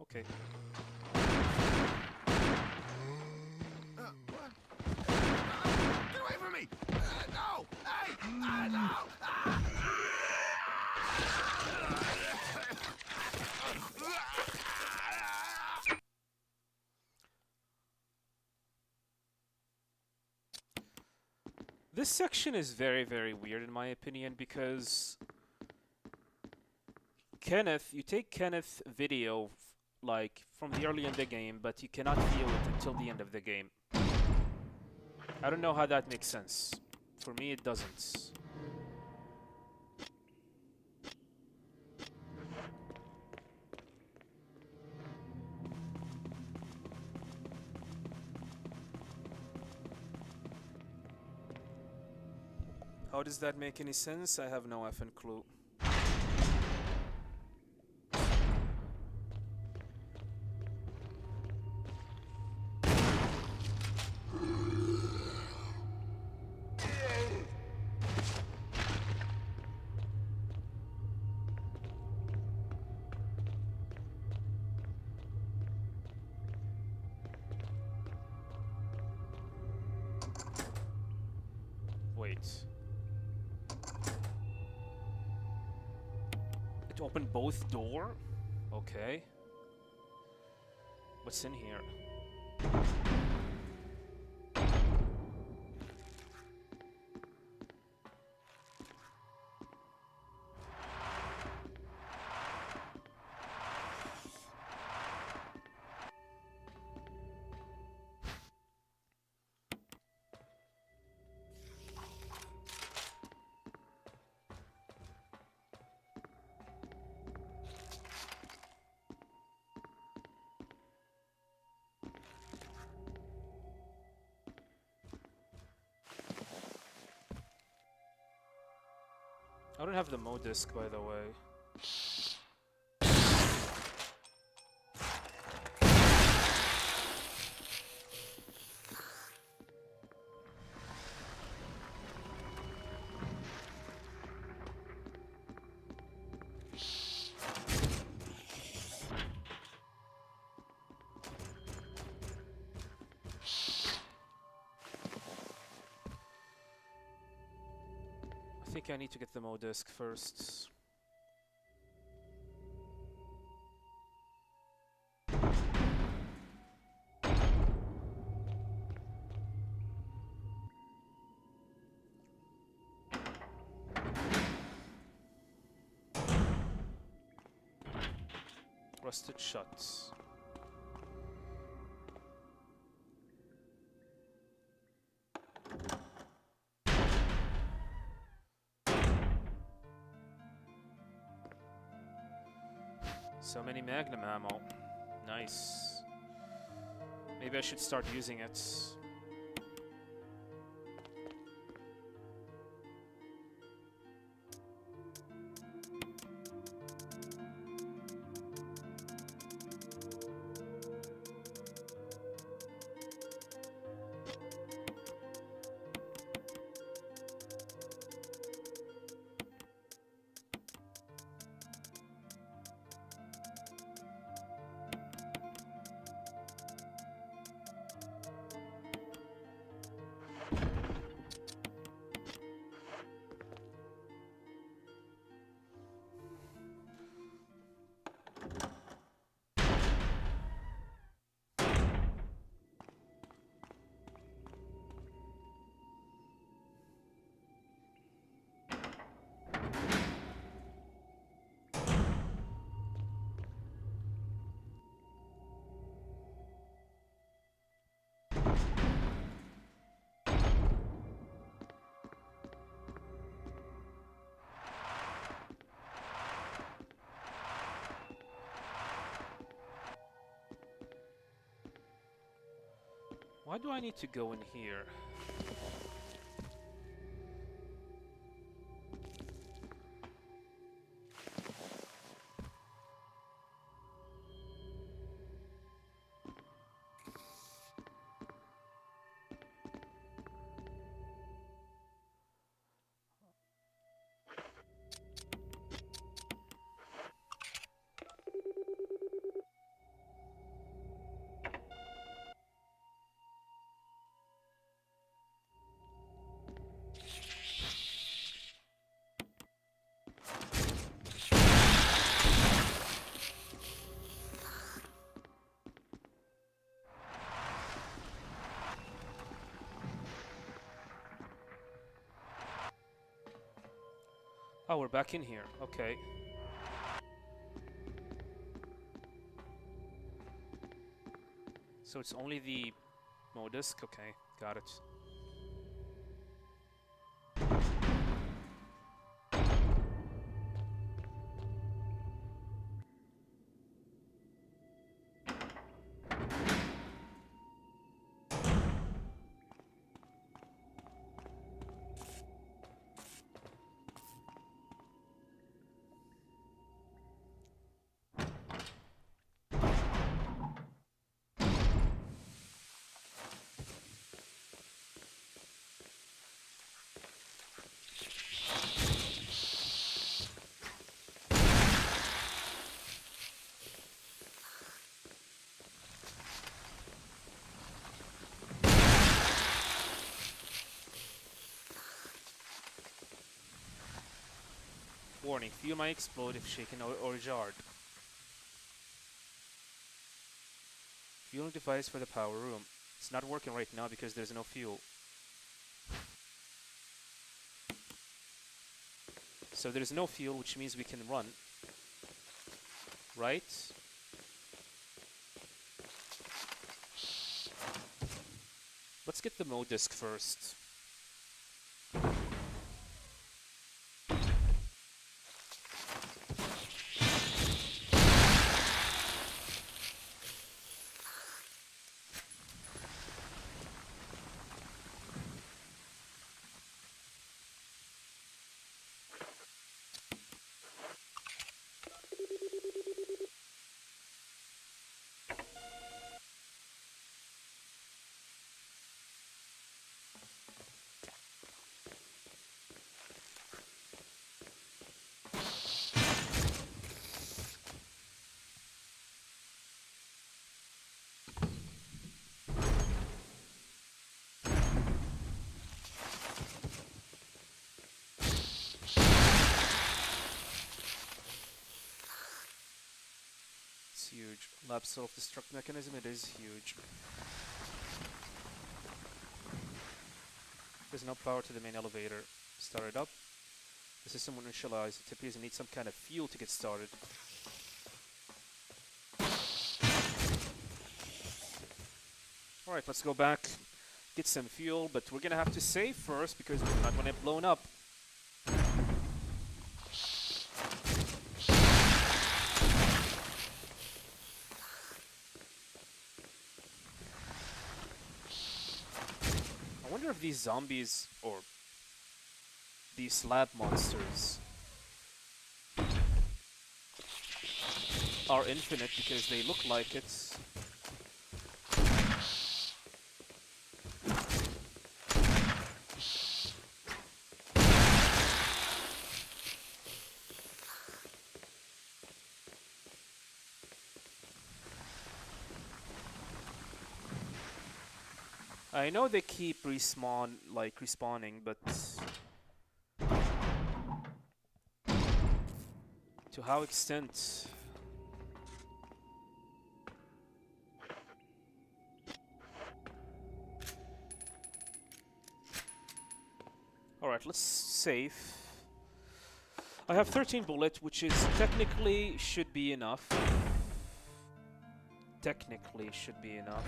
Okay. What? Get away from me! No! Hey! No! This section is very, very weird in my opinion because you take Kenneth video like from the early in the game, but you cannot view it until the end of the game. I don't know how that makes sense. For me, it doesn't. How does that make any sense? I have no effing clue. Wait. It opened both door? Okay. What's in here? I don't have the Mo disc, by the way. I think I need to get the Mo disc first. Rusted shuts. So many Magnum ammo. Nice. Maybe I should start using it. Why do I need to go in here? Oh, we're back in here. Okay. So it's only the Mo disc? Okay, got it. Warning, fuel might explode if shaken or jarred. Fueling device for the power room. It's not working right now because there's no fuel. So there's no fuel, which means we can run. Right? Let's get the Mo disc first. Lab self-destruct mechanism, it is huge. There's no power to the main elevator. Start it up. The system will initialize. It appears it needs some kind of fuel to get started. Alright, let's go back, get some fuel, but we're gonna have to save first because we're not gonna get blown up. I wonder if these zombies or these slab monsters are infinite because they look like it. I know they keep respawning, but to how extent? Alright, let's save. I have 13 bullets, which is technically should be enough. Technically should be enough.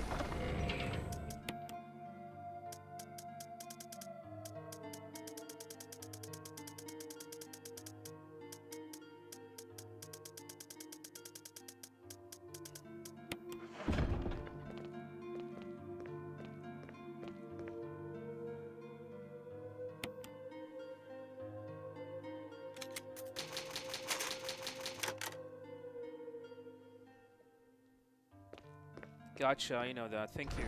Gotcha, I know that. Thank you.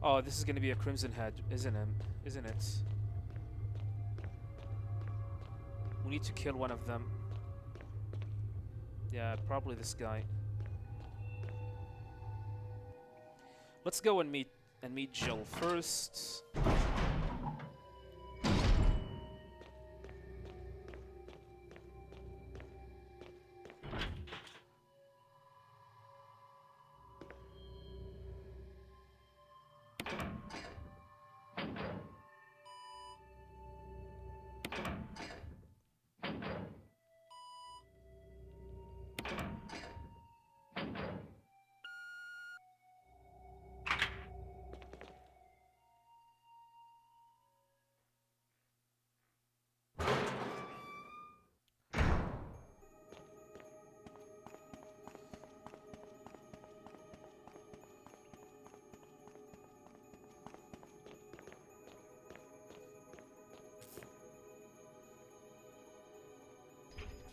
Oh, this is gonna be a Crimson Head, isn't it? Isn't it? We need to kill one of them. Yeah, probably this guy. Let's go and meet Jill first.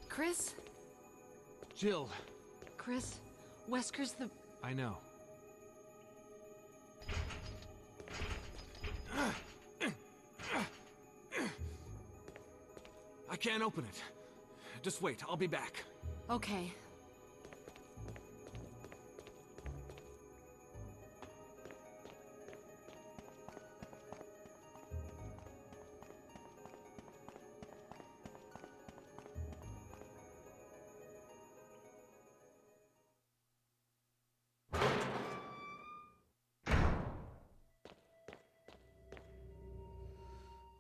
Chris? Jill, Chris? Wesker's the... I know. I can't open it. Just wait, I'll be back. Okay.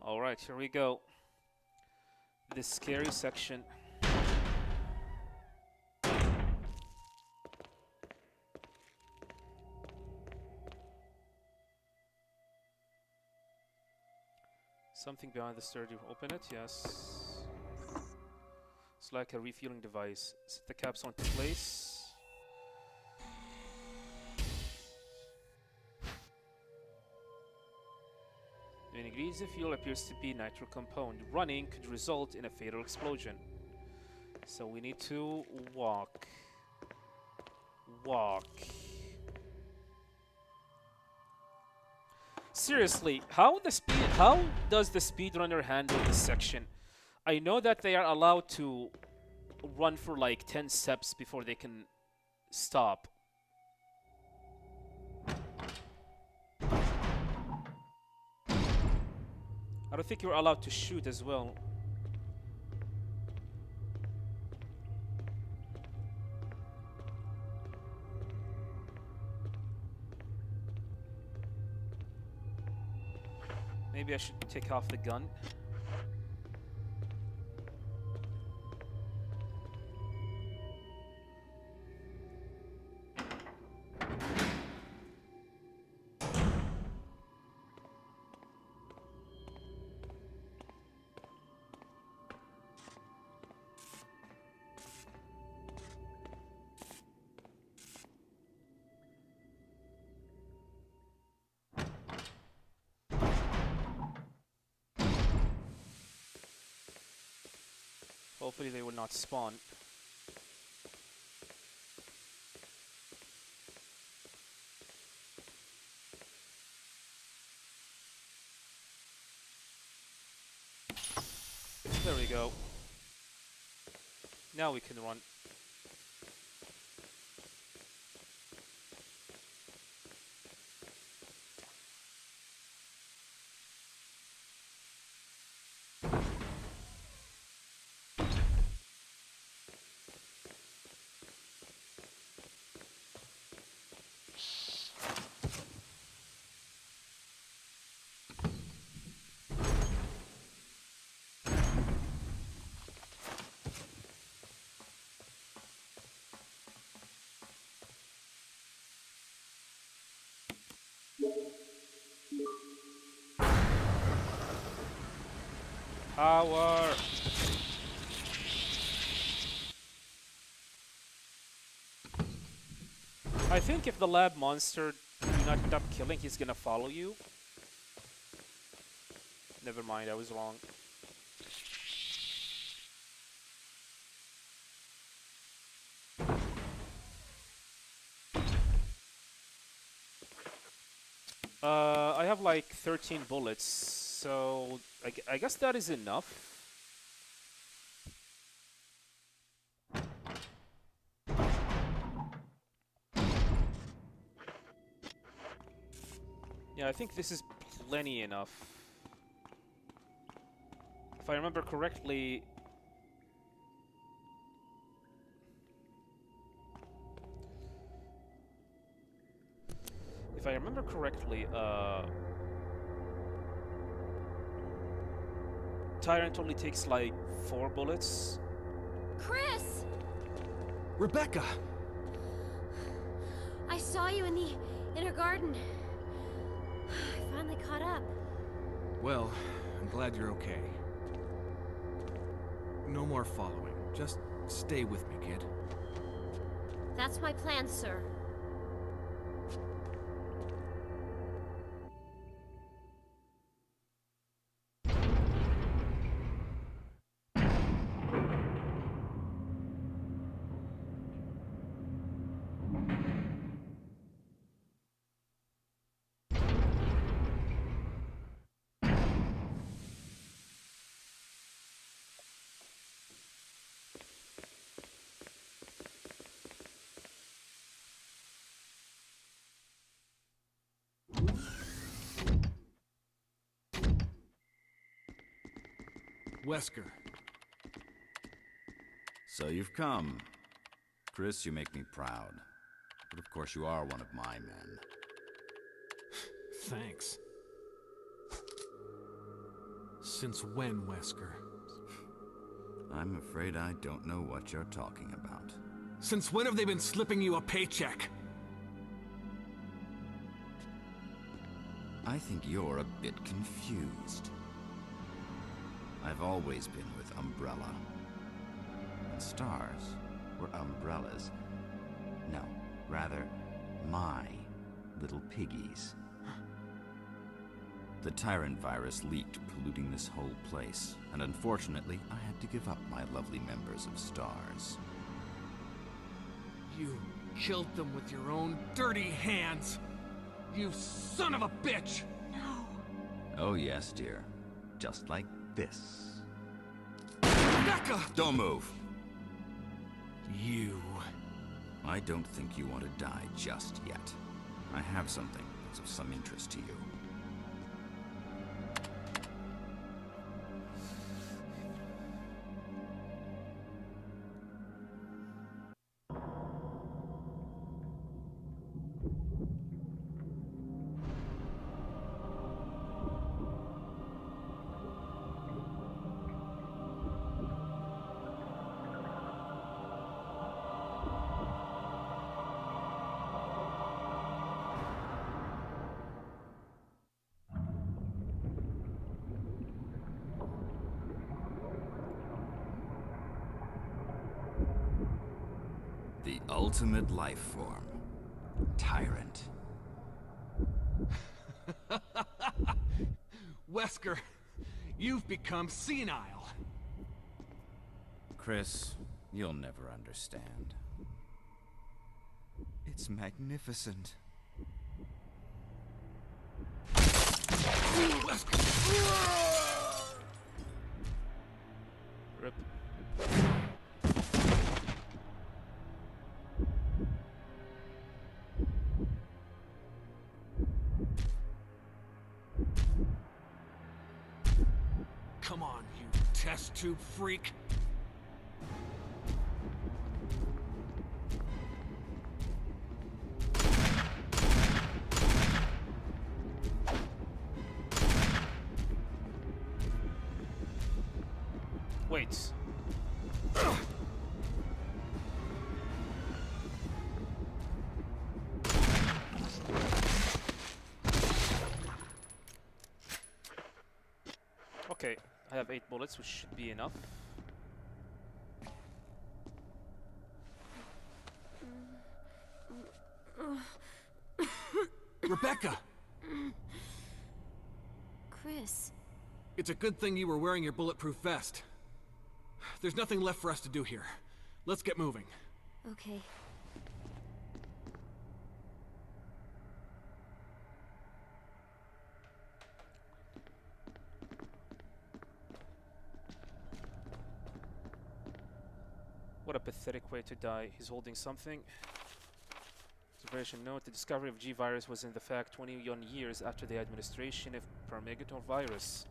Alright, here we go. This scary section. Something behind the stair. Do you open it? Yes. It's like a refueling device. Set the caps onto place. The ingredient of fuel appears to be nitro compound. Running could result in a fatal explosion. So we need to walk. Walk. Seriously, how does the speedrunner handle this section? I know that they are allowed to run for like 10 steps before they can stop. I don't think you're allowed to shoot as well. Maybe I should take off the gun. Hopefully they will not spawn. There we go. Now we can run. Power! I think if the lab monster do not end up killing, he's gonna follow you. Never mind, I was wrong. I have like 13 bullets, so I guess that is enough. Yeah, I think this is plenty enough. If I remember correctly... If I remember correctly, Tyrant only takes like 4 bullets. Chris! Rebecca! I saw you in the inner garden. I finally caught up. Well, I'm glad you're okay. No more following. Just stay with me, kid. That's my plan, sir. Wesker. So you've come. Chris, you make me proud. But of course you are one of my men. Thanks. Since when, Wesker? I'm afraid I don't know what you're talking about. Since when have they been slipping you a paycheck? I think you're a bit confused. I've always been with Umbrella. And stars were umbrellas. No, rather, my little piggies. The Tyrant virus leaked, polluting this whole place, and unfortunately, I had to give up my lovely members of Stars. You killed them with your own dirty hands! You son of a bitch! No. Oh yes, dear. Just like this. Rebecca! Don't move! You... I don't think you want to die just yet. I have something that's of some interest to you. The ultimate life form. Tyrant. Wesker, you've become senile. Chris, you'll never understand. It's magnificent. Rip. Come on, you test tube freak. Wait. Okay, I have 8 bullets, which should be enough. Rebecca! Chris. It's a good thing you were wearing your bulletproof vest. There's nothing left for us to do here. Let's get moving. Okay. What a pathetic way to die. He's holding something. Observation note, the discovery of G-Virus was in the fact 21 years after the administration of Parmegator-virus.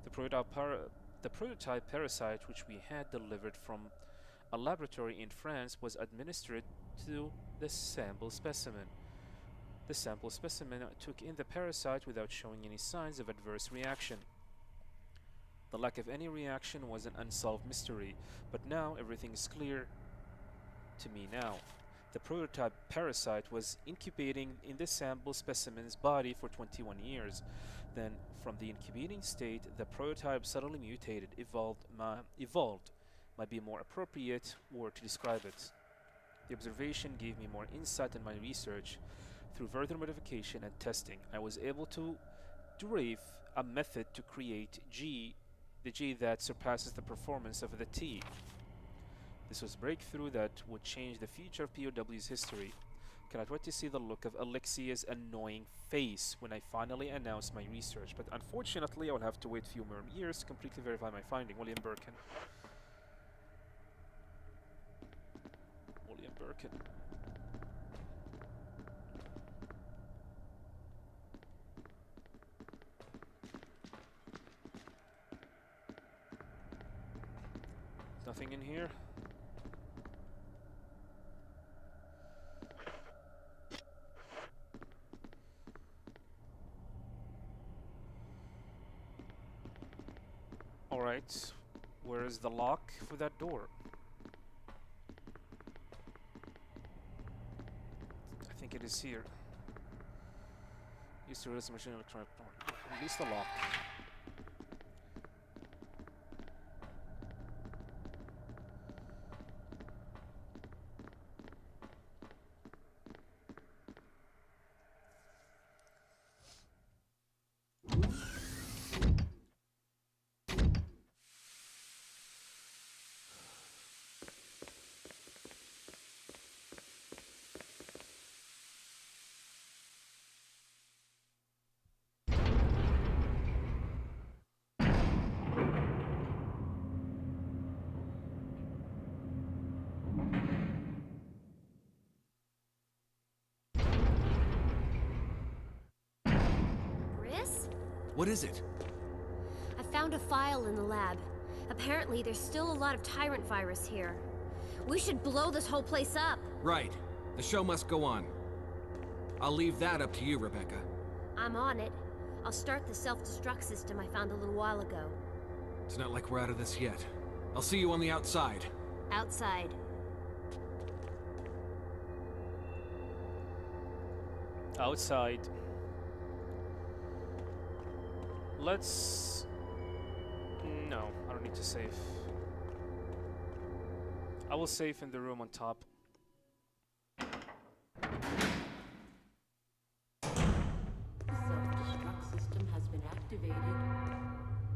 The prototype parasite which we had delivered from a laboratory in France was administered to the sample specimen. The sample specimen took in the parasite without showing any signs of adverse reaction. The lack of any reaction was an unsolved mystery, but now everything is clear to me now. The prototype parasite was incubating in the sample specimen's body for 21 years. Then, from the incubating state, the prototype suddenly mutated, evolved might be a more appropriate word to describe it. The observation gave me more insight in my research. Through further modification and testing, I was able to derive a method to create the G that surpasses the performance of the T. This was a breakthrough that would change the future of POW's history. Cannot wait to see the look of Alexia's annoying face when I finally announce my research, but unfortunately I will have to wait a few more years to completely verify my finding. William Birkin. William Birkin. Nothing in here. Alright, where is the lock for that door? I think it is here. Used to release the machine electronic door. Release the lock. What is it? I found a file in the lab. Apparently, there's still a lot of Tyrant virus here. We should blow this whole place up. Right. The show must go on. I'll leave that up to you, Rebecca. I'm on it. I'll start the self-destruct system I found a little while ago. It's not like we're out of this yet. I'll see you on the outside. Outside. Outside. Let's... No, I don't need to save. I will save in the room on top. The self-destruct system has been activated.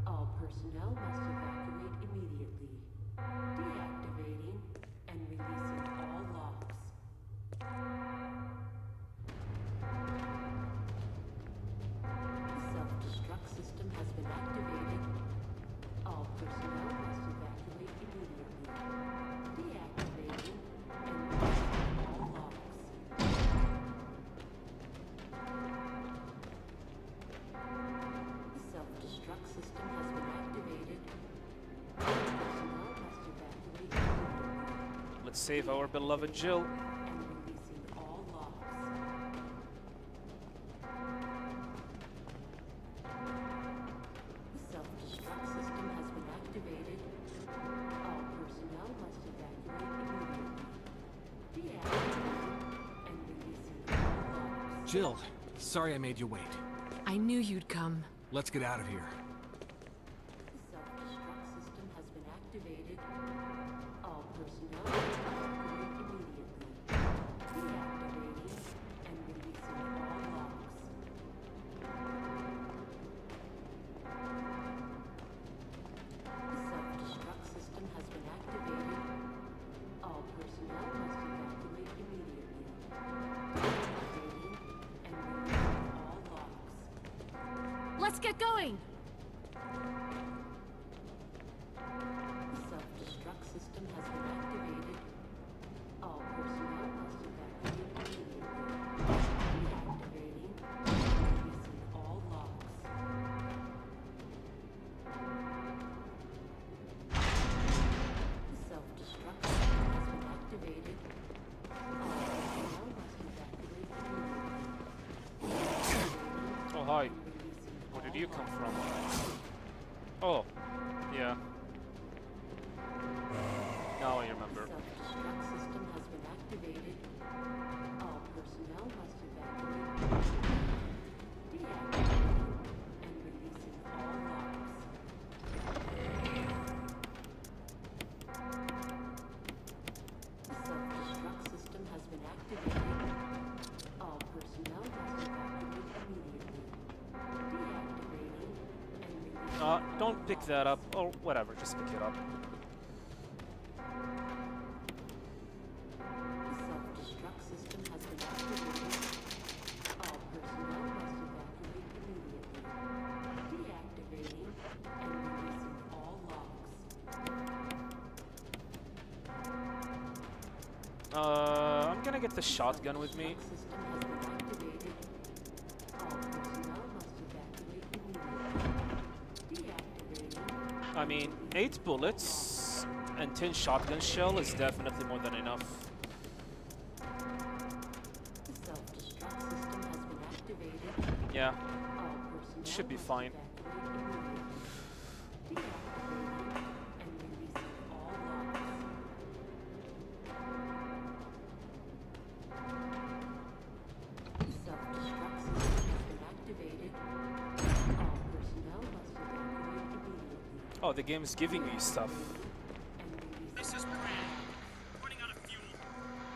All personnel must evacuate immediately. Deactivating and releasing all locks. The self-destruct system has been activated. All personnel must evacuate immediately. Deactivating and releasing all locks. The self-destruct system has been activated. All personnel must evacuate immediately. Let's save our beloved Jill. And releasing all locks. The self-destruct system has been activated. All personnel must evacuate immediately. Deactivating and releasing all locks. Jill, sorry I made you wait. I knew you'd come. Let's get out of here. The self-destruct system has been activated. All personnel must evacuate immediately. Deactivating and releasing all locks. The self-destruct system has been activated. All personnel must evacuate immediately. Deactivating and releasing all locks. Let's get going! The self-destruct system has been activated. All personnel must evacuate immediately. Deactivating and releasing all locks. The self-destruct system has been activated. All personnel must evacuate immediately. Oh, hi. And releasing Where did all you come locks. from? Oh, yeah. Now I The remember. self-destruct system has been activated. All personnel must evacuate. Deactivating and releasing all locks. The self-destruct system has been activated. All personnel must evacuate immediately. Deactivating and releasing all Don't pick locks. that up. Or whatever, just pick it up. The self-destruct system has been activated. All personnel must evacuate immediately. Deactivating and releasing all locks. I'm gonna get the shotgun with me. Self-destruct system has been activated. All personnel must evacuate immediately. Deactivating. I mean, 8 bullets and 10 shotgun shell is definitely more than enough. The self-destruct system has been activated. Yeah, All personnel should be must fine. evacuate immediately. Deactivating and releasing all locks. The self-destruct system has been activated. All personnel must evacuate immediately. Oh, the game is giving me stuff. And releasing This is all Brad. locks. Running out of fuel.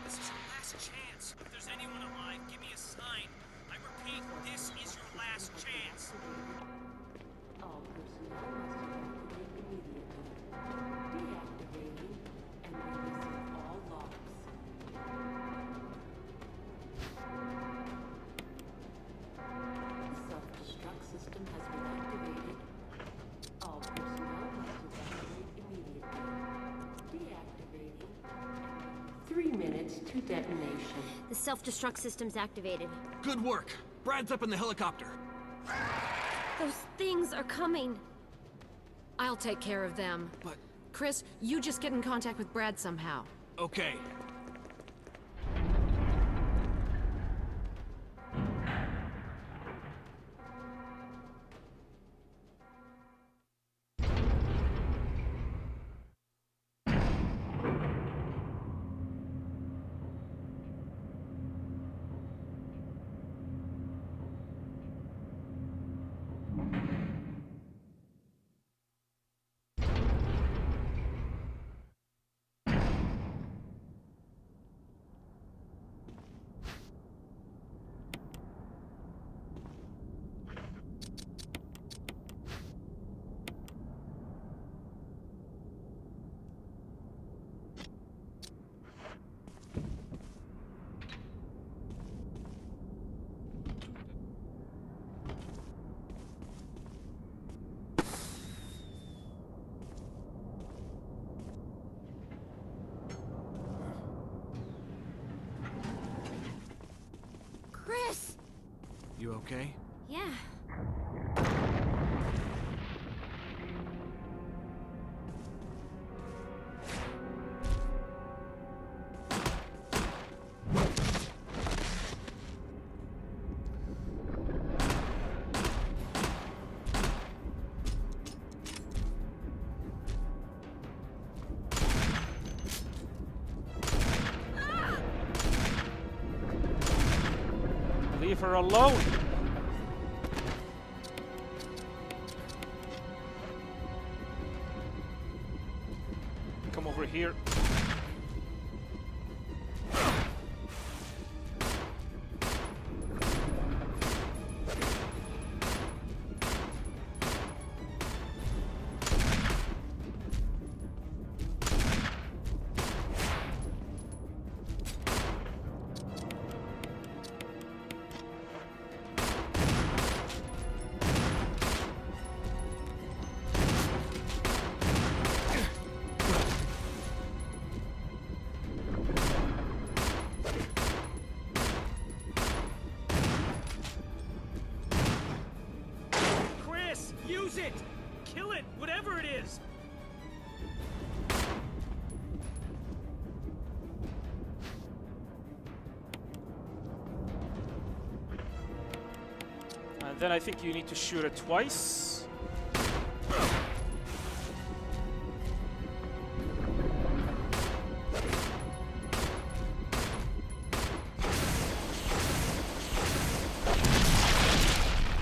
This is your last chance. If there's anyone alive, give me a sign. I repeat, this is your last chance. All personnel must evacuate immediately. Deactivating and releasing all locks. The self-destruct system has been activated. All personnel must evacuate immediately. Deactivating and 3 minutes to detonation. The self-destruct system's activated. Good work. Brad's up in the helicopter. Those things are coming. I'll take care of them. But... Chris, you just get in contact with Brad somehow. okay. Chris! You okay? Yeah. Leave her alone! Come over here. Chris, use it! Kill it, whatever it is! And then I think you need to shoot it twice.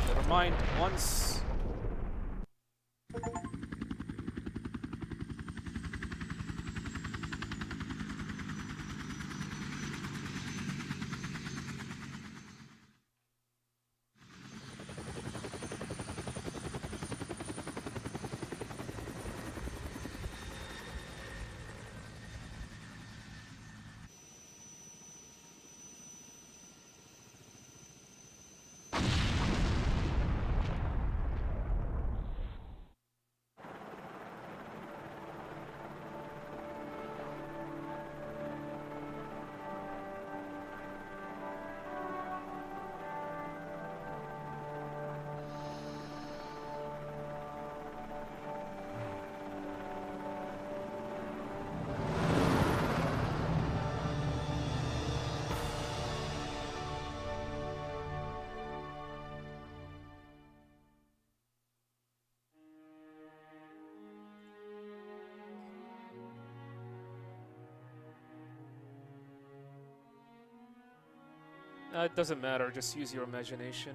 Never mind, once. It doesn't matter, just use your imagination.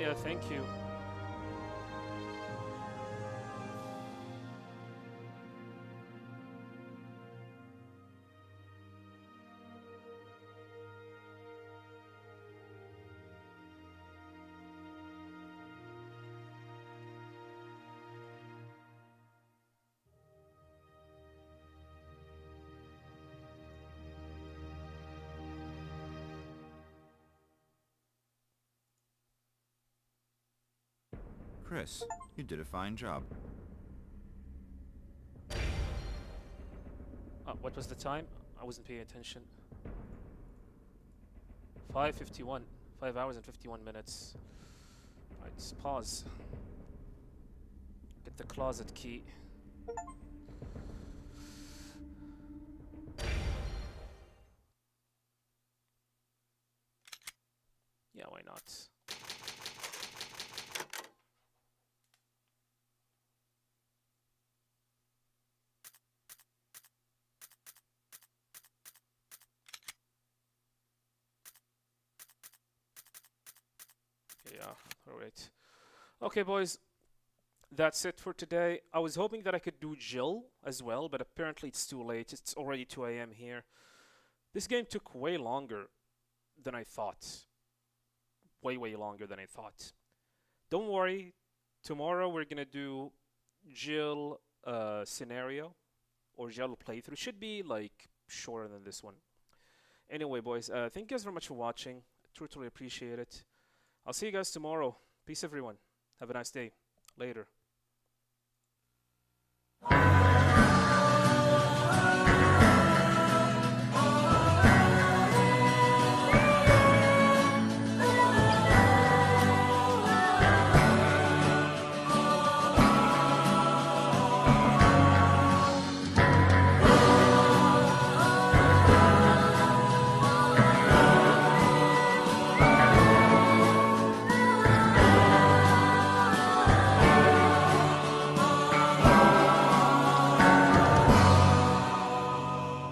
Yeah, thank you. Chris, you did a fine job. What was the time? I wasn't paying attention. 5:51. 5 hours and 51 minutes. Right, just pause. Get the closet key. Yeah, why not? Yeah, alright. Okay, boys, that's it for today. I was hoping that I could do Jill as well, but apparently it's too late. It's already 2 a.m. here. This game took way longer than I thought. Way, way longer than I thought. Don't worry, tomorrow we're gonna do Jill scenario or Jill playthrough. Should be like shorter than this one. Anyway, boys, thank you guys very much for watching. Totally appreciate it. I'll see you guys tomorrow. Peace, everyone. Have a nice day. Later.